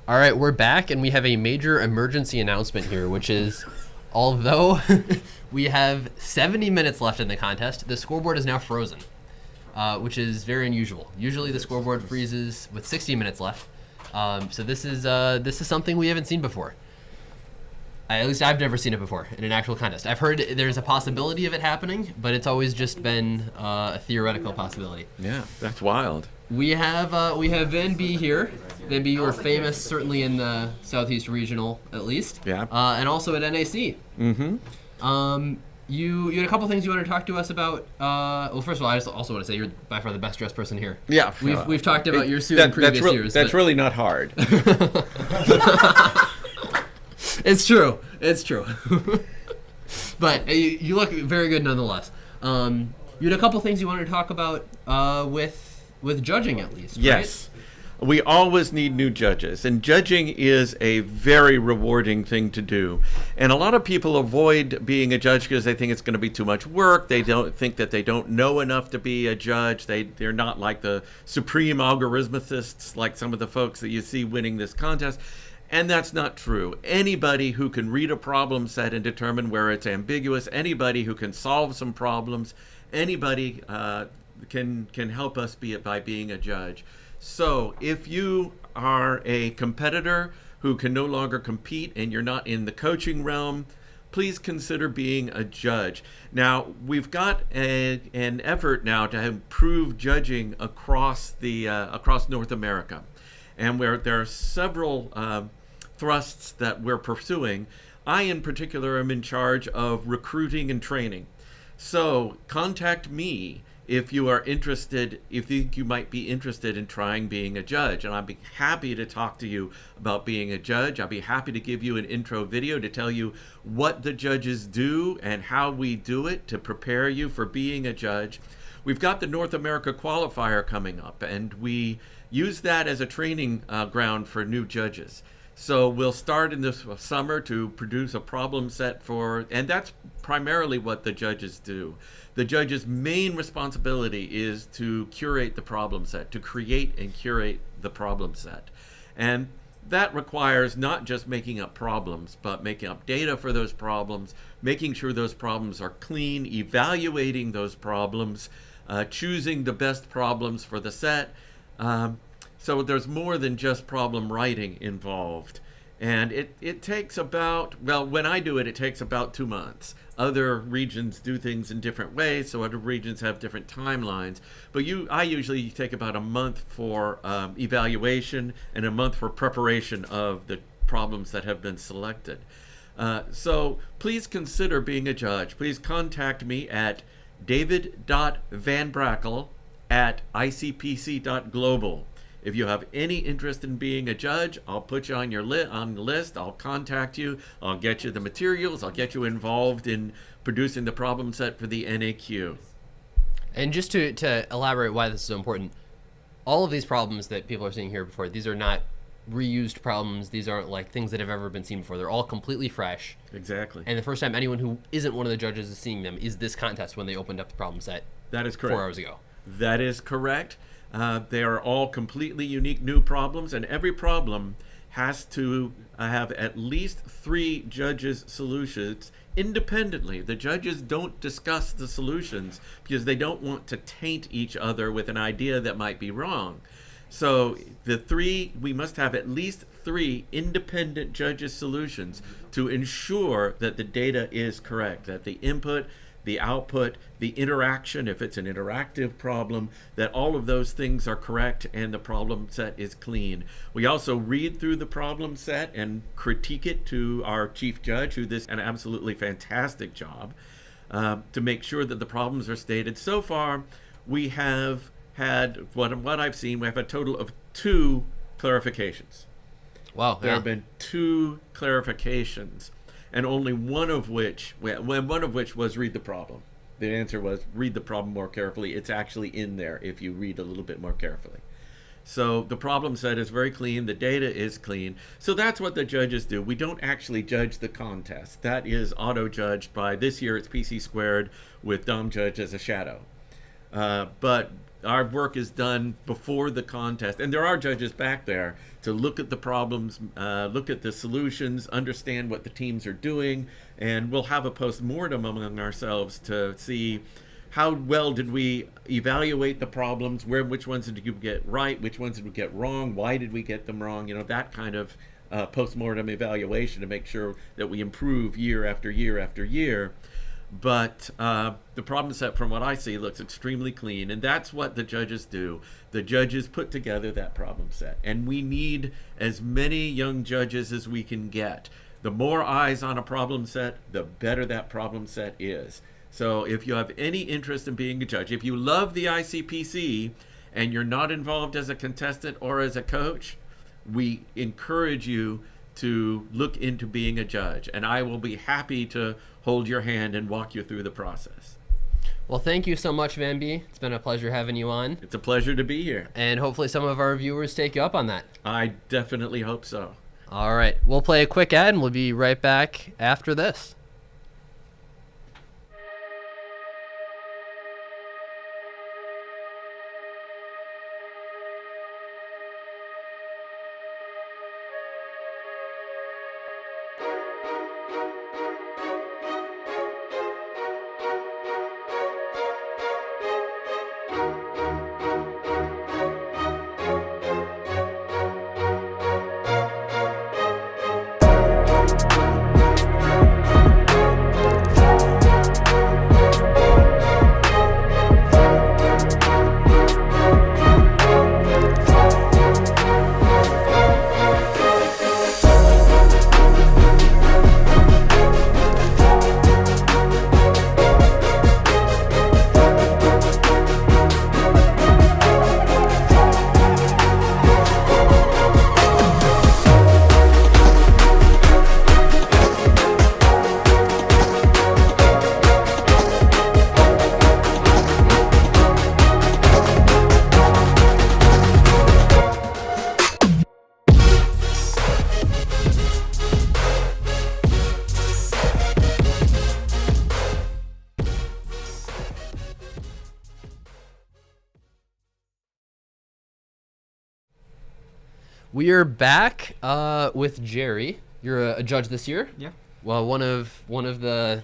Speaker 8: All right, we're back, and we have a major emergency announcement here, which is, although we have 70 minutes left in the contest, the scoreboard is now frozen, which is very unusual. Usually the scoreboard freezes with 60 minutes left. So this is something we haven't seen before. At least I've never seen it before in an actual contest. I've heard there's a possibility of it happening, but it's always just been a theoretical possibility.
Speaker 13: Yeah, that's wild.
Speaker 8: We have Van B here. Van B, you are famous certainly in the Southeast Regional at least.
Speaker 13: Yeah.
Speaker 8: And also at NAC.
Speaker 13: Mm-hmm.
Speaker 8: You had a couple things you wanted to talk to us about. Well, first of all, I just also want to say you're by far the best dressed person here.
Speaker 13: Yeah.
Speaker 8: We've talked about your suit in previous years.
Speaker 13: That's really not hard.
Speaker 8: It's true. It's true. But you look very good nonetheless. You had a couple things you wanted to talk about with judging at least.
Speaker 13: Yes. Right? We always need new judges, and judging is a very rewarding thing to do. And a lot of people avoid being a judge because they think it's going to be too much work. They don't think that they don't know enough to be a judge. They're not like the supreme algorithmicists like some of the folks that you see winning this contest. And that's not true. Anybody who can read a problem set and determine where it's ambiguous, anybody who can solve some problems, anybody can help us by being a judge. So if you are a competitor who can no longer compete and you're not in the coaching realm, please consider being a judge. Now, we've got an effort now to improve judging across North America. And there are several thrusts that we're pursuing. I, in particular, am in charge of recruiting and training. So contact me if you are interested, if you think you might be interested in trying being a judge. And I'd be happy to talk to you about being a judge. I'll be happy to give you an intro video to tell you what the judges do and how we do it to prepare you for being a judge. We've got the North America qualifier coming up, and we use that as a training ground for new judges. So we'll start in this summer to produce a problem set and that's primarily what the judges do. The judge's main responsibility is to curate the problem set, to create and curate the problem set. And that requires not just making up problems, but making up data for those problems, making sure those problems are clean, evaluating those problems, choosing the best problems for the set. So there's more than just problem writing involved. And it takes about, well, when I do it, it takes about 2 months. Other regions do things in different ways, so other regions have different timelines. But I usually take about a month for evaluation and a month for preparation of the problems that have been selected. So please consider being a judge. Please contact me at david.vanbrackle@icpc.global. If you have any interest in being a judge, I'll put you on the list. I'll contact you. I'll get you the materials. I'll get you involved in producing the problem set for the NAQ.
Speaker 8: And just to elaborate why this is so important, all of these problems that people are seeing here before, these are not reused problems. These aren't like things that have ever been seen before. They're all completely fresh.
Speaker 13: Exactly.
Speaker 8: And the first time anyone who isn't one of the judges is seeing them is this contest when they opened up the problem set.
Speaker 13: That is correct.
Speaker 8: 4 hours ago.
Speaker 13: That is correct. They are all completely unique new problems, and every problem has to have at least 3 judges' solutions independently. The judges don't discuss the solutions because they don't want to taint each other with an idea that might be wrong. So we must have at least 3 independent judges' solutions to ensure that the data is correct, that the input, the output, the interaction, if it's an interactive problem, that all of those things are correct and the problem set is clean. We also read through the problem set and critique it to our chief judge, who does an absolutely fantastic job, to make sure that the problems are stated. So far, we have had, what I've seen, we have a total of 2 clarifications.
Speaker 8: Wow.
Speaker 13: There have been 2 clarifications. And only one of which was read the problem. The answer was read the problem more carefully. It's actually in there if you read a little bit more carefully. So the problem set is very clean, the data is clean. So that's what the judges do. We don't actually judge the contest. That is auto-judged by, this year it's PC squared with Dom Judge as a shadow. But our work is done before the contest, and there are judges back there to look at the problems, look at the solutions, understand what the teams are doing, and we'll have a post-mortem among ourselves to see how well did we evaluate the problems, which ones did you get right, which ones did we get wrong, why did we get them wrong, that kind of post-mortem evaluation to make sure that we improve year after year after year. But the problem set, from what I see, looks extremely clean, and that's what the judges do. The judges put together that problem set, and we need as many young judges as we can get. The more eyes on a problem set, the better that problem set is. So if you have any interest in being a judge, if you love the ICPC and you're not involved as a contestant or as a coach, we encourage you to look into being a judge, and I will be happy to hold your hand and walk you through the process.
Speaker 8: Well, thank you so much, Van B. It's been a pleasure having you on.
Speaker 13: It's a pleasure to be here.
Speaker 8: And hopefully some of our viewers take you up on that.
Speaker 13: I definitely hope so.
Speaker 8: All right, we'll play a quick ad and we'll be right back after this. We are back with Jerry. You're a judge this year.
Speaker 14: Yeah.
Speaker 8: Well, one of the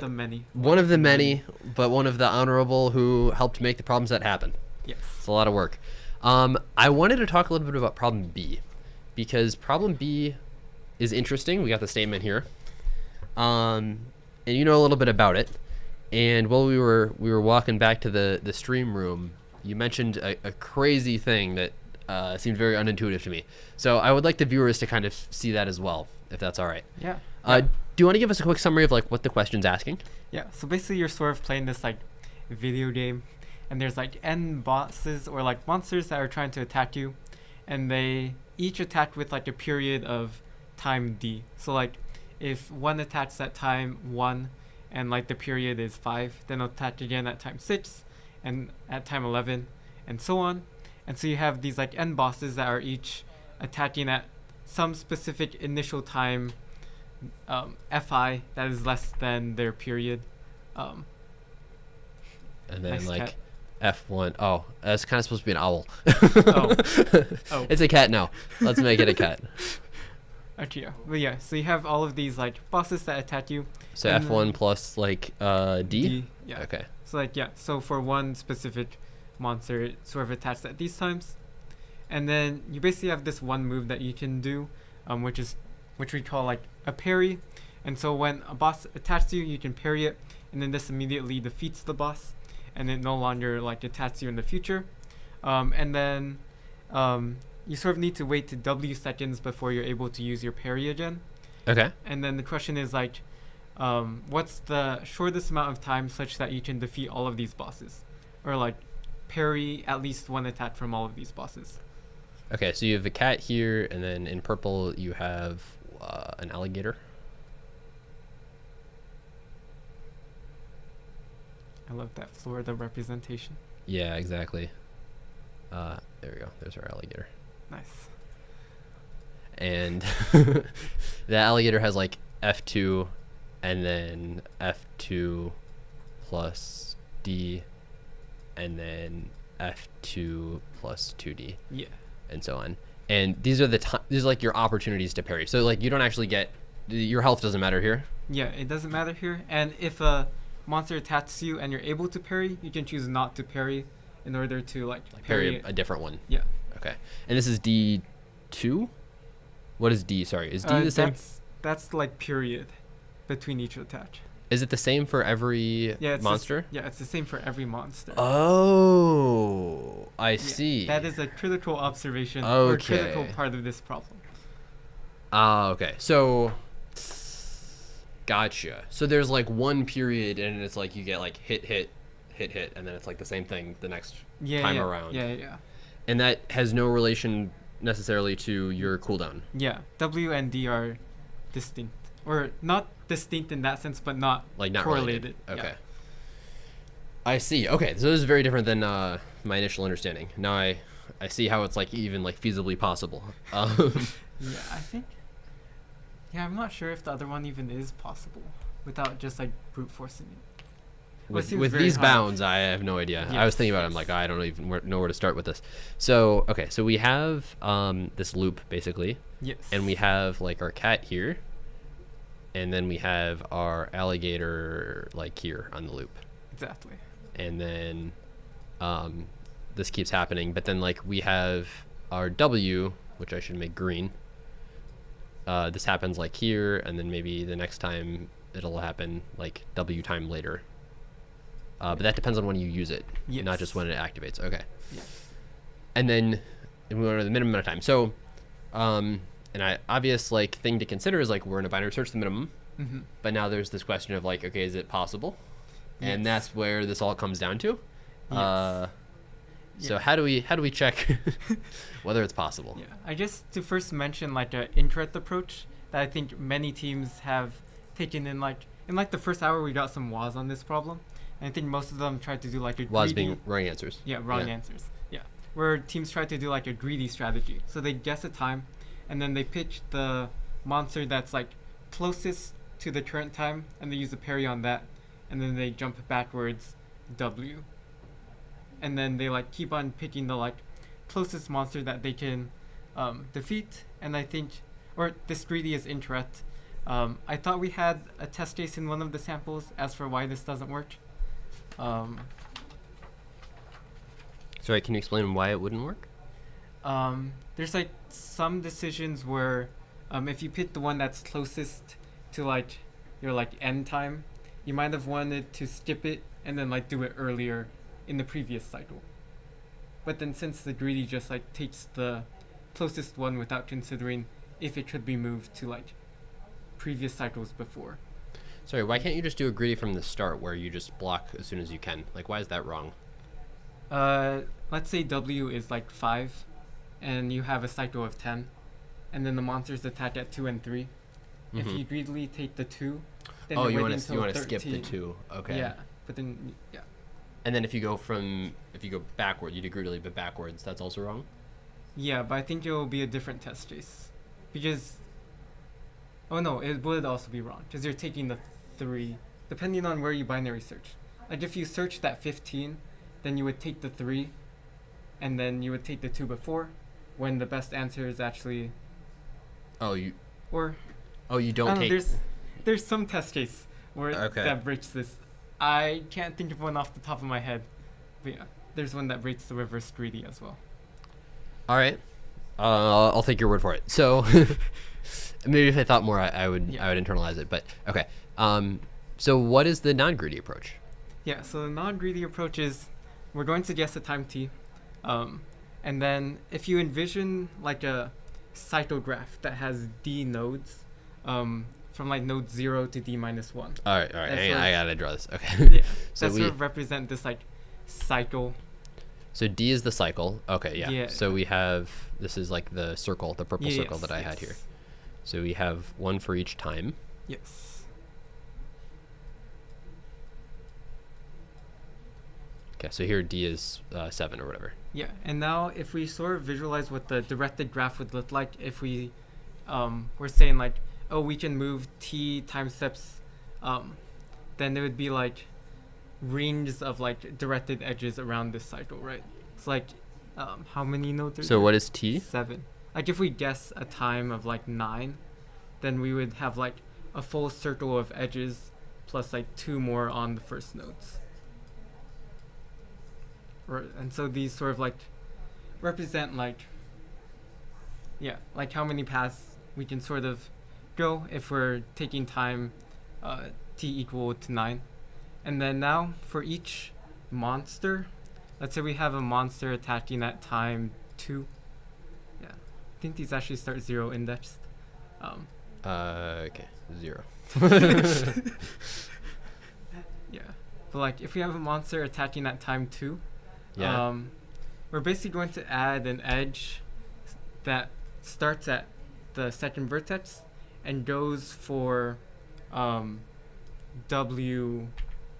Speaker 14: many.
Speaker 8: One of the many, but one of the honorable who helped make the problems that happen.
Speaker 14: Yes.
Speaker 8: It's a lot of work. I wanted to talk a little bit about problem B, because problem B is interesting. We got the statement here, and you know a little bit about it. And while we were walking back to the stream room, you mentioned a crazy thing that seemed very unintuitive to me. So I would like the viewers to kind of see that as well, if that's all right.
Speaker 14: Yeah.
Speaker 8: Do you want to give us a quick summary of like what the question's asking?
Speaker 14: Yeah. So basically, you're sort of playing this like video game, and there's like N bosses or like monsters that are trying to attack you, and they each attack with like a period of time D. So like if one attacks at time 1 and like the period is 5, then it'll attack again at time 6 and at time 11 and so on. And so you have these like N bosses that are each attacking at some specific initial time Fi that is less than their period.
Speaker 8: And then
Speaker 14: nice
Speaker 8: like
Speaker 14: cat.
Speaker 8: F1. Oh, it's kind of supposed to be an owl.
Speaker 14: Oh.
Speaker 8: It's a cat now. Let's make it a cat.
Speaker 14: Okay, yeah. But yeah, so you have all of these like bosses that attack you.
Speaker 8: So
Speaker 14: and
Speaker 8: F1 plus like D?
Speaker 14: Yeah.
Speaker 8: Okay.
Speaker 14: So like yeah, so for one specific monster it sort of attacks at these times. And then you basically have this one move that you can do, which we call like a parry. And so when a boss attacks you, you can parry it, and then this immediately defeats the boss, and it no longer like attacks you in the future. And then you sort of need to wait to W seconds before you're able to use your parry again.
Speaker 8: Okay.
Speaker 14: And then the question is like, what's the shortest amount of time such that you can defeat all of these bosses, or like parry at least one attack from all of these bosses?
Speaker 8: Okay, so you have a cat here, and then in purple you have an alligator.
Speaker 14: I love that Florida representation.
Speaker 8: Yeah, exactly. There we go. There's our alligator.
Speaker 14: Nice.
Speaker 8: And the alligator has like F2 and then F2 plus D and then F2 plus 2D.
Speaker 14: Yeah.
Speaker 8: And so on. And these are these are like your opportunities to parry. So like you don't actually get, your health doesn't matter here.
Speaker 14: Yeah, it doesn't matter here. And if a monster attacks you and you're able to parry, you can choose not to parry in order to like
Speaker 8: Parry a different one.
Speaker 14: Yeah.
Speaker 8: Okay. And this is D2? What is D? Sorry. Is D the same?
Speaker 14: That's like period between each attack.
Speaker 8: Is it the same for every monster?
Speaker 14: Yeah, it's the same for every monster.
Speaker 8: Oh, I see.
Speaker 14: That is a critical observation
Speaker 8: Okay.
Speaker 14: or critical part of this problem.
Speaker 8: Okay. So, gotcha. So there's like one period and it's like you get like hit, and then it's like the same thing the next time around.
Speaker 14: Yeah.
Speaker 8: And that has no relation necessarily to your cooldown.
Speaker 14: Yeah, W and D are distinct. Or not distinct in that sense, but not correlated.
Speaker 8: Okay.
Speaker 14: Yeah.
Speaker 8: I see. Okay, so this is very different than my initial understanding. Now I see how it's like even like feasibly possible.
Speaker 14: Yeah, I think. Yeah, I'm not sure if the other one even is possible without just like brute forcing it.
Speaker 8: With these bounds, I have no idea. I was thinking about it. I'm like, I don't even know where to start with this. So, okay, so we have this loop, basically.
Speaker 14: Yes.
Speaker 8: And we have, like, our cat here. And then we have our alligator, like, here on the loop.
Speaker 14: Exactly.
Speaker 8: And then this keeps happening. But then, like, we have our W, which I should make green. This happens, like, here. And then maybe the next time it'll happen, like, W time later. But that depends on when you use it, not just when it activates. Okay.
Speaker 14: Yeah.
Speaker 8: And then we went over the minimum amount of time. So, an obvious like thing to consider is like we're in a binary search the minimum, but now there's this question of like, okay, is it possible? And that's where this all comes down to. So how do we check whether it's possible?
Speaker 14: Yeah, I just to first mention like an indirect approach that I think many teams have taken in like the first hour we got some WAs on this problem. I think most of them tried to do like a
Speaker 8: WAS
Speaker 14: greedy,
Speaker 8: being wrong answers.
Speaker 14: Yeah, wrong answers. Yeah, where teams try to do like a greedy strategy. So they guess a time, and then they pitch the monster that's like closest to the current time, and they use a parry on that, and then they jump backwards, W, and then they like keep on picking the like closest monster that they can defeat. And I think, or this greedy is incorrect. I thought we had a test case in one of the samples as for why this doesn't work.
Speaker 8: Sorry, can you explain why it wouldn't work?
Speaker 14: There's like some decisions where if you pick the one that's closest to like your like end time, you might have wanted to skip it and then like do it earlier in the previous cycle. But then since the greedy just like takes the closest one without considering if it could be moved to like previous cycles before.
Speaker 8: Sorry, why can't you just do a greedy from the start where you just block as soon as you can? Like, why is that wrong?
Speaker 14: Let's say W is like 5, and you have a cycle of 10, and then the monsters attack at 2 and 3. If you greedily take the 2, then
Speaker 8: you
Speaker 14: want
Speaker 8: to skip the 2. Okay.
Speaker 14: Yeah, but then
Speaker 8: And then if you go backward, you do greedily but backwards, that's also wrong?
Speaker 14: Yeah, but I think it will be a different test case. Because oh no, it would also be wrong because you're taking the 3 depending on where you binary search. Like if you search that 15, then you would take the 3 and then you would take the 2 before when the best answer is actually you don't take there's some test case where that breaks this. I can't think of one off the top of my head. But yeah, there's one that breaks the reverse greedy as well.
Speaker 8: All right. I'll take your word for it. So maybe if I thought more, I would internalize it. But okay. So what is the non-greedy approach?
Speaker 14: Yeah. So the non-greedy approach is we're going to guess a time t, and then if you envision like a cytograph that has d nodes, from like node 0 to d minus 1.
Speaker 8: All right. I gotta draw this. Okay.
Speaker 14: Yeah. So that sort of represent this like cycle.
Speaker 8: So D is the cycle. Okay,
Speaker 14: yeah.
Speaker 8: So we have, this is like the circle, the purple circle that I had here. So we have one for each time.
Speaker 14: Yes.
Speaker 8: Okay, so here D is 7 or whatever.
Speaker 14: Yeah, and now if we sort of visualize what the directed graph would look like, if we're saying like, oh, we can move T time steps, then there would be like rings of like directed edges around this cycle, right? It's like, how many nodes are
Speaker 8: So
Speaker 14: there?
Speaker 8: what is T?
Speaker 14: 7. Like if we guess a time of like 9, then we would have like a full circle of edges plus like 2 more on the first nodes. Right, and so these sort of like represent like, yeah, like how many paths we can sort of go if we're taking time t equal to 9. And then now for each monster, let's say we have a monster attacking at time 2. Yeah, I think these actually start 0 indexed.
Speaker 8: Okay, 0.
Speaker 14: Yeah, but like if we have a monster attacking at time 2,
Speaker 8: yeah.
Speaker 14: We're basically going to add an edge that starts at the second vertex and goes for W,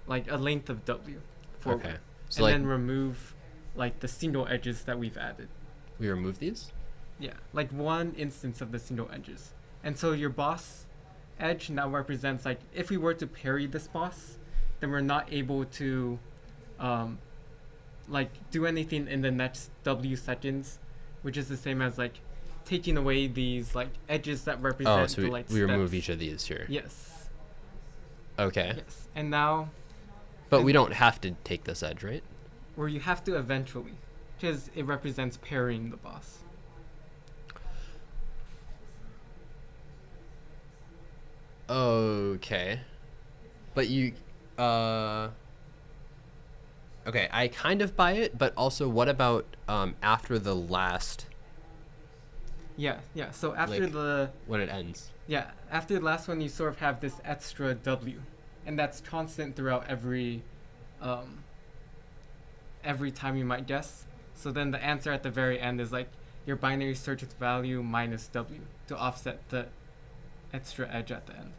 Speaker 14: like a length of W forward.
Speaker 8: Okay. So
Speaker 14: and
Speaker 8: like
Speaker 14: then remove like the single edges that we've added.
Speaker 8: we remove these?
Speaker 14: Yeah, like one instance of the single edges. And so your boss edge now represents like if we were to parry this boss, then we're not able to like do anything in the next W seconds, which is the same as like taking away these like edges that represent
Speaker 8: so
Speaker 14: the like
Speaker 8: we remove
Speaker 14: steps.
Speaker 8: each of these here.
Speaker 14: Yes.
Speaker 8: Okay.
Speaker 14: Yes. And now
Speaker 8: But we don't have to take this edge, right?
Speaker 14: Or you have to eventually, because it represents parrying the boss.
Speaker 8: Okay. But you okay, I kind of buy it, but also what about after the last
Speaker 14: Yeah, yeah. So after
Speaker 8: like,
Speaker 14: the
Speaker 8: when it ends.
Speaker 14: Yeah, after the last one you sort of have this extra W. And that's constant throughout every time you might guess. So then the answer at the very end is like your binary search value minus W to offset the extra edge at the end.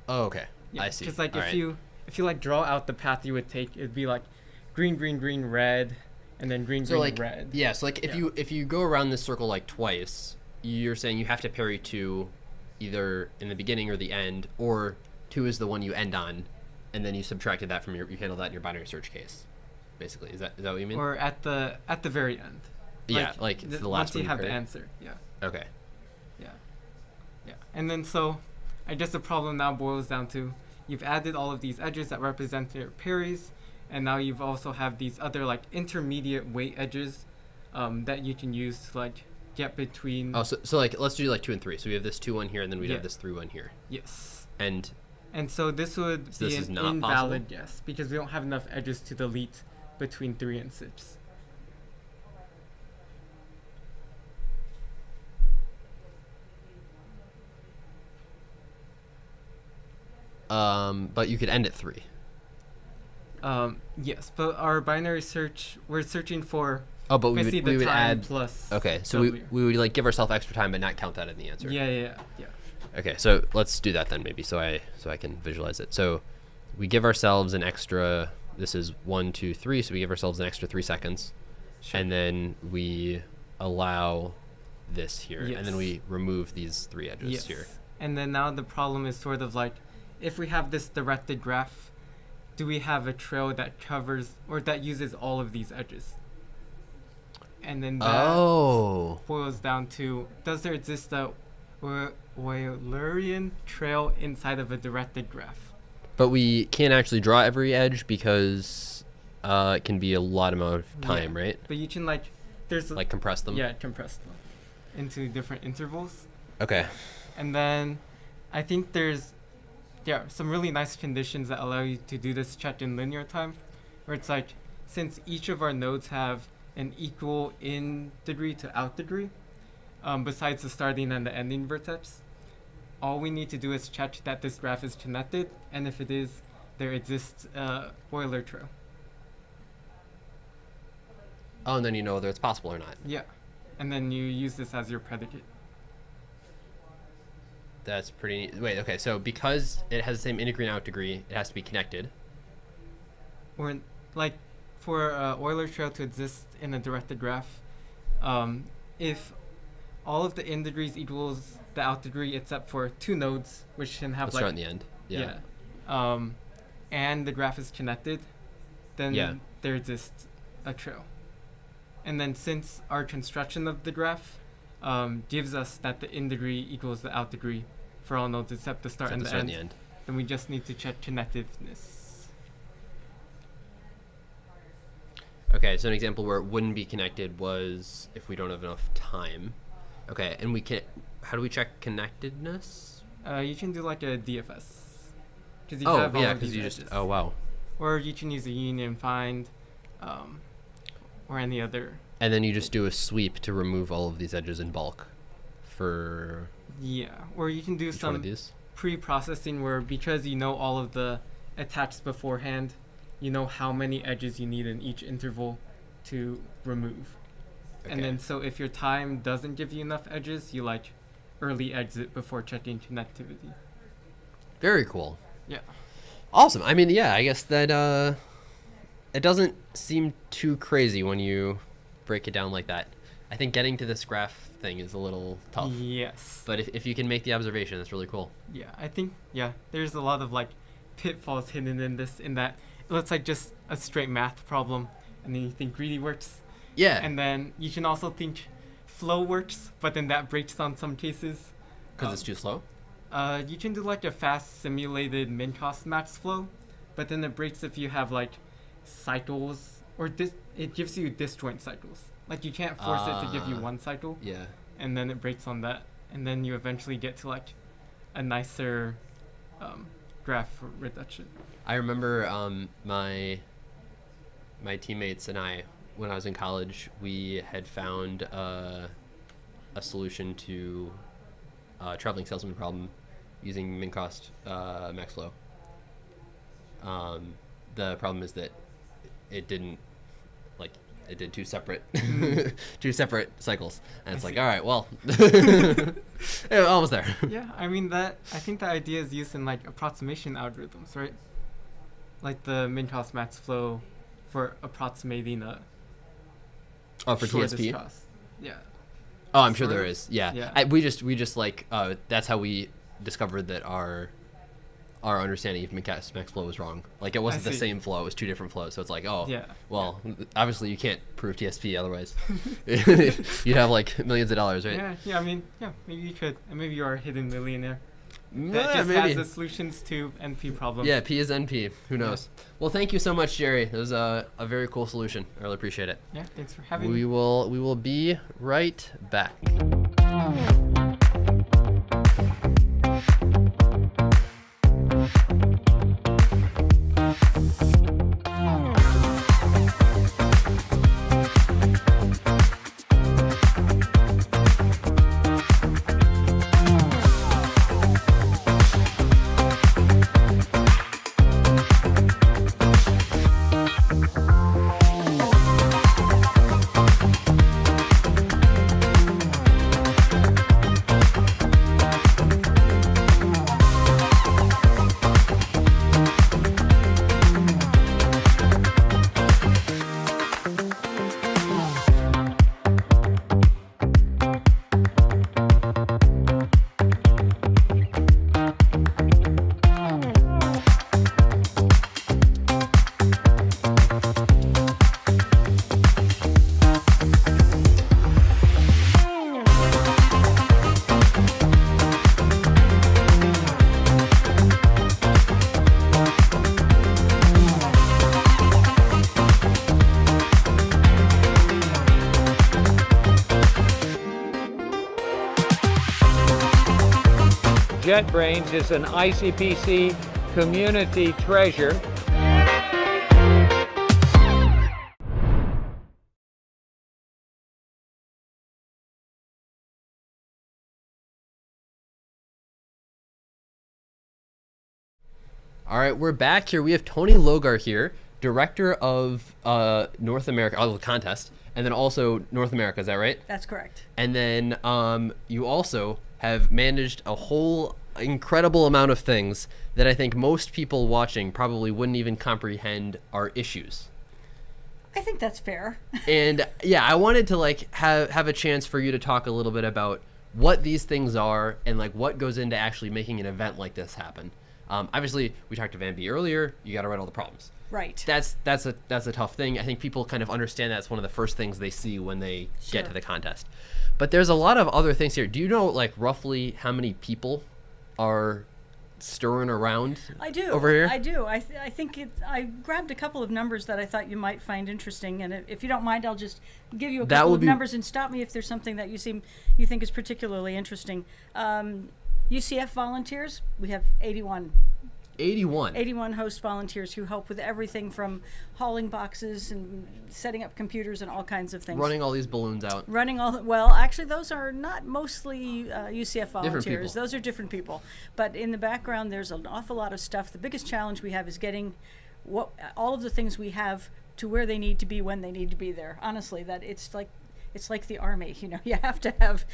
Speaker 8: Oh, okay.
Speaker 14: Yeah,
Speaker 8: I see.
Speaker 14: Because like
Speaker 8: All
Speaker 14: if
Speaker 8: right.
Speaker 14: you like draw out the path you would take, it'd be like green, green, green, red, and then green,
Speaker 8: So
Speaker 14: green,
Speaker 8: like
Speaker 14: red.
Speaker 8: yeah, so like if you go around this circle like twice, you're saying you have to parry 2 either in the beginning or the end, or 2 is the one you end on, and then you subtracted that from you handle that in your binary search case. Basically, is that what you mean?
Speaker 14: Or at the very end.
Speaker 8: Yeah, like the last
Speaker 14: once you
Speaker 8: one
Speaker 14: have the
Speaker 8: parry.
Speaker 14: answer. Yeah.
Speaker 8: Okay.
Speaker 14: Yeah. Yeah. And then so I guess the problem now boils down to you've added all of these edges that represent your parries, and now you've also have these other like intermediate weight edges that you can use to like get between.
Speaker 8: Oh, so like let's do like 2 and 3. So we have this 2 one here, and then we'd
Speaker 14: Yeah.
Speaker 8: have this 3 one here.
Speaker 14: Yes.
Speaker 8: And
Speaker 14: so this would
Speaker 8: so
Speaker 14: be
Speaker 8: this is
Speaker 14: an
Speaker 8: not
Speaker 14: invalid
Speaker 8: possible?
Speaker 14: guess because we don't have enough edges to delete between 3 and 6.
Speaker 8: But you could end at 3.
Speaker 14: Yes, but our binary search, we're searching for
Speaker 8: Oh, but we
Speaker 14: basically
Speaker 8: would, we
Speaker 14: the
Speaker 8: would
Speaker 14: time
Speaker 8: add
Speaker 14: plus
Speaker 8: okay, so
Speaker 14: W.
Speaker 8: we would like give ourselves extra time but not count that in the answer.
Speaker 14: Yeah.
Speaker 8: Okay, so let's do that then maybe so I can visualize it. So we give ourselves an extra, this is 1, 2, 3, so we give ourselves an extra 3 seconds.
Speaker 14: Sure.
Speaker 8: And then we allow this here,
Speaker 14: Yes.
Speaker 8: and then we remove these 3 edges
Speaker 14: Yes.
Speaker 8: here.
Speaker 14: And then now the problem is sort of like, if we have this directed graph, do we have a trail that covers or that uses all of these edges? And then that boils down to, does there exist a Eulerian trail inside of a directed graph?
Speaker 8: But we can't actually draw every edge because it can be a lot amount of time, right?
Speaker 14: But you can like, there's
Speaker 8: like compress them?
Speaker 14: Yeah, compress them into different intervals.
Speaker 8: Okay.
Speaker 14: And then I think there's some really nice conditions that allow you to do this check in linear time, where it's like, since each of our nodes have an equal in degree to out degree, besides the starting and the ending vertex, all we need to do is check that this graph is connected, and if it is, there exists a Euler trail.
Speaker 8: Oh, and then you know whether it's possible or not.
Speaker 14: Yeah, and then you use this as your predicate.
Speaker 8: That's pretty neat. Wait, okay, so because it has the same in degree and out degree, it has to be connected.
Speaker 14: or like for Euler trail to exist in a directed graph, if all of the in degrees equals the out degree except for two nodes, which can have
Speaker 8: Let's
Speaker 14: like
Speaker 8: start in the end. Yeah.
Speaker 14: And the graph is connected, then there exists a trail. And then since our construction of the graph gives us that the in degree equals the out degree for all nodes except the start and the end, then we just need to check connectiveness.
Speaker 8: Okay, so an example where it wouldn't be connected was if we don't have enough time. Okay, and we can. How do we check connectedness?
Speaker 14: You can do like a DFS. You
Speaker 8: Oh
Speaker 14: have all
Speaker 8: yeah,
Speaker 14: of
Speaker 8: because
Speaker 14: these
Speaker 8: you
Speaker 14: edges.
Speaker 8: just. Oh wow.
Speaker 14: Or you can use a union find, or any other.
Speaker 8: And then you just do a sweep to remove all of these edges in bulk. For.
Speaker 14: Yeah, or you can do
Speaker 8: each one of
Speaker 14: some
Speaker 8: these?
Speaker 14: pre-processing where because you know all of the attached beforehand, you know how many edges you need in each interval to remove. And then so if your time doesn't give you enough edges, you like early exit before checking connectivity.
Speaker 8: Very cool.
Speaker 14: Yeah.
Speaker 8: Awesome. I mean, yeah, I guess that it doesn't seem too crazy when you break it down like that. I think getting to this graph thing is a little tough.
Speaker 14: Yes.
Speaker 8: But if you can make the observation, that's really cool.
Speaker 14: Yeah, I think, there's a lot of like pitfalls hidden in that it looks like just a straight math problem, and then you think greedy works.
Speaker 8: Yeah.
Speaker 14: And then you can also think flow works, but then that breaks on some cases.
Speaker 8: Because it's too slow?
Speaker 14: You can do like a fast simulated min-cost max flow, but then it breaks if you have like cycles, or it gives you disjoint cycles. Like you can't force it to give you one cycle.
Speaker 8: Yeah.
Speaker 14: And then it breaks on that, and then you eventually get to like a nicer graph reduction.
Speaker 8: I remember my teammates and I, when I was in college, we had found a solution to a traveling salesman problem using min-cost max flow. The problem is that it didn't, like, it did two separate cycles, and it's like, all right, well, yeah, almost there.
Speaker 14: Yeah, I mean I think the idea is used in like approximation algorithms, right? Like the min-cost max flow for approximating a.
Speaker 8: Oh, for
Speaker 14: shortest
Speaker 8: TSP?
Speaker 14: cost. Yeah.
Speaker 8: Oh, I'm sure there is. Yeah.
Speaker 14: Yeah.
Speaker 8: We just like that's how we discovered that our understanding of min-cost max flow was wrong. Like it wasn't the same flow; it was two different flows. So it's like, well, obviously you can't prove TSP otherwise. You'd have like millions of dollars, right?
Speaker 14: Yeah. I mean, maybe you could, and maybe you are a hidden millionaire. That
Speaker 8: Yeah,
Speaker 14: just
Speaker 8: maybe.
Speaker 14: has the solutions to NP problems.
Speaker 8: Yeah, P is NP. Who knows? Well, thank you so much, Jerry. It was a very cool solution. I really appreciate it.
Speaker 14: Yeah, thanks for having me.
Speaker 8: We will be right back.
Speaker 15: JetBrains is an ICPC community treasure.
Speaker 8: All right, we're back here. We have Tony Logar here, director of North America, the contest, and then also North America. Is that right?
Speaker 16: That's correct.
Speaker 8: And then you also have managed a whole incredible amount of things that I think most people watching probably wouldn't even comprehend are issues.
Speaker 16: I think that's fair.
Speaker 8: And yeah, I wanted to like have a chance for you to talk a little bit about what these things are and like what goes into actually making an event like this happen. Obviously, we talked to Van B earlier. You got to write all the problems.
Speaker 16: Right.
Speaker 8: That's a tough thing. I think people kind of understand that's one of the first things they see when they get to the contest. But there's a lot of other things here. Do you know like roughly how many people are stirring around
Speaker 16: I do.
Speaker 8: over here?
Speaker 16: I do. I think I grabbed a couple of numbers that I thought you might find interesting, and if you don't mind, I'll just give you a couple of numbers and stop me if there's something that you think is particularly interesting. UCF volunteers, we have 81 host volunteers who help with everything from hauling boxes and setting up computers and all kinds of things.
Speaker 8: Running all these balloons out.
Speaker 16: Well, actually, those are not mostly UCF volunteers. Those are different people. But in the background, there's an awful lot of stuff. The biggest challenge we have is getting all of the things we have to where they need to be when they need to be there. Honestly, that it's like the Army, you know. You have to have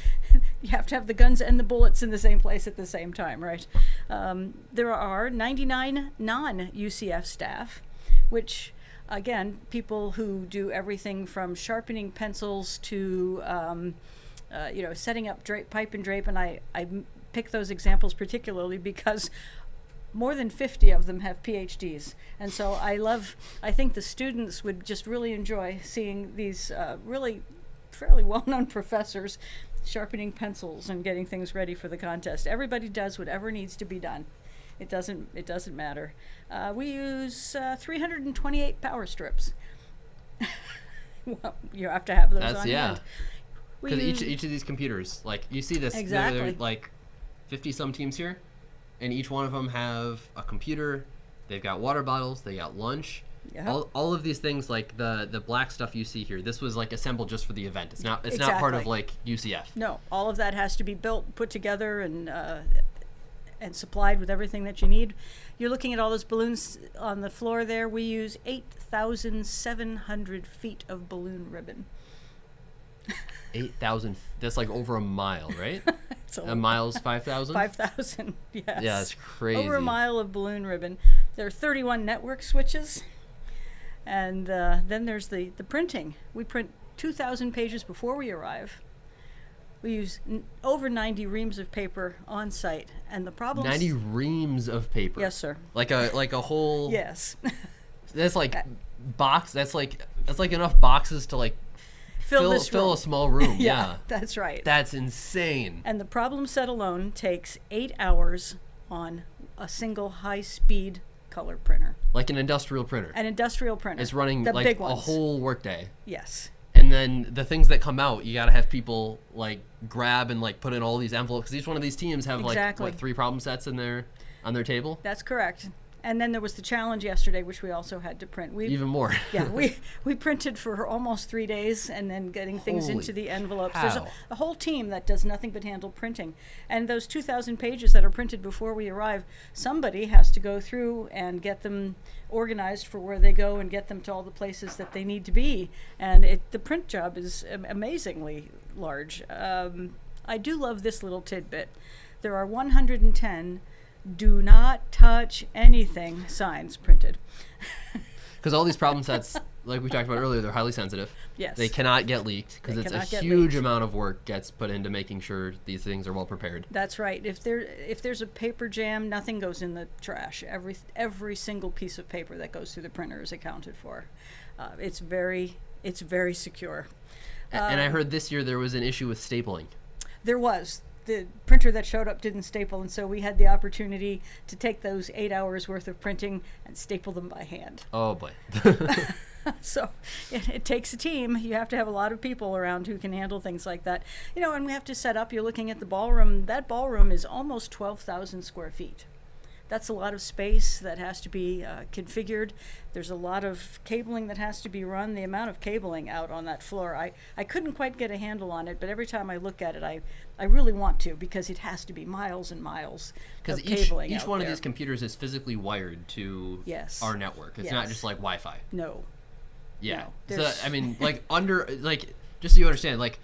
Speaker 16: the guns and the bullets in the same place at the same time, right? There are 99 non-UCF staff, which, again, people who do everything from sharpening pencils to, setting up pipe and drape. And I pick those examples particularly because more than 50 of them have PhDs. And so I think the students would just really enjoy seeing these really fairly well-known professors sharpening pencils and getting things ready for the contest. Everybody does whatever needs to be done. It doesn't matter. We use 328 power strips. Well, you have to have those on hand.
Speaker 8: Because each of these computers, like you see this, there are like 50 some teams here, and each one of them have a computer. They've got water bottles. They got lunch. Yeah. All of these things, like the black stuff you see here, this was like assembled just for the event. It's not part of like UCF.
Speaker 16: No, all of that has to be built, put together, and supplied with everything that you need. You're looking at all those balloons on the floor there. We use 8,700 feet of balloon ribbon.
Speaker 8: 8,000. That's like over a mile, right? A mile's 5,000?
Speaker 16: 5,000, yes.
Speaker 8: Yeah, that's crazy.
Speaker 16: Over a mile of balloon ribbon. There are 31 network switches. And then there's the printing. We print 2,000 pages before we arrive. We use over 90 reams of paper on site. And the problem
Speaker 8: 90 reams of paper?
Speaker 16: Yes, sir.
Speaker 8: Like a whole...
Speaker 16: Yes.
Speaker 8: That's like box. That's like enough boxes to like fill a small room. Yeah,
Speaker 16: that's right.
Speaker 8: That's insane.
Speaker 16: And the problem set alone takes 8 hours on a single high-speed color printer.
Speaker 8: Like an industrial printer.
Speaker 16: An industrial printer.
Speaker 8: It's running
Speaker 16: the
Speaker 8: like
Speaker 16: big
Speaker 8: a
Speaker 16: ones.
Speaker 8: whole workday.
Speaker 16: Yes.
Speaker 8: And then the things that come out, you got to have people like grab and like put in all these envelopes. Because each one of these teams have like 3 problem sets on their table.
Speaker 16: That's correct. And then there was the challenge yesterday, which we also had to print.
Speaker 8: Even more.
Speaker 16: Yeah, we printed for almost 3 days, and then getting things into the envelopes.
Speaker 8: Cow.
Speaker 16: There's a whole team that does nothing but handle printing. And those 2,000 pages that are printed before we arrive, somebody has to go through and get them organized for where they go and get them to all the places that they need to be. And the print job is amazingly large. I do love this little tidbit. There are 110 do not touch anything signs printed.
Speaker 8: Because all these problem sets, like we talked about earlier, they're highly sensitive.
Speaker 16: Yes.
Speaker 8: They cannot get leaked because it's a huge amount of work gets put into making sure these things are well prepared.
Speaker 16: That's right. If there's a paper jam, nothing goes in the trash. Every single piece of paper that goes through the printer is accounted for. It's very secure.
Speaker 8: And I heard this year there was an issue with stapling.
Speaker 16: There was. The printer that showed up didn't staple, and so we had the opportunity to take those 8 hours worth of printing and staple them by hand.
Speaker 8: Oh boy.
Speaker 16: So it takes a team. You have to have a lot of people around who can handle things like that. You know, and we have to set up, you're looking at the ballroom. That ballroom is almost 12,000 square feet. That's a lot of space that has to be configured. There's a lot of cabling that has to be run. The amount of cabling out on that floor, I couldn't quite get a handle on it, but every time I look at it, I really want to, because it has to be miles and miles of cabling.
Speaker 8: Because each one
Speaker 16: there.
Speaker 8: of these computers is physically wired to our network. It's not just like Wi-Fi.
Speaker 16: No.
Speaker 8: Yeah.
Speaker 16: No.
Speaker 8: So I mean, just so you understand, like,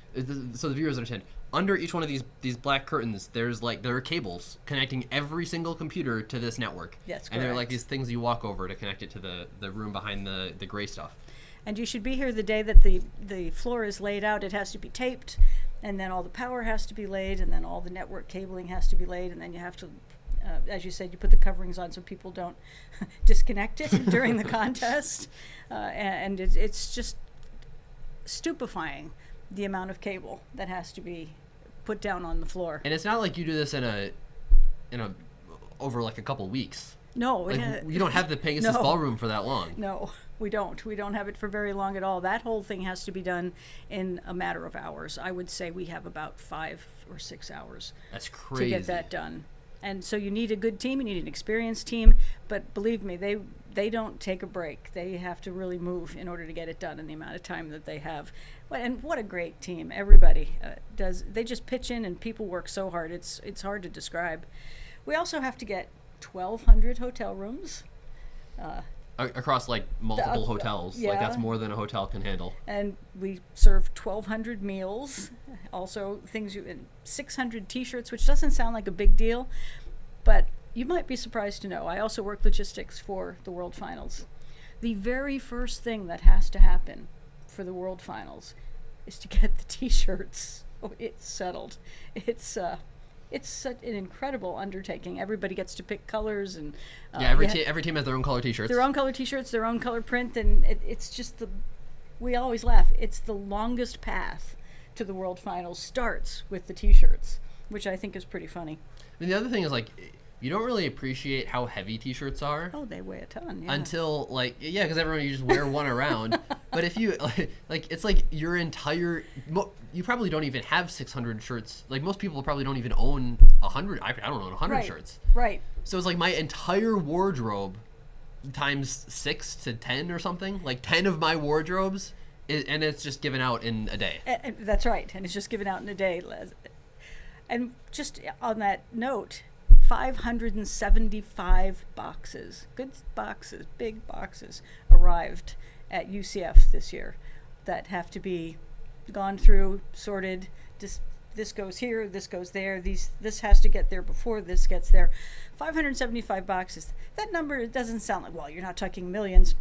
Speaker 8: so the viewers understand, under each one of these black curtains, there are cables connecting every single computer to this network.
Speaker 16: Yes,
Speaker 8: and they're like
Speaker 16: correct.
Speaker 8: these things you walk over to connect it to the room behind the gray stuff.
Speaker 16: And you should be here the day that the floor is laid out. It has to be taped, and then all the power has to be laid, and then all the network cabling has to be laid, and then you have to, as you said, you put the coverings on so people don't disconnect it during the contest. And it's just stupefying, the amount of cable that has to be put down on the floor.
Speaker 8: And it's not like you do this in a over like a couple weeks.
Speaker 16: No,
Speaker 8: like, you don't have the Pegasus
Speaker 16: No.
Speaker 8: Ballroom for that long.
Speaker 16: No, we don't. We don't have it for very long at all. That whole thing has to be done in a matter of hours. I would say we have about 5 or 6 hours.
Speaker 8: That's crazy.
Speaker 16: To get that done. And so you need a good team. You need an experienced team. But believe me, they don't take a break. They have to really move in order to get it done in the amount of time that they have. And what a great team! Everybody does. They just pitch in, and people work so hard. It's hard to describe. We also have to get 1,200 hotel rooms.
Speaker 8: Across like multiple hotels.
Speaker 16: Yeah.
Speaker 8: Like that's more than a hotel can handle.
Speaker 16: And we serve 1,200 meals. Also, 600 T-shirts, which doesn't sound like a big deal, but you might be surprised to know I also work logistics for the World Finals. The very first thing that has to happen for the World Finals is to get the T-shirts. Oh, it's settled. It's such an incredible undertaking. Everybody gets to pick colors, and
Speaker 8: every team has their own color T-shirts.
Speaker 16: Their own color T-shirts, their own color print, and it's just we always laugh. It's the longest path to the World Finals starts with the T-shirts, which I think is pretty funny.
Speaker 8: I mean, the other thing is like you don't really appreciate how heavy T-shirts are.
Speaker 16: Oh, they weigh a ton. Yeah.
Speaker 8: Until because everyone you just wear one around. But if you like, it's like your entire. You probably don't even have 600 shirts. Like most people probably don't even own 100. I don't own 100 shirts.
Speaker 16: Right.
Speaker 8: So it's like my entire wardrobe times 6 to 10 or something. Like 10 of my wardrobes, and it's just given out in a day.
Speaker 16: And that's right, and it's just given out in a day. And just on that note, 575 boxes, big boxes, arrived at UCF this year that have to be gone through, sorted. This goes here, this goes there. This has to get there before this gets there. 575 boxes. That number doesn't sound like, well, you're not talking millions.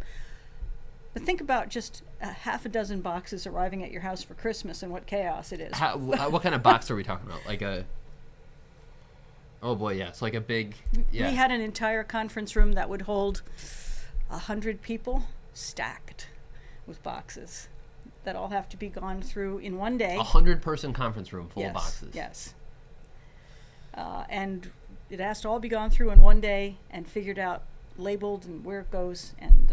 Speaker 16: But think about just a half a dozen boxes arriving at your house for Christmas and what chaos it is.
Speaker 8: What kind of box are we talking about? Like a... Oh boy, yeah. It's like a big... Yeah.
Speaker 16: We had an entire conference room that would hold 100 people stacked with boxes that all have to be gone through in one day.
Speaker 8: 100-person conference room full of boxes.
Speaker 16: Yes. And it has to all be gone through in one day and figured out, labeled, and where it goes, and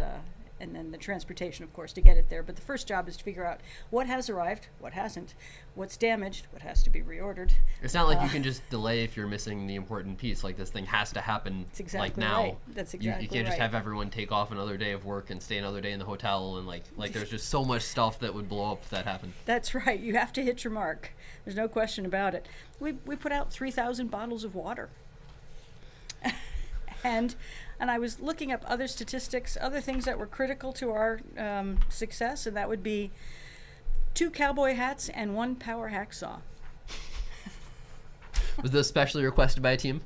Speaker 16: then the transportation, of course, to get it there. But the first job is to figure out what has arrived, what hasn't, what's damaged, what has to be reordered.
Speaker 8: It's not like you can just delay if you're missing the important piece. Like this thing has to happen like now.
Speaker 16: Right. That's exactly
Speaker 8: you can't just
Speaker 16: right.
Speaker 8: have everyone take off another day of work and stay another day in the hotel, and like there's just so much stuff that would blow up if that happened.
Speaker 16: That's right. You have to hit your mark. There's no question about it. We put out 3,000 bottles of water. And I was looking up other statistics, other things that were critical to our success, and that would be 2 cowboy hats and 1 power hacksaw.
Speaker 8: Was this specially requested by a team?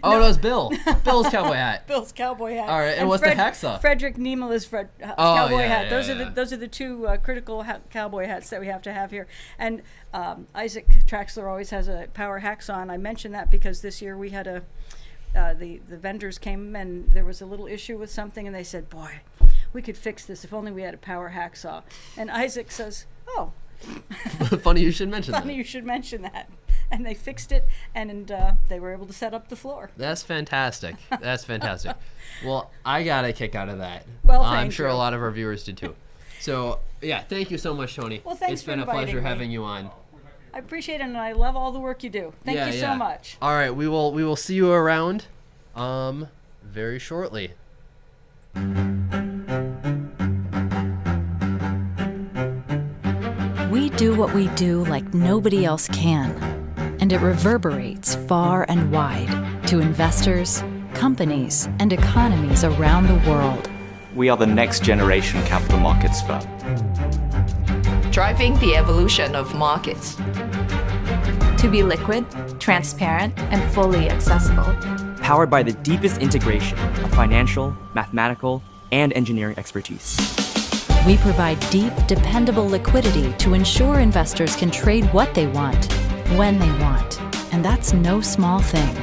Speaker 8: Oh, no, it's Bill. Bill's cowboy hat.
Speaker 16: Bill's cowboy hat.
Speaker 8: All right, and what's the hacksaw?
Speaker 16: Frederick Niemela's cowboy hat. Those are the 2 critical cowboy hats that we have to have here. And Isaac Traxler always has a power hacksaw, and I mention that because this year we had the vendors came and there was a little issue with something, and they said, boy, we could fix this if only we had a power hacksaw. And Isaac says, oh.
Speaker 8: Funny you should mention that.
Speaker 16: Funny you should mention that. And they fixed it, and they were able to set up the floor.
Speaker 8: That's fantastic. That's fantastic. Well, I got a kick out of that.
Speaker 16: Well,
Speaker 8: I'm
Speaker 16: thank
Speaker 8: sure
Speaker 16: you.
Speaker 8: a lot of our viewers did too. So, yeah, thank you so much, Tony.
Speaker 16: Well, thanks
Speaker 8: It's been
Speaker 16: for
Speaker 8: a pleasure
Speaker 16: inviting me.
Speaker 8: having you on.
Speaker 16: I appreciate it, and I love all the work you do. Thank you so much.
Speaker 8: All right, we will see you around very shortly.
Speaker 17: We do what we do like nobody else can, and it reverberates far and wide to investors, companies, and economies around the world.
Speaker 18: We are the next generation capital markets firm.
Speaker 5: driving the evolution of markets.
Speaker 18: To be liquid, transparent, and fully accessible.
Speaker 19: Powered by the deepest integration of financial, mathematical, and engineering expertise.
Speaker 17: We provide deep, dependable liquidity to ensure investors can trade what they want, when they want. And that's no small thing.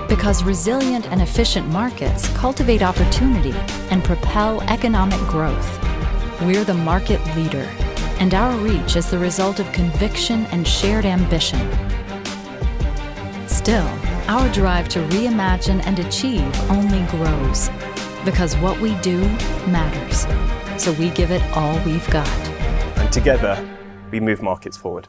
Speaker 17: Because resilient and efficient markets cultivate opportunity and propel economic growth. We're the market leader, and our reach is the result of conviction and shared ambition. Still, our drive to reimagine and achieve only grows, because what we do matters. So we give it all we've got.
Speaker 20: And together, we move markets forward.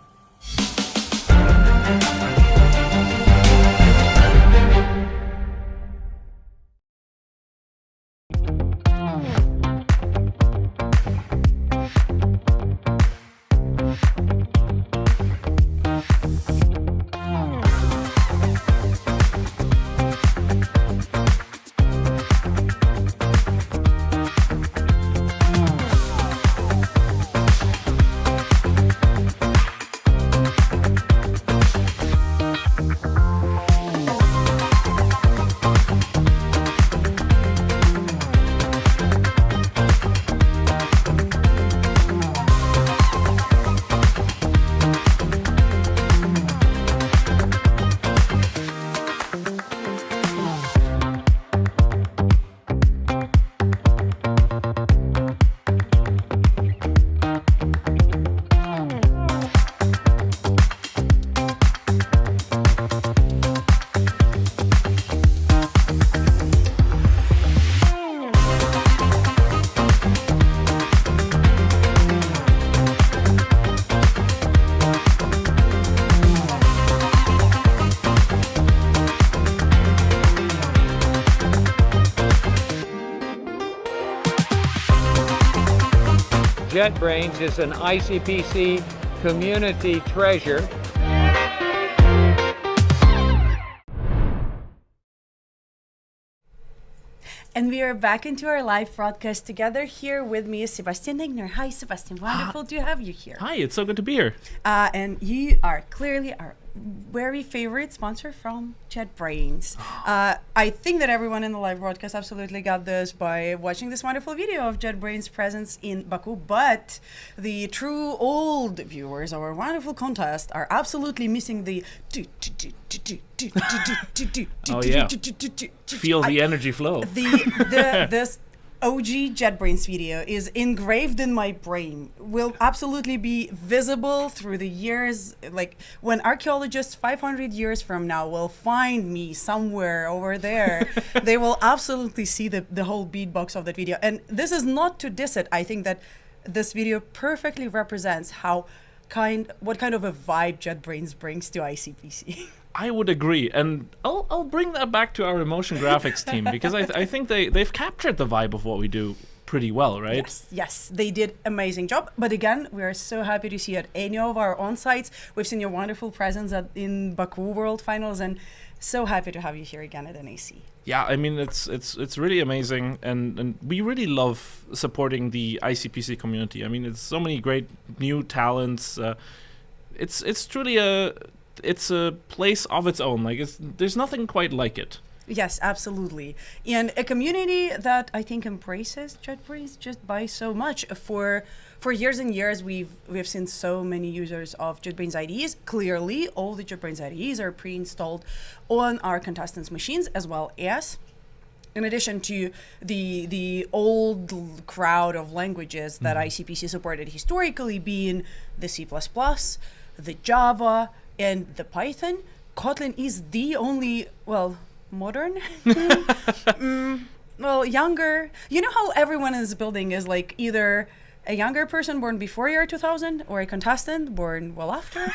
Speaker 15: JetBrains is an ICPC community treasure.
Speaker 12: And we are back into our live broadcast together. Here with me is Sebastian Egner. Hi, Sebastian. Wonderful to have you here.
Speaker 21: Hi, it's so good to be here.
Speaker 12: And you are clearly our very favorite sponsor from JetBrains. I think that everyone in the live broadcast absolutely got this by watching this wonderful video of JetBrains' presence in Baku. But the true old viewers of our wonderful contest are absolutely missing the
Speaker 21: oh yeah, feel the energy flow.
Speaker 12: This OG JetBrains video is engraved in my brain, will absolutely be visible through the years. Like when archaeologists 500 years from now will find me somewhere over there, they will absolutely see the whole beatbox of that video. And this is not to diss it. I think that this video perfectly represents what kind of a vibe JetBrains brings to ICPC.
Speaker 21: I would agree, and I'll bring that back to our emotion graphics team, because I think they've captured the vibe of what we do pretty well, right?
Speaker 12: Yes, they did amazing job. But again, we are so happy to see you at any of our on-sites. We've seen your wonderful presence in Baku World Finals, and so happy to have you here again at NAC.
Speaker 21: Yeah, I mean, it's really amazing, and we really love supporting the ICPC community. I mean, it's so many great new talents. It's truly it's a place of its own. Like there's nothing quite like it.
Speaker 12: Yes, absolutely. And a community that I think embraces JetBrains just by so much. For years and years, we've seen so many users of JetBrains IDEs. Clearly, all the JetBrains IDEs are pre-installed on our contestants' machines, as well as, in addition to the old crowd of languages that ICPC supported historically, being the C++, the Java, and the Python, Kotlin is the only, modern? Younger. You know how everyone in this building is like either a younger person born before year 2000 or a contestant born well after?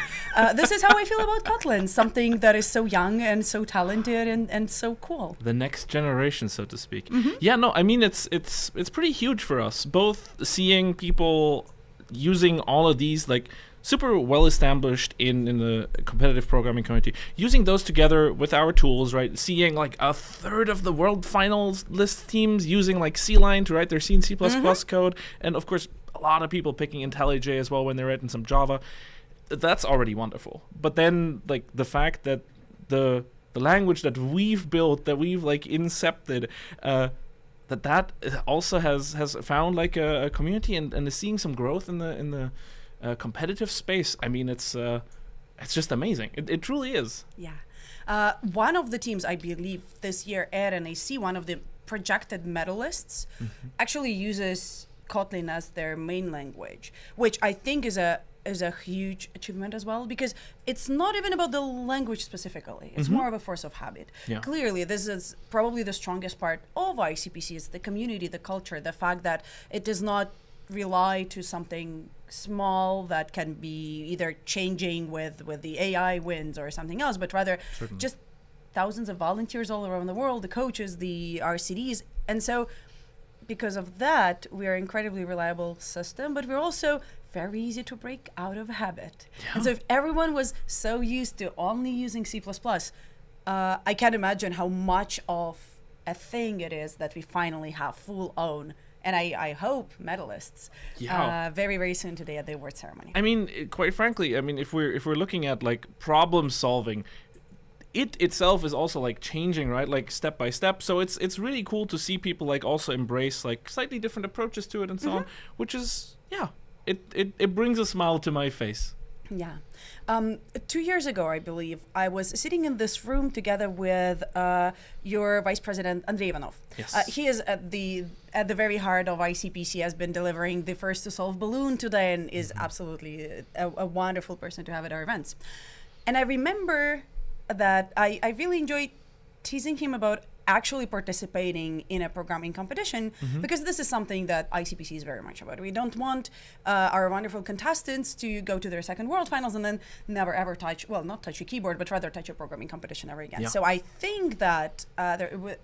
Speaker 12: This is how I feel about Kotlin, something that is so young and so talented and so cool.
Speaker 21: The next generation, so to speak. Yeah, no, I mean, it's pretty huge for us, both seeing people using all of these, like, super well established in the competitive programming community, using those together with our tools, right? Seeing like a third of the World Finals list teams using like C-Line to write their C and C++ code, and of course a lot of people picking IntelliJ as well when they're writing some Java. That's already wonderful. But then like the fact that the language that we've built, that we've like incepted, that also has found like a community and is seeing some growth in the competitive space. I mean, it's just amazing. It truly is.
Speaker 12: Yeah. One of the teams, I believe, this year at NAC, one of the projected medalists, actually uses Kotlin as their main language, which I think is a huge achievement as well, because it's not even about the language specifically. It's more of a force of habit.
Speaker 21: Yeah.
Speaker 12: Clearly, this is probably the strongest part of ICPC, is the community, the culture, the fact that it does not rely to something small that can be either changing with the AI wins or something else, but rather just thousands of volunteers all around the world, the coaches, the RCDs. And so because of that, we are an incredibly reliable system, but we're also very easy to break out of habit. And so if everyone was so used to only using C++, I can't imagine how much of a thing it is that we finally have full own. And I hope medalists very, very soon today at the award ceremony.
Speaker 21: I mean, quite frankly, I mean, if we're looking at like problem solving, it itself is also like changing, right? Like step by step. So it's really cool to see people like also embrace like slightly different approaches to it and so on, which is it brings a smile to my face.
Speaker 12: Yeah. 2 years ago, I believe, I was sitting in this room together with your Vice President, Andrei Ivanov.
Speaker 21: Yes.
Speaker 12: He is at the very heart of ICPC, has been delivering the first to solve balloon today, and is absolutely a wonderful person to have at our events. And I remember that I really enjoyed teasing him about actually participating in a programming competition, because this is something that ICPC is very much about. We don't want our wonderful contestants to go to their second World Finals and then never ever not touch a keyboard, but rather touch a programming competition ever again.
Speaker 21: Yeah.
Speaker 12: So I think that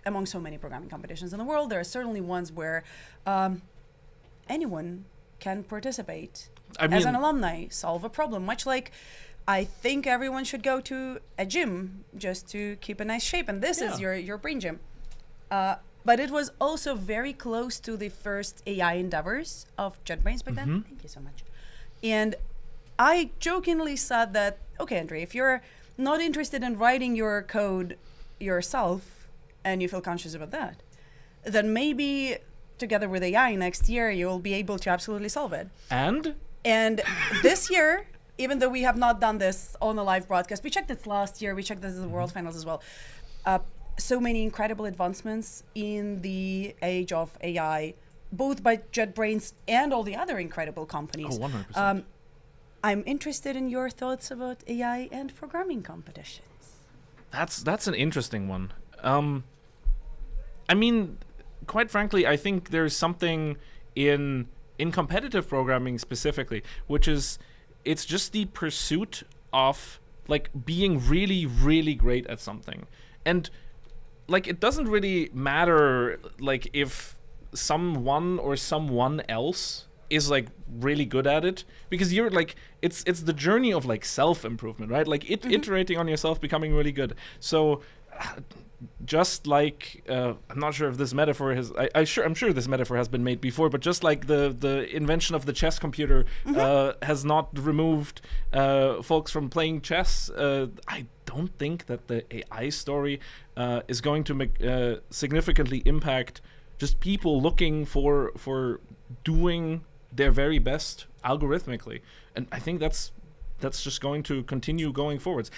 Speaker 12: among so many programming competitions in the world, there are certainly ones where anyone can participate as an alumni, solve a problem, much like I think everyone should go to a gym just to keep a nice shape, and this is your brain gym. But it was also very close to the first AI endeavors of JetBrains back then. Thank you so much. And I jokingly said that, okay, Andre, if you're not interested in writing your code yourself and you feel conscious about that, then maybe together with AI next year, you'll be able to absolutely solve it. And this year, even though we have not done this on a live broadcast, we checked this last year, we checked this at the World Finals as well. So many incredible advancements in the age of AI, both by JetBrains and all the other incredible companies.
Speaker 21: 100%.
Speaker 12: I'm interested in your thoughts about AI and programming competitions.
Speaker 21: That's an interesting one. I mean, quite frankly, I think there's something in competitive programming specifically, which is it's just the pursuit of like being really, really great at something. And like it doesn't really matter like if someone or someone else is like really good at it, because you're like it's the journey of like self-improvement, right? Like iterating on yourself, becoming really good. So just like I'm not sure if this metaphor has I'm sure this metaphor has been made before, but just like the invention of the chess computer has not removed folks from playing chess, I don't think that the AI story is going to make significantly impact just people looking for doing their very best algorithmically. And I think that's just going to continue going forwards.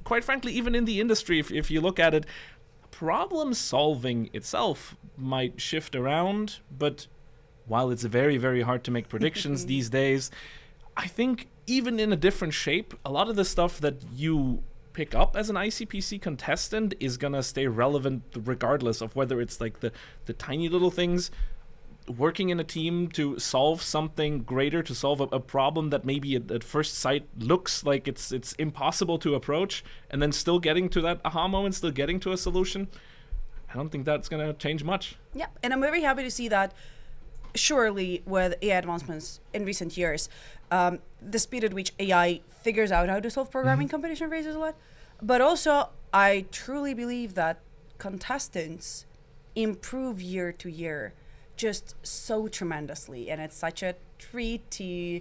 Speaker 21: Quite frankly, even in the industry, if you look at it, problem solving itself might shift around, but while it's very, very hard to make predictions these days, I think even in a different shape, a lot of the stuff that you pick up as an ICPC contestant is gonna stay relevant regardless of whether it's like the tiny little things, working in a team to solve something greater, to solve a problem that maybe at first sight looks like it's impossible to approach, and then still getting to that aha moment, still getting to a solution. I don't think that's going to change much.
Speaker 12: Yeah, and I'm very happy to see that surely with AI advancements in recent years, the speed at which AI figures out how to solve programming competition raises a lot. But also, I truly believe that contestants improve year to year just so tremendously, and it's such a treat to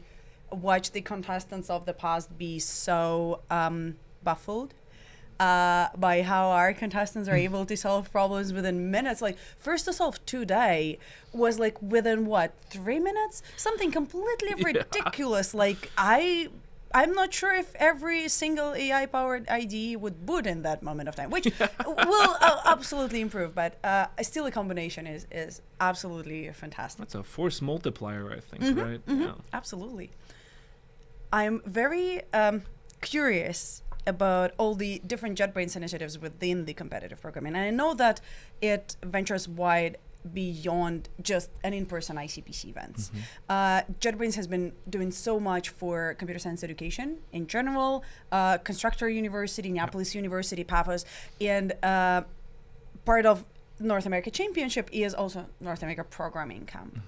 Speaker 12: watch the contestants of the past be so baffled by how our contestants are able to solve problems within minutes. Like, first to solve today was like within what, 3 minutes? Something completely ridiculous. Like, I'm not sure if every single AI-powered IDE would boot in that moment of time, which will absolutely improve, but still a combination is absolutely fantastic.
Speaker 21: That's a force multiplier, I think, right? Yeah.
Speaker 12: Absolutely. I'm very curious about all the different JetBrains initiatives within the competitive programming. And I know that it ventures wide beyond just an in-person ICPC events. JetBrains has been doing so much for computer science education in general, Constructor University, Neapolis University, Paphos, and part of North America Championship is also North America Programming Camp.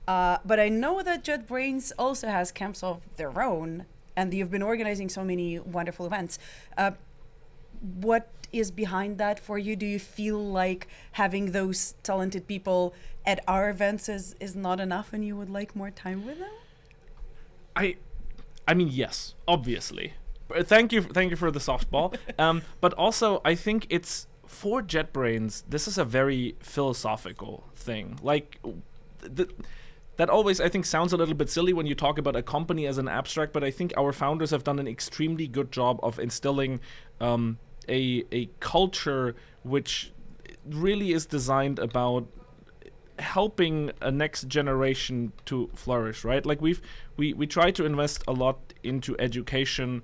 Speaker 12: But I know that JetBrains also has camps of their own, and you've been organizing so many wonderful events. What is behind that for you? Do you feel like having those talented people at our events is not enough and you would like more time with them?
Speaker 21: I mean, yes, obviously. Thank you for the softball. But also, I think it's, for JetBrains, this is a very philosophical thing. Like, that always, I think, sounds a little bit silly when you talk about a company as an abstract, but I think our founders have done an extremely good job of instilling a culture which really is designed about helping a next generation to flourish, right? Like, we try to invest a lot into education,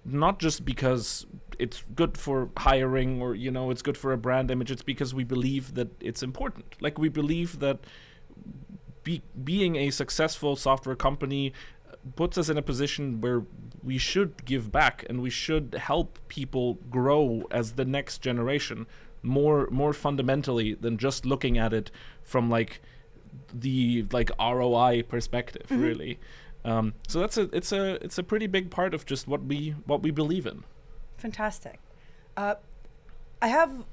Speaker 21: not just because it's good for hiring or, you know, it's good for a brand image. It's because we believe that it's important. Like, we believe that being a successful software company puts us in a position where we should give back and we should help people grow as the next generation more fundamentally than just looking at it from like the ROI perspective, really. So it's a pretty big part of just what we believe in.
Speaker 12: Fantastic. I have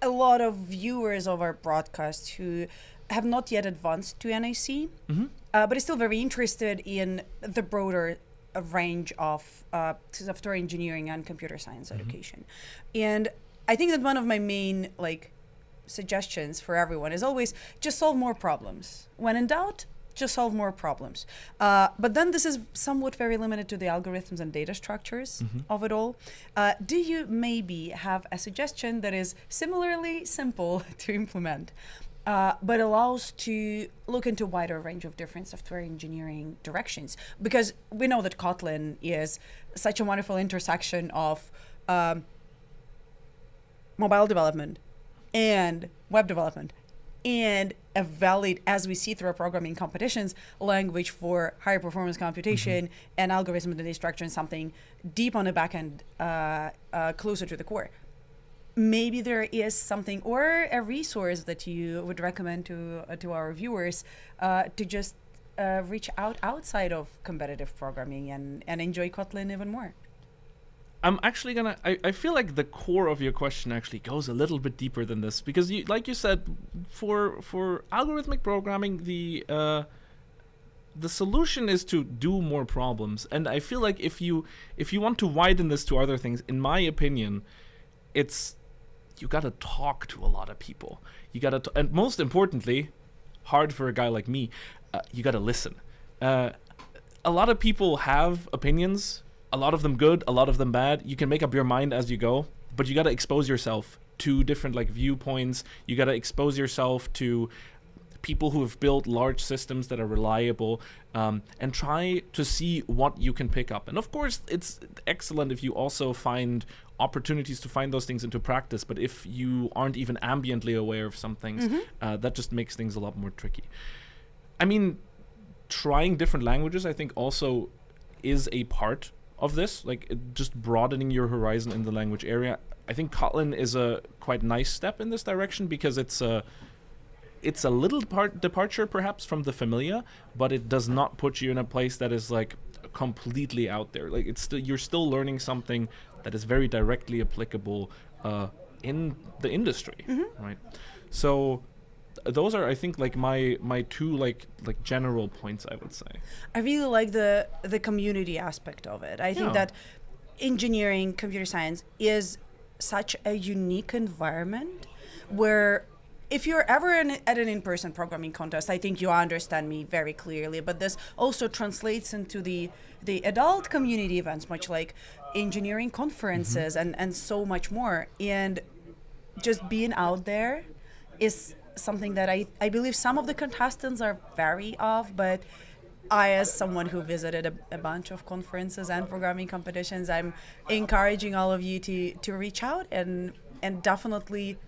Speaker 12: a lot of viewers of our broadcast who have not yet advanced to NIC, but are still very interested in the broader range of software engineering and computer science education. And I think that one of my main suggestions for everyone is always just solve more problems. When in doubt, just solve more problems. But then this is somewhat very limited to the algorithms and data structures of it all. Do you maybe have a suggestion that is similarly simple to implement, but allows to look into a wider range of different software engineering directions? Because we know that Kotlin is such a wonderful intersection of mobile development and web development, and a valid, as we see through our programming competitions, language for higher performance computation and algorithm and data structure, and something deep on the back end, closer to the core. Maybe there is something or a resource that you would recommend to our viewers to just reach out outside of competitive programming and enjoy Kotlin even more.
Speaker 21: I'm actually gonna. I feel like the core of your question actually goes a little bit deeper than this, because like you said, for algorithmic programming, the solution is to do more problems. And I feel like if you want to widen this to other things, in my opinion, it's you gotta talk to a lot of people. You gotta, and most importantly, hard for a guy like me, you gotta listen. A lot of people have opinions. A lot of them good, a lot of them bad. You can make up your mind as you go, but you got to expose yourself to different viewpoints. You got to expose yourself to people who have built large systems that are reliable, and try to see what you can pick up. And of course, it's excellent if you also find opportunities to find those things into practice. But if you aren't even ambiently aware of some things, that just makes things a lot more tricky. I mean, trying different languages, I think, also is a part of this, just broadening your horizon in the language area. I think Kotlin is a quite nice step in this direction, because it's a little departure perhaps from the familiar, but it does not put you in a place that is completely out there. You're still learning something that is very directly applicable in the industry, right? So those are, I think, like my two like general points, I would say.
Speaker 12: I really like the community aspect of it. I think that engineering, computer science is such a unique environment where if you're ever at an in-person programming contest, I think you understand me very clearly, but this also translates into the adult community events, much like engineering conferences and so much more. And just being out there is something that I believe some of the contestants are very of, but I, as someone who visited a bunch of conferences and programming competitions, I'm encouraging all of you to reach out and definitely,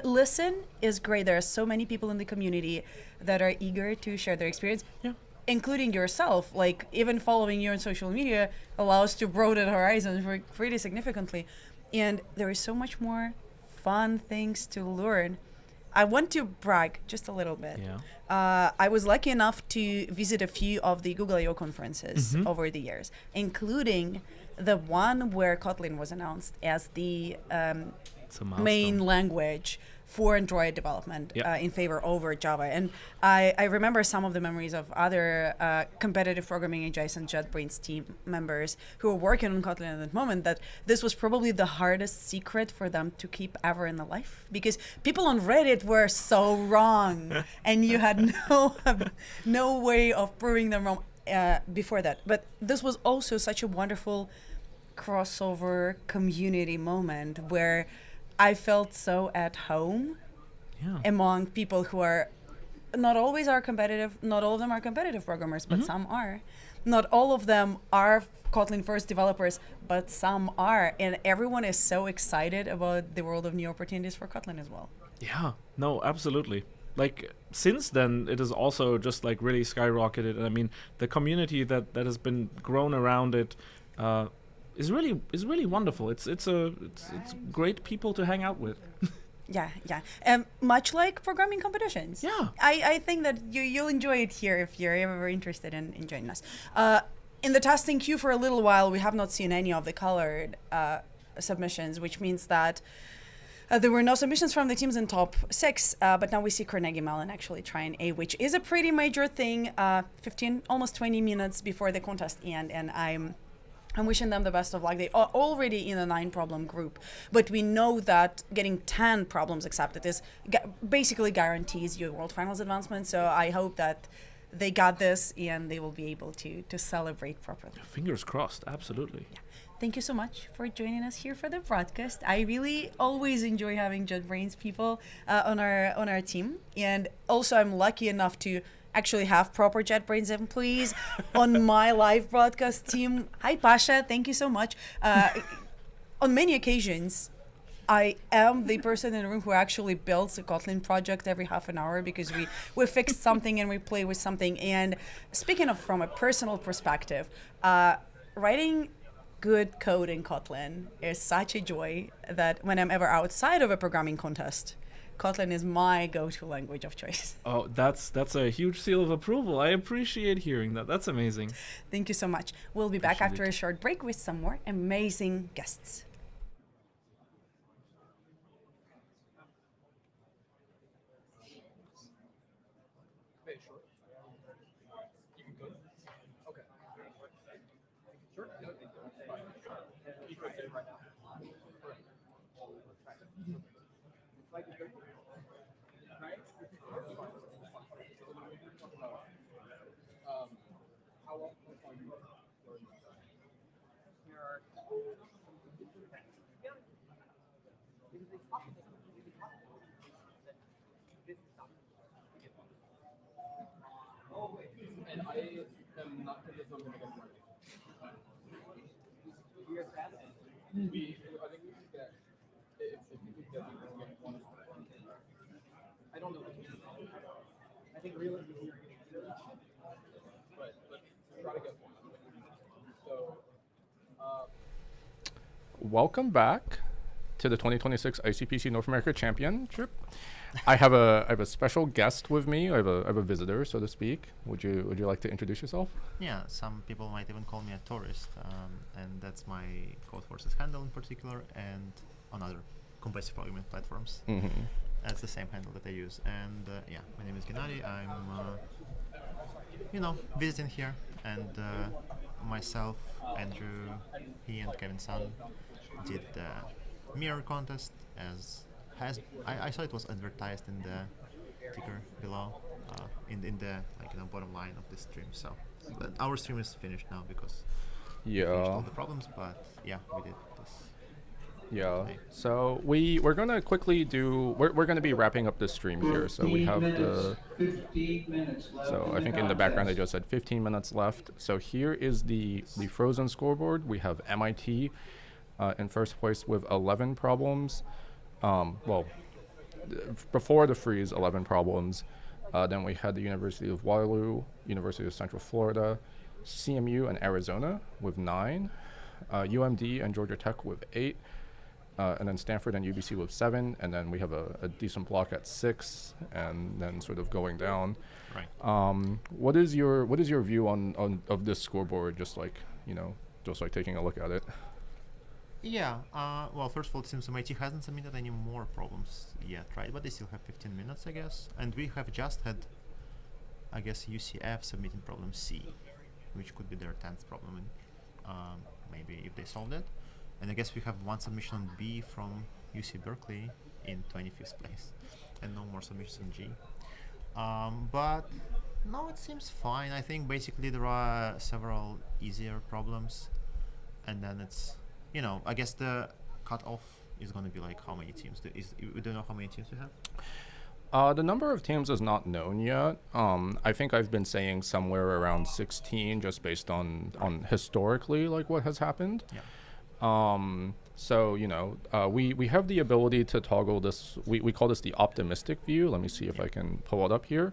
Speaker 12: listen is great. There are so many people in the community that are eager to share their experience, including yourself. Like, even following you on social media allows to broaden horizons pretty significantly. And there is so much more fun things to learn. I want to brag just a little bit. I was lucky enough to visit a few of the Google I/O conferences over the years, including the one where Kotlin was announced as the main language for Android development in favor over Java. And I remember some of the memories of other competitive programming adjacent JetBrains team members who were working on Kotlin at that moment, that this was probably the hardest secret for them to keep ever in the life, because people on Reddit were so wrong and you had no way of proving them wrong before that. But this was also such a wonderful crossover community moment where I felt so at home among people who are not always are competitive. Not all of them are competitive programmers, but some are. Not all of them are Kotlin first developers, but some are. And everyone is so excited about the world of new opportunities for Kotlin as well.
Speaker 21: Yeah, no, absolutely. Like, since then, it has also just like really skyrocketed. And I mean, the community that has been grown around it is really wonderful. It's great people to hang out with.
Speaker 12: Much like programming competitions. I think that you'll enjoy it here if you're ever interested in joining us. In the testing queue for a little while, we have not seen any of the colored submissions, which means that there were no submissions from the teams in top 6, but now we see Carnegie Mellon actually trying A, which is a pretty major thing. 15, almost 20 minutes before the contest end, and I'm wishing them the best of luck. They are already in a 9-problem group, but we know that getting 10 problems accepted is basically guarantees you World Finals advancement. So I hope that they got this and they will be able to celebrate properly.
Speaker 21: Fingers crossed, absolutely.
Speaker 12: Thank you so much for joining us here for the broadcast. I really always enjoy having JetBrains people on our team, and also I'm lucky enough to actually have proper JetBrains employees on my live broadcast team. Hi, Pasha. Thank you so much. On many occasions, I am the person in the room who actually builds a Kotlin project every half an hour because we fix something and we play with something. And speaking of from a personal perspective, writing good code in Kotlin is such a joy that when I'm ever outside of a programming contest, Kotlin is my go-to language of choice.
Speaker 21: Oh, that's a huge seal of approval. I appreciate hearing that. That's amazing.
Speaker 12: Thank you so much. We'll be back after a short break with some more amazing guests.
Speaker 2: And I am not convinced I'm going to get one. I think we should get, if you think that we can get one. I don't know. I think realistically you're getting zero. But let's try to get one. So, welcome back to the 2026 ICPC North America Championship. I have a special guest with me. I have a visitor, so to speak. Would you like to introduce yourself?
Speaker 4: Yeah, some people might even call me a tourist, and that's my Codeforces handle in particular, and on other competitive programming platforms. That's the same handle that I use. And yeah, my name is Gennady. I'm, visiting here. And myself, Andrew, he and Kevin Sun did the mirror contest I saw it was advertised in the ticker below, in the bottom line of the stream. So but our stream is finished now because we finished all the problems. But yeah, we did this.
Speaker 9: Yeah. So we're gonna quickly do. We're gonna be wrapping up the stream here. So we have
Speaker 7: 15 minutes left.
Speaker 9: So I think in the background they just said 15 minutes left. So here is the frozen scoreboard. We have MIT in first place with 11 problems. Before the freeze, 11 problems. Then we had the University of Waterloo, University of Central Florida, CMU and Arizona with 9, UMD and Georgia Tech with 8, and then Stanford and UBC with 7, and then we have a decent block at 6, and then sort of going down.
Speaker 4: Right.
Speaker 9: What is your view on this scoreboard? Just like taking a look at it.
Speaker 4: Yeah, well, first of all, it seems MIT hasn't submitted any more problems yet, right? But they still have 15 minutes, I guess. And we have just had, I guess, UCF submitting problem C, which could be their 10th problem, maybe if they solved it. And I guess we have one submission on B from UC Berkeley in 25th place, and no more submissions on G. But no, it seems fine. I think basically there are several easier problems, and then it's, I guess the cutoff is going to be like how many teams? We don't know how many teams we have?
Speaker 9: The number of teams is not known yet. I think I've been saying somewhere around 16 just based on historically like what has happened.
Speaker 4: Yeah.
Speaker 9: So, we have the ability to toggle this. We call this the optimistic view. Let me see if I can pull it up here.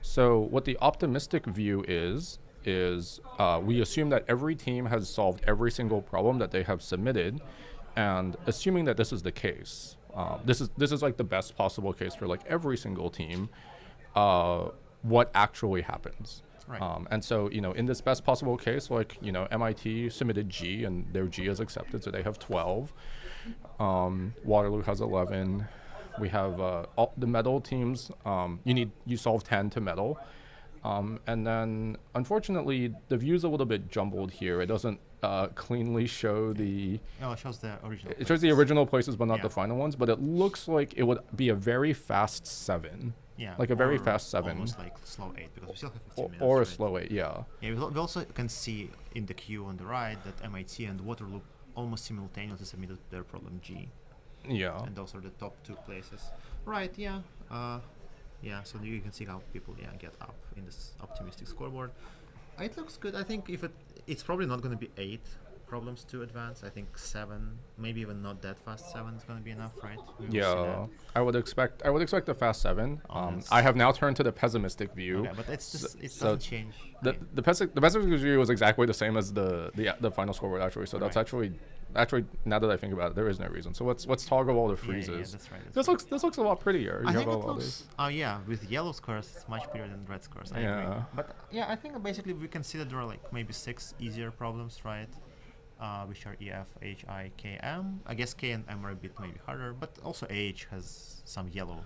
Speaker 9: So what the optimistic view is we assume that every team has solved every single problem that they have submitted, and assuming that this is the case, this is like the best possible case for like every single team, what actually happens.
Speaker 4: Right.
Speaker 9: And so, in this best possible case, like, MIT submitted G and their G is accepted, so they have 12. Waterloo has 11. We have all the medal teams. You solve 10 to medal. And then, unfortunately, the view's a little bit jumbled here. It doesn't cleanly show the...
Speaker 4: No, it shows the original
Speaker 9: places. It shows the original places, but not the final ones. But it looks like it would be a very fast 7.
Speaker 4: Yeah,
Speaker 9: like a very fast 7.
Speaker 4: Almost like slow 8, because we still have 15 minutes.
Speaker 9: Or a
Speaker 4: right?
Speaker 9: slow 8, yeah.
Speaker 4: Yeah, we also can see in the queue on the right that MIT and Waterloo almost simultaneously submitted their problem G.
Speaker 9: Yeah.
Speaker 4: And those are the top 2 places. Right, yeah. Yeah, so you can see how people get up in this optimistic scoreboard. It looks good. I think it's probably not going to be 8 problems to advance. I think 7, maybe even not that fast 7 is going to be enough, right?
Speaker 9: Yeah, I would expect a fast 7. I have now turned to the pessimistic view.
Speaker 4: Okay, but it doesn't change.
Speaker 9: The pessimistic view was exactly the same as the final scoreboard actually. So that's actually now that I think about it, there is no reason. So let's toggle all the freezes.
Speaker 4: Yeah, that's right.
Speaker 9: This looks a lot prettier.
Speaker 4: I think it looks. Oh yeah, with yellow squares, it's much prettier than red squares. I agree. But yeah, I think basically we can see that there are like maybe 6 easier problems, right? Which are E, F, H, I, K, M. I guess K and M are a bit maybe harder, but also H has some yellow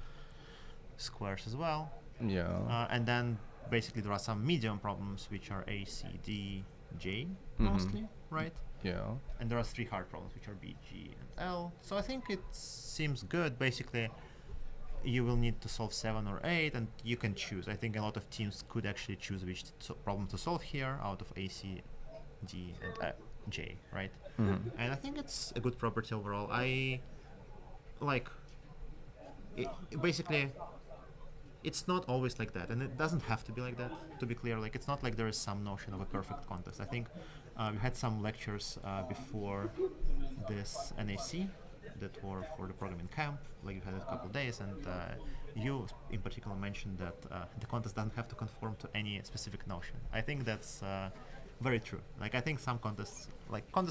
Speaker 4: squares as well.
Speaker 9: Yeah.
Speaker 4: And then basically there are some medium problems, which are A, C, D, J mostly, right?
Speaker 9: Yeah.
Speaker 4: And there are 3 hard problems, which are B, G, and L. So I think it seems good. Basically, you will need to solve 7 or 8, and you can choose. I think a lot of teams could actually choose which problem to solve here out of A, C, D, and J, right?
Speaker 9: Mm-hmm.
Speaker 4: And I think it's a good property overall. I like it, basically it's not always like that, and it doesn't have to be like that, to be clear. Like, it's not like there is some notion of a perfect contest. I think we had some lectures before this NAC that were for the programming camp, like you had a couple of days, and you in particular mentioned that the contest doesn't have to conform to any specific notion. I think that's very true. Like, I think some contests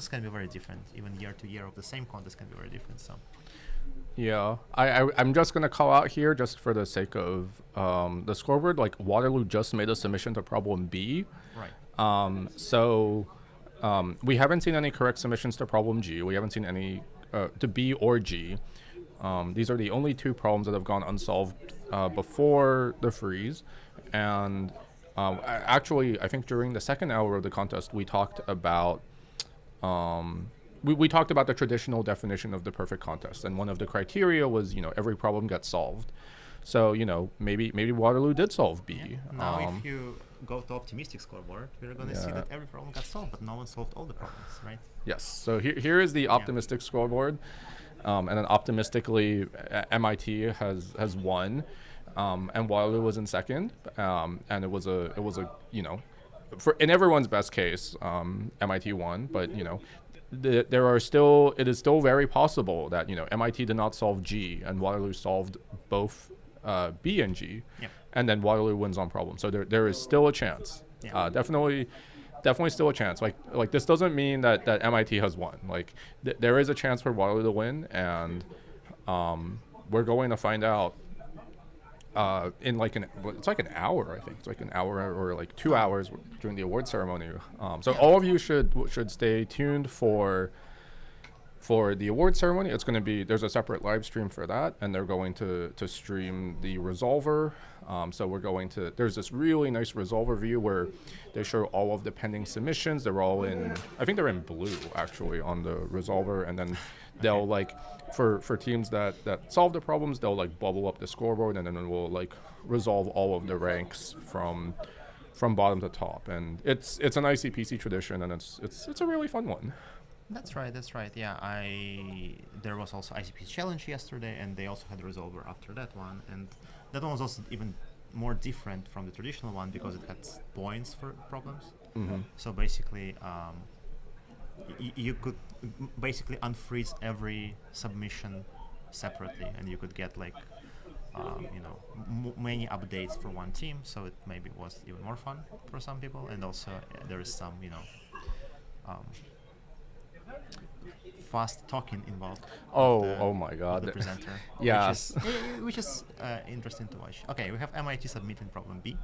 Speaker 4: can be very different, even year to year of the same contest can be very different. So
Speaker 9: yeah, I'm just gonna call out here, just for the sake of the scoreboard, like Waterloo just made a submission to problem B.
Speaker 4: Right.
Speaker 9: So we haven't seen any correct submissions to problem G. We haven't seen any to B or G. These are the only 2 problems that have gone unsolved before the freeze. And actually, I think during the second hour of the contest, we talked about we talked about the traditional definition of the perfect contest, and one of the criteria was, every problem gets solved. So, maybe Waterloo did solve B.
Speaker 4: Now, if you go to optimistic scoreboard, we're going to see that every problem got solved, but no one solved all the problems, right?
Speaker 9: Yes. So here is the optimistic scoreboard, and then optimistically, MIT has won, and Waterloo was in second, and it was a for in everyone's best case, MIT won, but it is still very possible that MIT did not solve G and Waterloo solved both B and G, and then Waterloo wins on problem. So there is still a chance. Definitely still a chance. Like this doesn't mean that MIT has won. Like there is a chance for Waterloo to win, and we're going to find out in it's like an hour. I think it's like an hour or like 2 hours during the award ceremony. So all of you should stay tuned for the award ceremony. It's going to be, there's a separate live stream for that, and they're going to stream the resolver. So there's this really nice resolver view where they show all of the pending submissions. They're all I think they're in blue actually on the resolver, and then they'll for teams that solve the problems, they'll bubble up the scoreboard, and then we'll resolve all of the ranks from bottom to top. And it's an ICPC tradition, and it's a really fun one.
Speaker 4: That's right. Yeah, there was also ICPC challenge yesterday, and they also had a resolver after that one, and that one was also even more different from the traditional one because it had points for problems.
Speaker 9: Mm-hmm.
Speaker 4: So basically, you could basically unfreeze every submission separately, and you could get many updates for one team. So it maybe was even more fun for some people, and also there is some fast talking involved.
Speaker 9: Oh my God!
Speaker 4: The presenter.
Speaker 9: Yes.
Speaker 4: Which is interesting to watch. Okay, we have MIT submitting problem B.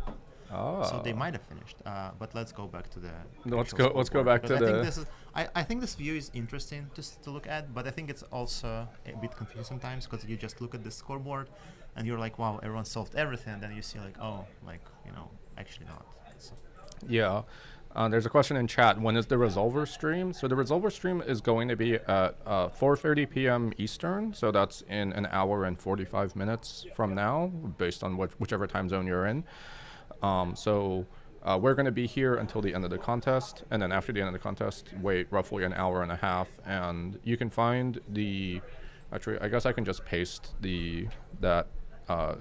Speaker 9: Oh.
Speaker 4: So they might have finished. But let's go back to the.
Speaker 9: Let's go back to the.
Speaker 4: I think this view is interesting to look at, but I think it's also a bit confusing sometimes because you just look at the scoreboard, and you're like, wow, everyone solved everything, and then you see actually not. So.
Speaker 9: Yeah. There's a question in chat. When is the resolver stream? So the resolver stream is going to be at 4:30 p.m. Eastern. So that's in an hour and 45 minutes from now, based on whichever time zone you're in. So we're going to be here until the end of the contest, and then after the end of the contest, wait roughly an hour and a half, and you can find actually, I guess I can just paste that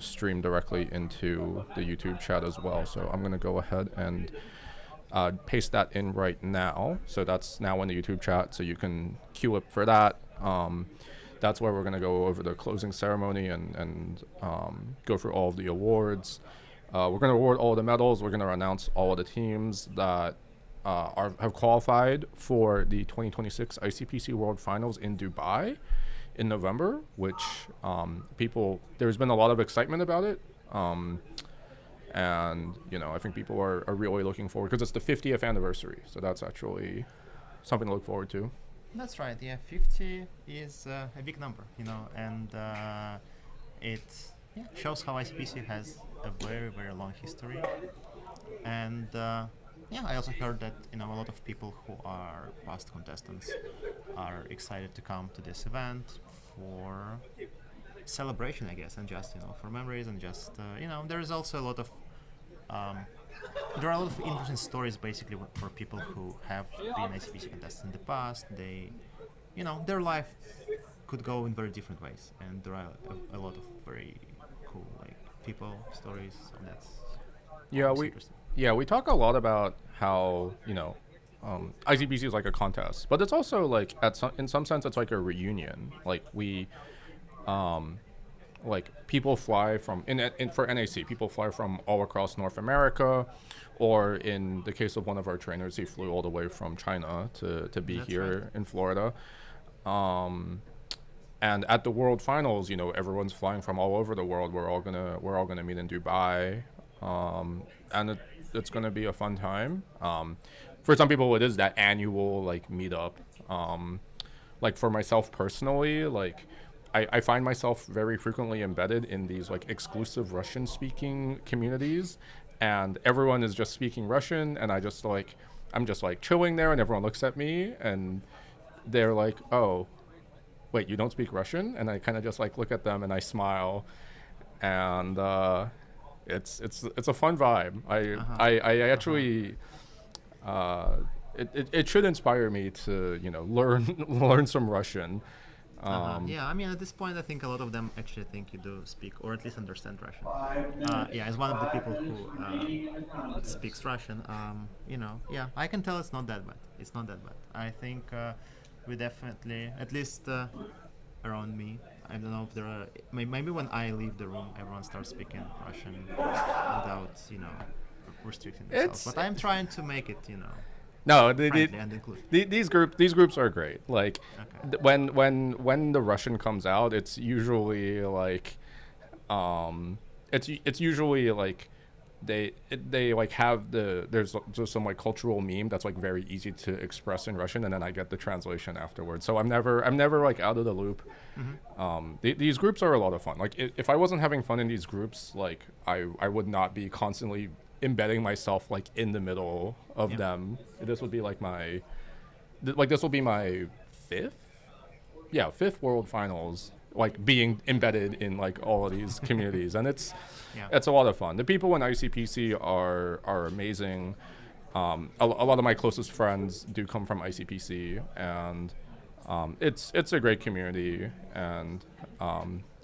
Speaker 9: stream directly into the YouTube chat as well. So I'm going to go ahead and paste that in right now. So that's now in the YouTube chat, so you can queue up for that. That's where we're going to go over the closing ceremony and go through all of the awards. We're going to award all the medals. We're going to announce all of the teams that have qualified for the 2026 ICPC World Finals in Dubai in November, which there's been a lot of excitement about it. And I think people are really looking forward because it's the 50th anniversary, so that's actually something to look forward to.
Speaker 4: That's right. Yeah, 50 is a big number, and it shows how ICPC has a very, very long history. And I also heard that a lot of people who are past contestants are excited to come to this event for celebration, I guess, and just for memories, and just there is also a lot of there are a lot of interesting stories basically for people who have been ICPC contestants in the past. They their life could go in very different ways, and there are a lot of very cool people stories, and that's
Speaker 9: we talk a lot about how ICPC is like a contest, but it's also in some sense it's like a reunion. People fly from for NAC, people fly from all across North America, or in the case of one of our trainers, he flew all the way from China to be here in Florida. And at the World Finals, everyone's flying from all over the world. We're all gonna meet in Dubai, and it's gonna be a fun time. For some people, it is that annual meetup. For myself personally, I find myself very frequently embedded in these like exclusive Russian speaking communities, and everyone is just speaking Russian, and I'm just like chilling there, and everyone looks at me and they're like, oh, wait, you don't speak Russian? And I kind of just like look at them and I smile, and it's a fun vibe. I actually it should inspire me to learn some Russian.
Speaker 4: Yeah, I mean, at this point, I think a lot of them actually think you do speak, or at least understand Russian. Yeah, as one of the people who speaks Russian, yeah, I can tell it's not that bad. It's not that bad. I think we definitely, at least around me, I don't know if there are, maybe when I leave the room, everyone starts speaking Russian without, restricting themselves. But I'm trying to make it,
Speaker 9: No, these groups are great. Like, when the Russian comes out, it's usually like, it's usually like, they like have there's just some like cultural meme that's like very easy to express in Russian, and then I get the translation afterwards. So I'm never like out of the loop. These groups are a lot of fun. Like if I wasn't having fun in these groups, like I would not be constantly embedding myself like in the middle of them. This would be like this will be my fifth World Finals, like being embedded in like all of these communities, and it's a lot of fun. The people in ICPC are amazing. A lot of my closest friends do come from ICPC, and it's a great community, and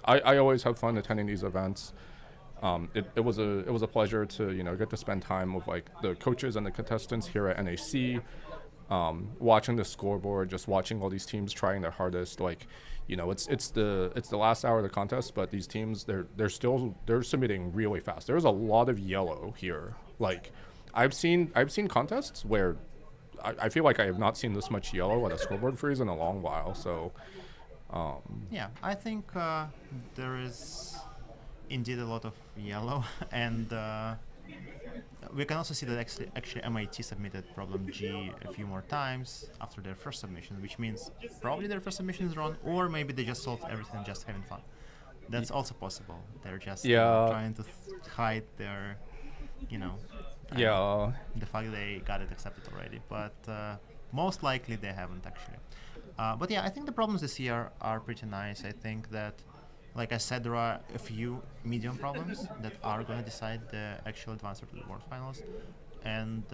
Speaker 9: I always have fun attending these events. It was a pleasure to get to spend time with like the coaches and the contestants here at NAC, watching the scoreboard, just watching all these teams trying their hardest. Like, it's the last hour of the contest, but these teams they're submitting really fast. There's a lot of yellow here. Like, I've seen contests where I feel like I have not seen this much yellow at a scoreboard freeze in a long while. So
Speaker 4: yeah, I think there is indeed a lot of yellow, and we can also see that actually MIT submitted problem G a few more times after their first submission, which means probably their first submission is wrong, or maybe they just solved everything and just having fun. That's also possible. They're just trying to hide their, the fact they got it accepted already. But most likely they haven't actually. But yeah, I think the problems this year are pretty nice. I think that, like I said, there are a few medium problems that are going to decide the actual advancer to the World Finals. And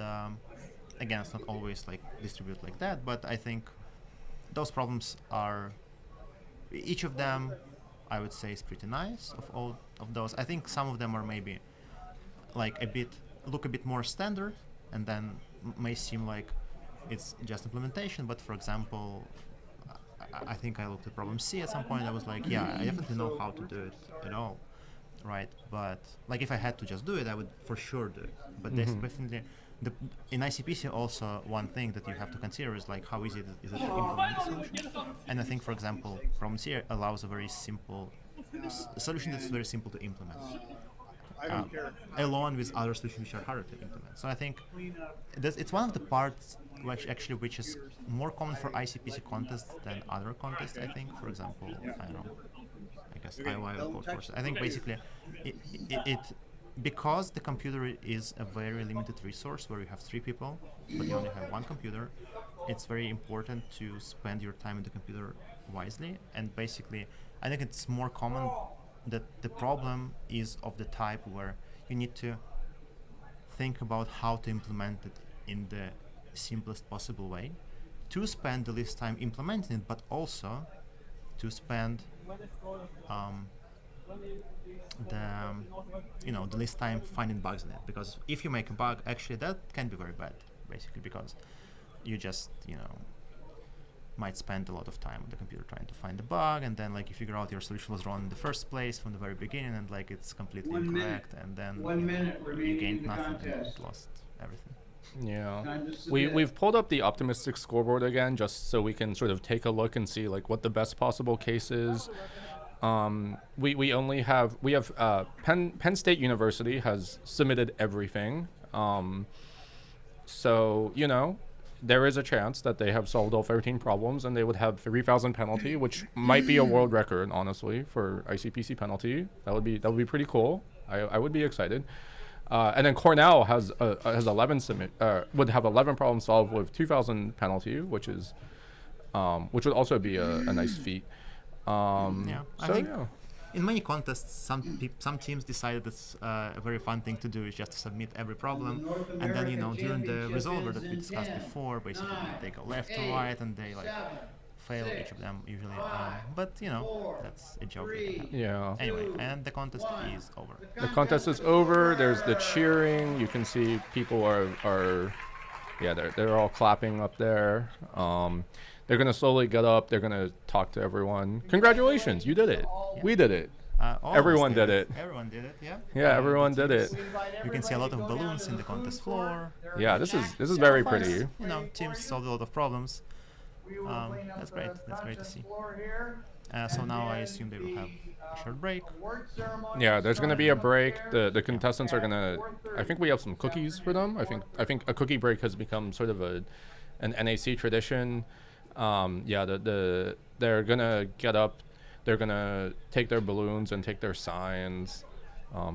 Speaker 4: again, it's not always like distributed like that, but I think those problems are, each of them, I would say, is pretty nice. Of all of those, I think some of them are maybe like look a bit more standard, and then may seem like it's just implementation. But for example, I think I looked at problem C at some point. I was like, yeah, I definitely know how to do it at all, right? But like, if I had to just do it, I would for sure do it. But there's definitely in ICPC also one thing that you have to consider is like how easy is it to implement the solution. And I think, for example, problem C allows a very simple solution that's very simple to implement, along with other solutions which are harder to implement. So I think it's one of the parts which is more common for ICPC contests than other contests. I think, for example, I don't know, I guess IY or Code Forces. I think basically it because the computer is a very limited resource where you have 3 people, but you only have 1 computer. It's very important to spend your time in the computer wisely. And basically, I think it's more common that the problem is of the type where you need to think about how to implement it in the simplest possible way, to spend the least time implementing it, but also to spend the least time finding bugs in it. Because if you make a bug, actually that can be very bad, basically, because you just might spend a lot of time on the computer trying to find the bug, and then like you figure out your solution was wrong in the first place from the very beginning, and like it's completely incorrect, and then you gained nothing and lost everything.
Speaker 9: Yeah, we've pulled up the optimistic scoreboard again just so we can sort of take a look and see like what the best possible case is. We have Penn State University has submitted everything. So there is a chance that they have solved all 13 problems and they would have 3,000 penalty, which might be a world record, honestly, for ICPC penalty. That would be pretty cool. I would be excited. And then Cornell has 11 would have 11 problems solved with 2,000 penalty, which would also be a nice feat.
Speaker 4: I think in many contests, some teams decided it's a very fun thing to do is just to submit every problem, and then during the resolver that we discussed before, basically they go left to right and they like fail each of them usually. But that's a joke.
Speaker 9: Yeah.
Speaker 4: Anyway, and the contest is over.
Speaker 9: The contest is over. There's the cheering. You can see people are they're all clapping up there. They're going to slowly get up. They're going to talk to everyone. Congratulations, you did it. Yeah. We did it. Everyone did it.
Speaker 4: Everyone did it, yeah.
Speaker 9: Yeah, everyone did it.
Speaker 4: You can see a lot of balloons in the contest floor.
Speaker 9: Yeah, this is very pretty.
Speaker 4: Teams solved a lot of problems. That's great. That's great to see. So now I assume they will have a short break.
Speaker 9: Yeah, there's going to be a break. The contestants are going to... I think we have some cookies for them. I think a cookie break has become sort of an NAC tradition. They're gonna get up, they're gonna take their balloons and take their signs.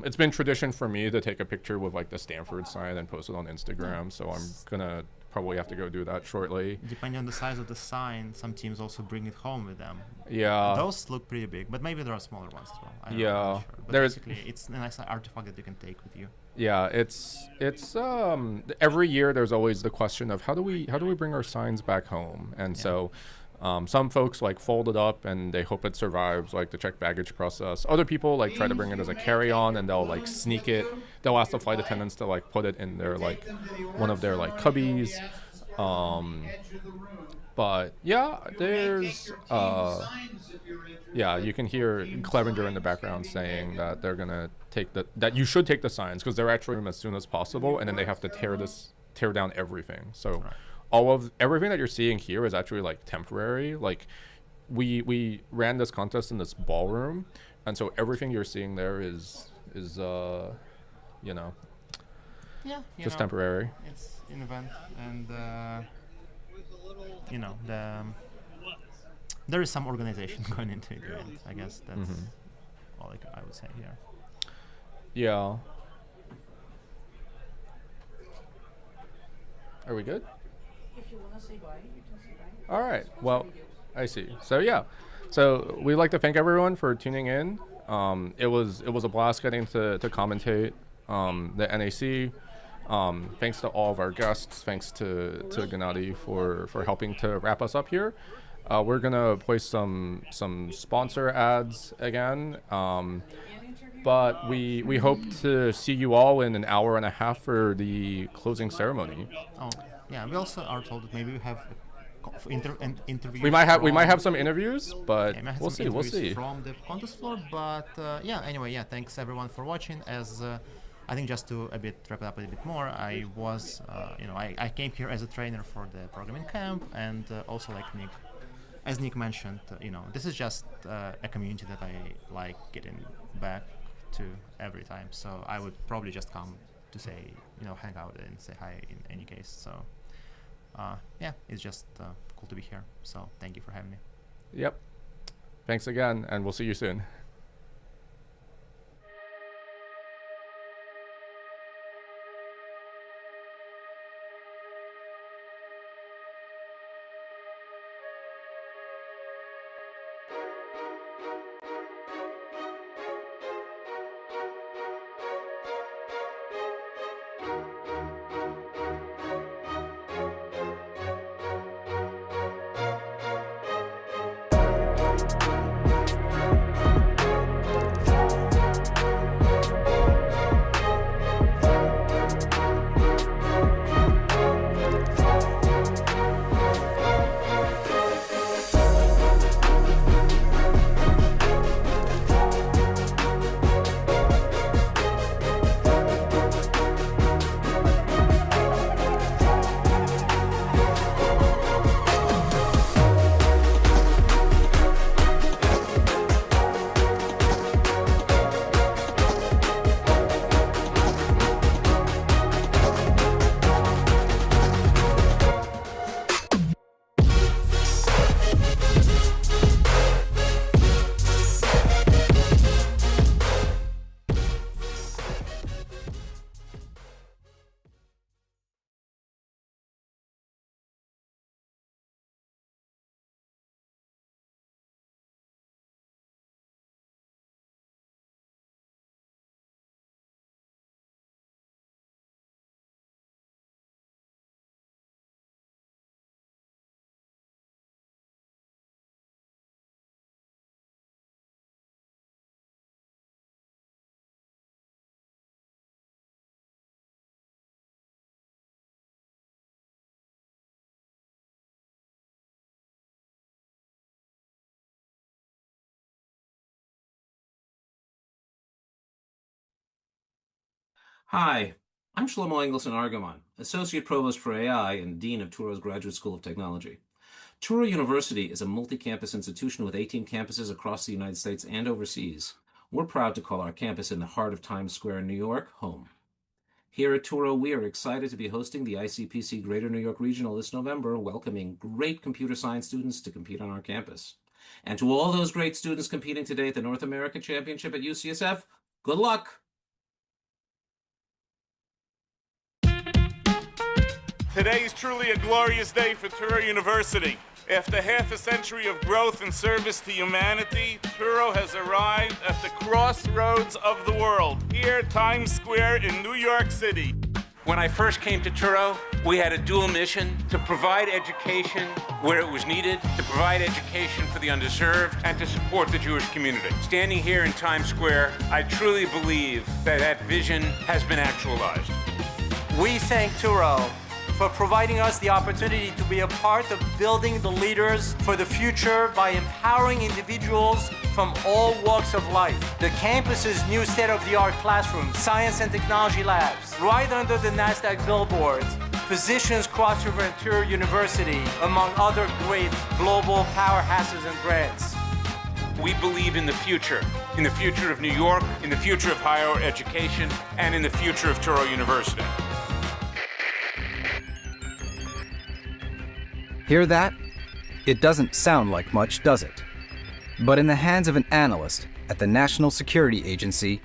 Speaker 9: It's been tradition for me to take a picture with like the Stanford sign and post it on Instagram, so I'm gonna probably have to go do that shortly.
Speaker 4: Depending on the size of the sign, some teams also bring it home with them.
Speaker 9: Yeah.
Speaker 4: Those look pretty big, but maybe there are smaller ones as well. I'm
Speaker 9: yeah.
Speaker 4: not sure. But basically, it's a nice artifact that you can take with you.
Speaker 9: Yeah, it's every year there's always the question of how do we bring our signs back home, and so some folks like fold it up and they hope it survives like the checked baggage process. Other people like try to bring it as a carry-on and they'll like sneak it. They'll ask the flight attendants to like put it in their like one of their like cubbies. But yeah, there's you can hear Clevenger in the background saying that they're gonna that you should take the signs because they're actually as soon as possible, and then they have to tear down everything. So everything that you're seeing here is actually like temporary. Like we ran this contest in this ballroom, and so everything you're seeing there is just temporary.
Speaker 4: It's an event, and there is some organization going into it. I guess that's all I would say here.
Speaker 9: Yeah. Are we good?
Speaker 1: If you want to say bye, you can say bye.
Speaker 9: All right. Well, I see. So yeah. So we'd like to thank everyone for tuning in. It was a blast getting to commentate the NAC. Thanks to all of our guests. Thanks to Gennady for helping to wrap us up here. We're gonna place some sponsor ads again. But we hope to see you all in an hour and a half for the closing ceremony.
Speaker 4: Oh, yeah. We also are told that maybe we have interviews.
Speaker 9: We might have some interviews, but we'll see. We'll see.
Speaker 4: From the contest floor, but anyway, thanks everyone for watching. As I think just to wrap it up a bit more, I was I came here as a trainer for the programming camp, and also like Nick, as Nick mentioned, this is just a community that I like getting back to every time. So I would probably just come to say, hang out and say hi in any case. So it's just cool to be here. So thank you for having me.
Speaker 9: Yep. Thanks again, and we'll see you soon.
Speaker 10: Hi, I'm Shlomo Engelson Argamon, Associate Provost for AI and Dean of Turo's Graduate School of Technology. Turo University is a multi-campus institution with 18 campuses across the United States and overseas. We're proud to call our campus in the heart of Times Square in New York home. Here at Turo, we are excited to be hosting the ICPC Greater New York Regional this November, welcoming great computer science students to compete on our campus. And to all those great students competing today at the North American Championship at UCSF, good luck!
Speaker 11: Today is truly a glorious day for Turo University. After half a century of growth and service to humanity, Turo has arrived at the crossroads of the world, here Times Square in New York City.
Speaker 22: When I first came to Turo, we had a dual mission to provide education where it was needed, to provide education for the underserved, and to support the Jewish community. Standing here in Times Square, I truly believe that that vision has been actualized.
Speaker 23: We thank Turo for providing us the opportunity to be a part of building the leaders for the future by empowering individuals from all walks of life. The campus's new state-of-the-art classrooms, science and technology labs, right under the NASDAQ billboard, positions Cross River and Turo University among other great global powerhouses and brands.
Speaker 22: We believe in the future of New York, in the future of higher education, and in the future of Turo University.
Speaker 24: Hear that? It doesn't sound like much, does it? But in the hands of an analyst at the National Security Agency,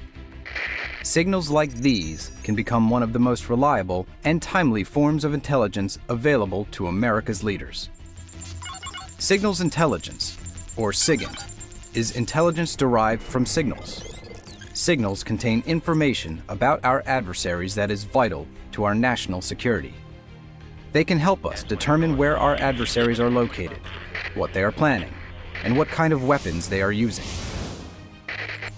Speaker 24: signals like these can become one of the most reliable and timely forms of intelligence available to America's leaders. Signals intelligence, or SIGINT, is intelligence derived from signals. Signals contain information about our adversaries that is vital to our national security. They can help us determine where our adversaries are located, what they are planning, and what kind of weapons they are using.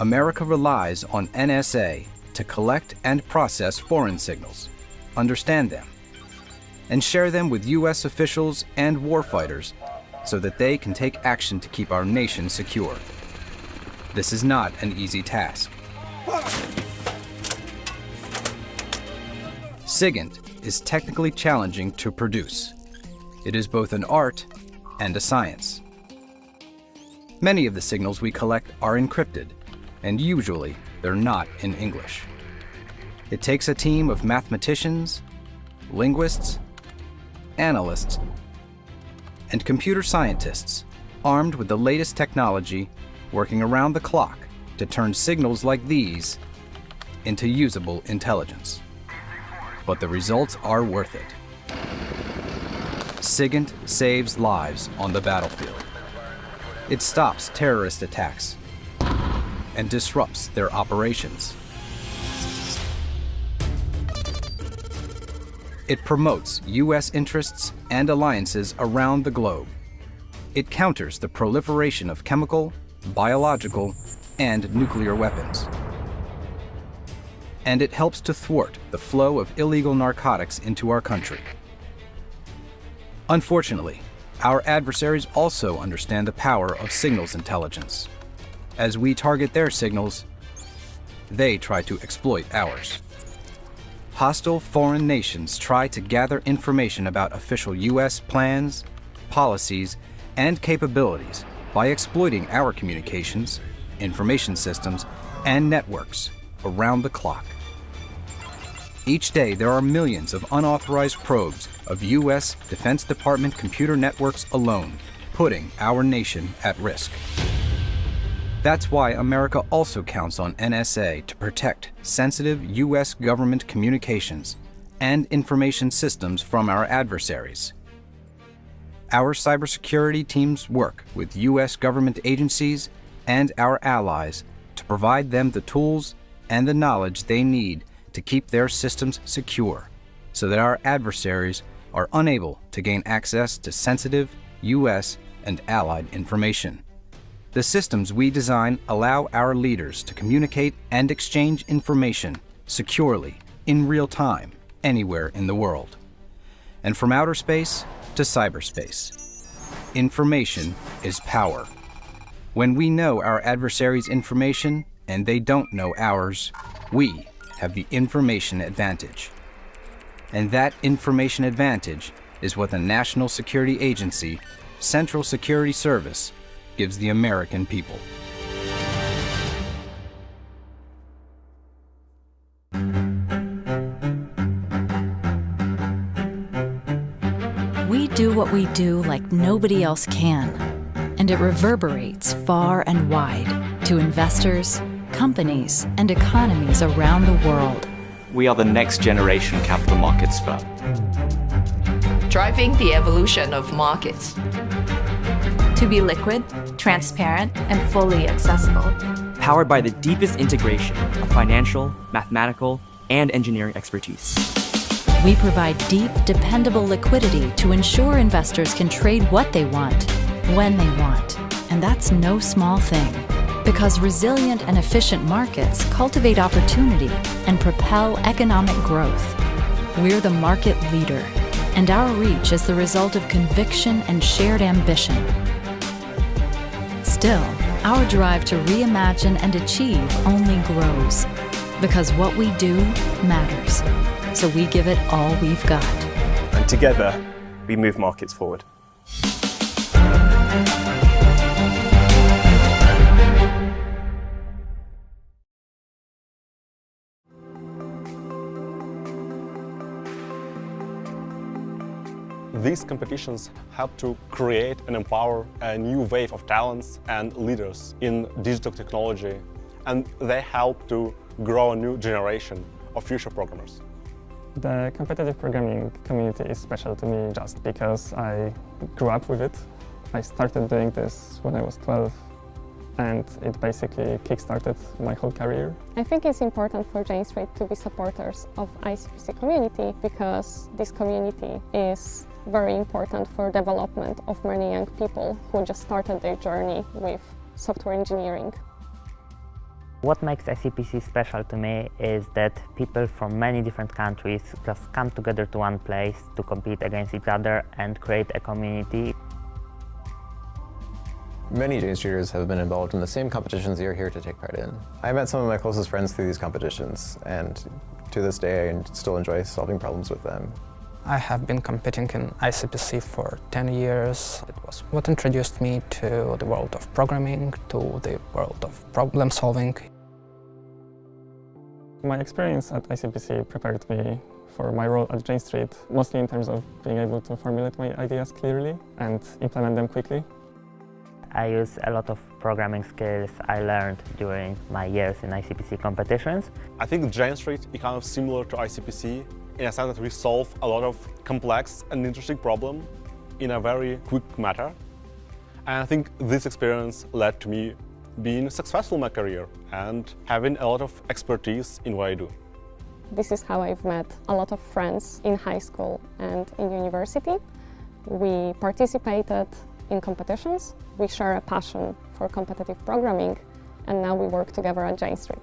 Speaker 24: America relies on NSA to collect and process foreign signals, understand them, and share them with U.S. officials and warfighters so that they can take action to keep our nation secure. This is not an easy task. SIGINT is technically challenging to produce. It is both an art and a science. Many of the signals we collect are encrypted, and usually they're not in English. It takes a team of mathematicians, linguists, analysts, and computer scientists armed with the latest technology working around the clock to turn signals like these into usable intelligence. But the results are worth it. SIGINT saves lives on the battlefield. It stops terrorist attacks and disrupts their operations. It promotes U.S. interests and alliances around the globe. It counters the proliferation of chemical, biological, and nuclear weapons. And it helps to thwart the flow of illegal narcotics into our country. Unfortunately, our adversaries also understand the power of signals intelligence. As we target their signals, they try to exploit ours. Hostile foreign nations try to gather information about official U.S. plans, policies, and capabilities by exploiting our communications, information systems, and networks around the clock. Each day, there are millions of unauthorized probes of U.S. Defense Department computer networks alone, putting our nation at risk. That's why America also counts on NSA to protect sensitive U.S. government communications and information systems from our adversaries. Our cybersecurity teams work with U.S. government agencies and our allies to provide them the tools and the knowledge they need to keep their systems secure so that our adversaries are unable to gain access to sensitive U.S. and allied information. The systems we design allow our leaders to communicate and exchange information securely, in real time, anywhere in the world. And from outer space to cyberspace, information is power. When we know our adversaries' information and they don't know ours, we have the information advantage. And that information advantage is what the National Security Agency, Central Security Service, gives the American people.
Speaker 17: We do what we do like nobody else can, and it reverberates far and wide to investors, companies, and economies around the world.
Speaker 19: We are the next generation capital markets firm.
Speaker 5: Driving the evolution of markets.
Speaker 18: To be liquid, transparent, and fully accessible.
Speaker 19: Powered by the deepest integration of financial, mathematical, and engineering expertise.
Speaker 17: We provide deep, dependable liquidity to ensure investors can trade what they want, when they want. And that's no small thing. Because resilient and efficient markets cultivate opportunity and propel economic growth. We're the market leader, and our reach is the result of conviction and shared ambition. Still, our drive to reimagine and achieve only grows, because what we do matters. So we give it all we've got.
Speaker 3: And together, we move markets forward.
Speaker 20: These competitions help to create and empower a new wave of talents and leaders in digital technology, and they help to grow a new generation of future programmers.
Speaker 6: The competitive programming community is special to me just because I grew up with it. I started doing this when I was 12, and it basically kickstarted my whole career.
Speaker 13: I think it's important for Jane Street to be supporters of ICPC community because this community is very important for development of many young people who just started their journey with software engineering.
Speaker 14: What makes ICPC special to me is that people from many different countries just come together to one place to compete against each other and create a community.
Speaker 25: Many Jane Streeters have been involved in the same competitions you're here to take part in. I met some of my closest friends through these competitions, and to this day I still enjoy solving problems with them.
Speaker 26: I have been competing in ICPC for 10 years. It was what introduced me to the world of programming, to the world of problem solving.
Speaker 6: My experience at ICPC prepared me for my role at Jane Street, mostly in terms of being able to formulate my ideas clearly and implement them quickly.
Speaker 14: I use a lot of programming skills I learned during my years in ICPC competitions.
Speaker 20: I think Jane Street is kind of similar to ICPC in a sense that we solve a lot of complex and interesting problems in a very quick matter. And I think this experience led to me being successful in my career and having a lot of expertise in what I do.
Speaker 13: This is how I've met a lot of friends in high school and in university. We participated in competitions, we share a passion for competitive programming, and now we work together at Jane Street.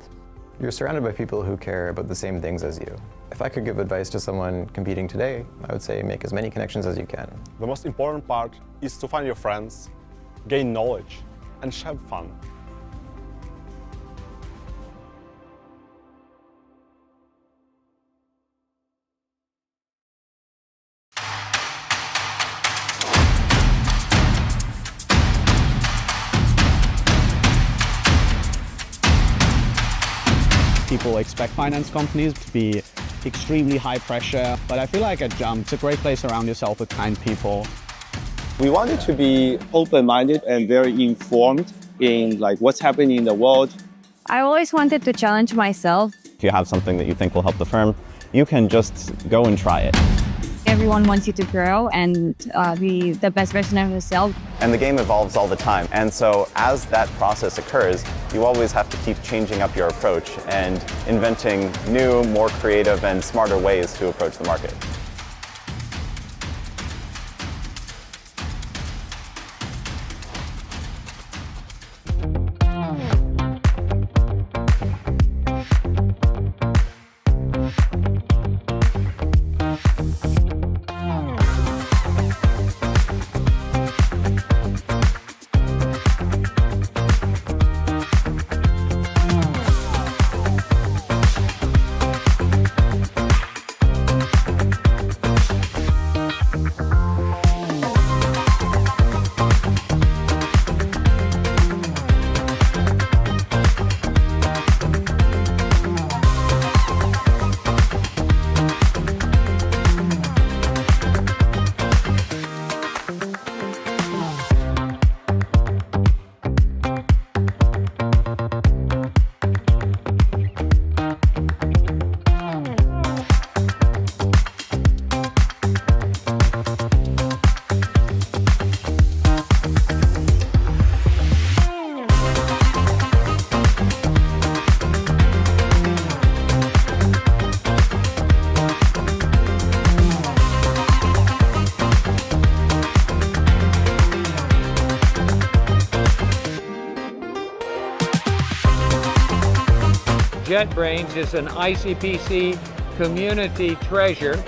Speaker 25: You're surrounded by people who care about the same things as you. If I could give advice to someone competing today, I would say make as many connections as you can.
Speaker 20: The most important part is to find your friends, gain knowledge, and have fun.
Speaker 27: People expect finance companies to be extremely high pressure, but I feel like at Jump, it's a great place to surround yourself with kind people.
Speaker 28: We wanted to be open-minded and very informed in what's happening in the world.
Speaker 29: I always wanted to challenge myself.
Speaker 27: If you have something that you think will help the firm, you can just go and try it.
Speaker 29: Everyone wants you to grow and be the best version of yourself.
Speaker 25: And the game evolves all the time. And so as that process occurs, you always have to keep changing up your approach and inventing new, more creative and smarter ways to approach the market.
Speaker 1: JetBrains is an ICPC community treasure.